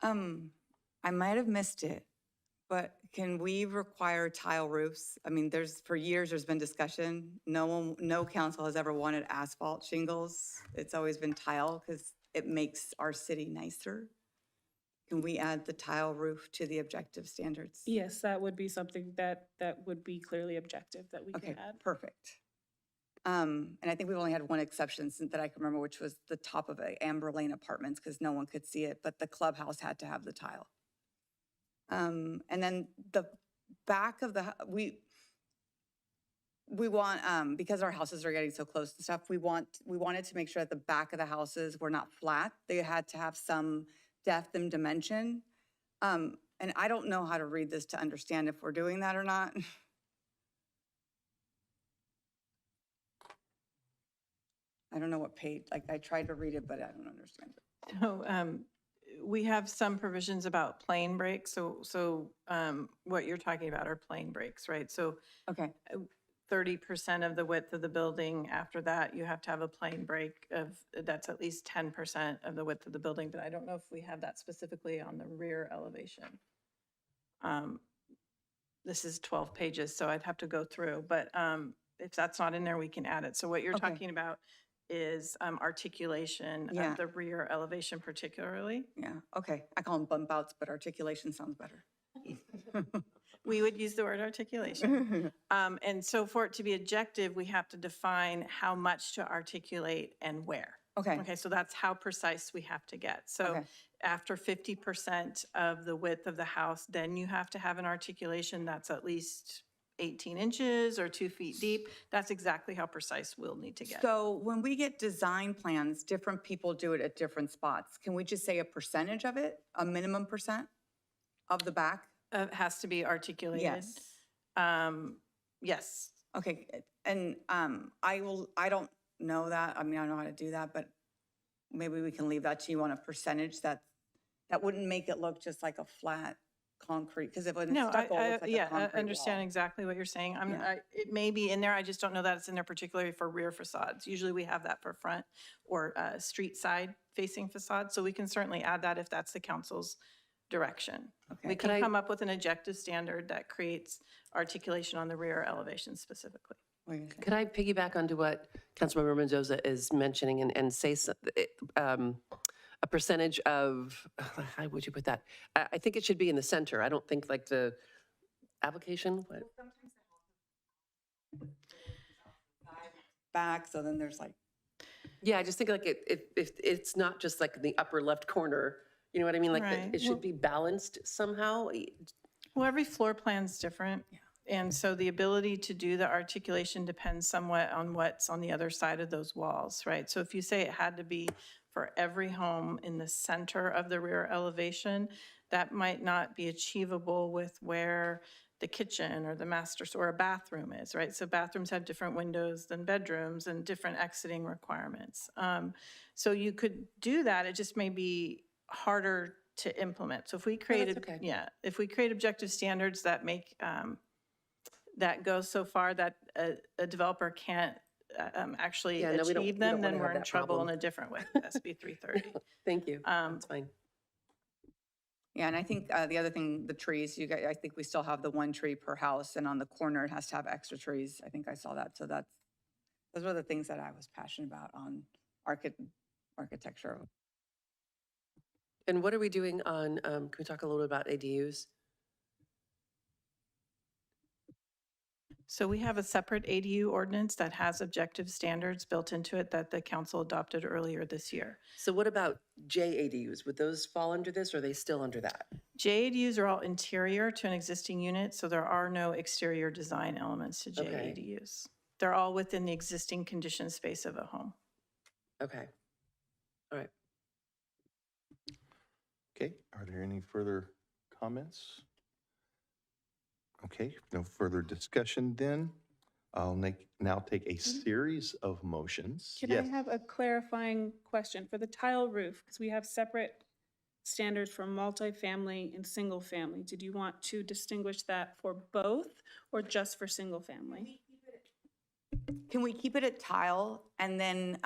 I might have missed it, but can we require tile roofs? I mean, for years, there's been discussion. No council has ever wanted asphalt shingles. It's always been tile because it makes our city nicer. Can we add the tile roof to the objective standards? Yes, that would be something that would be clearly objective that we can add. Perfect. And I think we've only had one exception since that I can remember, which was the top of Amber Lane Apartments, because no one could see it, but the clubhouse had to have the tile. And then the back of the, we want, because our houses are getting so close to stuff, we wanted to make sure that the back of the houses were not flat. They had to have some depth and dimension. And I don't know how to read this to understand if we're doing that or not. I don't know what page, like I tried to read it, but I don't understand it. So we have some provisions about plane breaks. So what you're talking about are plane breaks, right? So okay, 30% of the width of the building. After that, you have to have a plane break that's at least 10% of the width of the building. But I don't know if we have that specifically on the rear elevation. This is 12 pages, so I'd have to go through. But if that's not in there, we can add it. So what you're talking about is articulation of the rear elevation particularly. Yeah, okay. I call them bump outs, but articulation sounds better. We would use the word articulation. And so for it to be objective, we have to define how much to articulate and where. Okay. Okay, so that's how precise we have to get. So after 50% of the width of the house, then you have to have an articulation that's at least 18 inches or 2 feet deep. That's exactly how precise we'll need to get. So when we get design plans, different people do it at different spots. Can we just say a percentage of it, a minimum percent of the back? It has to be articulated. Yes. Yes. Okay, and I don't know that. I mean, I don't know how to do that, but maybe we can leave that to you on a percentage that wouldn't make it look just like a flat concrete, because if it's stucco, it looks like a concrete I understand wall. exactly what you're saying. It may be in there, I just don't know that it's in there particularly for rear facades. Usually we have that for front or street side facing facades, so we can certainly add that if that's the council's direction. Okay. We can come up with an objective standard that creates articulation on the rear elevation specifically. Could I piggyback onto what Councilmember Mendoza is mentioning and say a percentage of, how would you put that? I think it should be in the center. I don't think like the application. What? Back, so then there's like. Yeah, I just think like if it's not just like in the upper left corner, you know what I mean? Like Right. it should be balanced somehow. Well, every floor plan's different. And so the ability to do the articulation depends somewhat on what's on the other side of those walls, right? So if you say it had to be for every home in the center of the rear elevation, that might not be achievable with where the kitchen or the master or a bathroom is, right? So bathrooms have different windows than bedrooms and different exiting requirements. So you could do that, it just may be harder to implement. So if we created, if we create objective standards that make, that go so far that a developer can't actually achieve them, then we're in trouble in a different way, SB 330. Thank you, that's fine. Yeah, and I think the other thing, the trees, you guys, I think we still have the one tree per house, and on the corner it has to have extra trees. I think I saw that, so those were the things that I was passionate about on architecture. And what are we doing on, can we talk a little bit about ADUs? So we have a separate ADU ordinance that has objective standards built into it that the council adopted earlier this year. So what about JADUs? Would those fall under this or are they still under that? JADUs are all interior to an existing unit, so there are no exterior design elements to JADUs. They're all within the existing conditioned space of a home. Okay, all right. Okay, are there any further comments? Okay, no further discussion then. I'll now take a series of motions. Can I have a clarifying question for the tile roof? Because we have separate standards for multifamily and single family. Did you want to distinguish that for both or just for single family? Can we keep it at tile, and then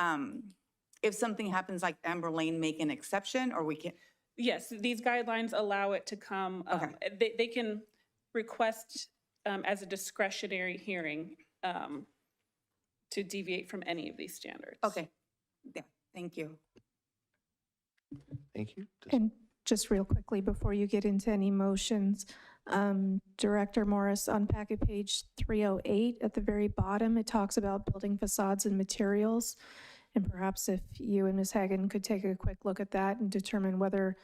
if something happens like Amber Lane, make an exception, or we can? Yes, these guidelines allow it to come, they can request as a discretionary hearing to deviate from any of these standards. Okay, yeah, thank you. Thank you. And just real quickly before you get into any motions. Director Morris, on packet page 308 at the very bottom, it talks about building facades and materials. And perhaps if you and Ms. Hagan could take a quick look at that and determine whether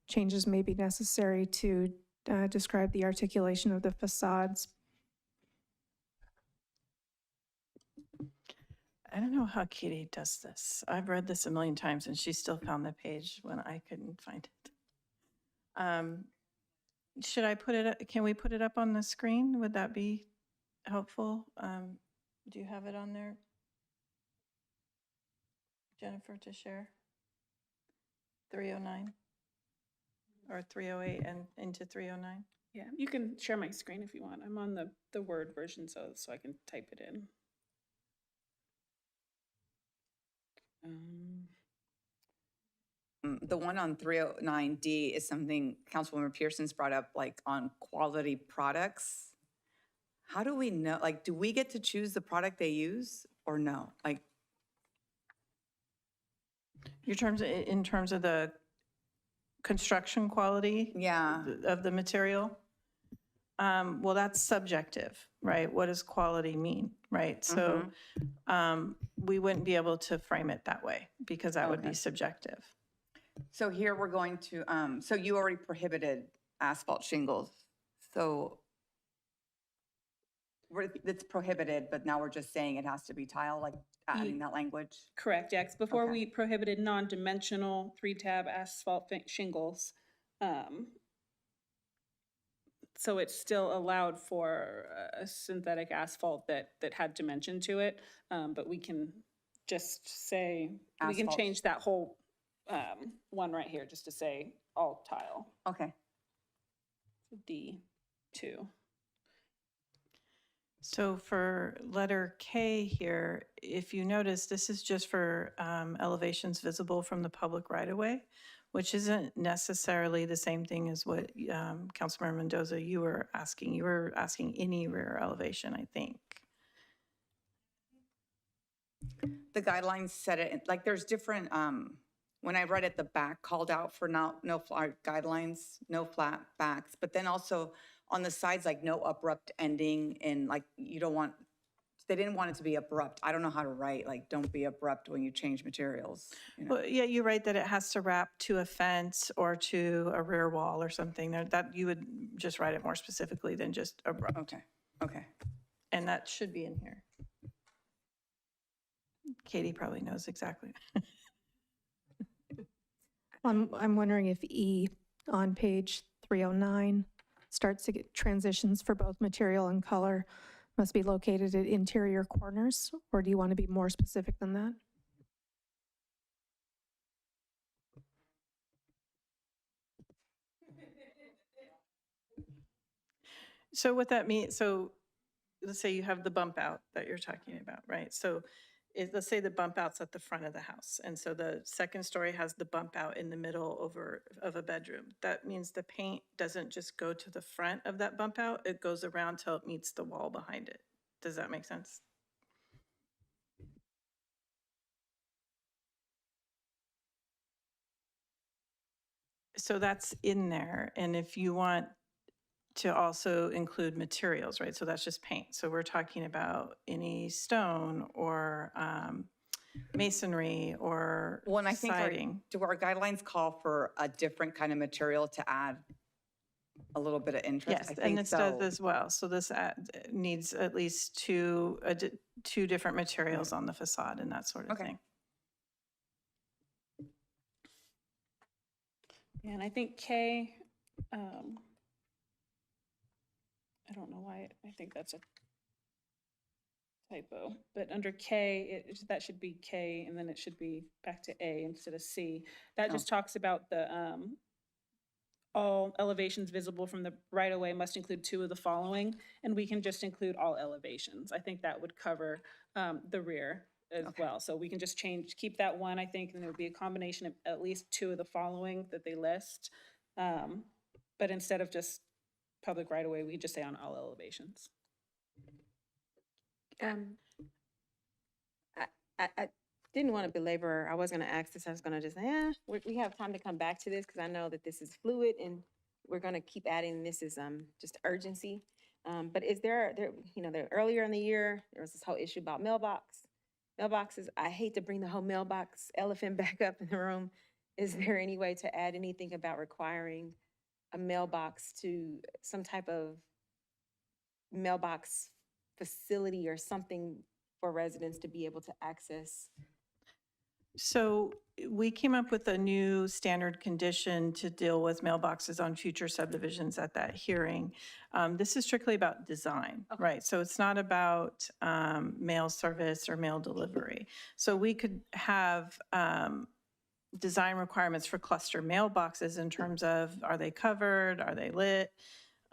changes may be necessary to describe the articulation of the facades. I don't know how Katie does this. I've read this a million times and she still found the page when I couldn't find it. Should I put it, can we put it up on the screen? Would that be helpful? Do you have it on there, Jennifer, to share? 309 or 308 and into 309? Yeah, you can share my screen if you want. I'm on the Word version, so I can type it in. The one on 309D is something Councilwoman Pearson's brought up, like on quality products. How do we know, like, do we get to choose the product they use or no? Like, in terms of the construction quality of the material? Well, that's subjective, right? What does quality mean, right? So we wouldn't be able to frame it that way because that would be subjective. so here we're going to, so you already prohibited asphalt shingles. So it's prohibited, but now we're just saying it has to be tile, like adding that language? Correct, yeah, 'cause before we prohibited non-dimensional 3-tab asphalt shingles. So it's still allowed for a synthetic asphalt that had dimension to it, but we can just say, we can Asphalt. change that whole one right here, just to say all tile. Okay. D2. So for letter K here, if you notice, this is just for elevations visible from the public right-of-way, which isn't necessarily the same thing as what Councilmember Mendoza, you were asking. You were asking any rear elevation, I think. The guidelines said it, like there's different, when I read it, the back called out for no flat guidelines, no flat backs, but then also on the sides, like no abrupt ending, and like you don't want, they didn't want it to be abrupt. I don't know how to write, like don't be abrupt when you change materials. You know? Well, yeah, you're right that it has to wrap to a fence or to a rear wall or something. That you would just write it more specifically than just abrupt. Okay, okay. And that should be in here. Katie probably knows exactly. I'm wondering if E on page 309 starts to get transitions for both material and color must be located at interior corners, or do you want to be more specific than that? So what that means, so let's say you have the bump out that you're talking about, right? So let's say the bump out's at the front of the house. And so the second story has the bump out in the middle of a bedroom. That means the paint doesn't just go to the front of that bump out, it goes around till it meets the wall behind it. Does that make sense? So that's in there. And if you want to also include materials, right? So that's just paint. So we're talking about any stone or masonry or Well, I think siding. do our guidelines call for a different kind of material to add a little bit of interest? Yes, I and think this so. does as well. So this needs at least two different materials on the facade and that sort of thing. Yeah, and I think K, I don't know why, I think that's a typo, but under K, that should be K, and then it should be back to A instead of C. That just talks about the, all elevations visible from the right-of-way must include 2 of the following, and we can just include all elevations. I think that would cover the rear as well. So we can just keep that one, I think, and it would be a combination of at least 2 of the following that they list. But instead of just public right-of-way, we just say on all didn't want to belabor, I was going to ask this, I was going to just, we have time to come back to this because I know that this is fluid and we're going to keep adding, this is just urgency. But is there, earlier in the year, there was this whole issue about mailboxes. I hate to bring the whole mailbox elephant back up in the room. Is there any way to add anything about requiring a mailbox to some type of mailbox facility or something for residents to be able to access? So we came up with a new standard condition to deal with mailboxes on future subdivisions at that hearing. This is strictly about design, right? So it's not about mail service or mail delivery. So we could have design requirements for cluster mailboxes in terms of, are they covered, are they lit,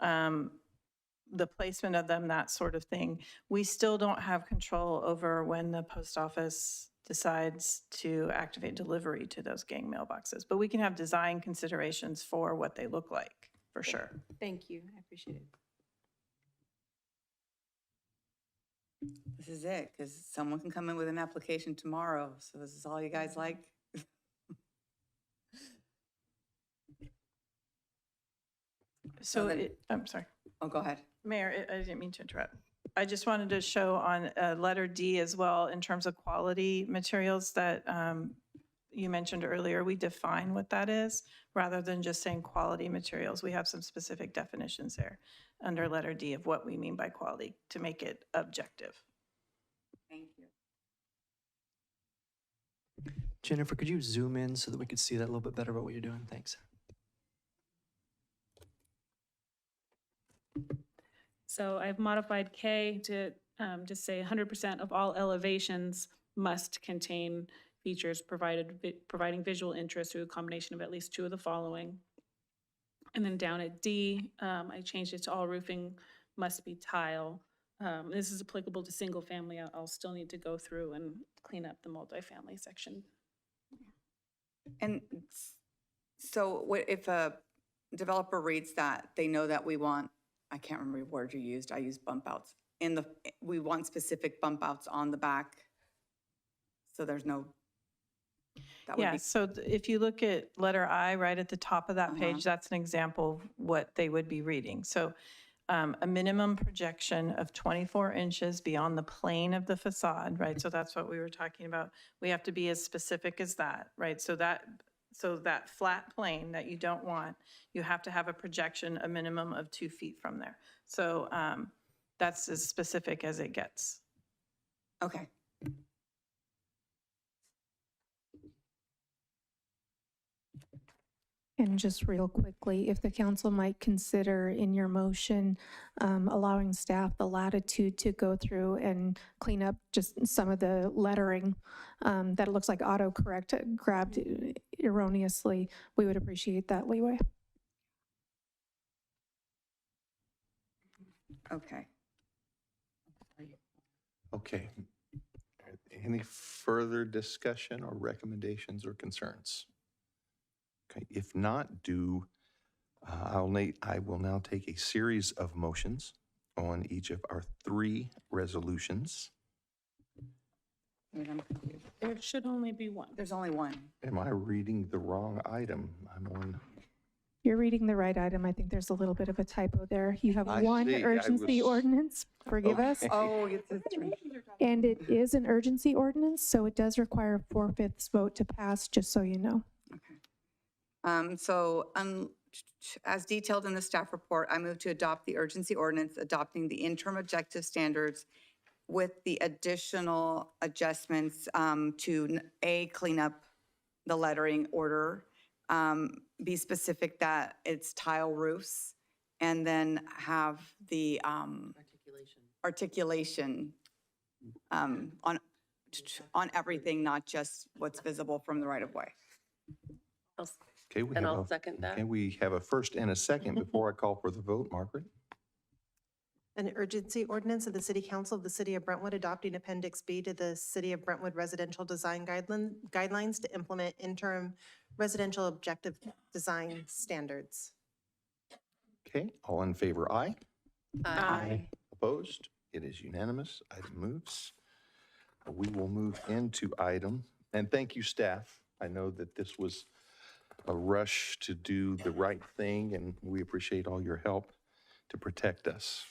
the placement of them, that sort of thing. We still don't have control over when the post office decides to activate delivery to those gang mailboxes. But we can have design considerations for what they look like, for sure. Thank you, I appreciate it. This is it, because someone can come in with an application tomorrow. So this is all you guys like? So I'm sorry. Oh, go ahead. Mayor, I didn't mean to interrupt. I just wanted to show on letter D as well, in terms of quality materials that you mentioned earlier, we define what that is rather than just saying quality materials. We have some specific definitions there under letter D of what we mean by quality to make it objective. Thank you. Jennifer, could you zoom in so that we could see that a little bit better about what you're doing? Thanks. So I've modified K to just say 100% of all elevations must contain features providing visual interest through a combination of at least two of the following. And then down at D, I changed it to all roofing must be tile. This is applicable to single family. I'll still need to go through and clean up the multifamily section. And so if a developer reads that, they know that we want, I can't remember the word you used, I used bump outs. We want specific bump outs on the back. So there's no. Yeah, so if you look at letter I right at the top of that page, that's an example of what they would be reading. So a minimum projection of 24 inches beyond the plane of the facade, right? So that's what we were talking about. We have to be as specific as that, right? So that flat plane that you don't want, you have to have a projection, a minimum of 2 feet from there. So that's as specific as it gets. Okay. And just real quickly, if the council might consider in your motion allowing staff the latitude to go through and clean up just some of the lettering that it looks like autocorrect grabbed erroneously, we would appreciate that leeway. Okay. Okay. Any further discussion or recommendations or concerns? Okay, if not, I will now take a series of motions on each of our 3 resolutions. There should only be one. There's only one. Am I reading the wrong item? I'm on. You're reading the right item. I think there's a little bit of a typo there. You have I one see. urgency ordinance, forgive us. Okay. Oh, it's a 3. And it is an urgency ordinance, so it does require a 4/5 vote to pass, just so you know. As detailed in the staff report, I move to adopt the urgency ordinance, adopting the interim objective standards with the additional adjustments to clean up the lettering order, be specific that it's tile roofs, and then have the articulation on everything, not just what's visible from the right of way. Okay, I'll second that. Okay, we have a first and a second before I call for the vote. Margaret? An urgency ordinance of the City Council of the City of Brentwood adopting Appendix B to the City of Brentwood Residential Design Guidelines to implement interim residential objective design standards. Okay, all in favor, aye. Aye. Opposed? It is unanimous. Item moves. We will move into item And thank you, staff. I know that this was a rush to do the right thing, and we appreciate all your help to protect us.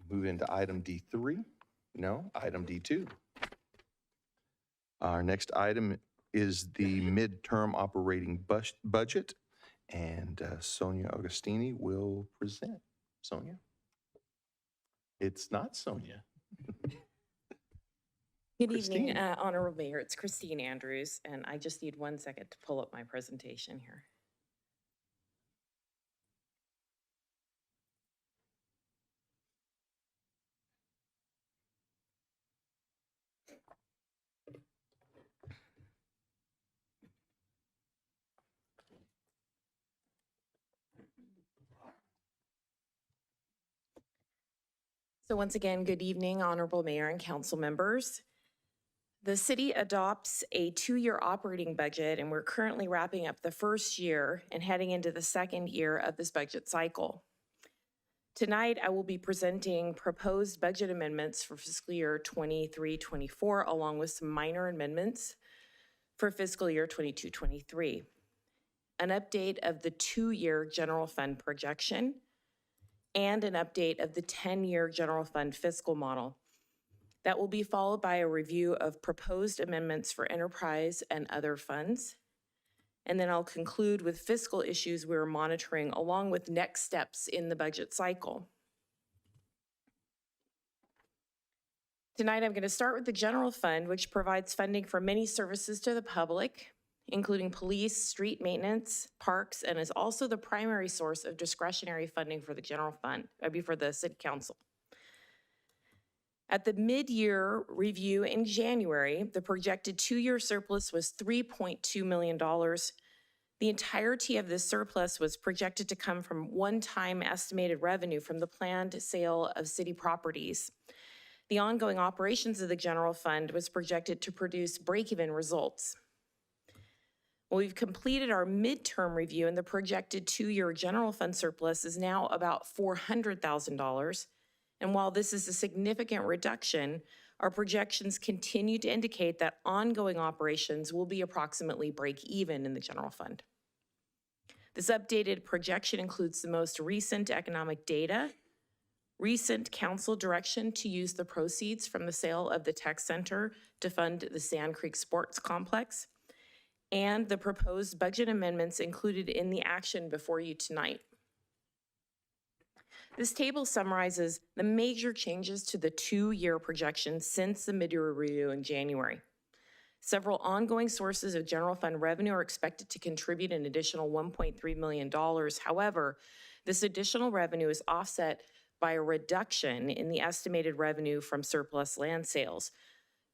Move into item D3. No, item D2. Our next item is the midterm operating budget, and Sonia Augustini will present. Sonia? It's not Sonia. Good evening, Christine. Honorable Mayor. It's Christine Andrews, and I just need 1 second to pull up my presentation here. So once again, good evening, Honorable Mayor and council members. The city adopts a 2-year operating budget, and we're currently wrapping up the first year and heading into the second year of this budget cycle. Tonight, I will be presenting proposed budget amendments for fiscal year 23-24, along with some minor amendments for fiscal year 22-23. An update of the 2-year general fund projection, and an update of the 10-year general fund fiscal model. That will be followed by a review of proposed amendments for enterprise and other funds. And then I'll conclude with fiscal issues we're monitoring along with next steps in the budget cycle. Tonight, I'm going to start with the general fund, which provides funding for many services to the public, including police, street maintenance, parks, and is also the primary source of discretionary funding for the general fund, for the city council. At the mid-year review in January, the projected 2-year surplus was $3.2 million. The entirety of this surplus was projected to come from one-time estimated revenue from the planned sale of city properties. The ongoing operations of the general fund was projected to produce break-even results. Well, we've completed our midterm review, and the projected 2-year general fund surplus is now about $400,000. And while this is a significant reduction, our projections continue to indicate that ongoing operations will be approximately break even in the general fund. This updated projection includes the most recent economic data, recent council direction to use the proceeds from the sale of the tech center to fund the Sand Creek Sports Complex, and the proposed budget amendments included in the action before you tonight. This table summarizes the major changes to the 2-year projection since the mid-year review in January. Several ongoing sources of general fund revenue are expected to contribute an additional $1.3 million. However, this additional revenue is offset by a reduction in the estimated revenue from surplus land sales.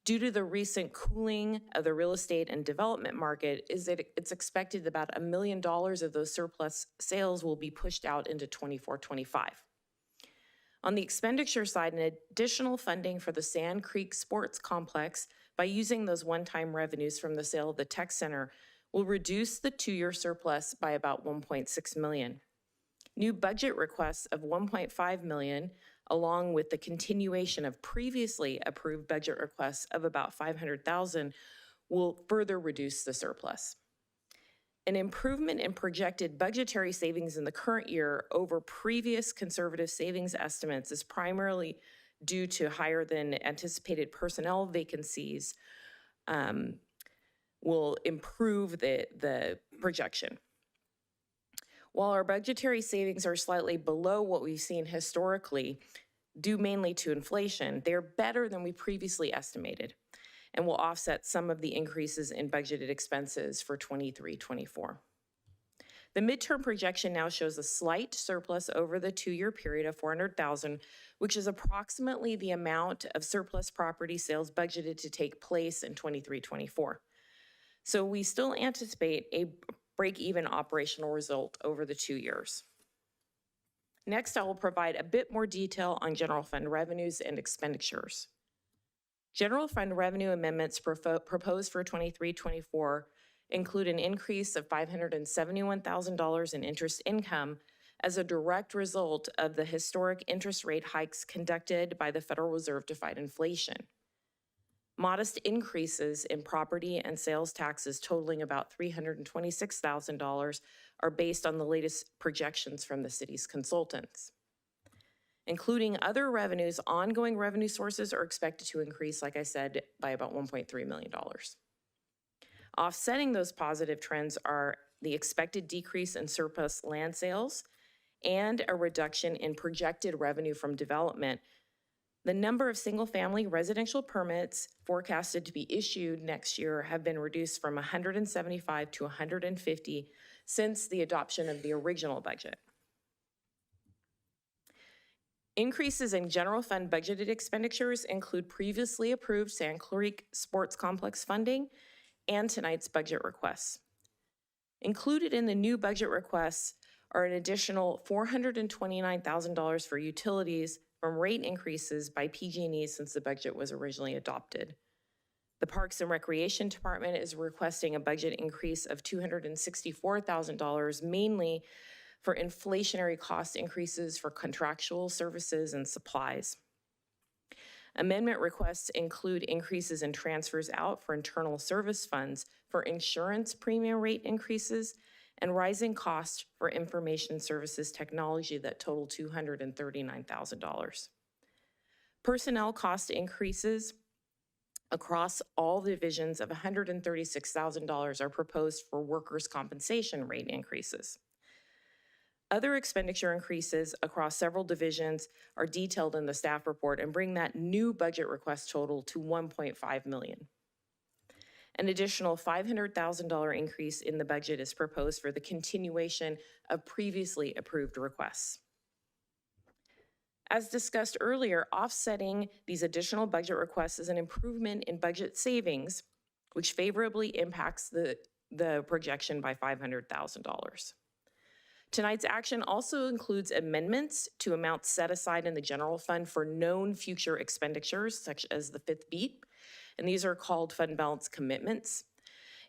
Due to the recent cooling of the real estate and development market, it's expected that about $1 million of those surplus sales will be pushed out into 24-25. On the expenditure side, an additional funding for the Sand Creek Sports Complex by using those one-time revenues from the sale of the tech center will reduce the 2-year surplus by about $1.6 million. New budget requests of $1.5 million, along with the continuation of previously approved budget requests of about $500,000, will further reduce the surplus. An improvement in projected budgetary savings in the current year over previous conservative savings estimates is primarily due to higher than anticipated personnel vacancies, will improve the projection. While our budgetary savings are slightly below what we've seen historically, due mainly to inflation, they're better than we previously estimated and will offset some of the increases in budgeted expenses for 23-24. The midterm projection now shows a slight surplus over the 2-year period of $400,000, which is approximately the amount of surplus property sales budgeted to take place in 23-24. So we still anticipate a break-even operational result over the 2 years. Next, I will provide a bit more detail on general fund revenues and expenditures. General fund revenue amendments proposed for 23-24 include an increase of $571,000 in interest income as a direct result of the historic interest rate hikes conducted by the Federal Reserve to fight inflation. Modest increases in property and sales taxes totaling about $326,000 are based on the latest projections from the city's consultants. Including other revenues, ongoing revenue sources are expected to increase, like I said, by about $1.3 million. Offsetting those positive trends are the expected decrease in surplus land sales and a reduction in projected revenue from development. The number of single-family residential permits forecasted to be issued next year have been reduced from 175 to 150 since the adoption of the original budget. Increases in general fund budgeted expenditures include previously approved Sand Creek Sports Complex funding and tonight's budget requests. Included in the new budget requests are an additional $429,000 for utilities from rate increases by PG&E since the budget was originally adopted. The Parks and Recreation Department is requesting a budget increase of $264,000, mainly for inflationary cost increases for contractual services and supplies. Amendment requests include increases in transfers out for internal service funds for insurance premium rate increases and rising costs for information services technology that total $239,000. Personnel cost increases across all divisions of $136,000 are proposed for workers' compensation rate increases. Other expenditure increases across several divisions are detailed in the staff report and bring that new budget request total to $1.5 million. An additional $500,000 increase in the budget is proposed for the continuation of previously approved requests. As discussed earlier, offsetting these additional budget requests is an improvement in budget savings, which favorably impacts the projection by $500,000. Tonight's action also includes amendments to amounts set aside in the general fund for known future expenditures, such as the fifth beat, and these are called fund balance commitments.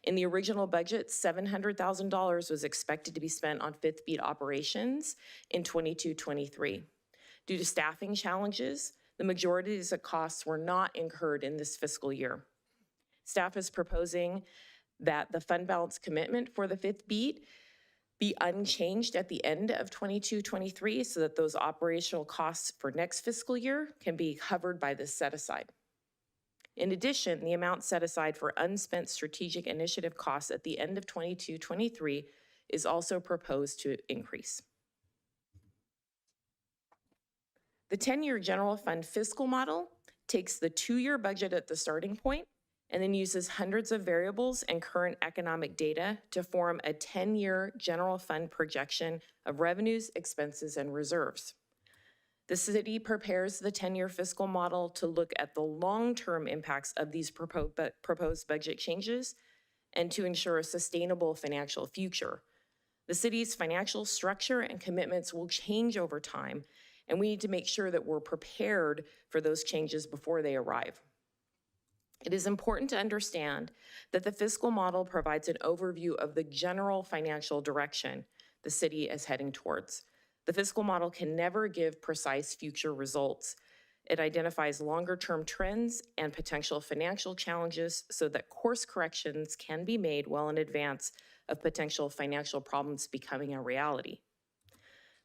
In the original budget, $700,000 was expected to be spent on fifth beat operations in 22-23. Due to staffing challenges, the majority of these costs were not incurred in this fiscal year. Staff is proposing that the fund balance commitment for the fifth beat be unchanged at the end of 22-23 so that those operational costs for next fiscal year can be covered by this set aside. In addition, the amount set aside for unspent strategic initiative costs at the end of 22-23 is also proposed to increase. The 10-year general fund fiscal model takes the 2-year budget at the starting point and then uses hundreds of variables and current economic data to form a 10-year general fund projection of revenues, expenses, and reserves. The city prepares the 10-year fiscal model to look at the long-term impacts of these proposed budget changes and to ensure a sustainable financial future. The city's financial structure and commitments will change over time, and we need to make sure that we're prepared for those changes before they arrive. It is important to understand that the fiscal model provides an overview of the general financial direction the city is heading towards. The fiscal model can never give precise future results. It identifies longer-term trends and potential financial challenges so that course corrections can be made well in advance of potential financial problems becoming a reality.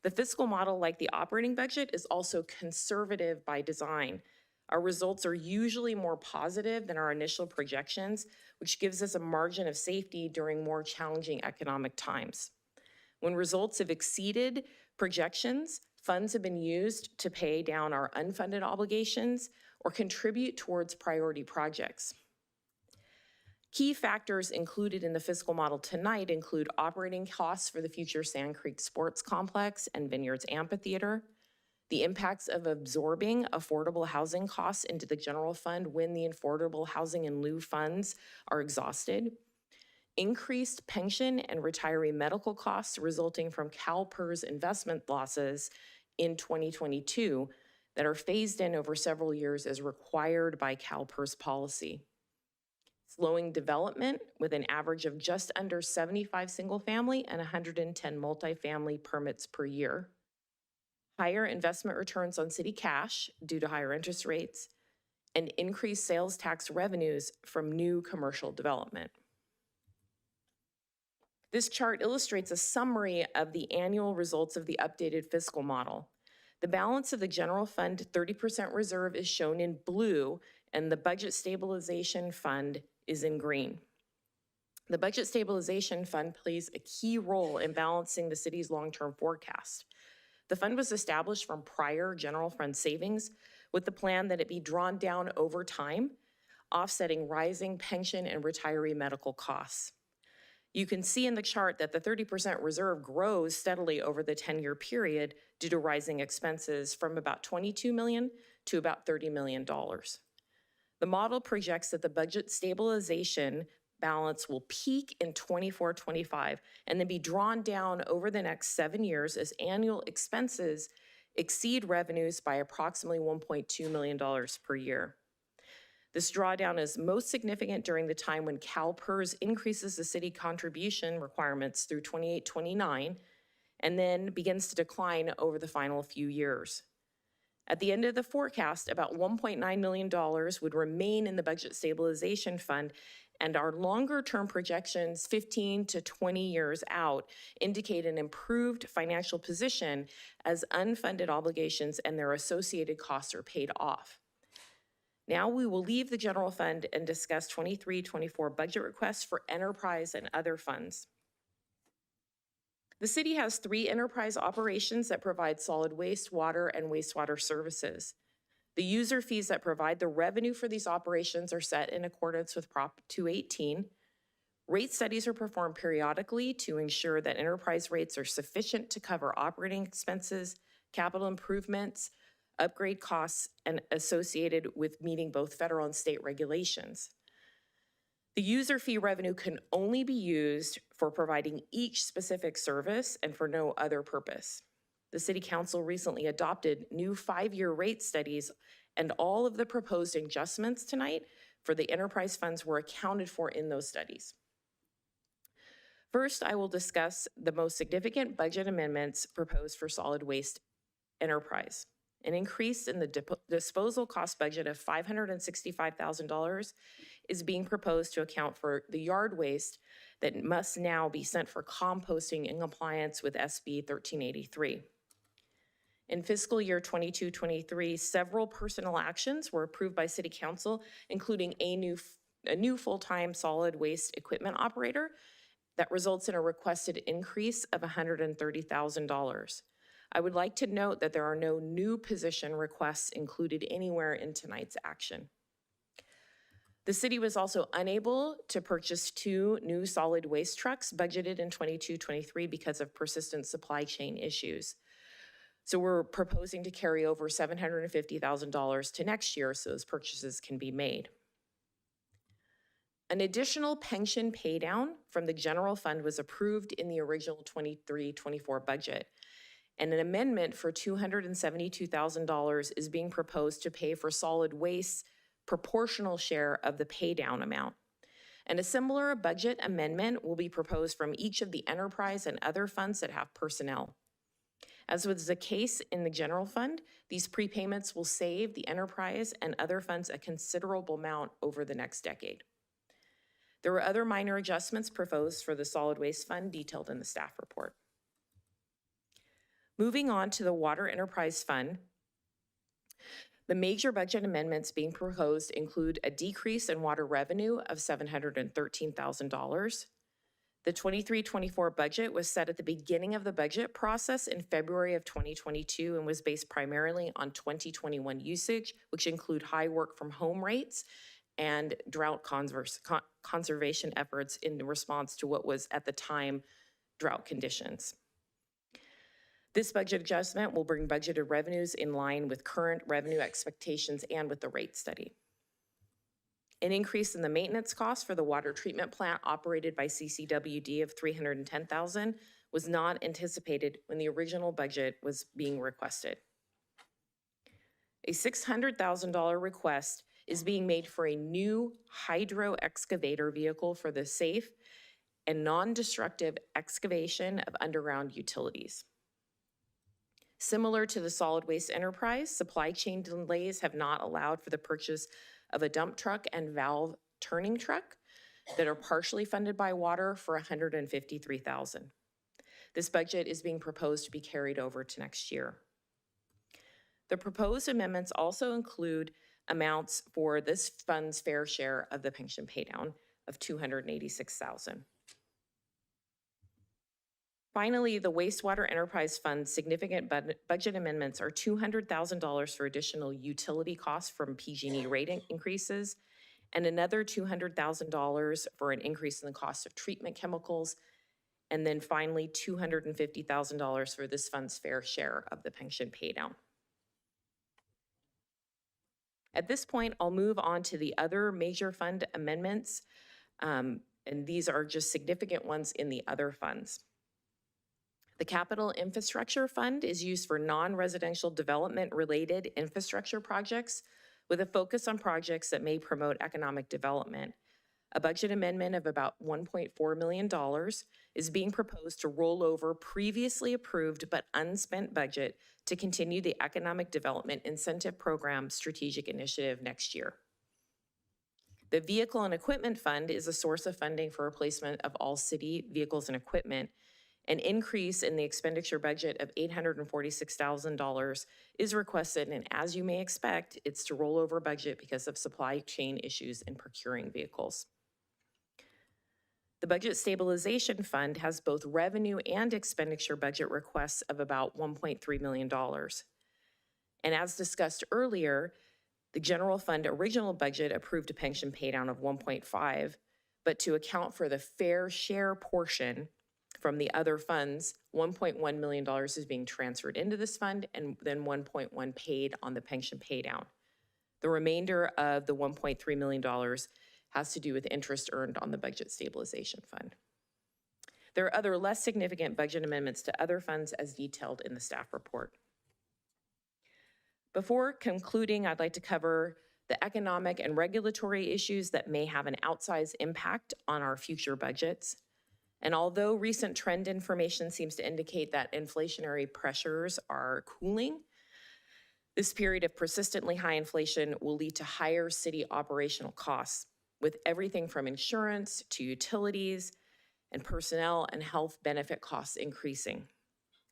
The fiscal model, like the operating budget, is also conservative by design. Our results are usually more positive than our initial projections, which gives us a margin of safety during more challenging economic times. When results have exceeded projections, funds have been used to pay down our unfunded obligations or contribute towards priority projects. Key factors included in the fiscal model tonight include operating costs for the future Sand Creek Sports Complex and Vineyards Amphitheater, the impacts of absorbing affordable housing costs into the general fund when the affordable housing in lieu funds are exhausted, increased pension and retiree medical costs resulting from CalPERS investment losses in 2022 that are phased in over several years as required by CalPERS policy. Slowing development with an average of just under 75 single-family and 110 multifamily permits per year. Higher investment returns on city cash due to higher interest rates, and increased sales tax revenues from new commercial development. This chart illustrates a summary of the annual results of the updated fiscal model. The balance of the general fund 30% reserve is shown in blue, and the budget stabilization fund is in green. The budget stabilization fund plays a key role in balancing the city's long-term forecast. The fund was established from prior general fund savings with the plan that it be drawn down over time, offsetting rising pension and retiree medical costs. You can see in the chart that the 30% reserve grows steadily over the 10-year period due to rising expenses from about $22 million to about $30 million. The model projects that the budget stabilization balance will peak in 24-25 and then be drawn down over the next 7 years as annual expenses exceed revenues by approximately $1.2 million per year. This drawdown is most significant during the time when CalPERS increases the city contribution requirements through 28-29 and then begins to decline over the final few years. At the end of the forecast, about $1.9 million would remain in the budget stabilization fund, and our longer-term projections, 15 to 20 years out, indicate an improved financial position as unfunded obligations and their associated costs are paid off. Now we will leave the general fund and discuss 23-24 budget requests for enterprise and other funds. The city has 3 enterprise operations that provide solid waste, water, and wastewater services. The user fees that provide the revenue for these operations are set in accordance with Prop 218. Rate studies are performed periodically to ensure that enterprise rates are sufficient to cover operating expenses, capital improvements, upgrade costs, and associated with meeting both federal and state regulations. The user fee revenue can only be used for providing each specific service and for no other purpose. The City Council recently adopted new 5-year rate studies, and all of the proposed adjustments tonight for the enterprise funds were accounted for in those studies. First, I will discuss the most significant budget amendments proposed for solid waste enterprise. An increase in the disposal cost budget of $565,000 is being proposed to account for the yard waste that must now be sent for composting in compliance with SB 1383. In fiscal year 22-23, several personnel actions were approved by City Council, including a new full-time solid waste equipment operator that results in a requested increase of $130,000. I would like to note that there are no new position requests included anywhere in tonight's action. The city was also unable to purchase 2 new solid waste trucks budgeted in 22-23 because of persistent supply chain issues. So we're proposing to carry over $750,000 to next year so those purchases can be made. An additional pension paydown from the general fund was approved in the original 23-24 budget, and an amendment for $272,000 is being proposed to pay for solid waste's proportional share of the paydown amount. And a similar budget amendment will be proposed from each of the enterprise and other funds that have personnel. As was the case in the general fund, these prepayments will save the enterprise and other funds a considerable amount over the next decade. There were other minor adjustments proposed for the solid waste fund detailed in the staff report. Moving on to the water enterprise fund, the major budget amendments being proposed include a decrease in water revenue of $713,000. The 23-24 budget was set at the beginning of the budget process in February of 2022 and was based primarily on 2021 usage, which include high work from home rates and drought conservation efforts in response to what was at the time drought conditions. This budget adjustment will bring budgeted revenues in line with current revenue expectations and with the rate study. An increase in the maintenance cost for the water treatment plant operated by CCWD of $310,000 was not anticipated when the original budget was being requested. A $600,000 request is being made for a new hydro excavator vehicle for the safe and non-destructive excavation of underground utilities. Similar to the solid waste enterprise, supply chain delays have not allowed for the purchase of a dump truck and valve turning truck that are partially funded by water for $153,000. This budget is being proposed to be carried over to next year. The proposed amendments also include amounts for this fund's fair share of the pension paydown of $286,000. Finally, the wastewater enterprise fund significant budget amendments are $200,000 for additional utility costs from PG&E rate increases, and another $200,000 for an increase in the cost of treatment chemicals, and then finally $250,000 for this fund's fair share of the pension paydown. At this point, I'll move on to the other major fund amendments, and these are just significant ones in the other funds. The Capital Infrastructure Fund is used for non-residential development-related infrastructure projects with a focus on projects that may promote economic development. A budget amendment of about $1.4 million is being proposed to roll over previously approved but unspent budget to continue the Economic Development Incentive Program strategic initiative next year. The Vehicle and Equipment Fund is a source of funding for replacement of all city vehicles and equipment. An increase in the expenditure budget of $846,000 is requested, and as you may expect, it's to roll over budget because of supply chain issues in procuring vehicles. The Budget Stabilization Fund has both revenue and expenditure budget requests of about $1.3 million. And as discussed earlier, the general fund original budget approved a pension paydown of 1.5, but to account for the fair share portion from the other funds, $1.1 million is being transferred into this fund and then 1.1 paid on the pension paydown. The remainder of the $1.3 million has to do with interest earned on the Budget Stabilization Fund. There are other less significant budget amendments to other funds as detailed in the staff report. Before concluding, I'd like to cover the economic and regulatory issues that may have an outsized impact on our future budgets. And although recent trend information seems to indicate that inflationary pressures are cooling, this period of persistently high inflation will lead to higher city operational costs, with everything from insurance to utilities and personnel and health benefit costs increasing.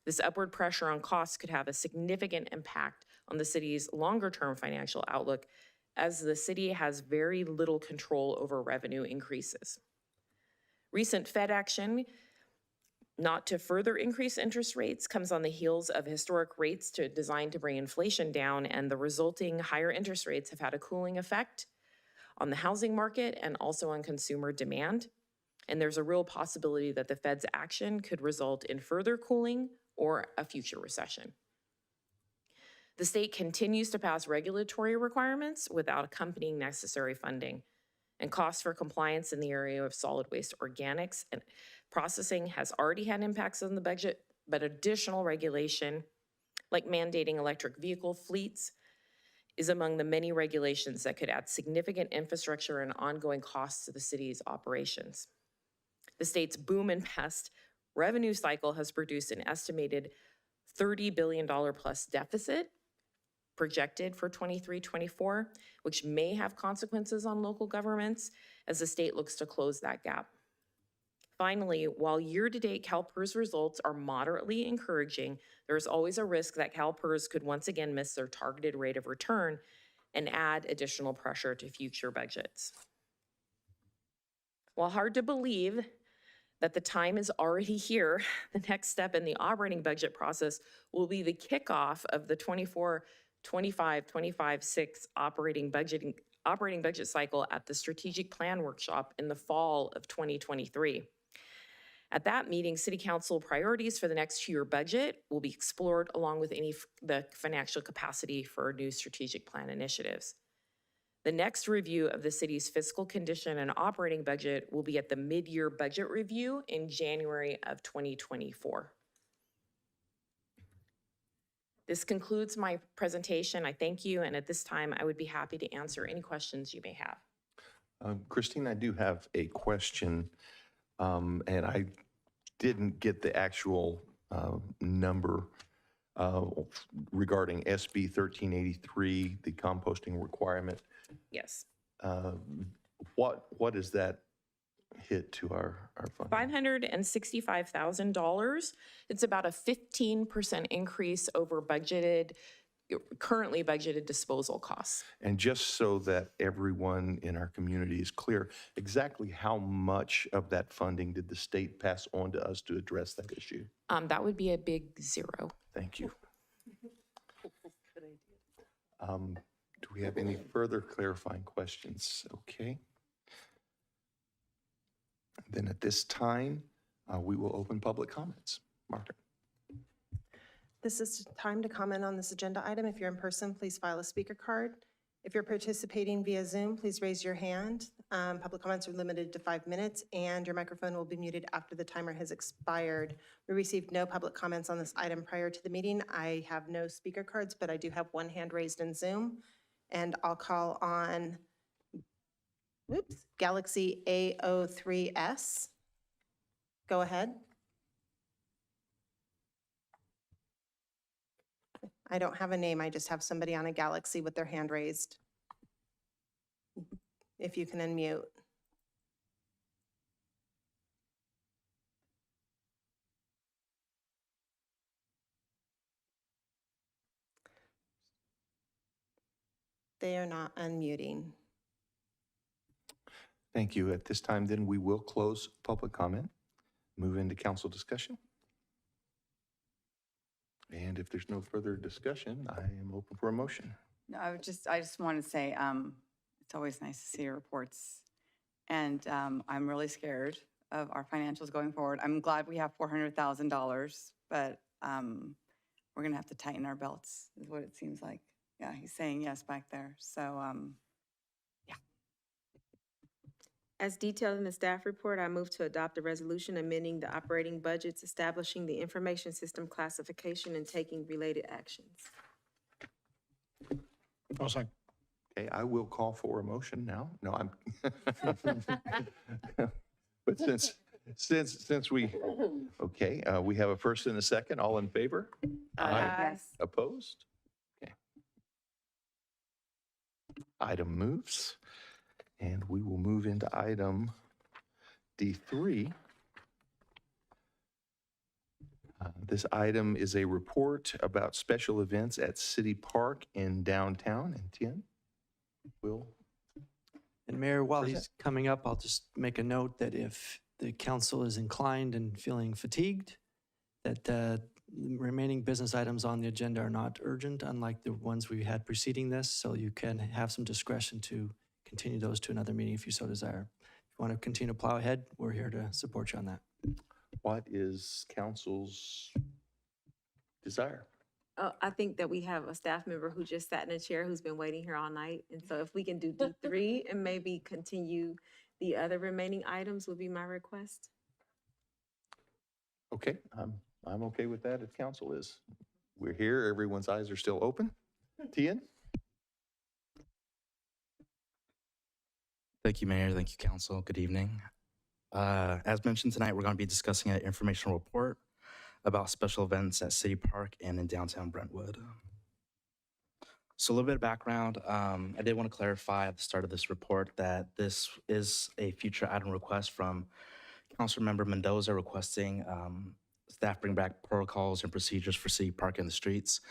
This upward pressure on costs could have a significant impact on the city's longer-term financial outlook, as the city has very little control over revenue increases. Recent Fed action not to further increase interest rates comes on the heels of historic rates designed to bring inflation down, and the resulting higher interest rates have had a cooling effect on the housing market and also on consumer demand. And there's a real possibility that the Fed's action could result in further cooling or a future recession. The state continues to pass regulatory requirements without accompanying necessary funding. And costs for compliance in the area of solid waste organics and processing has already had impacts on the budget, but additional regulation, like mandating electric vehicle fleets, is among the many regulations that could add significant infrastructure and ongoing costs to the city's operations. The state's boom and bust revenue cycle has produced an estimated $30 billion plus deficit projected for 23-24, which may have consequences on local governments as the state looks to close that gap. Finally, while year-to-date CalPERS results are moderately encouraging, there is always a risk that CalPERS could once again miss their targeted rate of return and add additional pressure to future budgets. While hard to believe that the time is already here, the next step in the operating budget process will be the kickoff of the 25-26 operating budget cycle at the Strategic Plan Workshop in the fall of 2023. At that meeting, City Council priorities for the next 2-year budget will be explored along with the financial capacity for new strategic plan initiatives. The next review of the city's fiscal condition and operating budget will be at the mid-year budget review in January of 2024. This concludes my presentation. I thank you, and at this time, I would be happy to answer any questions you may have. Christine, I do have a question, and I didn't get the actual number regarding SB 1383, the composting requirement. Yes. What is that hit to our funding? $565,000. It's about a 15% increase over currently budgeted disposal costs. And just so that everyone in our community is clear, exactly how much of that funding did the state pass on to us to address that issue? That would be a big zero. Thank you. Do we have any further clarifying questions? Okay. Then at this time, we will open public comments. Martha. This is time to comment on this agenda item. If you're in person, please file a speaker card. If you're participating via Zoom, please raise your hand. Public comments are limited to 5 minutes, and your microphone will be muted after the timer has expired. We received no public comments on this item prior to the meeting. I have no speaker cards, but I do have one hand raised in Zoom, and I'll call on, Galaxy A03S. Go ahead. I don't have a name, I just have somebody on a Galaxy with their hand raised. If you can unmute. They are not unmuting. Thank you. At this time, then, we will close public comment, move into council discussion. And if there's no further discussion, I am open for a motion. No, I just want to say, it's always nice to see your reports. And I'm really scared of our financials going forward. I'm glad we have $400,000, but we're going to have to tighten our belts, is what it seems like. Yeah, he's saying yes back there. So, yeah. As detailed in the staff report, I move to adopt a resolution amending the operating budgets, establishing the information system classification, and taking related actions. Okay, I will call for a motion now. No, I'm. But since we, okay, we have a first and a second. All in favor? Yes. Opposed? Okay. Item moves. And we will move into item D3. This item is a report about special events at City Park in downtown. And Tien, Will. And Mayor, while he's coming up, I'll just make a note that if the council is inclined and feeling fatigued, that the remaining business items on the agenda are not urgent, unlike the ones we had preceding this. So you can have some discretion to continue those to another meeting if you so desire. If you want to continue to plow ahead, we're here to support you on that. What is council's desire? I think that we have a staff member who just sat in a chair who's been waiting here all night. And so if we can do D3 and maybe continue the other remaining items would be my request. Okay, I'm okay with that if council is. We're here, everyone's eyes are still open. Tien? Thank you, Mayor. Thank you, Council. Good evening. As mentioned tonight, we're going to be discussing an informational report about special events at City Park and in downtown Brentwood. So a little bit of background. I did want to clarify at the start of this report that this is a future item request from Councilmember Mendoza requesting staff bring back protocols and procedures for City Park in the streets.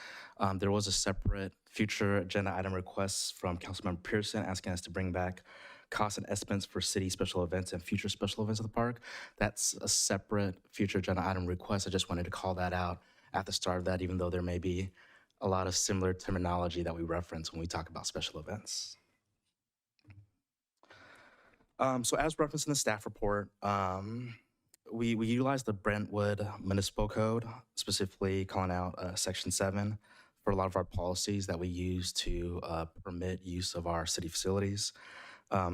There was a separate future agenda item request from Councilmember Pearson asking us to bring back costs and estimates for city special events and future special events at the park. That's a separate future agenda item request. I just wanted to call that out at the start of that, even though there may be a lot of similar terminology that we reference when we talk about special events. So as referenced in the staff report, we utilize the Brentwood Municipal Code, specifically calling out Section 7 for a lot of our policies that we use to permit use of our city facilities.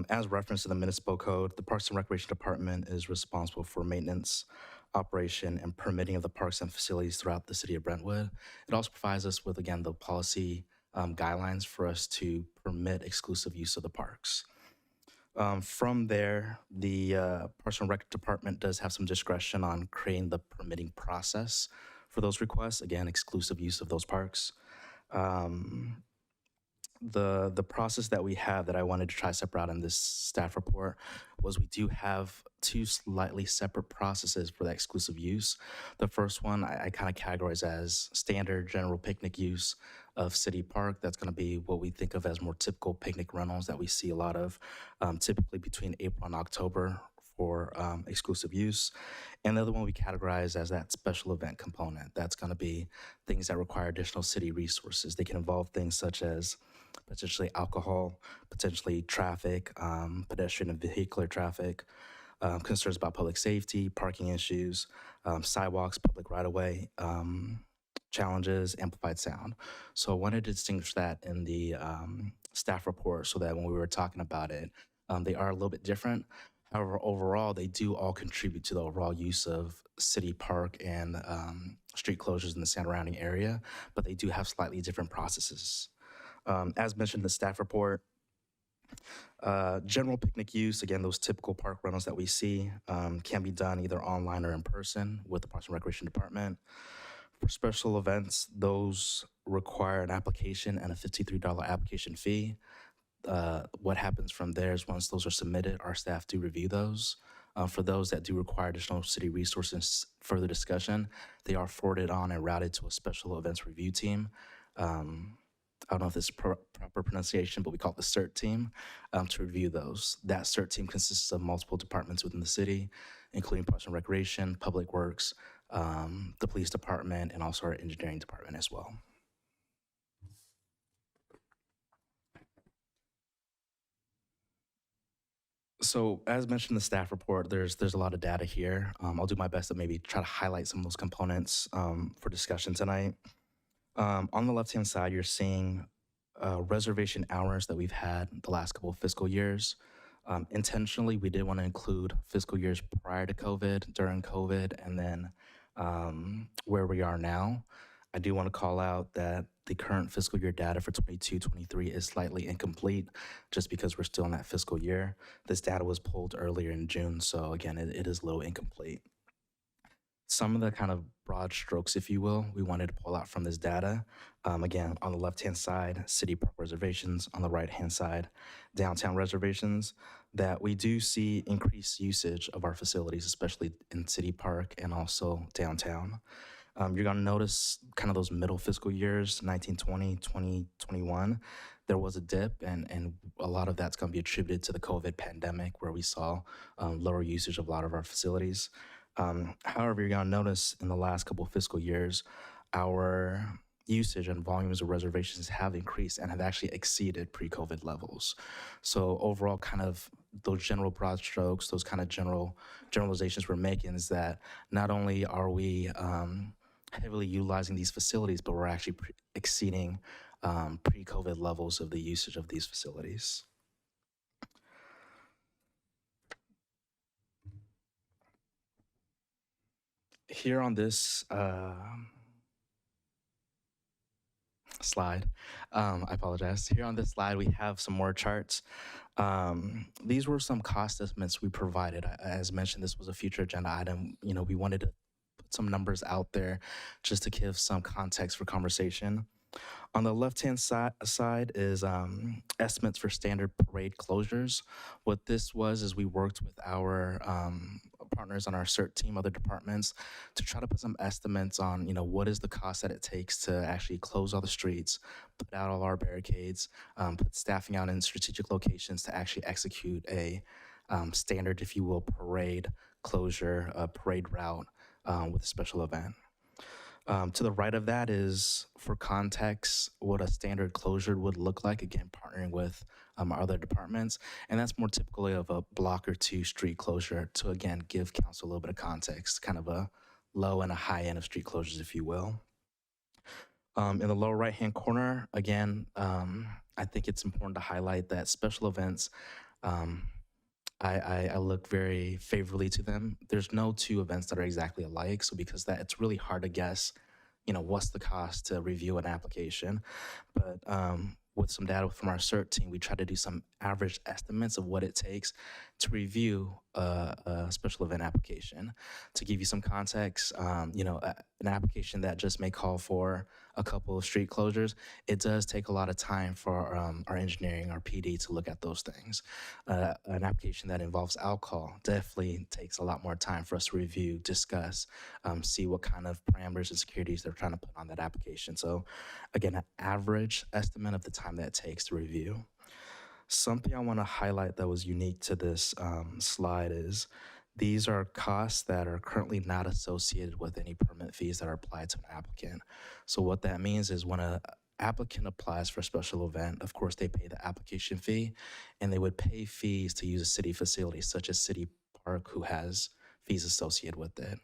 As referenced in the Municipal Code, the Parks and Recreation Department is responsible for maintenance, operation, and permitting of the parks and facilities throughout the city of Brentwood. It also provides us with, again, the policy guidelines for us to permit exclusive use of the parks. From there, the Parks and Rec Department does have some discretion on creating the permitting process for those requests. Again, exclusive use of those parks. The process that we have that I wanted to try separate out in this staff report was we do have two slightly separate processes for that exclusive use. The first one I kind of categorize as standard general picnic use of city park. That's going to be what we think of as more typical picnic rentals that we see a lot of, typically between April and October for exclusive use. And the other one we categorize as that special event component. That's going to be things that require additional city resources. They can involve things such as potentially alcohol, potentially traffic, pedestrian and vehicular traffic, concerns about public safety, parking issues, sidewalks, public right-of-way, challenges, amplified sound. So I wanted to distinguish that in the staff report so that when we were talking about it, they are a little bit different. However, overall, they do all contribute to the overall use of city park and street closures in the surrounding area, but they do have slightly different processes. As mentioned in the staff report, general picnic use, again, those typical park rentals that we see can be done either online or in person with the Parks and Recreation Department. For special events, those require an application and a $53 application fee. What happens from there is once those are submitted, our staff do review those. For those that do require additional city resources, further discussion, they are forwarded on and routed to a special events review team. I don't know if it's proper pronunciation, but we call it the CERT team to review those. That CERT team consists of multiple departments within the city, including Parks and Recreation, Public Works, the Police Department, and also our Engineering Department as well. So as mentioned in the staff report, there's a lot of data here. I'll do my best to maybe try to highlight some of those components for discussion tonight. On the left-hand side, you're seeing reservation hours that we've had the last couple of fiscal years. Intentionally, we did want to include fiscal years prior to COVID, during COVID, and then where we are now. I do want to call out that the current fiscal year data for 22-23 is slightly incomplete just because we're still in that fiscal year. This data was pulled earlier in June, so again, it is a little incomplete. Some of the kind of broad strokes, if you will, we wanted to pull out from this data. Again, on the left-hand side, city park reservations. On the right-hand side, downtown reservations. That we do see increased usage of our facilities, especially in city park and also downtown. You're going to notice kind of those middle fiscal years, 1920, 2021, there was a dip, and a lot of that's going to be attributed to the COVID pandemic where we saw lower usage of a lot of our facilities. However, you're going to notice in the last couple of fiscal years, our usage and volumes of reservations have increased and have actually exceeded pre-COVID levels. So overall, kind of those general broad strokes, those kind of generalizations we're making is that not only are we heavily utilizing these facilities, but we're actually exceeding pre-COVID levels of the usage of these facilities. Here on this slide, I apologize. Here on this slide, we have some more charts. These were some cost estimates we provided. As mentioned, this was a future agenda item. You know, we wanted to put some numbers out there just to give some context for conversation. On the left-hand side is estimates for standard parade closures. What this was is we worked with our partners on our CERT team, other departments, to try to put some estimates on, you know, what is the cost that it takes to actually close all the streets, put out all our barricades, put staffing out in strategic locations to actually execute a standard, if you will, parade closure, parade route with a special event. To the right of that is, for context, what a standard closure would look like, again, partnering with our other departments. And that's more typically of a block or two street closure to, again, give council a little bit of context, kind of a low and a high end of street closures, if you will. In the lower right-hand corner, again, I think it's important to highlight that special events, I look very favorably to them. There's no two events that are exactly alike, so because that, it's really hard to guess, you know, what's the cost to review an application. But with some data from our CERT team, we try to do some average estimates of what it takes to review a special event application. To give you some context, an application that just may call for a couple of street closures, it does take a lot of time for our engineering, our PD to look at those things. An application that involves alcohol definitely takes a lot more time for us to review, discuss, see what kind of parameters and securities they're trying to put on that application. So again, an average estimate of the time that it takes to review. Something I want to highlight that was unique to this slide is these are costs that are currently not associated with any permit fees that are applied to an applicant. So what that means is when an applicant applies for a special event, of course, they pay the application fee, and they would pay fees to use a city facility, such as City Park, who has fees associated with it.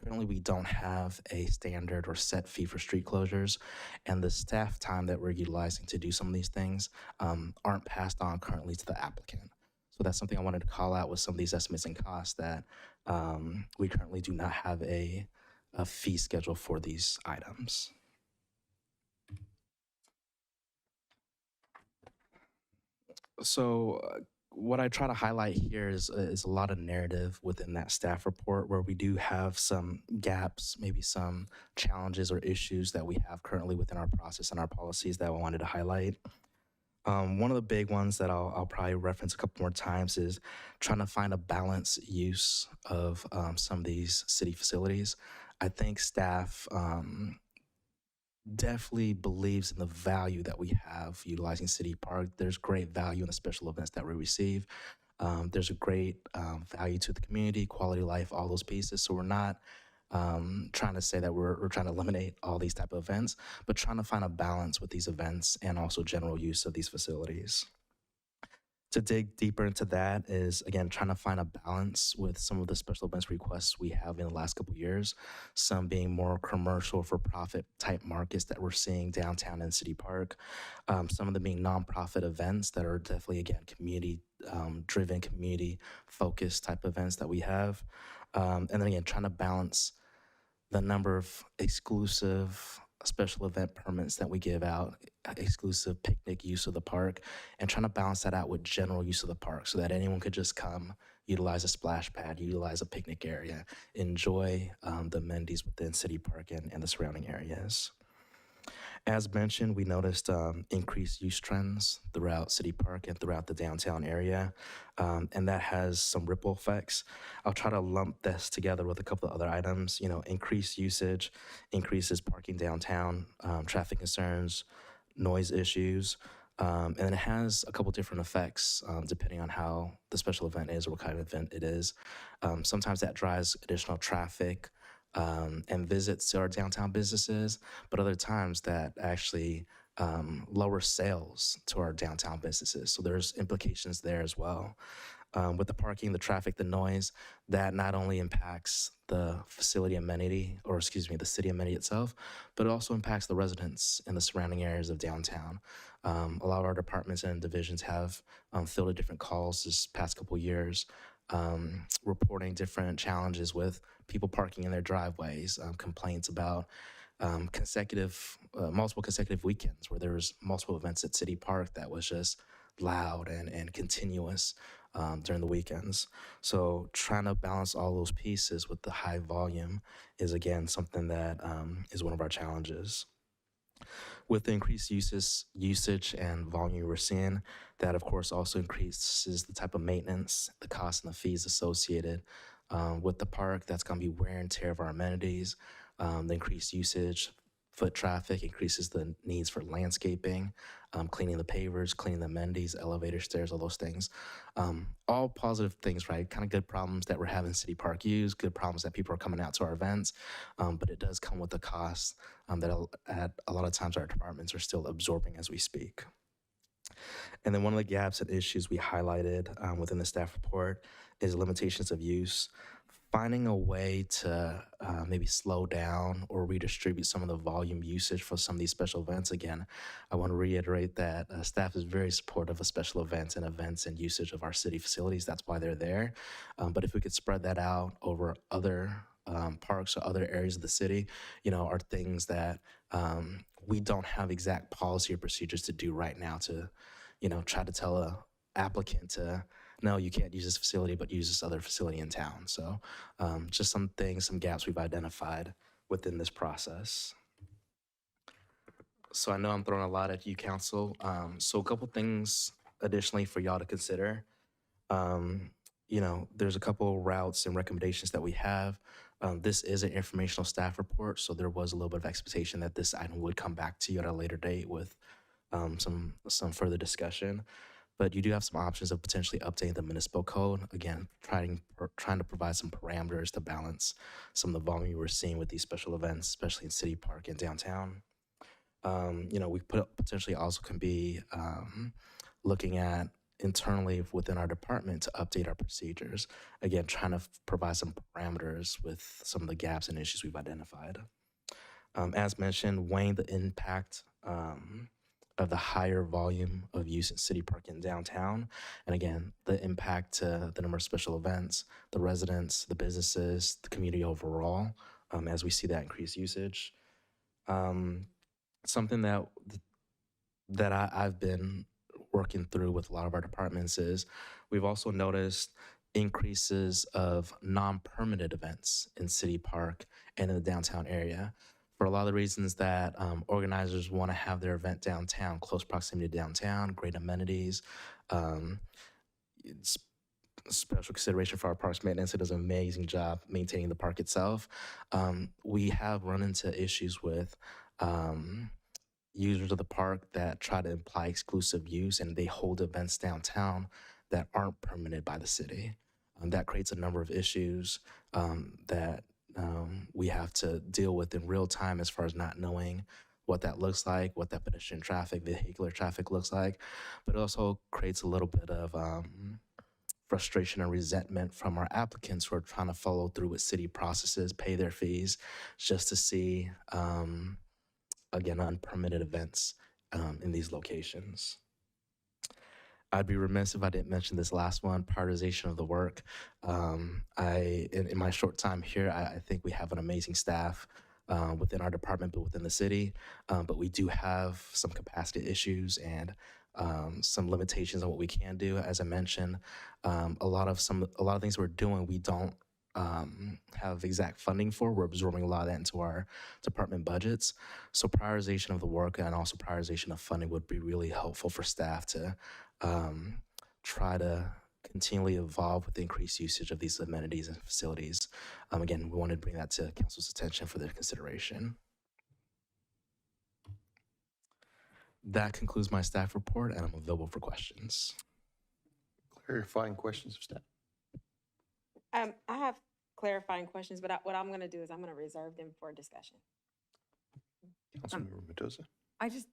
Currently, we don't have a standard or set fee for street closures, and the staff time that we're utilizing to do some of these things aren't passed on currently to the applicant. So that's something I wanted to call out with some of these estimates and costs that we currently do not have a fee schedule for these items. So what I try to highlight here is a lot of narrative within that staff report where we do have some gaps, maybe some challenges or issues that we have currently within our process and our policies that I wanted to highlight. One of the big ones that I'll probably reference a couple more times is trying to find a balanced use of some of these city facilities. I think staff definitely believes in the value that we have utilizing City Park. There's great value in the special events that we receive. There's a great value to the community, quality of life, all those pieces. So we're not trying to say that we're trying to eliminate all these type of events, but trying to find a balance with these events and also general use of these facilities. To dig deeper into that is, again, trying to find a balance with some of the special events requests we have in the last couple of years, some being more commercial for profit type markets that we're seeing downtown and City Park, some of them being nonprofit events that are definitely, again, community driven, community focused type events that we have. And then again, trying to balance the number of exclusive special event permits that we give out, exclusive picnic use of the park, and trying to balance that out with general use of the park so that anyone could just come, utilize a splash pad, utilize a picnic area, enjoy the amenities within City Park and the surrounding areas. As mentioned, we noticed increased use trends throughout City Park and throughout the downtown area, and that has some ripple effects. I'll try to lump this together with a couple of other items. Increased usage, increases parking downtown, traffic concerns, noise issues, and it has a couple different effects depending on how the special event is or what kind of event it is. Sometimes that drives additional traffic and visits to our downtown businesses, but other times that actually lower sales to our downtown businesses. So there's implications there as well. With the parking, the traffic, the noise, that not only impacts the facility amenity, or excuse me, the city amenity itself, but it also impacts the residents in the surrounding areas of downtown. A lot of our departments and divisions have fielded different calls this past couple years, reporting different challenges with people parking in their driveways, complaints about multiple consecutive weekends where there was multiple events at City Park that was just loud and continuous during the weekends. So trying to balance all those pieces with the high volume is, again, something that is one of our challenges. With the increased usage and volume we're seeing, that of course also increases the type of maintenance, the costs and the fees associated with the park. That's going to be wear and tear of our amenities. The increased usage, foot traffic increases the needs for landscaping, cleaning the pavers, cleaning the amenities, elevator, stairs, all those things. All positive things, right? Kind of good problems that we're having City Park use, good problems that people are coming out to our events, but it does come with a cost that a lot of times our departments are still absorbing as we speak. And then one of the gaps and issues we highlighted within the staff report is limitations of use. Finding a way to maybe slow down or redistribute some of the volume usage for some of these special events. Again, I want to reiterate that staff is very supportive of special events and usage of our city facilities. That's why they're there. But if we could spread that out over other parks or other areas of the city, are things that we don't have exact policy or procedures to do right now to, try to tell applicant to, no, you can't use this facility, but use this other facility in town. So just some things, some gaps we've identified within this process. So I know I'm throwing a lot at you, council. So a couple things additionally for y'all to consider. There's a couple routes and recommendations that we have. This is an informational staff report, so there was a little bit of expectation that this item would come back to you at a later date with some further discussion. But you do have some options of potentially updating the municipal code. Again, trying to provide some parameters to balance some of the volume we're seeing with these special events, especially in City Park and downtown. We potentially also can be looking at internally within our department to update our procedures. Again, trying to provide some parameters with some of the gaps and issues we've identified. As mentioned, weighing the impact of the higher volume of use in City Park and downtown. And again, the impact to the number of special events, the residents, the businesses, the community overall, as we see that increased usage. Something that I've been working through with a lot of our departments is we've also noticed increases of non-permitted events in City Park and in the downtown area for a lot of the reasons that organizers want to have their event downtown, close proximity to downtown, great amenities, special consideration for our parks maintenance. It does an amazing job maintaining the park itself. We have run into issues with users of the park that try to imply exclusive use, and they hold events downtown that aren't permitted by the city. That creates a number of issues that we have to deal with in real time as far as not knowing what that looks like, what that pedestrian traffic, vehicular traffic looks like. But it also creates a little bit of frustration and resentment from our applicants who are trying to follow through with city processes, pay their fees, just to see, again, unpermitted events in these locations. I'd be remiss if I didn't mention this last one, prioritization of the work. In my short time here, I think we have an amazing staff within our department, but within the city. But we do have some capacity issues and some limitations on what we can do. As I mentioned, a lot of things we're doing, we don't have exact funding for. We're absorbing a lot of that into our department budgets. So prioritization of the work and also prioritization of funding would be really helpful for staff to try to continually evolve with the increased usage of these amenities and facilities. Again, we wanted to bring that to council's attention for their consideration. That concludes my staff report, and I'm available for questions. Clarifying questions of staff. I have clarifying questions, but what I'm going to do is I'm going to reserve them for discussion. Councilmember Mendoza.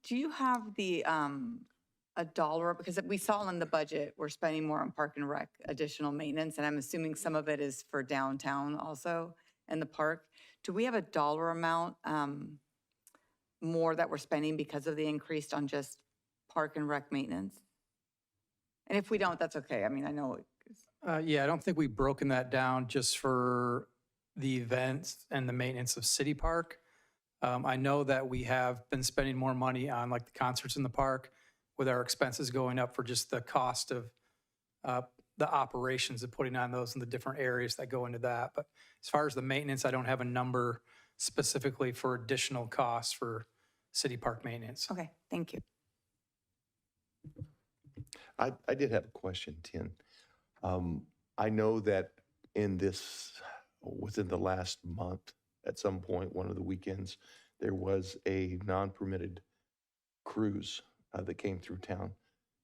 Do you have the, a dollar, because we saw in the budget, we're spending more on park and rec, additional maintenance, and I'm assuming some of it is for downtown also and the park. Do we have a dollar amount more that we're spending because of the increase on just park and rec maintenance? And if we don't, that's okay. I mean, I know. Yeah, I don't think we've broken that down just for the events and the maintenance of City Park. I know that we have been spending more money on like the concerts in the park with our expenses going up for just the cost of the operations of putting on those in the different areas that go into that. But as far as the maintenance, I don't have a number specifically for additional costs for City Park maintenance. Okay, thank you. I did have a question, Tien. I know that within the last month, at some point, one of the weekends, there was a non-permitted cruise that came through town.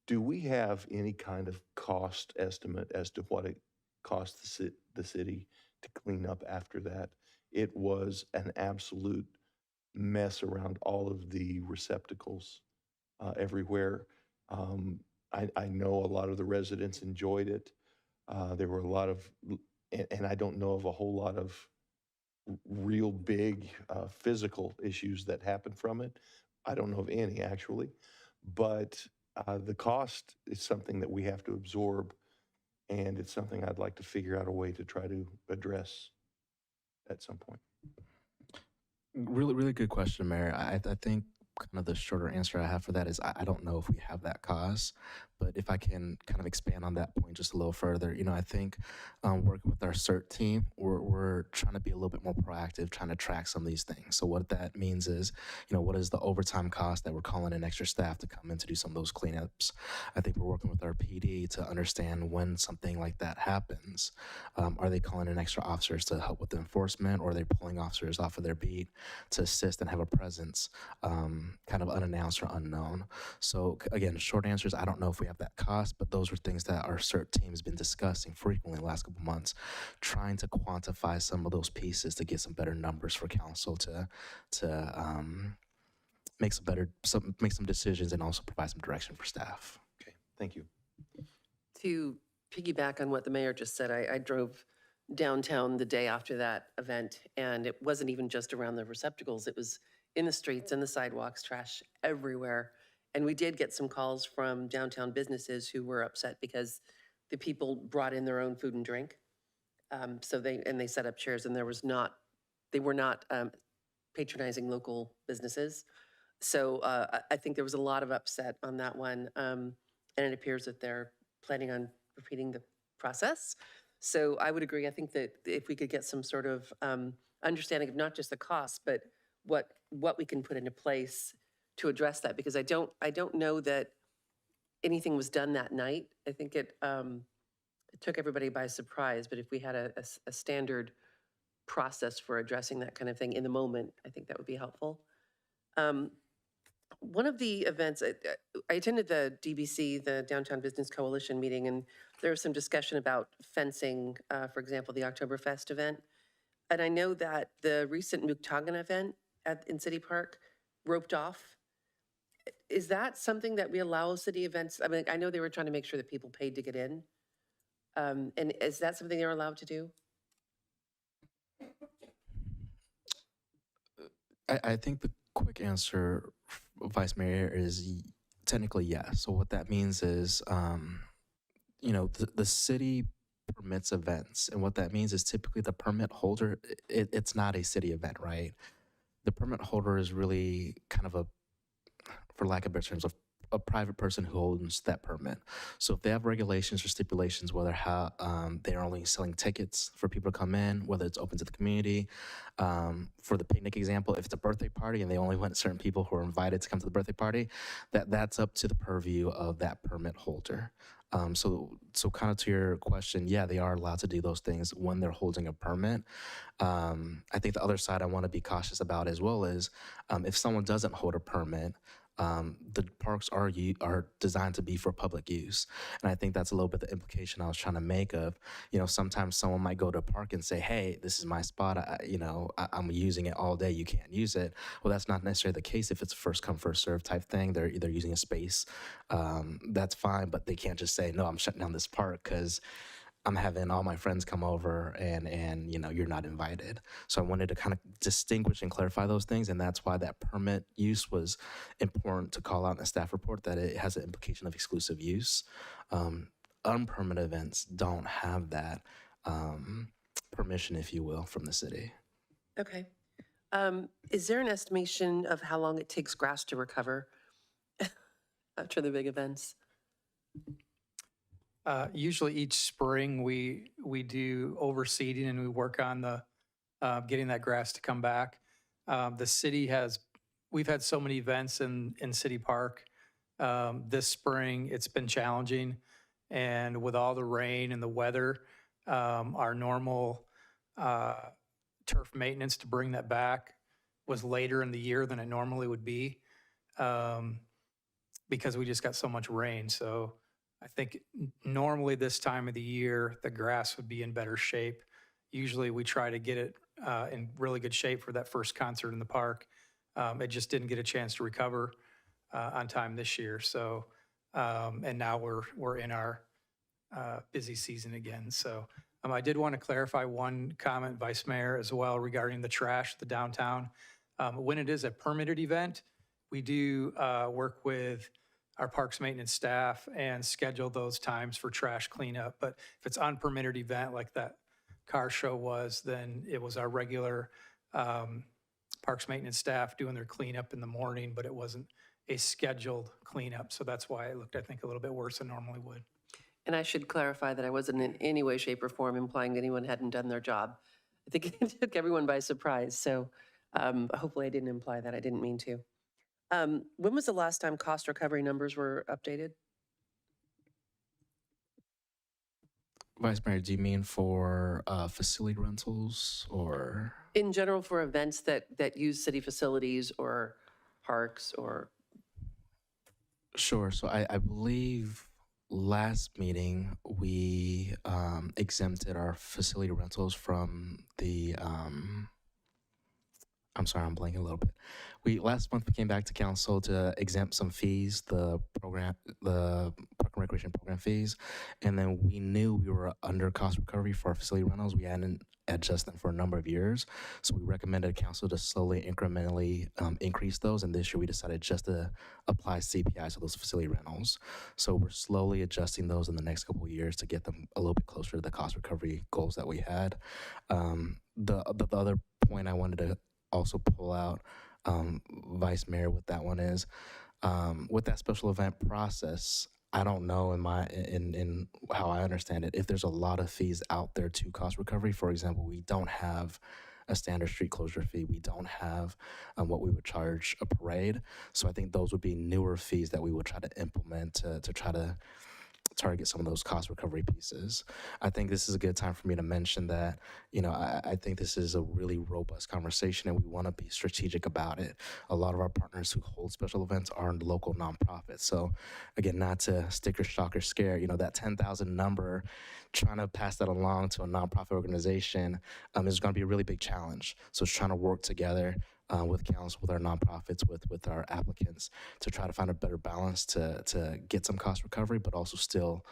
Do we have any kind of cost estimate as to what it cost the city to clean up after that? It was an absolute mess around all of the receptacles everywhere. I know a lot of the residents enjoyed it. There were a lot of, and I don't know of a whole lot of real big physical issues that happened from it. I don't know of any actually, but the cost is something that we have to absorb, and it's something I'd like to figure out a way to try to address at some point. Really, really good question, Mayor. I think kind of the shorter answer I have for that is I don't know if we have that cost, but if I can kind of expand on that point just a little further, I think working with our CERT team, we're trying to be a little bit more proactive, trying to track some of these things. So what that means is, what is the overtime cost that we're calling in extra staff to come in to do some of those cleanups? I think we're working with our PD to understand when something like that happens. Are they calling in extra officers to help with the enforcement, or are they pulling officers off of their beat to assist and have a presence, kind of unannounced or unknown? So again, short answer is I don't know if we have that cost, but those are things that our CERT team has been discussing frequently in the last couple months, trying to quantify some of those pieces to get some better numbers for council to make some decisions and also provide some direction for staff. Okay, thank you. To piggyback on what the mayor just said, I drove downtown the day after that event, and it wasn't even just around the receptacles. It was in the streets, in the sidewalks, trash everywhere. And we did get some calls from downtown businesses who were upset because the people brought in their own food and drink. So they set up chairs, and they were not patronizing local businesses. So I think there was a lot of upset on that one. And it appears that they're planning on repeating the process. So I would agree. I think that if we could get some sort of understanding of not just the cost, but what we can put into place to address that, because I don't know that anything was done that night. I think it took everybody by surprise, but if we had a standard process for addressing that kind of thing in the moment, I think that would be helpful. One of the events, I attended the DBC, the Downtown Business Coalition meeting, and there was some discussion about fencing, for example, the Oktoberfest event. And I know that the recent Muktagan event in City Park roped off. Is that something that we allow city events? I mean, I know they were trying to make sure that people paid to get in. And is that something they're allowed to do? I think the quick answer, Vice Mayor, is technically yes. So what that means is, the city permits events. And what that means is typically the permit holder, it's not a city event, right? The permit holder is really kind of for lack of better terms, a private person who owns that permit. So if they have regulations or stipulations, whether they're only selling tickets for people to come in, whether it's open to the community. For the picnic example, if it's a birthday party and they only want certain people who are invited to come to the birthday party, that's up to the purview of that permit holder. So kind of to your question, yeah, they are allowed to do those things when they're holding a permit. I think the other side I want to be cautious about as well is if someone doesn't hold a permit, the parks are designed to be for public use. And I think that's a little bit the implication I was trying to make of, sometimes someone might go to a park and say, hey, this is my spot, I'm using it all day, you can't use it. Well, that's not necessarily the case if it's a first come, first serve type thing. They're either using a space, that's fine, but they can't just say, no, I'm shutting down this park because I'm having all my friends come over and you're not invited. So I wanted to kind of distinguish and clarify those things, and that's why that permit use was important to call out in the staff report, that it has an implication of exclusive use. Unpermitted events don't have that permission, if you will, from the city. Okay. Is there an estimation of how long it takes grass to recover after the big events? Usually each spring we do overseeding and we work on the getting that grass to come back. The city we've had so many events in City Park. This spring it's been challenging, and with all the rain and the weather, our normal turf maintenance to bring that back was later in the year than it normally would be, because we just got so much rain. So I think normally this time of the year, the grass would be in better shape. Usually we try to get it in really good shape for that first concert in the park. It just didn't get a chance to recover on time this year. So, and now we're in our busy season again. So I did want to clarify one comment, Vice Mayor, as well, regarding the trash, the downtown. When it is a permitted event, we do work with our parks maintenance staff and schedule those times for trash cleanup. But if it's unpermitted event like that car show was, then it was our regular Parks maintenance staff doing their cleanup in the morning, but it wasn't a scheduled cleanup. So that's why it looked, I think, a little bit worse than normally would. And I should clarify that I wasn't in any way, shape, or form implying anyone hadn't done their job. I think it took everyone by surprise. So hopefully I didn't imply that. I didn't mean to. When was the last time cost recovery numbers were updated? Vice Mayor, do you mean for facility rentals or? In general, for events that use city facilities or parks or? Sure. So I believe last meeting we exempted our facility rentals from the. I'm sorry, I'm blanking a little bit. Last month we came back to council to exempt some fees, the Park and Recreation program fees, and then we knew we were under cost recovery for our facility rentals. We hadn't adjusted them for a number of years, so we recommended council to slowly, incrementally increase those. And this year we decided just to apply CPI to those facility rentals. So we're slowly adjusting those in the next couple of years to get them a little bit closer to the cost recovery goals that we had. The other point I wanted to also pull out, Vice Mayor, with that one is with that special event process. I don't know in how I understand it, if there's a lot of fees out there to cost recovery. For example, we don't have a standard street closure fee. We don't have what we would charge a parade. So I think those would be newer fees that we would try to implement to try to target some of those cost recovery pieces. I think this is a good time for me to mention that, I think this is a really robust conversation and we want to be strategic about it. A lot of our partners who hold special events are local nonprofits. So again, not to sticker, shock, or scare, that 10,000 number, trying to pass that along to a nonprofit organization is going to be a really big challenge. So it's trying to work together with council, with our nonprofits, with our applicants to try to find a better balance to get some cost recovery, but also still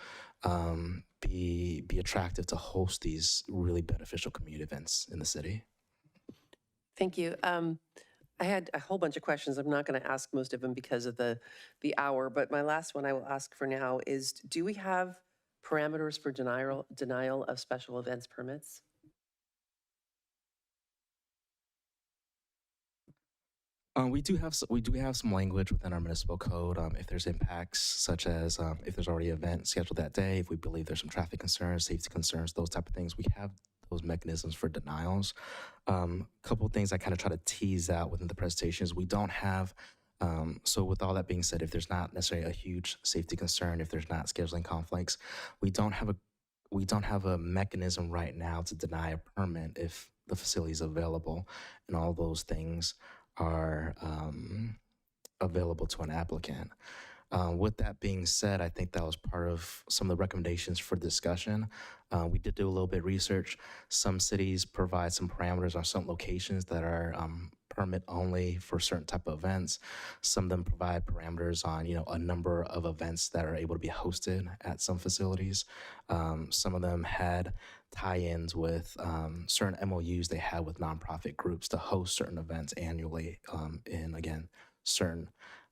be attractive to host these really beneficial community events in the city. Thank you. I had a whole bunch of questions. I'm not going to ask most of them because of the hour, but my last one I will ask for now is, do we have parameters for denial of special events permits? We do have some language within our municipal code. If there's impacts, such as if there's already an event scheduled that day, if we believe there's some traffic concerns, safety concerns, those type of things, we have those mechanisms for denials. Couple of things I kind of try to tease out within the presentation is we don't have. So with all that being said, if there's not necessarily a huge safety concern, if there's not scheduling conflicts, we don't have a mechanism right now to deny a permit if the facility is available, and all those things are available to an applicant. With that being said, I think that was part of some of the recommendations for discussion. We did do a little bit of research. Some cities provide some parameters on some locations that are permit only for certain type of events. Some of them provide parameters on, a number of events that are able to be hosted at some facilities. Some of them had tie-ins with certain MOUs they had with nonprofit groups to host certain events annually in, again, certain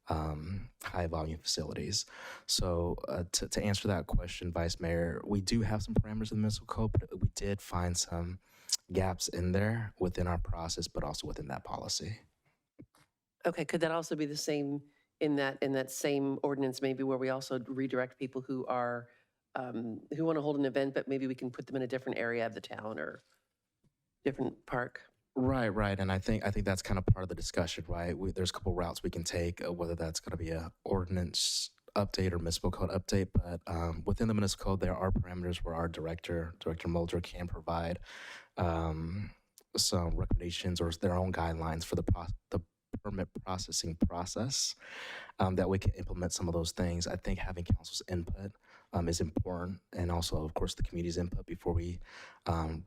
high volume facilities. So to answer that question, Vice Mayor, we do have some parameters in the municipal code, but we did find some gaps in there within our process, but also within that policy. Okay, could that also be the same in that same ordinance, maybe where we also redirect people who are who want to hold an event, but maybe we can put them in a different area of the town or different park? Right. And I think that's kind of part of the discussion, right? There's a couple routes we can take, whether that's going to be a ordinance update or municipal code update. But within the municipal code, there are parameters where our Director Mulder, can provide some recommendations or their own guidelines for the permit processing process that we can implement some of those things. I think having council's input is important, and also, of course, the community's input before we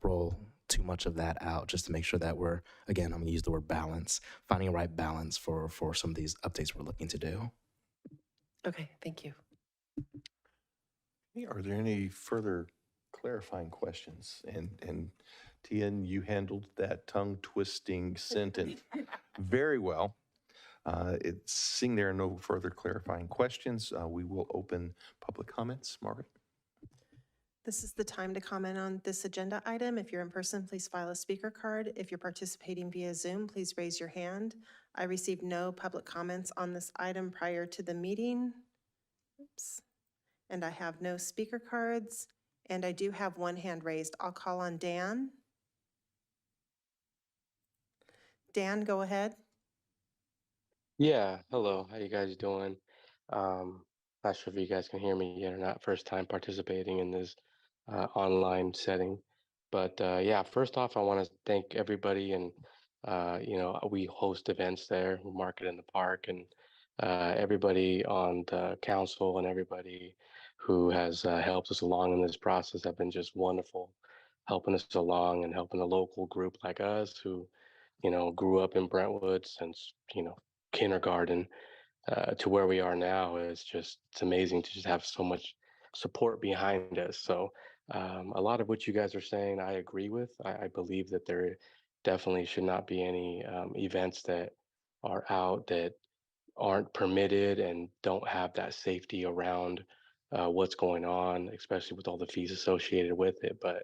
roll too much of that out, just to make sure that we're, again, I'm going to use the word balance, finding a right balance for some of these updates we're looking to do. Okay, thank you. Are there any further clarifying questions? And Tian, you handled that tongue-twisting sentence very well. Seeing there are no further clarifying questions, we will open public comments. Margaret? This is the time to comment on this agenda item. If you're in person, please file a speaker card. If you're participating via Zoom, please raise your hand. I received no public comments on this item prior to the meeting. Oops. And I have no speaker cards, and I do have one hand raised. I'll call on Dan. Dan, go ahead. Yeah, hello. How you guys doing? Not sure if you guys can hear me yet or not. First time participating in this online setting. But yeah, first off, I want to thank everybody. And, we host events there, we market in the park, and everybody on the council and everybody who has helped us along in this process have been just wonderful, helping us along and helping a local group like us who, grew up in Brentwood since, kindergarten to where we are now. It's amazing to just have so much support behind us. So a lot of what you guys are saying, I agree with. I believe that there definitely should not be any events that are out that aren't permitted and don't have that safety around what's going on, especially with all the fees associated with it. But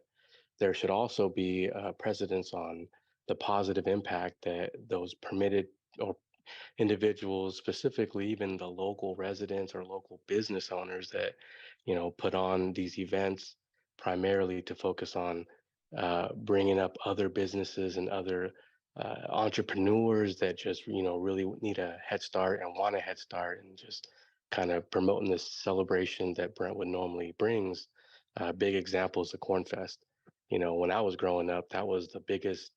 there should also be precedence on the positive impact that those permitted or individuals, specifically even the local residents or local business owners that, put on these events primarily to focus on bringing up other businesses and other entrepreneurs that just, really need a head start and want a head start, and just kind of promoting this celebration that Brentwood normally brings. Big examples, the Corn Fest. When I was growing up, that was the biggest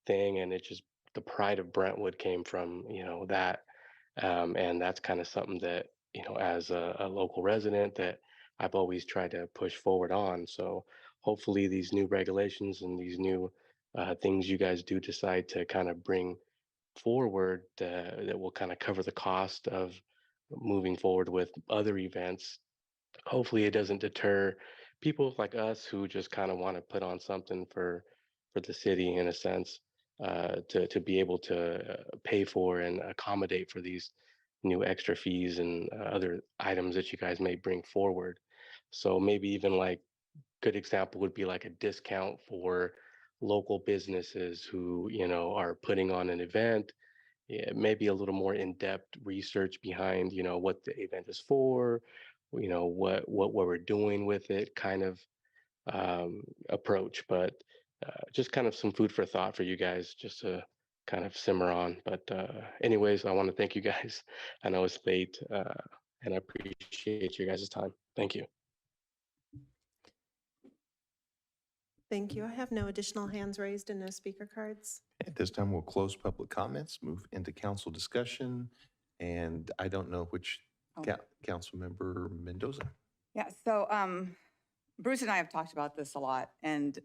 thing, and it just the pride of Brentwood came from that, and that's kind of something that as a local resident that I've always tried to push forward on. So hopefully these new regulations and these new things you guys do decide to kind of bring forward that will kind of cover the cost of moving forward with other events. Hopefully it doesn't deter people like us who just kind of want to put on something for the city in a sense, to be able to pay for and accommodate for these new extra fees and other items that you guys may bring forward. So maybe even like good example would be like a discount for local businesses who are putting on an event. Yeah, maybe a little more in-depth research behind what the event is for, what we're doing with it, kind of approach. But just kind of some food for thought for you guys, just to kind of simmer on. But anyways, I want to thank you guys. I know it's late, and I appreciate your guys' time. Thank you. Thank you. I have no additional hands raised and no speaker cards. At this time, we'll close public comments, move into council discussion. And I don't know which council member Mendoza. Yeah, so Bruce and I have talked about this a lot, and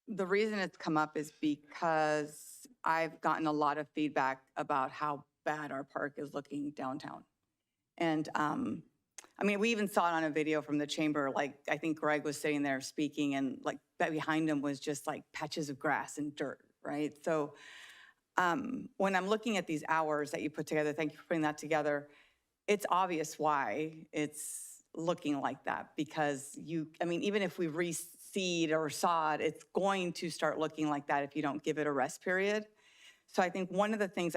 the reason it's come up is because I've gotten a lot of feedback about how bad our park is looking downtown. And I mean, we even saw it on a video from the chamber. Like, I think Greg was sitting there speaking, and like behind him was just like patches of grass and dirt, right? So when I'm looking at these hours that you put together, thank you for putting that together, it's obvious why it's looking like that. Because I mean, even if we reseed or sod, it's going to start looking like that if you don't give it a rest period. So I think one of the things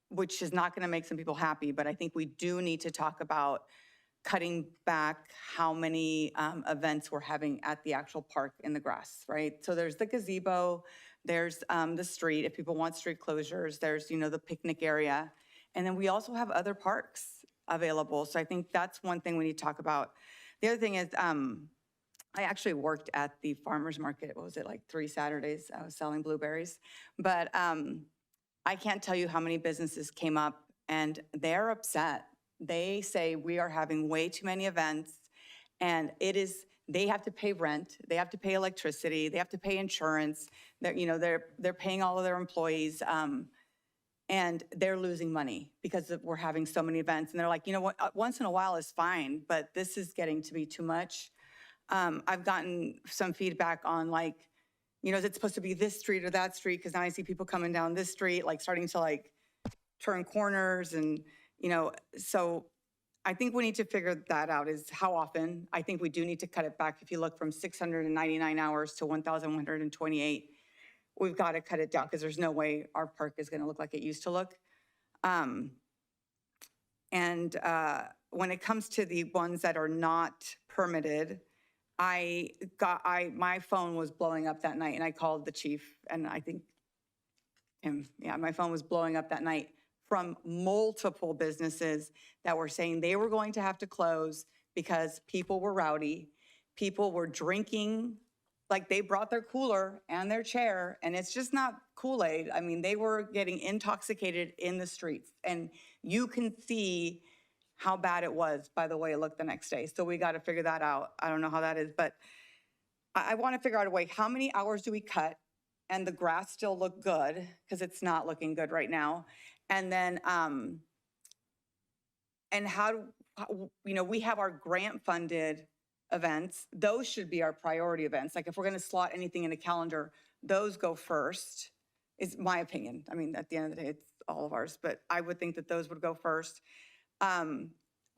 which is not going to make some people happy, but I think we do need to talk about cutting back how many events we're having at the actual park in the grass, right? So there's the gazebo, there's the street, if people want street closures, there's, the picnic area. And then we also have other parks available. So I think that's one thing we need to talk about. The other thing is, I actually worked at the farmer's market, what was it, like 3 Saturdays? I was selling blueberries. But I can't tell you how many businesses came up and they're upset. They say we are having way too many events, and they have to pay rent, they have to pay electricity, they have to pay insurance. They're paying all of their employees, and they're losing money because we're having so many events. And they're like, what, once in a while is fine, but this is getting to be too much. I've gotten some feedback on like, is it supposed to be this street or that street? Because now I see people coming down this street, like starting to like turn corners and, so I think we need to figure that out, is how often. I think we do need to cut it back. If you look from 699 hours to 1,128, we've got to cut it down, because there's no way our park is going to look like it used to look. When it comes to the ones that are not permitted, my phone was blowing up that night, and I called the chief, and I think my phone was blowing up that night from multiple businesses that were saying they were going to have to close because people were rowdy. People were drinking, like they brought their cooler and their chair, and it's just not Kool-Aid. I mean, they were getting intoxicated in the streets, and you can see how bad it was by the way it looked the next day. So we got to figure that out. I don't know how that is, but I want to figure out a way. How many hours do we cut and the grass still look good? Because it's not looking good right now. And then, and how, we have our grant-funded events. Those should be our priority events. Like if we're going to slot anything in a calendar, those go first, is my opinion. I mean, at the end of the day, it's all of ours, but I would think that those would go first.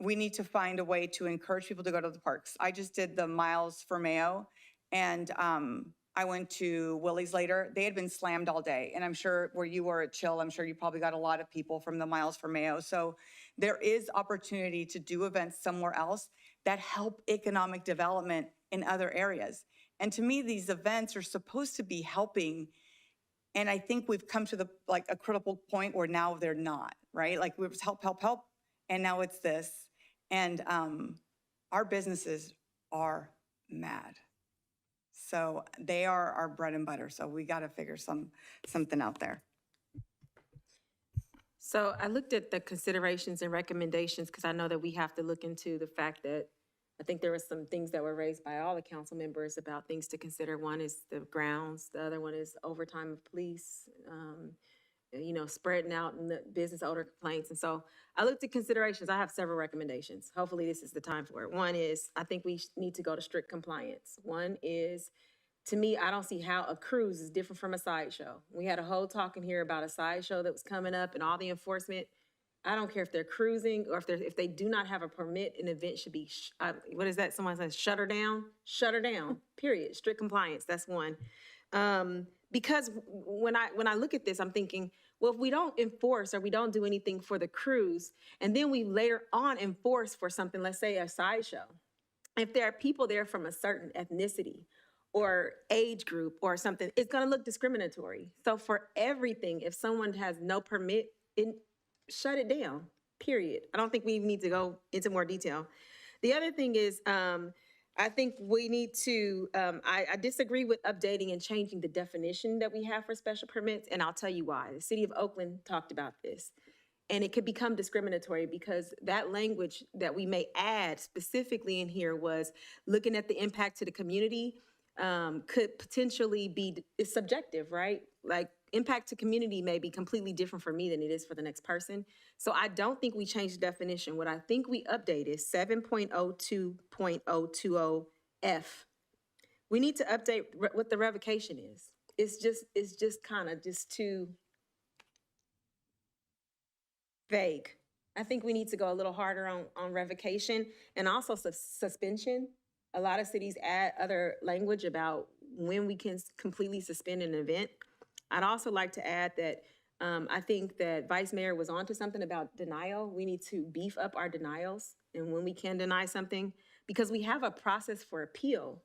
We need to find a way to encourage people to go to the parks. I just did the Miles for Mayo, and I went to Willie's later. They had been slammed all day. And I'm sure where you were at Chill, I'm sure you probably got a lot of people from the Miles for Mayo. So there is opportunity to do events somewhere else that help economic development in other areas. And to me, these events are supposed to be helping. And I think we've come to a critical point where now they're not, right? Like we was help. And now it's this. And our businesses are mad. So they are our bread and butter. So we got to figure something out there. So I looked at the considerations and recommendations because I know that we have to look into the fact that I think there were some things that were raised by all the council members about things to consider. One is the grounds. The other one is overtime of police, spreading out in the business owner complaints. And so I looked at considerations. I have several recommendations. Hopefully this is the time for it. One is, I think we need to go to strict compliance. One is, to me, I don't see how a cruise is different from a sideshow. We had a whole talk in here about a sideshow that was coming up and all the enforcement. I don't care if they're cruising or if they do not have a permit, an event should be, what is that? Someone says, shut her down, period. Strict compliance, that's one. Because when I look at this, I'm thinking, well, if we don't enforce or we don't do anything for the cruise, and then we later on enforce for something, let's say a sideshow, if there are people there from a certain ethnicity or age group or something, it's gonna look discriminatory. So for everything, if someone has no permit, shut it down, period. I don't think we need to go into more detail. The other thing is, I think we need to, I disagree with updating and changing the definition that we have for special permits, and I'll tell you why. The city of Oakland talked about this, and it could become discriminatory because that language that we may add specifically in here was looking at the impact to the community could potentially be, it's subjective, right? Like impact to community may be completely different for me than it is for the next person. So I don't think we change the definition. What I think we update is 7.02.020F. We need to update what the revocation is. It's just kind of just too vague. I think we need to go a little harder on revocation and also suspension. A lot of cities add other language about when we can completely suspend an event. I'd also like to add that I think that Vice Mayor was onto something about denial. We need to beef up our denials and when we can deny something, because we have a process for appeal,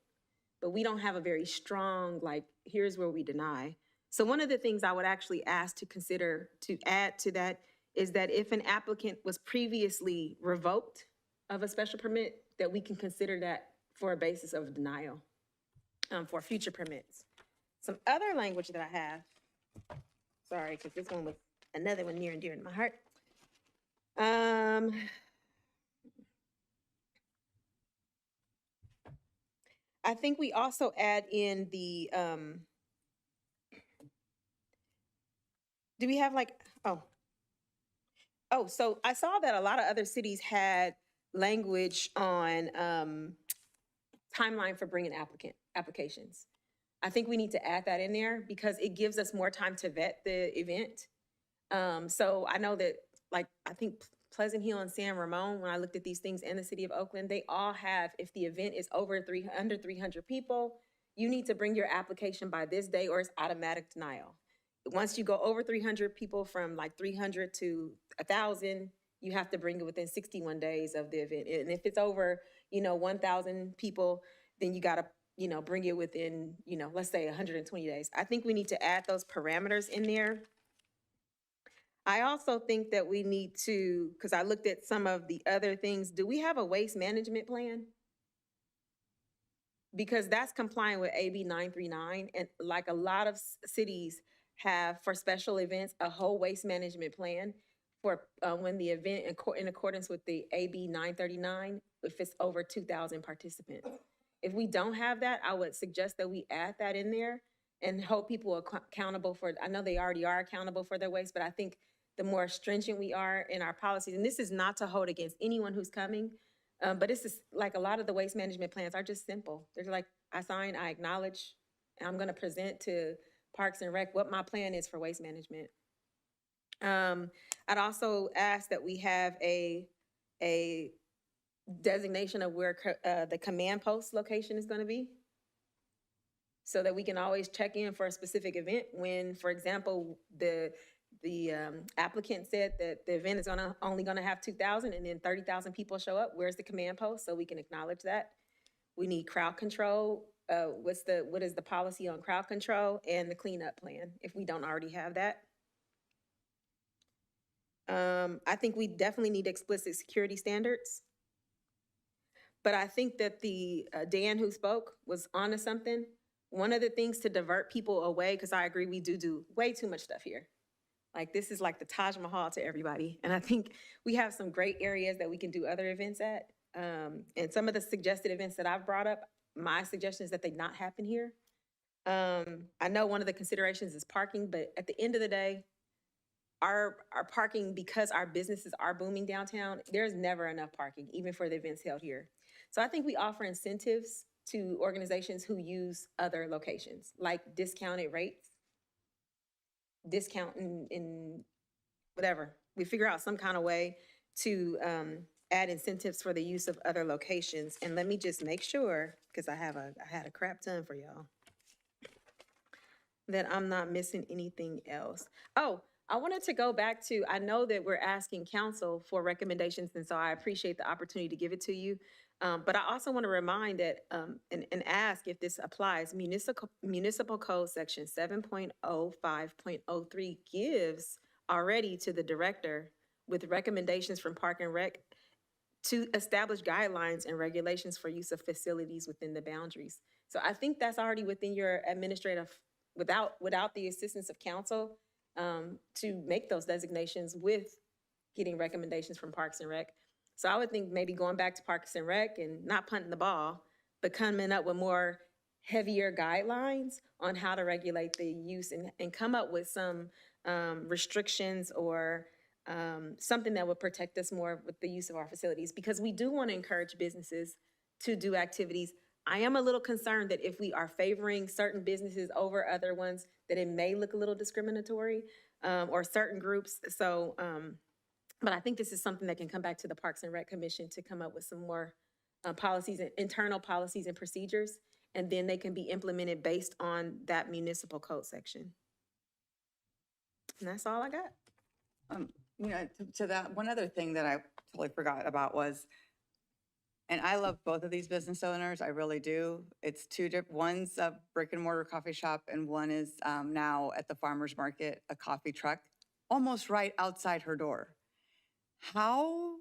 but we don't have a very strong, like, here's where we deny. So one of the things I would actually ask to consider to add to that is that if an applicant was previously revoked of a special permit, that we can consider that for a basis of denial for future permits. Some other language that I have, sorry, because this one was another one near and dear to my heart. I think we also add in the, do we have like, so I saw that a lot of other cities had language on timeline for bringing applications. I think we need to add that in there because it gives us more time to vet the event. So I know that, like, I think Pleasant Hill and San Ramon, when I looked at these things in the city of Oakland, they all have, if the event is under 300 people, you need to bring your application by this day or it's automatic denial. Once you go over 300 people, from like 300 to 1,000, you have to bring it within 61 days of the event. And if it's over, 1,000 people, then you gotta, bring it within, let's say 120 days. I think we need to add those parameters in there. I also think that we need to, because I looked at some of the other things, do we have a waste management plan? Because that's compliant with AB 939, and like a lot of cities have for special events, a whole waste management plan for when the event in accordance with the AB 939, if it's over 2,000 participants. If we don't have that, I would suggest that we add that in there and hold people accountable for, I know they already are accountable for their waste, but I think the more stringent we are in our policies, and this is not to hold against anyone who's coming, but it's just like a lot of the waste management plans are just simple. They're like, I sign, I acknowledge, and I'm gonna present to Parks and Rec what my plan is for waste management. I'd also ask that we have a designation of where the command post location is gonna be, so that we can always check in for a specific event when, for example, the applicant said that the event is only gonna have 2,000 and then 30,000 people show up. Where's the command post? So we can acknowledge that. We need crowd control. What is the policy on crowd control and the cleanup plan if we don't already have that? I think we definitely need explicit security standards. But I think that Dan who spoke was onto something. One of the things to divert people away, because I agree we do way too much stuff here. Like this is like the Taj Mahal to everybody. And I think we have some great areas that we can do other events at. And some of the suggested events that I've brought up, my suggestion is that they not happen here. I know one of the considerations is parking, but at the end of the day, our parking, because our businesses are booming downtown, there's never enough parking, even for the events held here. So I think we offer incentives to organizations who use other locations, like discounted rates, discount in whatever. We figure out some kind of way to add incentives for the use of other locations. And let me just make sure, because I had a crap ton for y'all, that I'm not missing anything else. Oh, I wanted to go back to, I know that we're asking council for recommendations, and so I appreciate the opportunity to give it to you. But I also want to remind that, and ask if this applies, Municipal Code Section 7.05.03 gives already to the director with recommendations from Park and Rec to establish guidelines and regulations for use of facilities within the boundaries. So I think that's already within your administrative, without the assistance of council, to make those designations with getting recommendations from Parks and Rec. So I would think maybe going back to Parks and Rec and not punting the ball, but coming up with more heavier guidelines on how to regulate the use and come up with some restrictions or something that would protect us more with the use of our facilities, because we do want to encourage businesses to do activities. I am a little concerned that if we are favoring certain businesses over other ones, that it may look a little discriminatory, or certain groups. So, but I think this is something that can come back to the Parks and Rec Commission to come up with some more policies, and internal policies and procedures, and then they can be implemented based on that municipal code section. And that's all I got. To that, one other thing that I totally forgot about was, and I love both of these business owners, I really do. It's two different, one's a brick and mortar coffee shop, and one is now at the farmer's market, a coffee truck, almost right outside her door. How,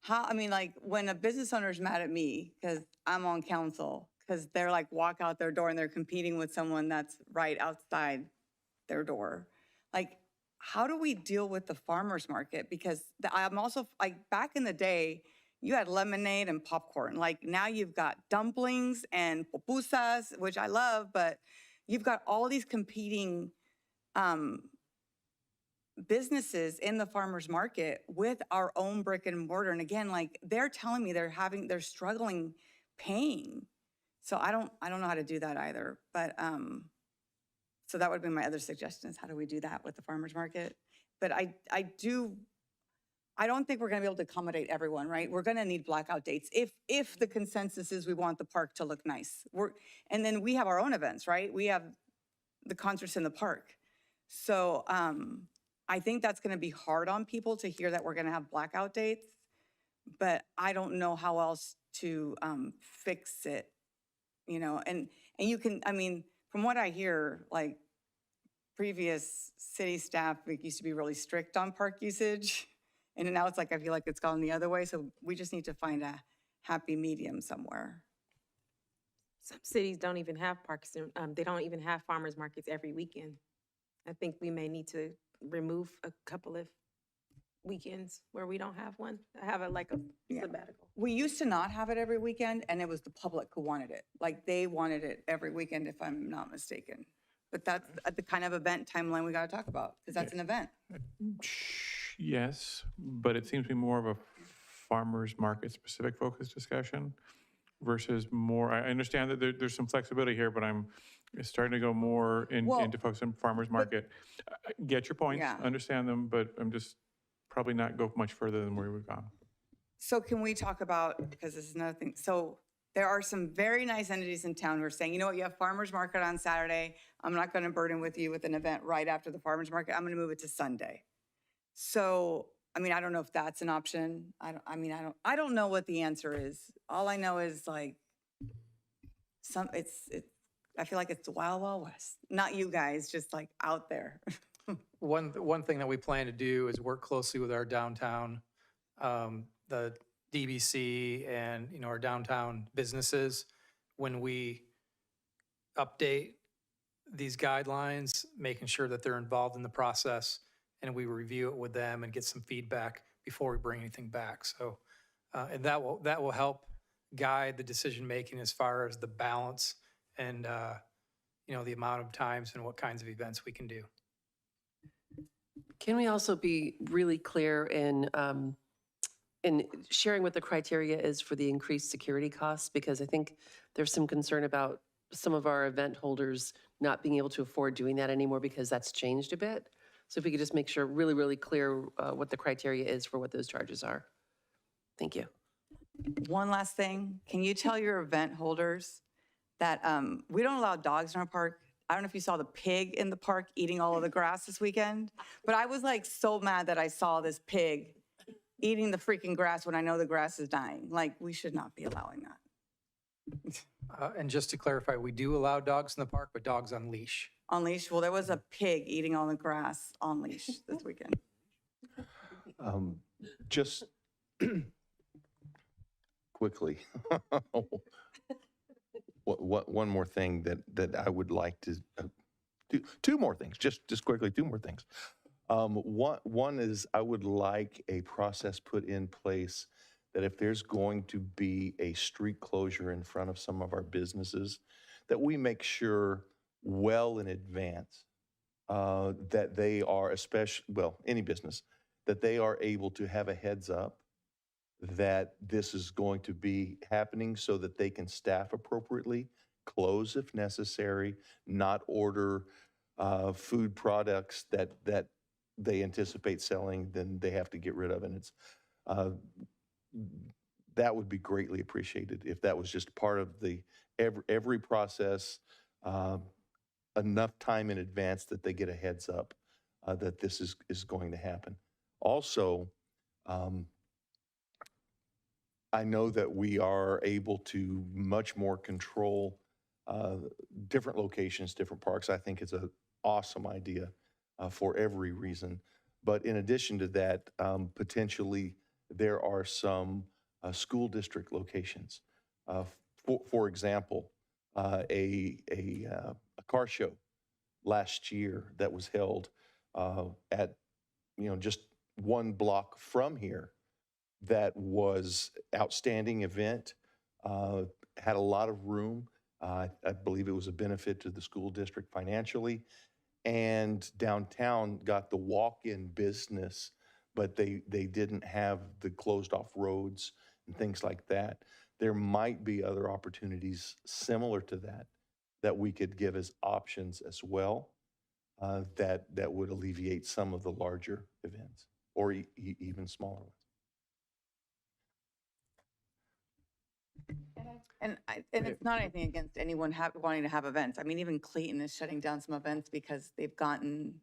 I mean, like when a business owner is mad at me because I'm on council, because they're like walk out their door and they're competing with someone that's right outside their door. Like, how do we deal with the farmer's market? Because I'm also, like, back in the day, you had lemonade and popcorn. Like, now you've got dumplings and pupusas, which I love, but you've got all these competing businesses in the farmer's market with our own brick and mortar. And again, like, they're telling me they're struggling paying. So I don't know how to do that either. But so that would be my other suggestion, is how do we do that with the farmer's market? but I don't think we're going to be able to accommodate everyone, right? We're going to need blackout dates if the consensus is we want the park to look nice. And then we have our own events, right? We have the concerts in the park. So I think that's going to be hard on people to hear that we're going to have blackout dates, but I don't know how else to fix it, you know? And you can, I mean, from what I hear, like previous city staff used to be really strict on park usage. And now it's like, I feel like it's gone the other way. So we just need to find a happy medium somewhere. Some cities don't even have parks, they don't even have farmers markets every weekend. I think we may need to remove a couple of weekends where we don't have one. Have a sabbatical. We used to not have it every weekend, and it was the public who wanted it. Like, they wanted it every weekend, if I'm not mistaken. But that's the kind of event timeline we got to talk about, because that's an event. Yes, but it seems to be more of a farmers market specific focus discussion versus more, I understand that there's some flexibility here, but I'm starting to go more into focus on farmers market. I get your points, understand them, but I'm just probably not go much further than where we've gone. So can we talk about, because this is another thing, so there are some very nice entities in town who are saying, you know what, you have farmers market on Saturday. I'm not going to burden with you with an event right after the farmers market. I'm going to move it to Sunday. So, I mean, I don't know if that's an option. I don't know what the answer is. All I know is like, I feel like it's the Wild Wild West. Not you guys, just like out there. One thing that we plan to do is work closely with our downtown, the DBC and, you know, our downtown businesses when we update these guidelines, making sure that they're involved in the process and we review it with them and get some feedback before we bring anything back. So, and that will help guide the decision-making as far as the balance and, you know, the amount of times and what kinds of events we can do. Can we also be really clear in sharing what the criteria is for the increased security costs? Because I think there's some concern about some of our event holders not being able to afford doing that anymore because that's changed a bit. So if we could just make sure really, really clear what the criteria is for what those charges are. Thank you. One last thing. Can you tell your event holders that we don't allow dogs in our park? I don't know if you saw the pig in the park eating all of the grass this weekend, but I was like so mad that I saw this pig eating the freaking grass when I know the grass is dying. Like, we should not be allowing that. And just to clarify, we do allow dogs in the park, but dogs on leash. On leash? Well, there was a pig eating all the grass on leash this weekend. Just quickly, one more thing that I would like to do. Two more things, just quickly, two more things. One is I would like a process put in place that if there's going to be a street closure in front of some of our businesses, that we make sure well in advance that they are, any business, that they are able to have a heads up that this is going to be happening so that they can staff appropriately, close if necessary, not order food products that they anticipate selling, then they have to get rid of. And it's that would be greatly appreciated if that was just part of the every process, enough time in advance that they get a heads up that this is going to happen. Also, I know that we are able to much more control different locations, different parks. I think it's an awesome idea for every reason. But in addition to that, potentially there are some school district locations. For example, a car show last year that was held at just one block from here that was outstanding event, had a lot of room. I believe it was a benefit to the school district financially. And downtown got the walk-in business, but they didn't have the closed off roads and things like that. There might be other opportunities similar to that we could give as options as well. that would alleviate some of the larger events or even smaller ones. And it's not anything against anyone wanting to have events. I mean, even Clayton is shutting down some events because they've gotten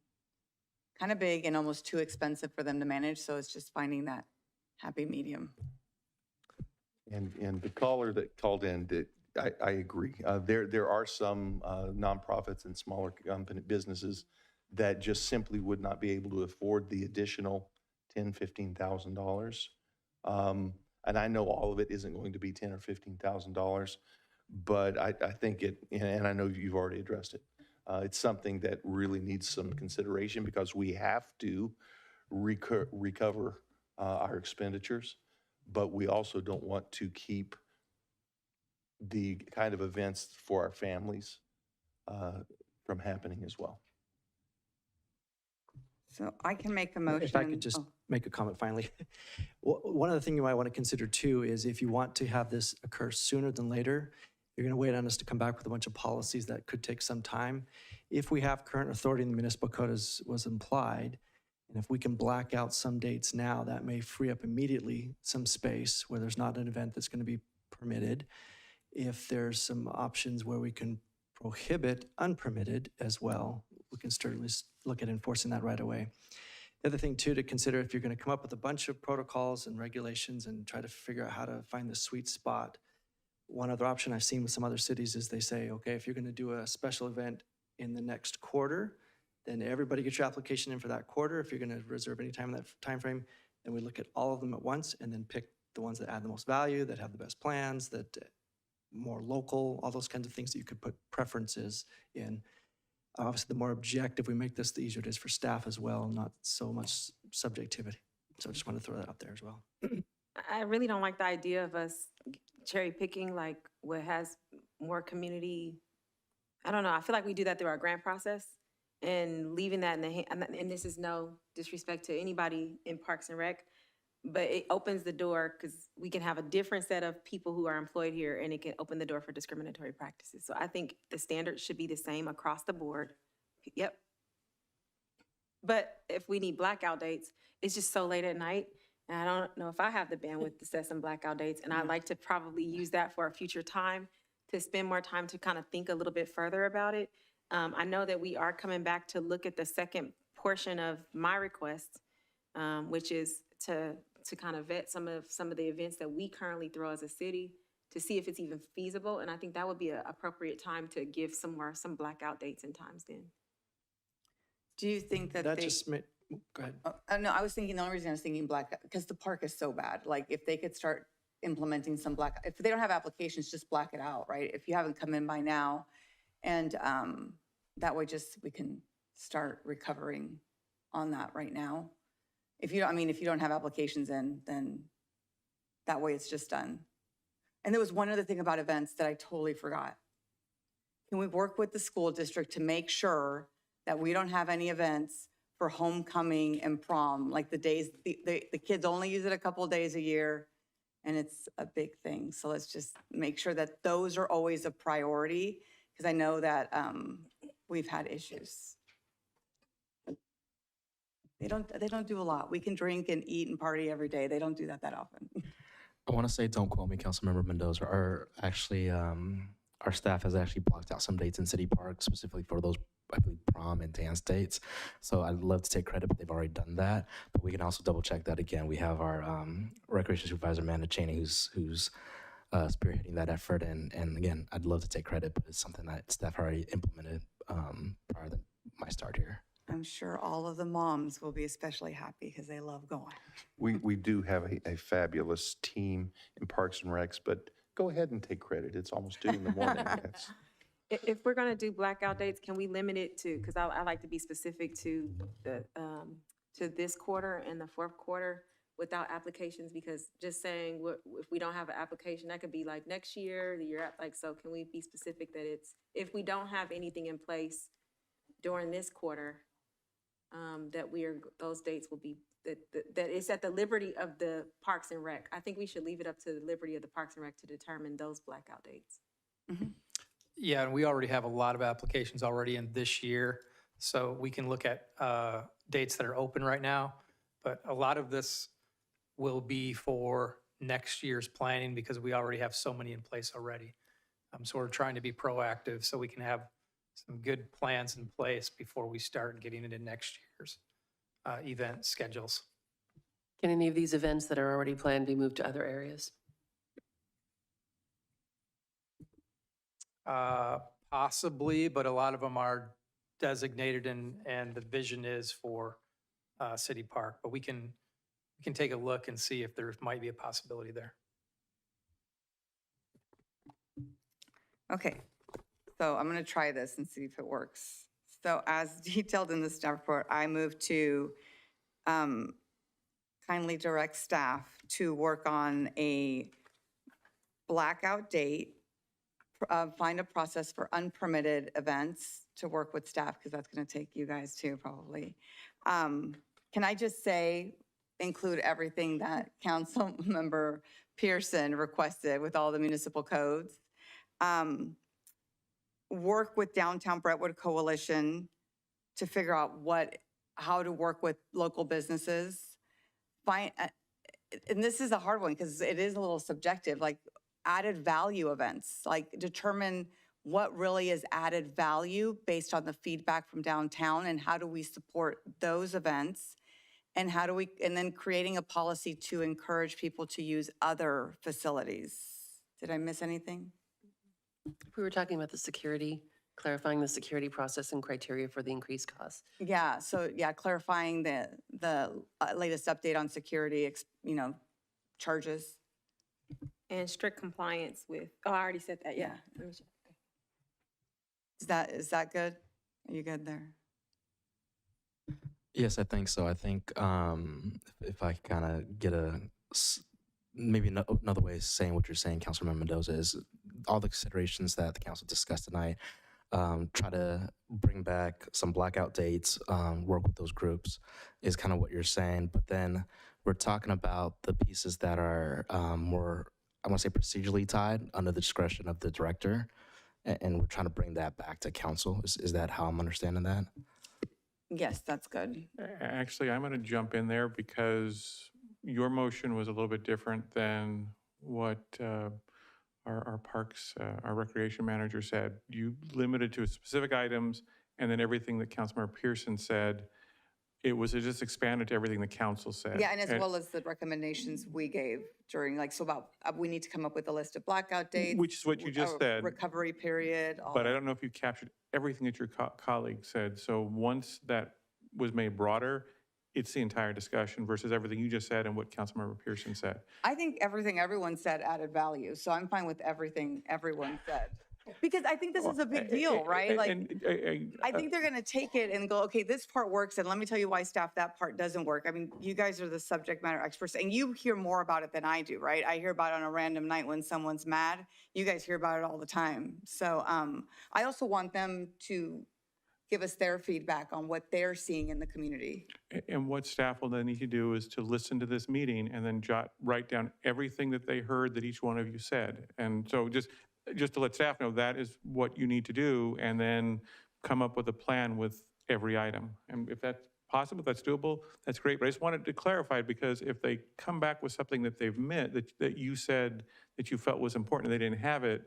kind of big and almost too expensive for them to manage. So it's just finding that happy medium. And the caller that called in, I agree. There are some nonprofits and smaller businesses that just simply would not be able to afford the additional $10,000, $15,000. And I know all of it isn't going to be $10,000 or $15,000, but I think and I know you've already addressed it. It's something that really needs some consideration because we have to recover our expenditures, but we also don't want to keep the kind of events for our families from happening as well. So I can make a motion. If I could just make a comment finally. One other thing you might want to consider too is if you want to have this occur sooner than later, you're going to wait on us to come back with a bunch of policies that could take some time. If we have current authority in the municipal code as was implied, and if we can black out some dates now, that may free up immediately some space where there's not an event that's going to be permitted. If there's some options where we can prohibit unpermitted as well, we can certainly look at enforcing that right away. The other thing too to consider, if you're going to come up with a bunch of protocols and regulations and try to figure out how to find the sweet spot, one other option I've seen with some other cities is they say, okay, if you're going to do a special event in the next quarter, then everybody gets your application in for that quarter. If you're going to reserve any time in that time frame, then we look at all of them at once and then pick the ones that add the most value, that have the best plans, that more local, all those kinds of things that you could put preferences in. Obviously, the more objective we make this, the easier it is for staff as well, not so much subjectivity. So I just want to throw that out there as well. I really don't like the idea of us cherry picking like what has more community. I don't know. I feel like we do that through our grant process and leaving that in the hand. And this is no disrespect to anybody in Parks and Rec, but it opens the door because we can have a different set of people who are employed here and it can open the door for discriminatory practices. So I think the standards should be the same across the board. Yep. But if we need blackout dates, it's just so late at night. And I don't know if I have the bandwidth to set some blackout dates. And I'd like to probably use that for a future time to spend more time to kind of think a little bit further about it. I know that we are coming back to look at the second portion of my request, which is to kind of vet some of the events that we currently throw as a city to see if it's even feasible. And I think that would be an appropriate time to give some blackout dates and times then. Do you think that That they? just made, go ahead. No, I was thinking, the only reason I was thinking blackout, because the park is so bad. Like if they could start implementing some if they don't have applications, just black it out, right? If you haven't come in by now. And that way we can start recovering on that right now. If you don't have applications in, then that way it's just done. And there was one other thing about events that I totally forgot. Can we work with the school district to make sure that we don't have any events for homecoming and prom, like the days, the kids only use it a couple of days a year and it's a big thing. So let's just make sure that those are always a priority because I know that we've had issues. They don't do a lot. We can drink and eat and party every day. They don't do that often. I want to say, don't quote me, Councilmember Mendoza. Our staff has actually blocked out some dates in City Park specifically for those, I believe, prom and dance dates. So I'd love to take credit, but they've already done that. But we can also double check that again. We have our Recreation Supervisor, Amanda Cheney, who's spearheading that effort. And again, I'd love to take credit, but it's something that staff already implemented prior to my start here. I'm sure all of the moms will be especially happy because they love going. We do have a fabulous team in Parks and Recs, but go ahead and take credit. It's almost 2 in the morning. If we're going to do blackout dates, can we limit it to, because I like to be specific to to this quarter and the fourth quarter without applications, because just saying if we don't have an application, that could be like next year, the year, like, so can we be specific that it's, if we don't have anything in place during this quarter, that those dates will be, that it's at the liberty of the Parks and Rec. I think we should leave it up to the liberty of the Parks and Rec to determine those blackout dates. Yeah, and we already have a lot of applications already in this year. So we can look at dates that are open right now, but a lot of this will be for next year's planning because we already have so many in place already. So we're trying to be proactive so we can have some good plans in place before we start getting into next year's event schedules. Can any of these events that are already planned be moved to other areas? Possibly, but a lot of them are designated and the vision is for City Park. But we can take a look and see if there might be a possibility there. Okay, so I'm going to try this and see if it works. So as detailed in the staff report, I move to kindly direct staff to work on a blackout date, find a process for unpermitted events to work with staff, because that's going to take you guys too, probably. Can I just say, include everything that Council Member Pearson requested with all the municipal codes? Work with Downtown Brentwood Coalition to figure out how to work with local businesses. And this is a hard one because it is a little subjective, like added value events, like determine what really is added value based on the feedback from downtown and how do we support those events and and then creating a policy to encourage people to use other facilities. Did I miss anything? We were talking about the security, clarifying the security process and criteria for the increased costs. Yeah, so yeah, clarifying the latest update on security, charges. And strict compliance with, I already said that, yeah. Is that good? Are you good there? Yes, I think so. I think if I kind of get maybe another way of saying what you're saying, Councilmember Mendoza, is all the considerations that the council discussed tonight, try to bring back some blackout dates, work with those groups is kind of what you're saying. But then we're talking about the pieces that are more, I want to say procedurally tied under the discretion of the director. And we're trying to bring that back to council. Is that how I'm understanding that? Yes, that's good. Actually, I'm going to jump in there because your motion was a little bit different than what our parks, our recreation manager said. You limited to specific items, and then everything that Councilmember Pearson said, it just expanded to everything the council said. Yeah, and as well as the recommendations we gave during, we need to come up with a list of blackout dates. Which is what you just said. Recovery period. But I don't know if you captured everything that your colleague said. So once that was made broader, it's the entire discussion versus everything you just said and what Councilmember Pearson said. I think everything everyone said added value, so I'm fine with everything everyone said. Because I think this is a big deal, right? I think they're going to take it and go, okay, this part works, and let me tell you why staff that part doesn't work. I mean, you guys are the subject matter experts, and you hear more about it than I do, right? I hear about it on a random night when someone's mad. You guys hear about it all the time. So I also want them to give us their feedback on what they're seeing in the community. And what staff will then need to do is to listen to this meeting and then write down everything that they heard that each one of you said. And so just to let staff know, that is what you need to do, and then come up with a plan with every item. And if that's possible, if that's doable, that's great. But I just wanted to clarify, because if they come back with something that they've meant, that you said that you felt was important and they didn't have it,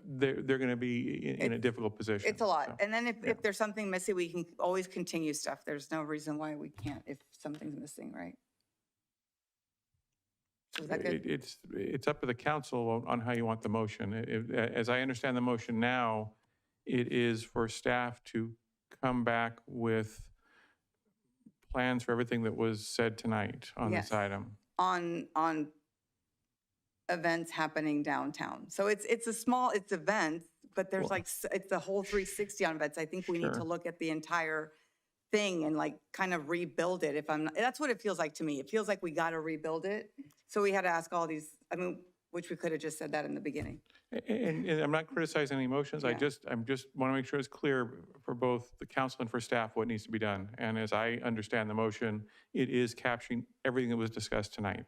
they're going to be in a difficult position. It's a lot. So, and then if there's something missing, we can always continue stuff. There's no reason why we can't if something's missing, right? Is that good? It's up to the council on how you want the motion. As I understand the motion now, it is for staff to come back with plans for everything that was said tonight on this item. On events happening downtown. So it's events, but there's it's the whole 360 on events. I think we need to look at the entire thing and kind of rebuild it. That's what it feels like to me. It feels like we got to rebuild it. So we had to ask all these, which we could have just said that in the beginning. And I'm not criticizing any motions. I just want to make sure it's clear for both the council and for staff what needs to be done. And as I understand the motion, it is capturing everything that was discussed tonight.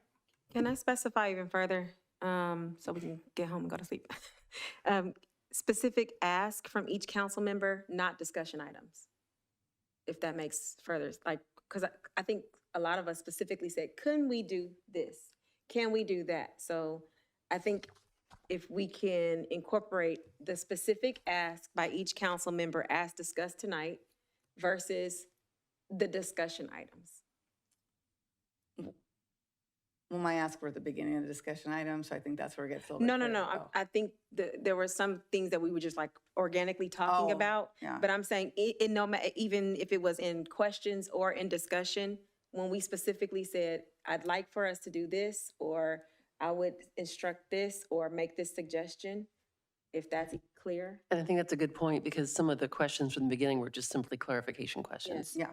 Can I specify even further so we can get home and go to sleep? Specific ask from each council member, not discussion items. if that makes further, like, because I think a lot of us specifically said, couldn't we do this? Can we do that? So I think if we can incorporate the specific ask by each council member as discussed tonight versus the discussion items. Well, my ask were at the beginning of the discussion item, so I think that's where it gets a little No, bit. no, no. I think there were some things that we were just like organically talking Oh, about. yeah. But I'm saying, even if it was in questions or in discussion, when we specifically said, I'd like for us to do this, or I would instruct this, or make this suggestion, if that's clear. And I think that's a good point because some of the questions from the beginning were just simply clarification questions. Yeah.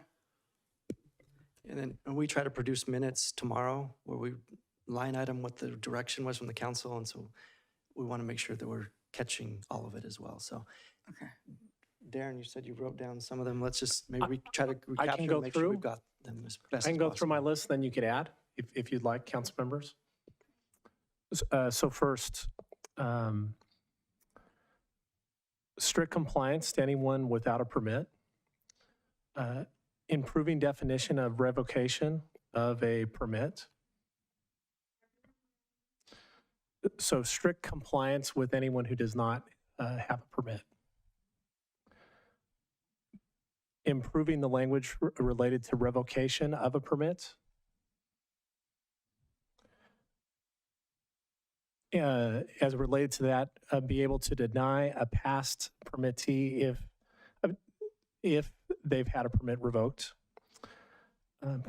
And then we try to produce minutes tomorrow where we line item what the direction was from the council. And so we want to make sure that we're catching all of it as well. So, Okay. Darren, you said you wrote down some of them. Let's just maybe try to I recapture can go and make sure through. we've got them as best I can as go through my possible. list, then you could add if you'd like, council members. So first, strict compliance to anyone without a permit. Improving definition of revocation of a permit. So strict compliance with anyone who does not have a permit. Improving the language related to revocation of a permit. As related to that, be able to deny a past permittee if they've had a permit revoked.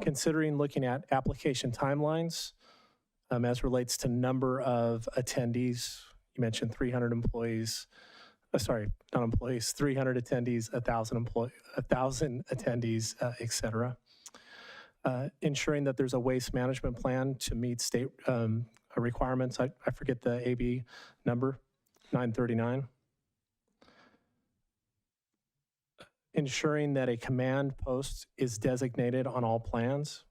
Considering looking at application timelines as relates to number of attendees. You mentioned 300 employees, 300 attendees, 1,000 attendees, et cetera. Ensuring that there's a waste management plan to meet state requirements. I forget the AB number, 939. Ensuring that a command post is designated on all plans,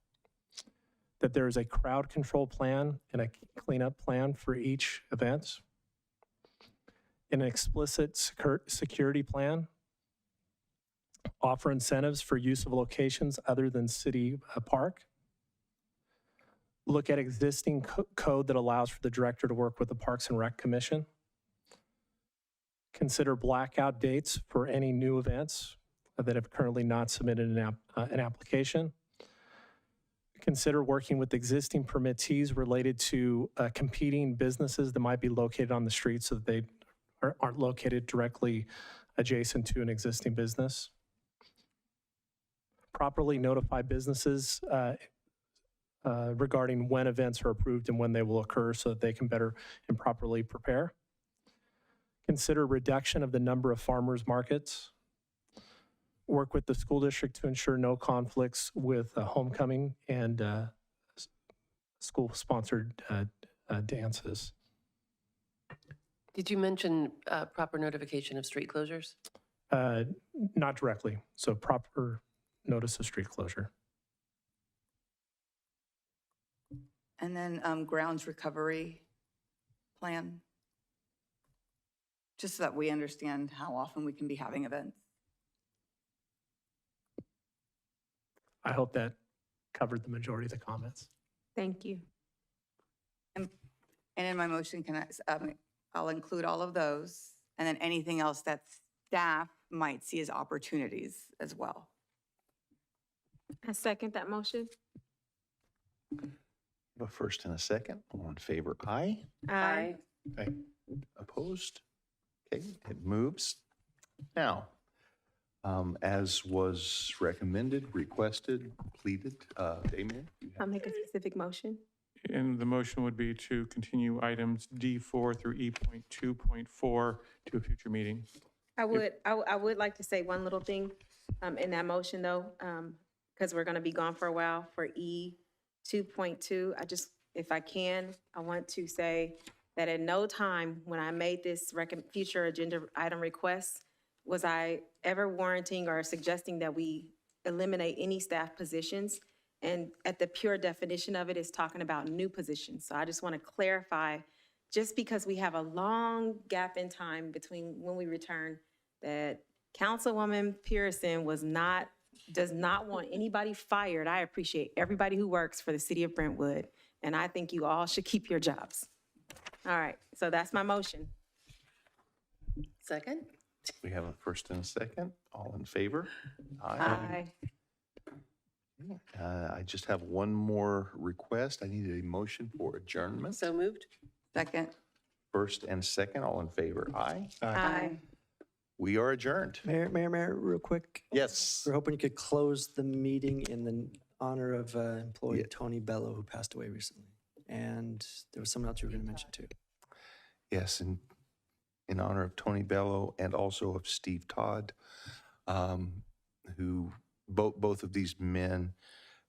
that there is a crowd control plan and a cleanup plan for each event, an explicit security plan, offer incentives for use of locations other than city park, look at existing code that allows for the director to work with the Parks and Rec Commission, consider blackout dates for any new events that have currently not submitted an application. Consider working with existing permittees related to competing businesses that might be located on the street so that they aren't located directly adjacent to an existing business. Properly notify businesses regarding when events are approved and when they will occur so that they can better and properly prepare. Consider reduction of the number of farmers markets. Work with the school district to ensure no conflicts with homecoming and school-sponsored dances. Did you mention proper notification of street closures? Not directly, so proper notice of street closure. And then grounds recovery plan. Just so that we understand how often we can be having events. I hope that covered the majority of the comments. Thank you. And in my motion, I'll include all of those, and then anything else that staff might see as opportunities as well. I second that motion. A first and a second. All in favor, aye. Aye. Okay. Opposed? Okay, it moves. Now, as was recommended, requested, pleaded, Damien? I'll make a specific motion. And the motion would be to continue items D4 through E.2.4 to a future meeting. I would like to say one little thing in that motion though, because we're going to be gone for a while for E.2.2. If I can, I want to say that at no time when I made this future agenda item request was I ever warranting or suggesting that we eliminate any staff positions. And at the pure definition of it is talking about new positions. So I just want to clarify, just because we have a long gap in time between when we return, that Councilwoman Pearson was not does not want anybody fired. I appreciate everybody who works for the city of Brentwood, and I think you all should keep your jobs. All right, so that's my motion. Second? We have a first and a second. All in favor? Aye. I just have one more request. I need a motion for adjournment. So moved? Second. First and second, all in favor? Aye. Aye. We are adjourned. Mayor, real quick. Yes. We're hoping you could close the meeting in the honor of employee Tony Bello, who passed away recently. And there was someone else you were going to mention too. Yes, in honor of Tony Bello and also of Steve Todd, who both of these men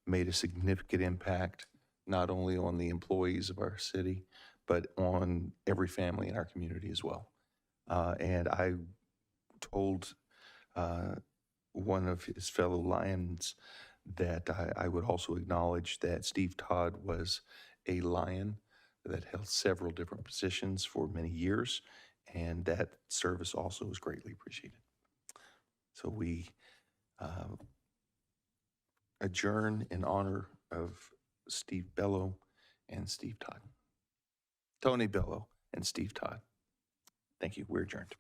made a significant impact, not only on the employees of our city, but on every family in our community as well. And I told one of his fellow Lions that I would also acknowledge that Steve Todd was a Lion that held several different positions for many years, and that service also was greatly appreciated. So we adjourn in honor of Steve Bello and Steve Todd. Tony Bello and Steve Todd. Thank you. We're adjourned.